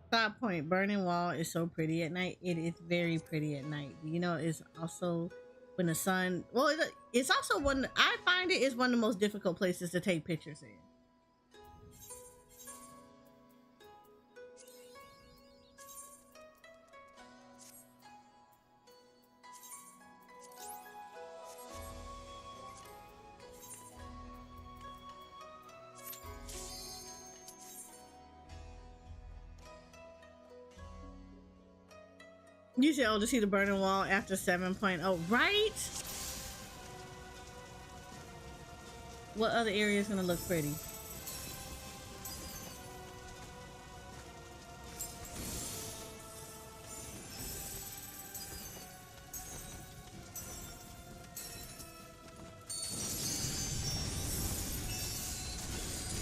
Speaker 2: Thought point, Burning Wall is so pretty at night. It is very pretty at night. You know, it's also when the sun, well, it's also one, I find it is one of the most difficult places to take pictures in. You should able to see the Burning Wall after 7.0, right? What other area is gonna look pretty?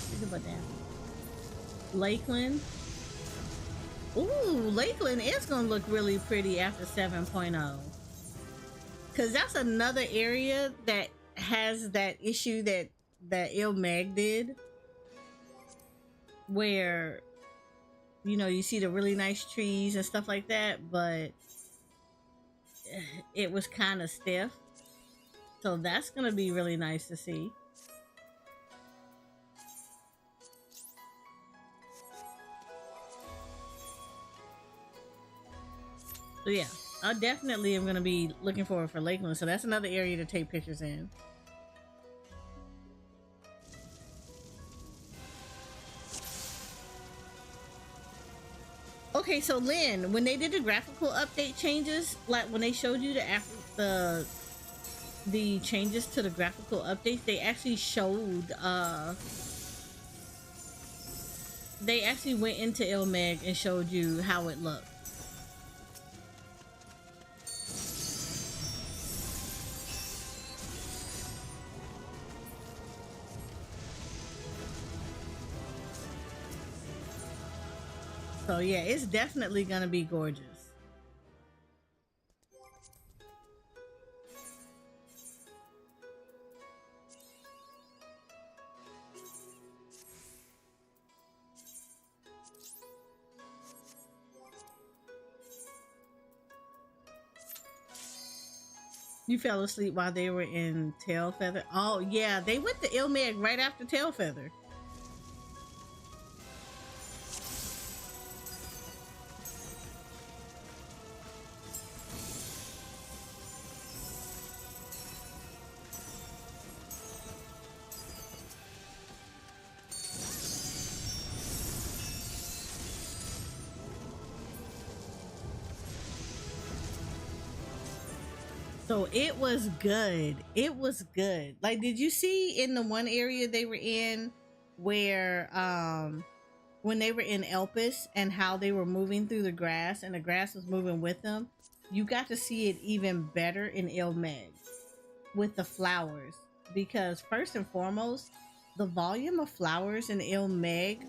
Speaker 2: Think about that. Lakeland. Ooh, Lakeland is gonna look really pretty after 7.0. Cause that's another area that has that issue that Ilmeg did. Where, you know, you see the really nice trees and stuff like that, but it was kind of stiff. So that's gonna be really nice to see. So yeah, I definitely am going to be looking forward for Lakeland. So that's another area to take pictures in. Okay, so Lynn, when they did the graphical update changes, like when they showed you the changes to the graphical updates, they actually showed they actually went into Ilmeg and showed you how it looked. So yeah, it's definitely gonna be gorgeous. You fell asleep while they were in Tailfeather? Oh yeah, they went to Ilmeg right after Tailfeather. So it was good. It was good. Like, did you see in the one area they were in where when they were in Elpis and how they were moving through the grass and the grass was moving with them? You got to see it even better in Ilmeg with the flowers, because first and foremost, the volume of flowers in Ilmeg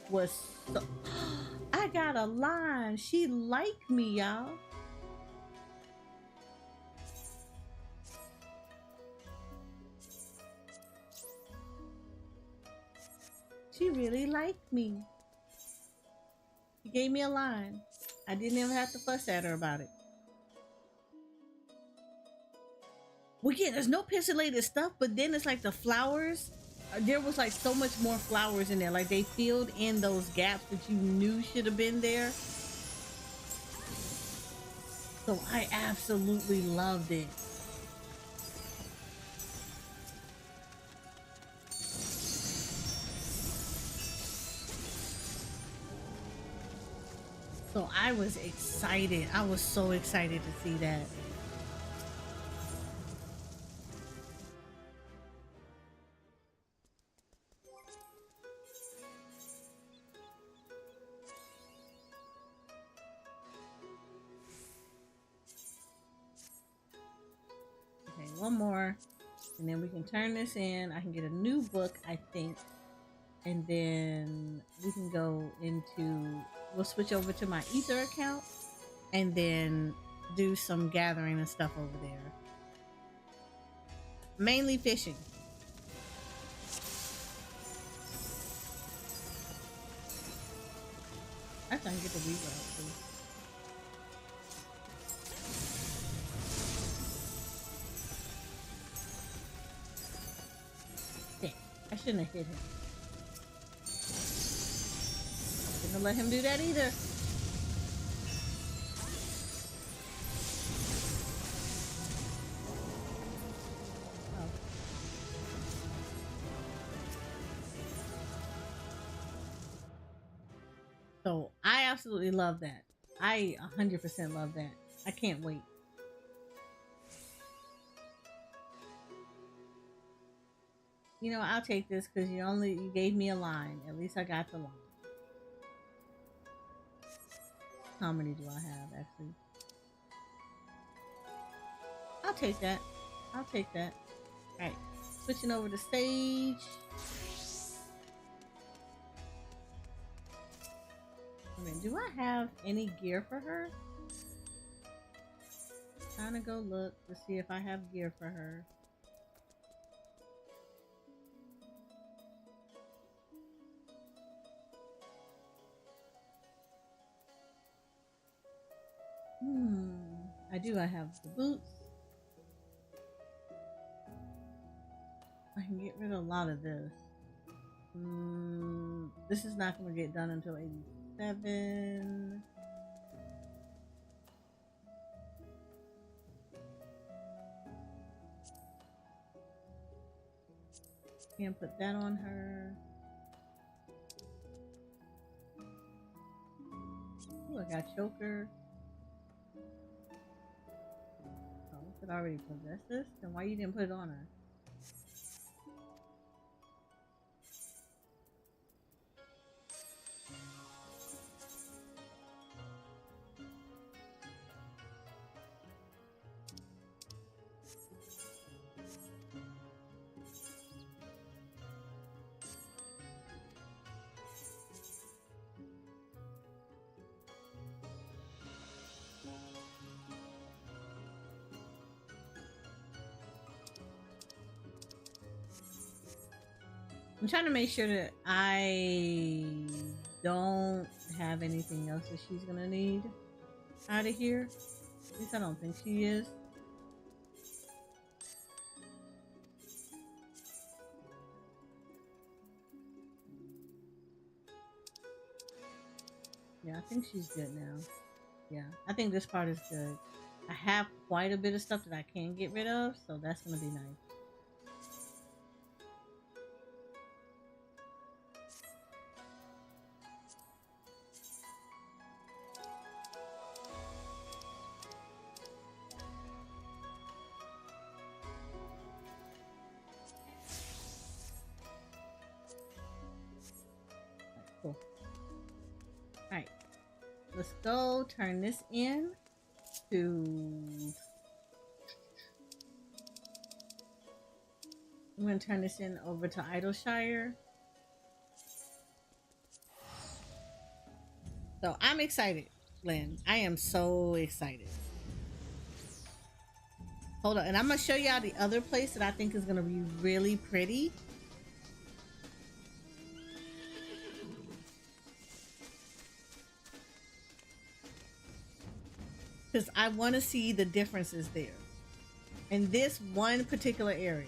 Speaker 2: was so I got a line. She liked me, y'all. She really liked me. She gave me a line. I didn't even have to fuss at her about it. Well, yeah, there's no pixelated stuff, but then it's like the flowers. There was like so much more flowers in there. Like they filled in those gaps that you knew should have been there. So I absolutely loved it. So I was excited. I was so excited to see that. Okay, one more, and then we can turn this in. I can get a new book, I think, and then we can go into, we'll switch over to my Ether account and then do some gathering and stuff over there. Mainly fishing. I after I can get the Weaver out too. Damn, I shouldn't have hit him. Shouldn't let him do that either. So I absolutely love that. I 100% love that. I can't wait. You know, I'll take this because you gave me a line. At least I got the line. How many do I have actually? I'll take that. I'll take that. Alright. Switching over to stage. Do I have any gear for her? Trying to go look to see if I have gear for her. I do. I have the boots. I can get rid of a lot of this. This is not going to get done until 87. Can't put that on her. Ooh, I got choker. Oh, it already possessed this? Then why you didn't put it on her? I'm trying to make sure that I don't have anything else that she's gonna need out of here. At least I don't think she is. Yeah, I think she's good now. Yeah, I think this part is good. I have quite a bit of stuff that I can get rid of, so that's gonna be nice. Cool. Alright. Let's go turn this in to... I'm going to turn this in over to Idleshire. So I'm excited, Lynn. I am so excited. Hold on. And I'm going to show y'all the other place that I think is going to be really pretty. Because I want to see the differences there. In this one particular area.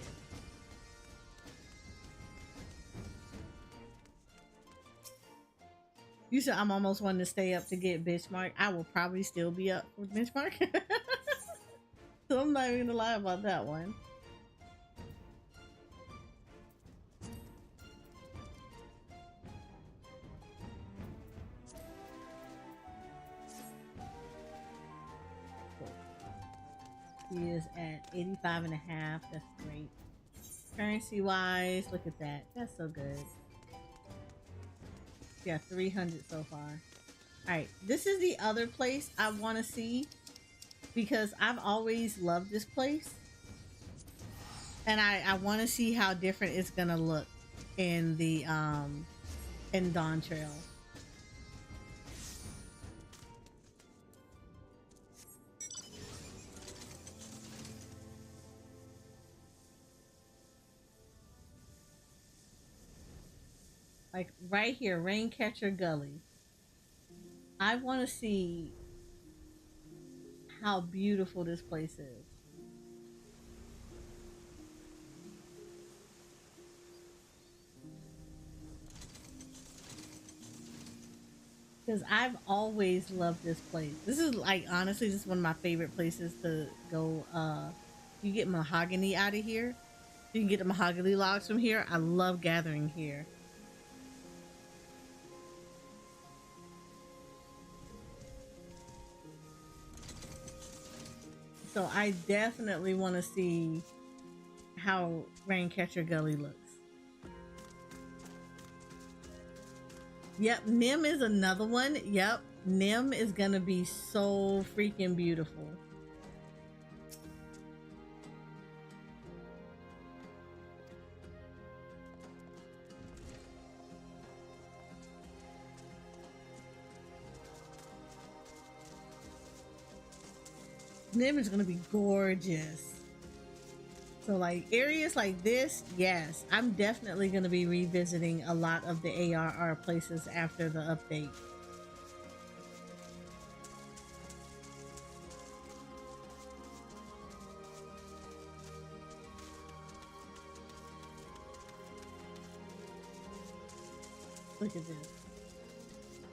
Speaker 2: You said I'm almost wanting to stay up to get benchmark. I will probably still be up with benchmark. So I'm not even going to lie about that one. He is at 85.5. That's great. Currency wise, look at that. That's so good. Yeah, 300 so far. Alright, this is the other place I want to see because I've always loved this place. And I want to see how different it's gonna look in the in Dawn Trail. Like right here, Raincatcher Gully. I want to see how beautiful this place is. Because I've always loved this place. This is like, honestly, this is one of my favorite places to go. You get mahogany out of here. You can get the mahogany logs from here. I love gathering here. So I definitely want to see how Raincatcher Gully looks. Yep, Nim is another one. Yep, Nim is gonna be so freaking beautiful. Nim is gonna be gorgeous. So like areas like this, yes, I'm definitely going to be revisiting a lot of the ARR places after the update. Look at this.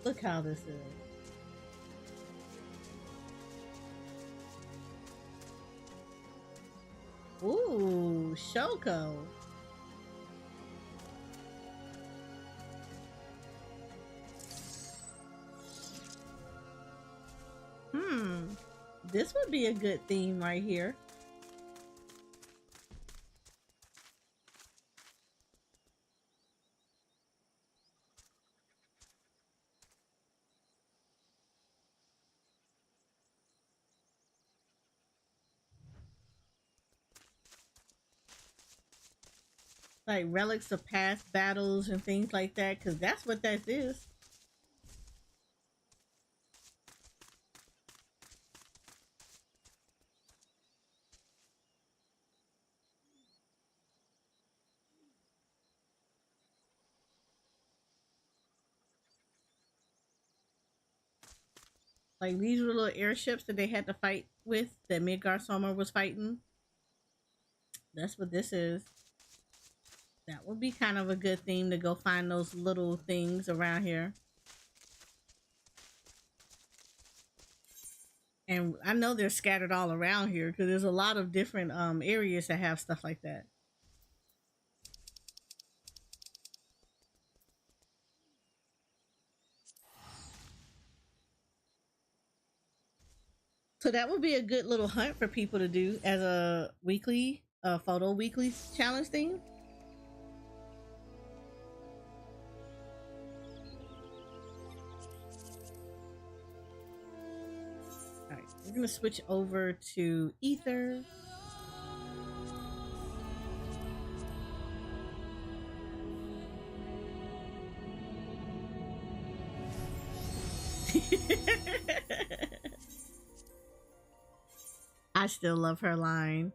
Speaker 2: Look how this is. Ooh, Shoko. This would be a good theme right here. Like relics of past battles and things like that, because that's what that is. Like these were little airships that they had to fight with that Midgar Sommer was fighting. That's what this is. That would be kind of a good theme to go find those little things around here. And I know they're scattered all around here because there's a lot of different areas that have stuff like that. So that would be a good little hunt for people to do as a weekly, photo weekly challenge thing. All right, we're gonna switch over to Ether. I still love her line.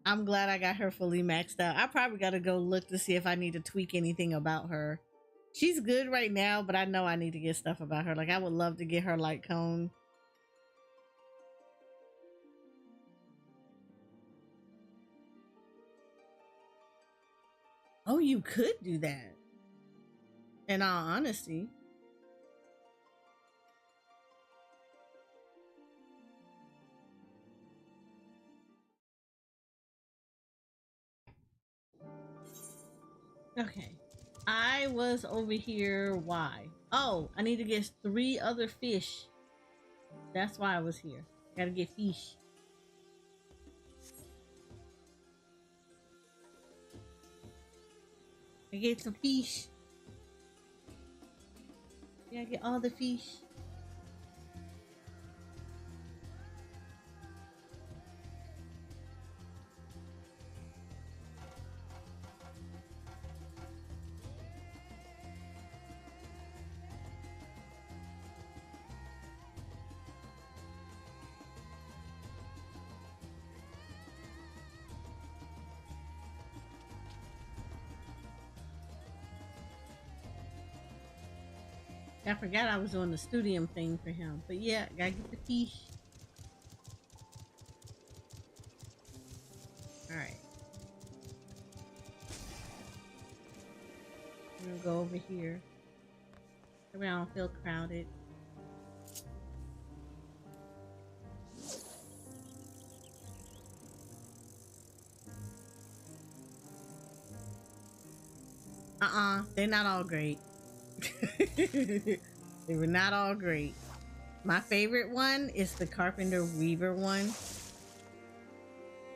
Speaker 2: I'm glad I got her fully maxed out. I probably got to go look to see if I need to tweak anything about her. She's good right now, but I know I need to get stuff about her. Like I would love to get her light cone. Oh, you could do that. In all honesty. Okay. I was over here. Why? Oh, I need to get 3 other fish. That's why I was here. Gotta get fish. I get some fish. Yeah, I get all the fish. I forgot I was doing the studium thing for him. But yeah, gotta get the fish. Alright. I'm gonna go over here. So I don't feel crowded. They're not all great. They were not all great. My favorite one is the Carpenter Weaver one.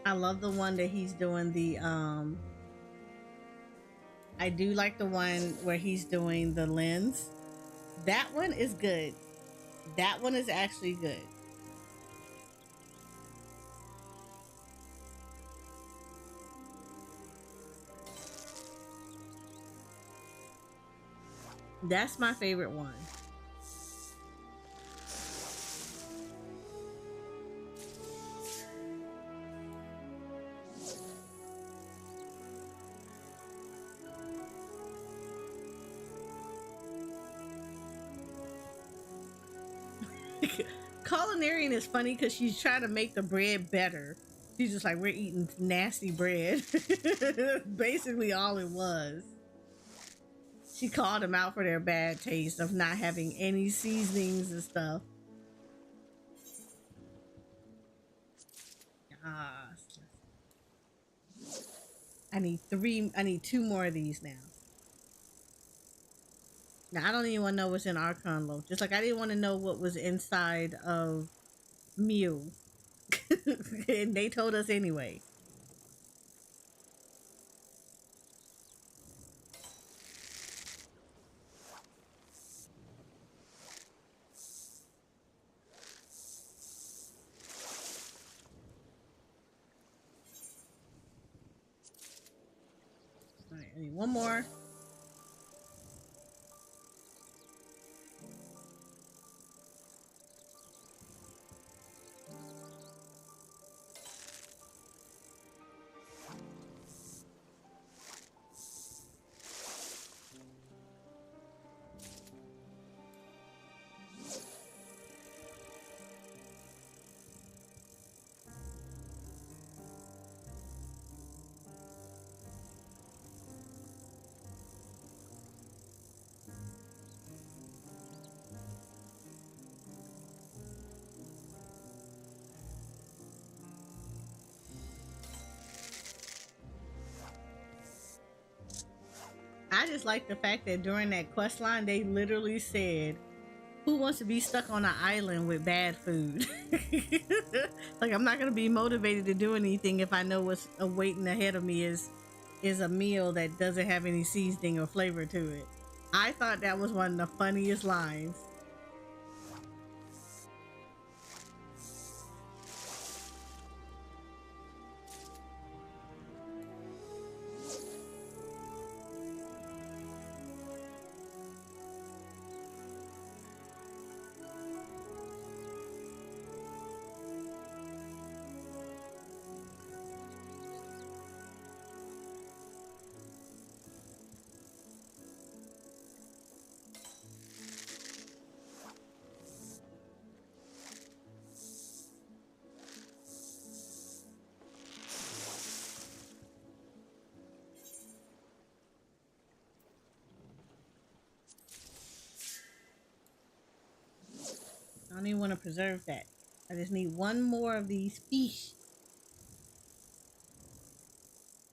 Speaker 2: I love the one that he's doing the I do like the one where he's doing the lens. That one is good. That one is actually good. That's my favorite one. Culinarian is funny because she's trying to make the bread better. She's just like, we're eating nasty bread. Basically all it was. She called them out for their bad taste of not having any seasonings and stuff. I need 2 more of these now. Now I don't even want to know what's in Archon Loaf. Just like I didn't want to know what was inside of Mew. And they told us anyway. Alright, I need 1 more. I just like the fact that during that quest line, they literally said, who wants to be stuck on an island with bad food? Like, I'm not going to be motivated to do anything if I know what's awaiting ahead of me is a meal that doesn't have any seasoning or flavor to it. I thought that was one of the funniest lines. I don't even want to preserve that. I just need 1 more of these fish.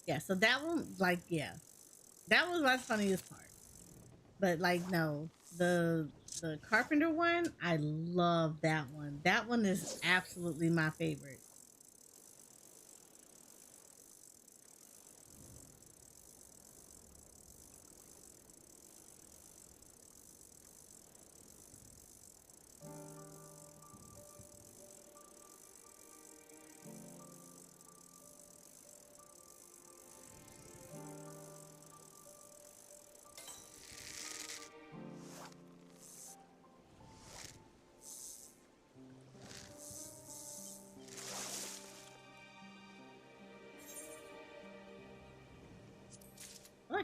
Speaker 2: Yeah, so that one, like, yeah. That was my funniest part. But, like, no. The Carpenter one, I love that one. That one is absolutely my favorite.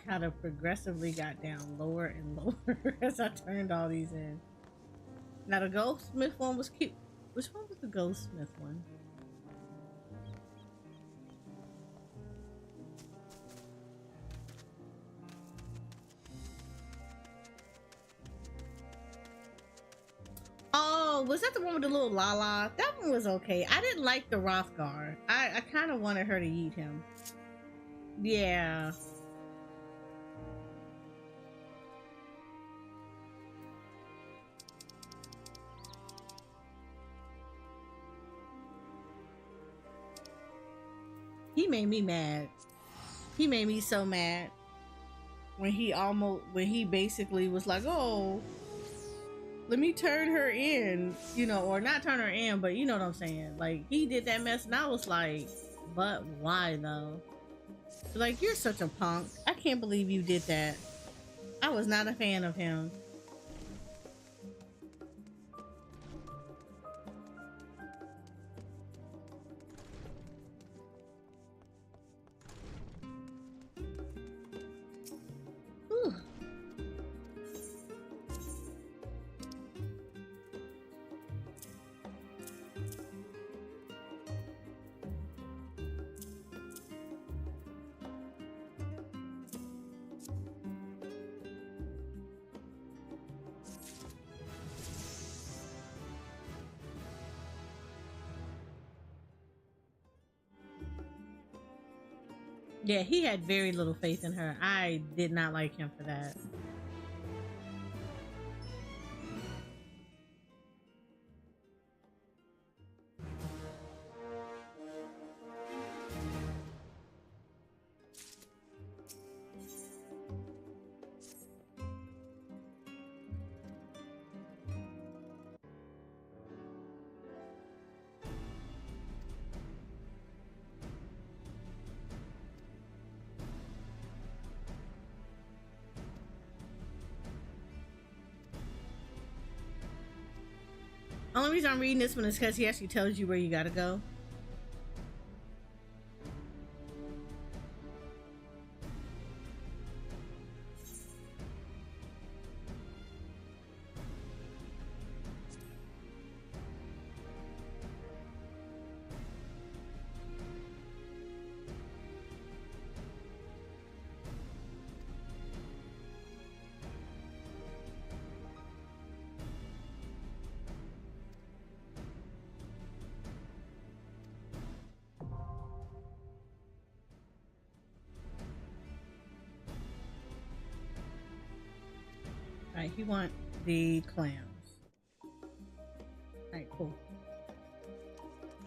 Speaker 2: how the progressively got down lower and lower as I turned all these in. Now the goldsmith one was cute. Which one was the goldsmith one? Oh, was that the one with the little Lala? That one was okay. I didn't like the Rothgar. I kind of wanted her to eat him. Yeah. He made me mad. He made me so mad when he basically was like, oh, let me turn her in, you know, or not turn her in, but you know what I'm saying. Like, he did that mess and I was like, but why though? Like, you're such a punk. I can't believe you did that. I was not a fan of him. Whew. Yeah, he had very little faith in her. I did not like him for that. Only reason I'm reading this one is because he actually tells you where you gotta go. Alright, he want the clams. Alright, cool.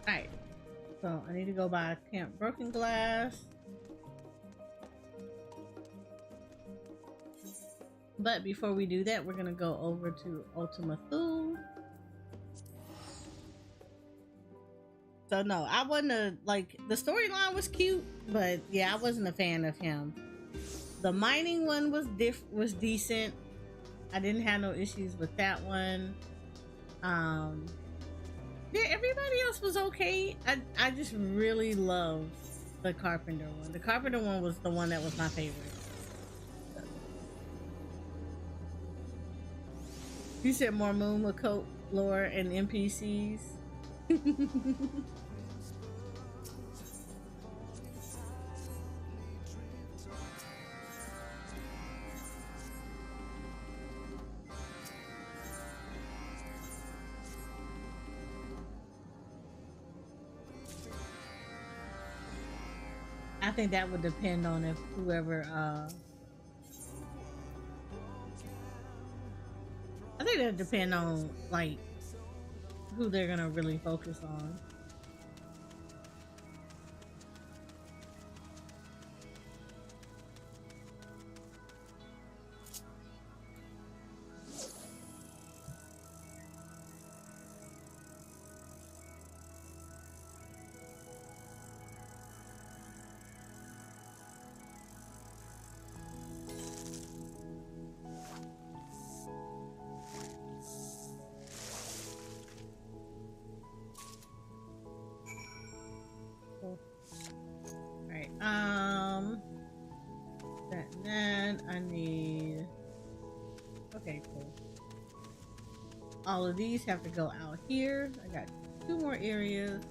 Speaker 2: Alright. So I need to go by Camp Broken Glass. But before we do that, we're gonna go over to Ultima Thule. So no, I wasn't like, the storyline was cute, but yeah, I wasn't a fan of him. The mining one was decent. I didn't have no issues with that one. Yeah, everybody else was okay. I just really loved the Carpenter one. The Carpenter one was the one that was my favorite. You said more Moon Makot lore and NPCs. I think that would depend on if whoever I think that would depend on like who they're gonna really focus on. one. I need. Okay, cool. All of these have to go out here. I got 2 more areas.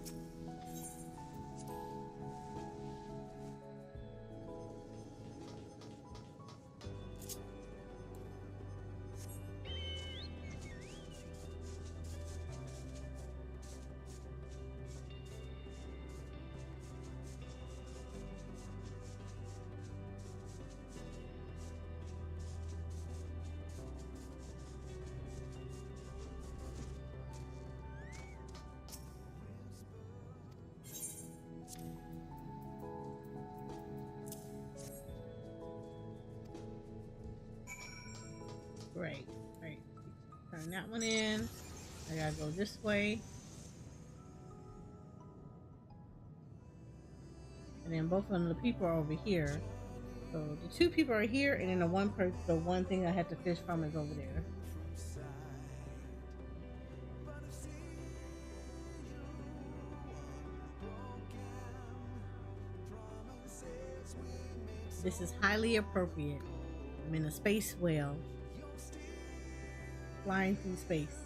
Speaker 2: Right. Turn that one in. I gotta go this way. And then both of the people are over here. So the 2 people are here, and then the one thing I had to fish from is over there. This is highly appropriate. I'm in a space whale. Flying through space.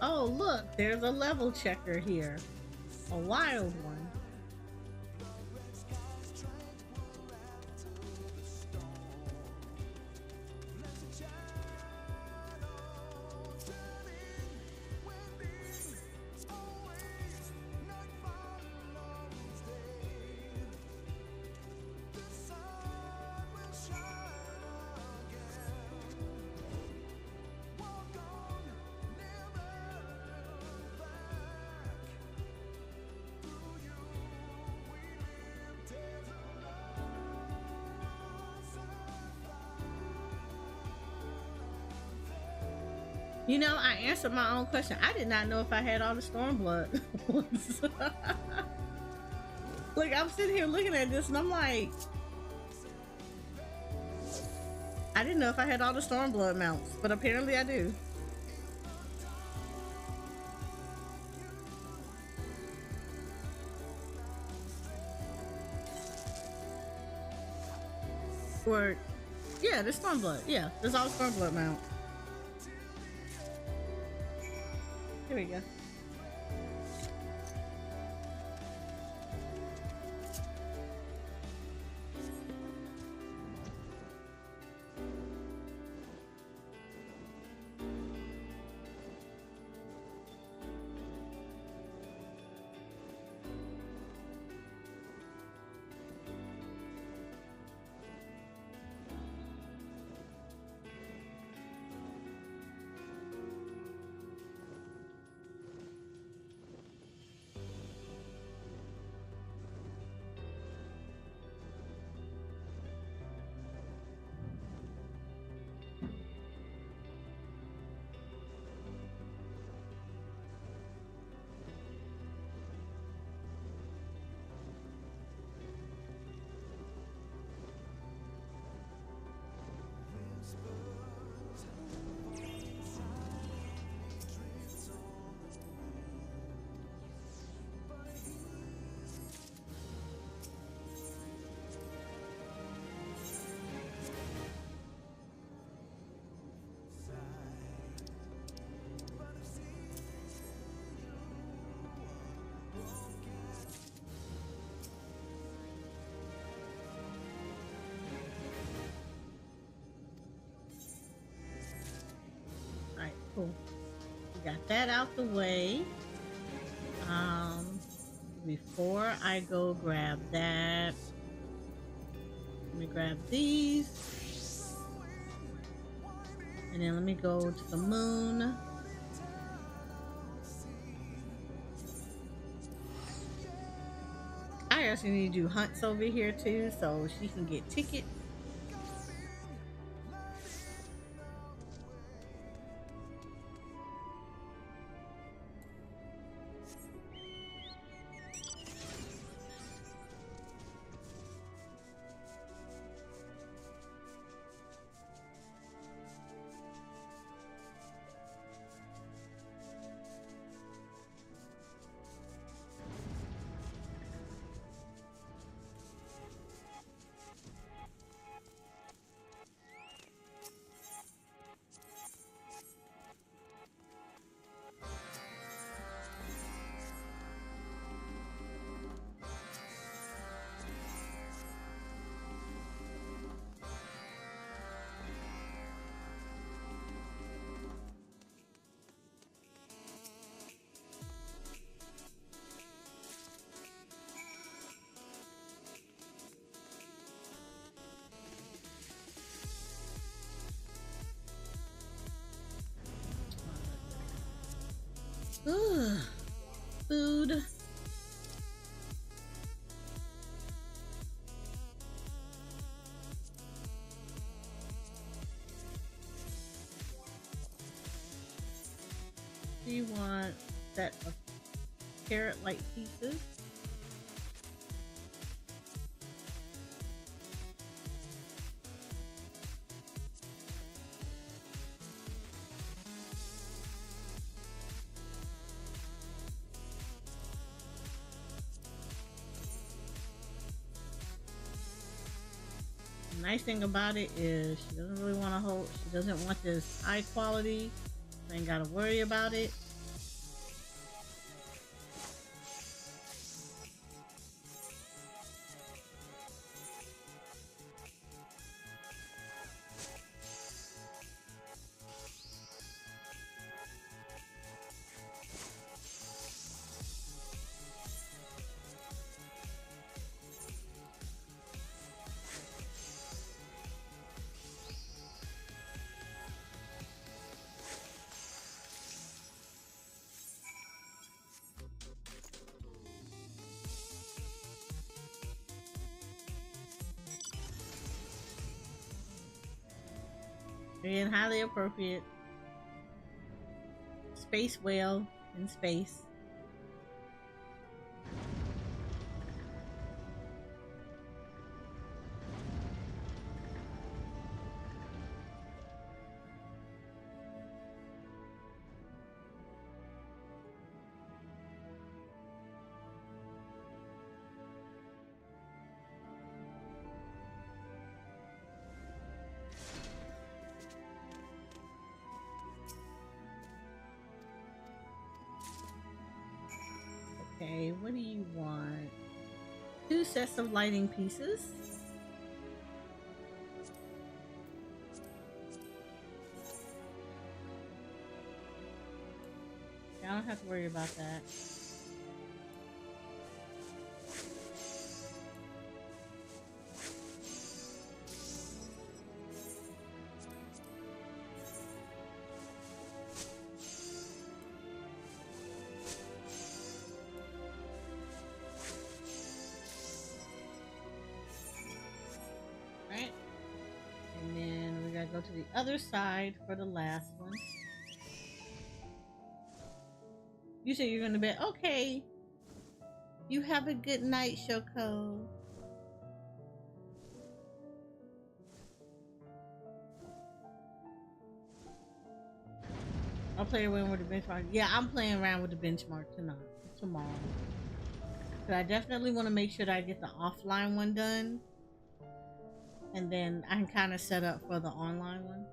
Speaker 2: Oh, look, there's a level checker here. A wild one. You know, I answered my own question. I did not know if I had all the Stormblood ones. Like, I'm sitting here looking at this and I'm like, I didn't know if I had all the Stormblood mounts, but apparently I do. Or, yeah, there's Stormblood. Yeah, there's all Stormblood mount. Here we go. Cool. We got that out the way. Before I go grab that, let me grab these. And then let me go to the moon. I actually need to do hunts over here too, so she can get tickets. Ugh. Food. Do you want that of carrot-like pieces? The nice thing about it is she doesn't really want to hold, she doesn't want this high quality, so ain't gotta worry about it. Again, highly appropriate. Space whale in space. Okay, what do you want? 2 sets of lighting pieces. I don't have to worry about that. Go to the other side for the last one. You said you're going to bed. Okay. You have a good night, Shoko. I'll play around with the benchmark. Yeah, I'm playing around with the benchmark tomorrow. But I definitely want to make sure that I get the offline one done. And then I can kind of set up for the online one.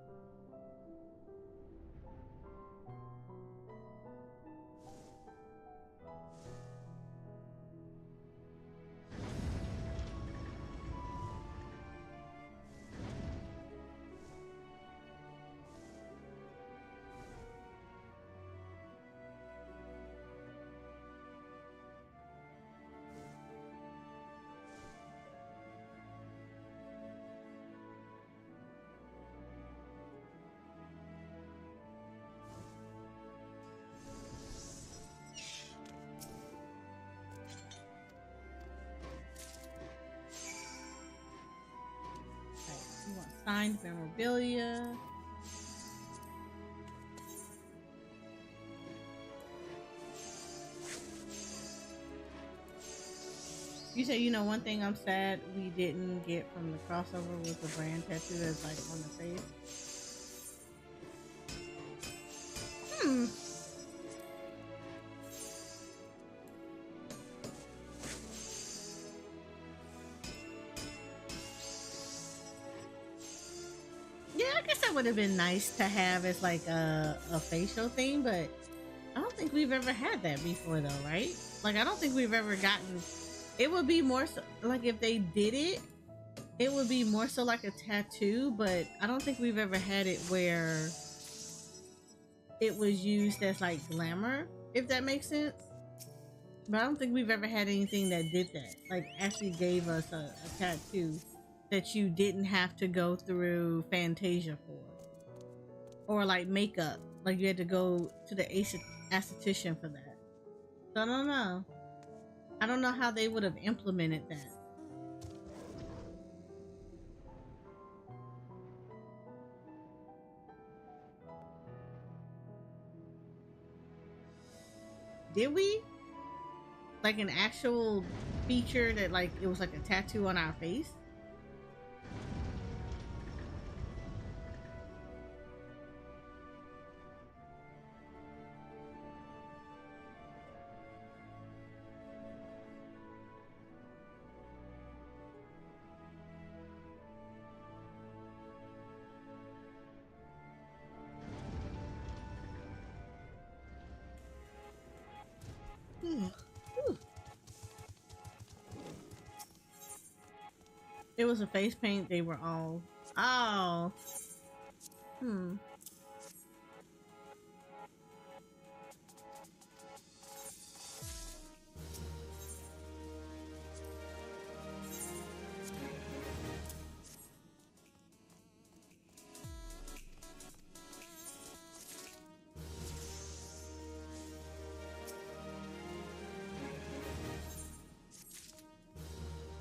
Speaker 2: Signed memorabilia. You say, you know, one thing I'm sad we didn't get from the crossover was the brand tattoo that's like on the face. Yeah, I guess that would have been nice to have as like a facial thing, but I don't think we've ever had that before though, right? Like I don't think we've ever gotten. It would be more so like if they did it, it would be more so like a tattoo, but I don't think we've ever had it where it was used as like glamour, if that makes sense. But I don't think we've ever had anything that did that, like actually gave us a tattoo that you didn't have to go through Fantasia for, or like makeup, like you had to go to the esthetician for that. So I don't know. I don't know how they would have implemented that. Did we? Like an actual feature that like it was like a tattoo on our face? It was a face paint. They were all. Oh.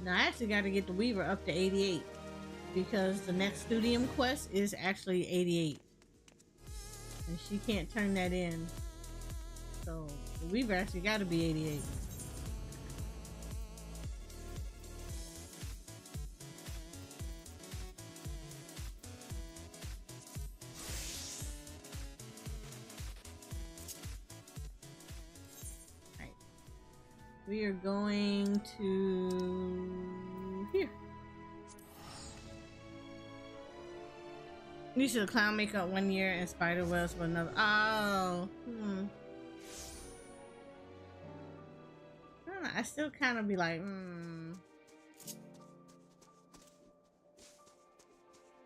Speaker 2: Now I actually got to get the Weaver up to 88 because the next Studium quest is actually 88, and she can't turn that in. So the Weaver actually got to be 88. We are going to here. You should clown makeup 1 year and spider webs for another. Oh, I don't know, I still kind of be like,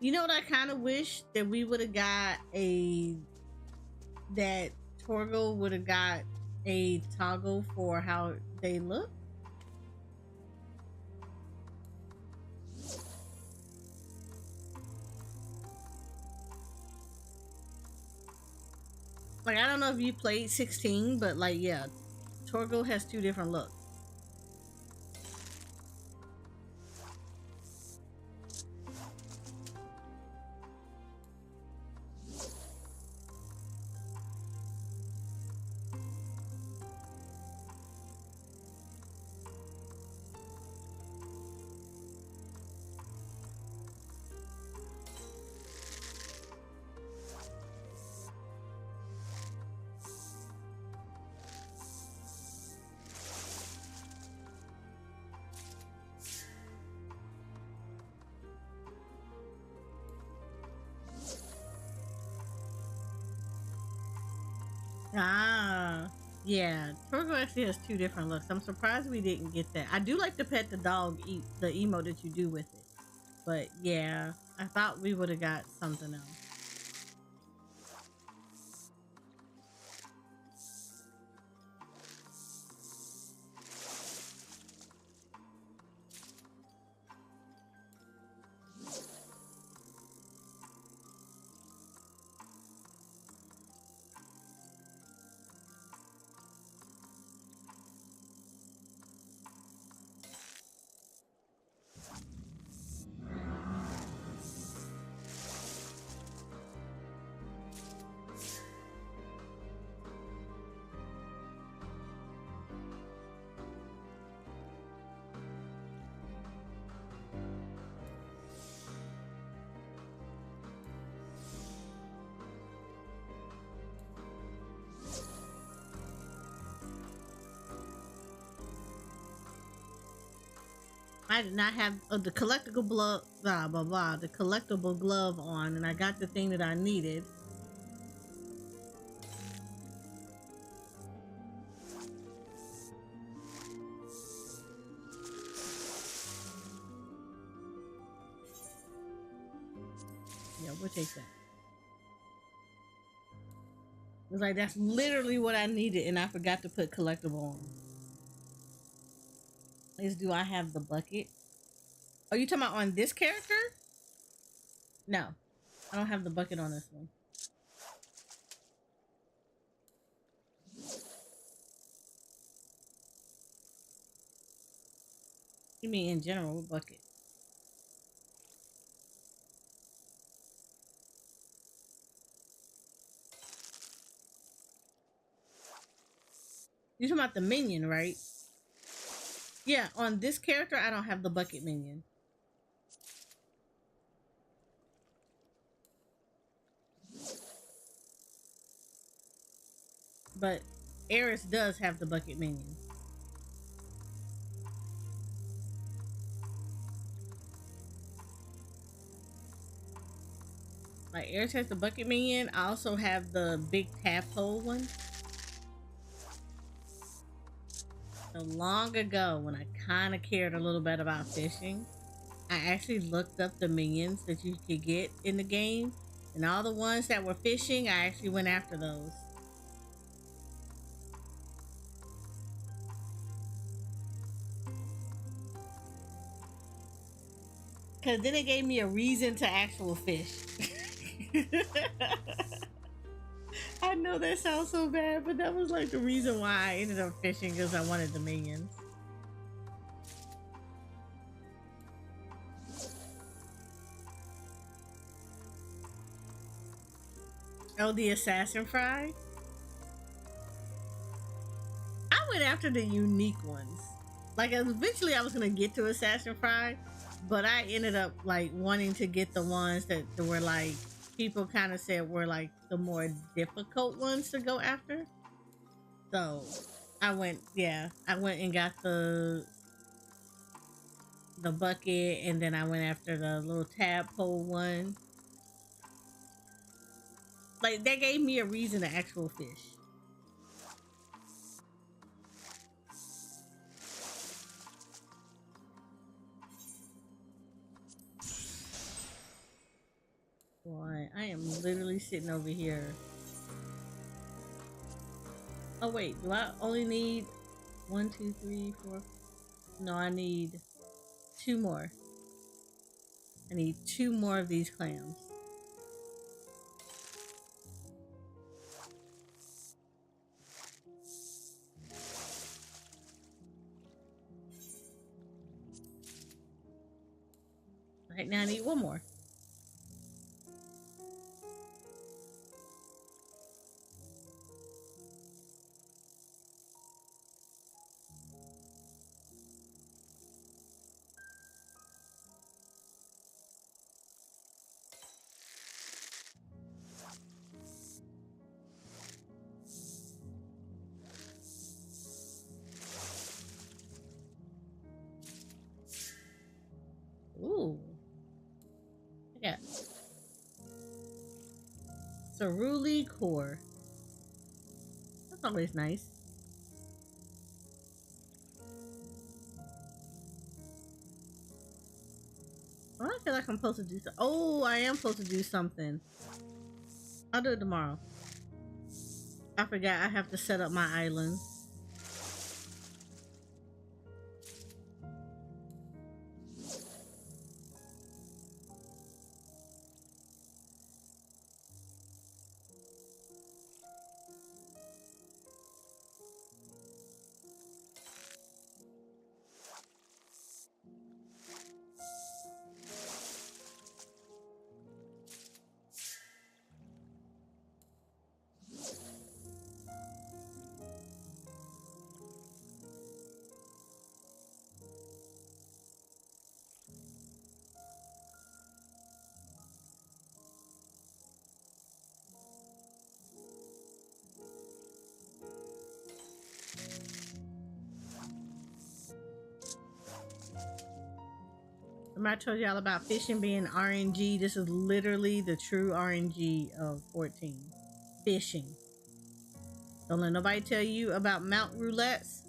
Speaker 2: You know what? I kind of wish that we would have got that Torgo would have got a toggle for how they look. Like, I don't know if you played 16, but like, yeah, Torgo has two different looks. Ah, yeah. Torgo actually has two different looks. I'm surprised we didn't get that. I do like to pet the dog, the emote that you do with it. But yeah, I thought we would have got something else. I did not have the collectible glove, blah blah blah, the collectible glove on, and I got the thing that I needed. Yeah, we'll take that. It was like that's literally what I needed, and I forgot to put collectible on. Is do I have the bucket? Are you talking about on this character? No, I don't have the bucket on this one. You mean in general, what bucket? You talking about the minion, right? Yeah, on this character, I don't have the bucket minion. But Eris does have the bucket minion. Like Eris has the bucket minion. I also have the big tadpole one. So long ago, when I kind of cared a little bit about fishing, I actually looked up the minions that you could get in the game, and all the ones that were fishing, I actually went after those. Cause then it gave me a reason to actual fish. I know that sounds so bad, but that was like the reason why I ended up fishing, because I wanted the minions. Oh, the assassin fry? I went after the unique ones. Like eventually I was gonna get to assassin fry, but I ended up like wanting to get the ones that were like people kind of said were like the more difficult ones to go after. So I went and got the bucket, and then I went after the little tadpole one. Like that gave me a reason to actual fish. Boy, I am literally sitting over here. Oh wait, do I only need 1, 2, 3, 4? No, I need 2 more. I need 2 more of these clams. Right now I need 1 more. Ooh. I got Cerulli core. That's always nice. Well, I feel like I'm supposed to do something. Oh, I am supposed to do something. I'll do it tomorrow. I forgot I have to set up my island. Remember I told y'all about fishing being RNG? This is literally the true RNG of 14. Fishing. Don't let nobody tell you about Mount Roulettes.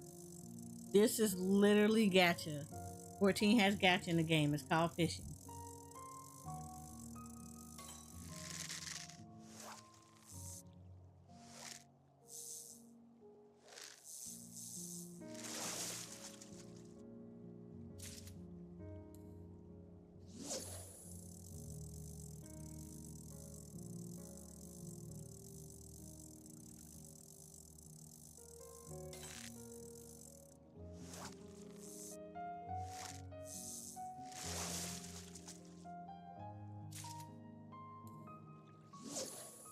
Speaker 2: This is literally gacha. 14 has gacha in the game. It's called fishing.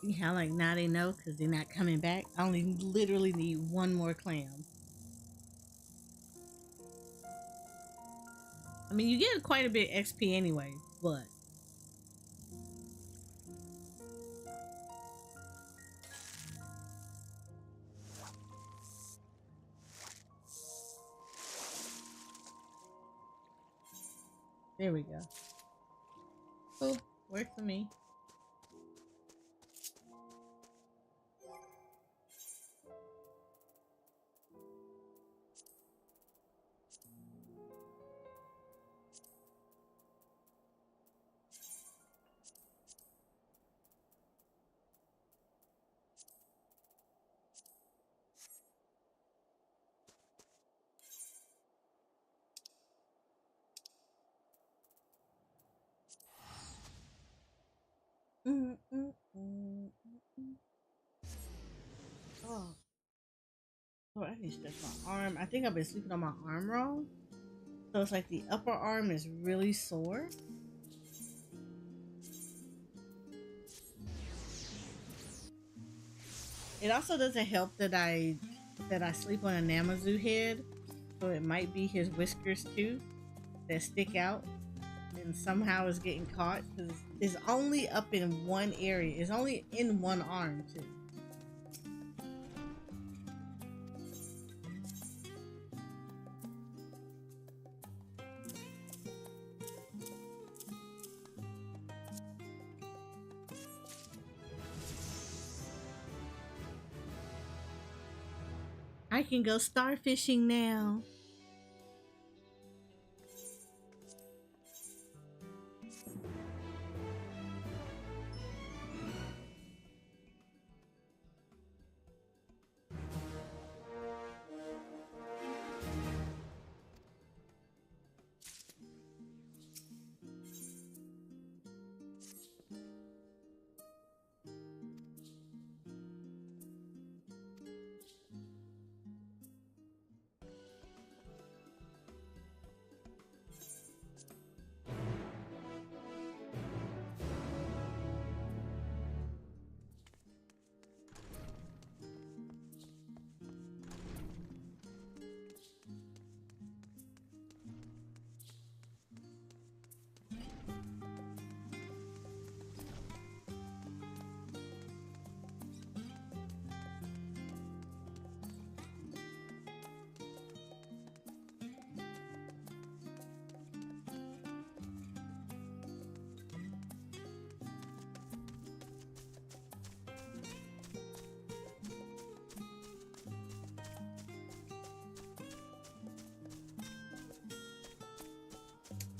Speaker 2: Yeah, like now they know because they're not coming back. I only literally need one more clam. I mean, you get quite a bit XP anyway, but there we go. Cool, works for me. Oh. Oh, I need to stretch my arm. I think I've been sleeping on my arm wrong. So it's like the upper arm is really sore. It also doesn't help that I sleep on a Namazu head. So it might be his whiskers too that stick out and somehow is getting caught because it's only up in one area. It's only in one arm too. I can go starfishing now.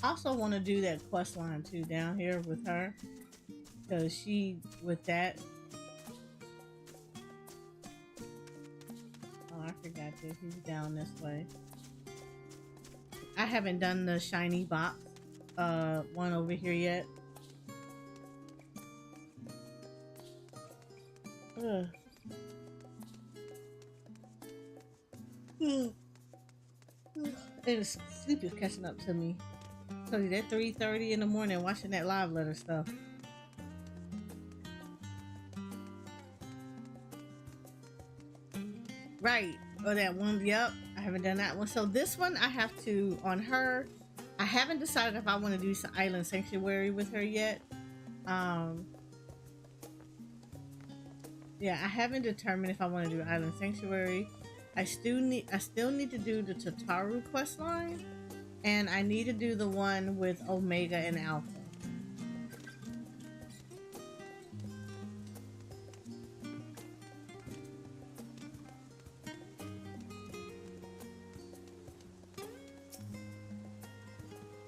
Speaker 2: I also want to do that quest line too down here with her because she with that. Oh, I forgot that he's down this way. I haven't done the shiny box one over here yet. Ugh. And sleep is catching up to me. So that 3:30 in the morning watching that live letter stuff. Right. Or that one, yep. I haven't done that one. So this one I have to on her. I haven't decided if I want to do some Island Sanctuary with her yet. Yeah, I haven't determined if I want to do Island Sanctuary. I still need to do the Tataru quest line. And I need to do the one with Omega and Alpha.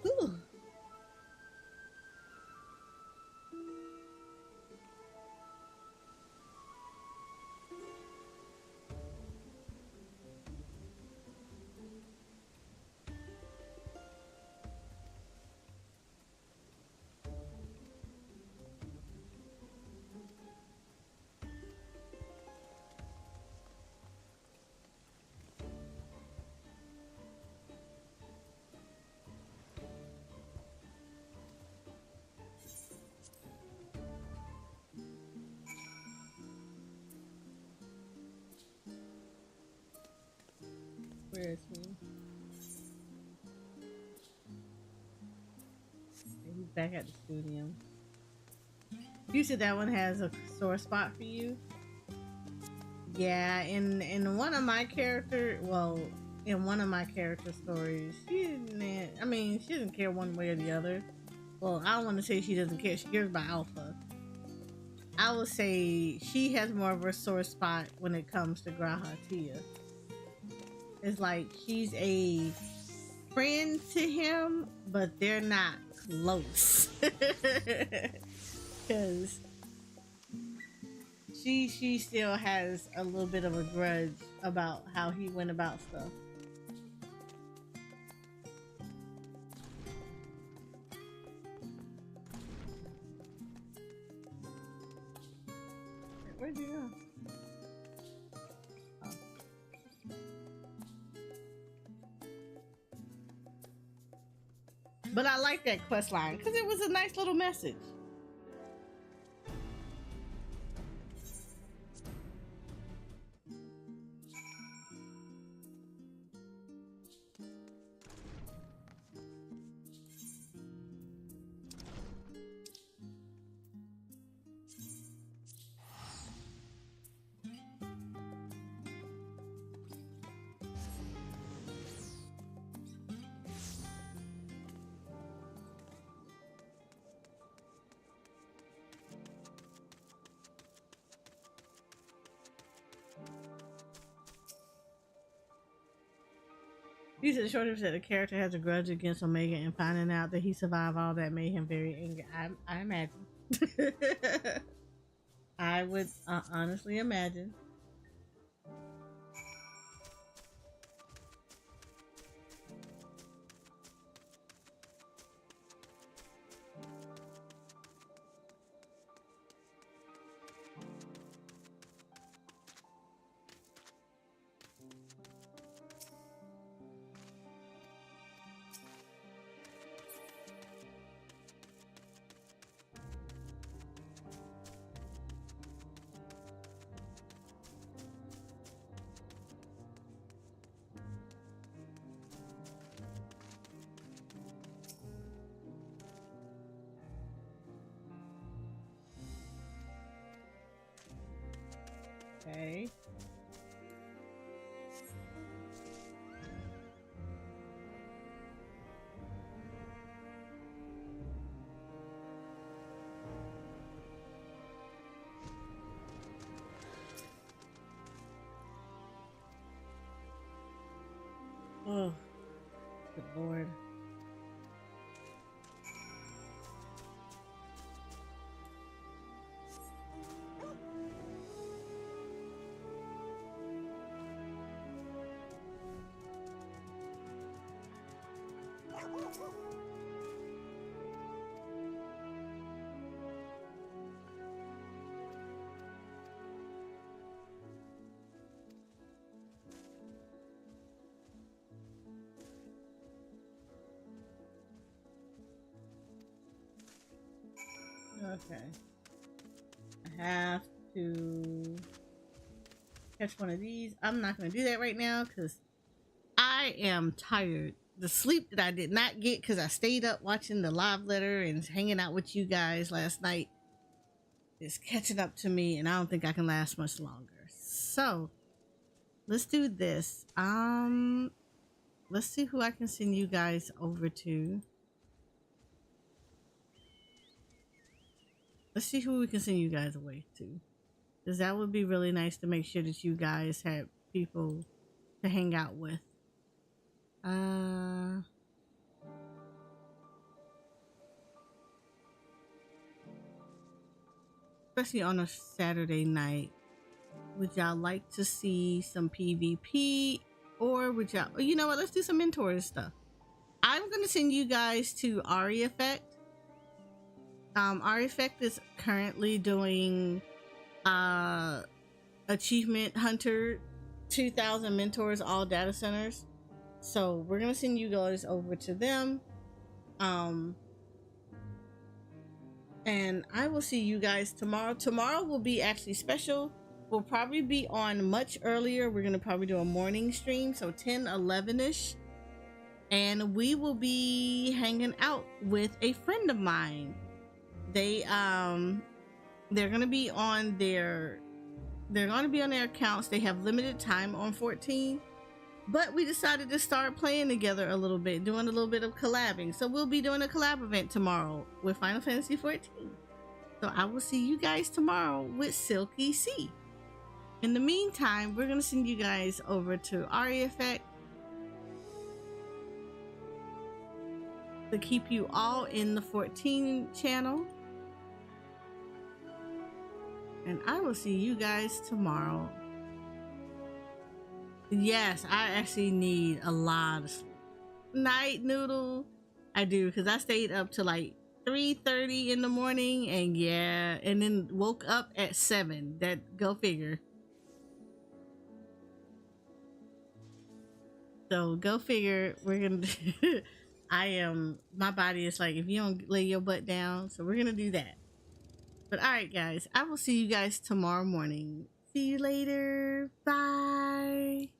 Speaker 2: Ooh. Where is he? He's back at the studio. You said that one has a sore spot for you? Yeah, in one of my character, well, in one of my character stories, she didn't, I mean, she doesn't care one way or the other. Well, I don't want to say she doesn't care. She cares about Alpha. I would say she has more of a sore spot when it comes to Grahatia. It's like she's a friend to him, but they're not close. Because she still has a little bit of a grudge about how he went about stuff. Where'd you go? Oh. But I like that quest line because it was a nice little message. He said, short said the character has a grudge against Omega, and finding out that he survived all that made him very angry. I imagine. I would honestly imagine. Okay. Oh, good Lord. Okay. I have to catch one of these. I'm not going to do that right now because I am tired. The sleep that I did not get because I stayed up watching the live letter and hanging out with you guys last night is catching up to me, and I don't think I can last much longer. So let's do this. let's see who I can send you guys over to. Let's see who we can send you guys away to. Because that would be really nice to make sure that you guys have people to hang out with. Especially on a Saturday night. Would y'all like to see some PvP? Or would y'all, you know what, let's do some mentor stuff. I'm going to send you guys to Ari Effect. Ari Effect is currently doing Achievement Hunter 2000 mentors all data centers. So we're going to send you guys over to them. And I will see you guys tomorrow. Tomorrow will be actually special. We'll probably be on much earlier. We're going to probably do a morning stream, so 10, 11-ish. And we will be hanging out with a friend of mine. They're going to be on their accounts. They have limited time on 14. But we decided to start playing together a little bit, doing a little bit of collabing. So we'll be doing a collab event tomorrow with Final Fantasy 14. So I will see you guys tomorrow with Silky C. In the meantime, we're going to send you guys over to Ari Effect to keep you all in the 14 channel. And I will see you guys tomorrow. Yes, I actually need a lot of sleep. Night Noodle. I do, because I stayed up to like 3:30 in the morning, and yeah, and then woke up at 7. That, go figure. So go figure. We're gonna my body is like, if you don't lay your butt down, so we're gonna do that. But all right, guys, I will see you guys tomorrow morning. See you later. Bye.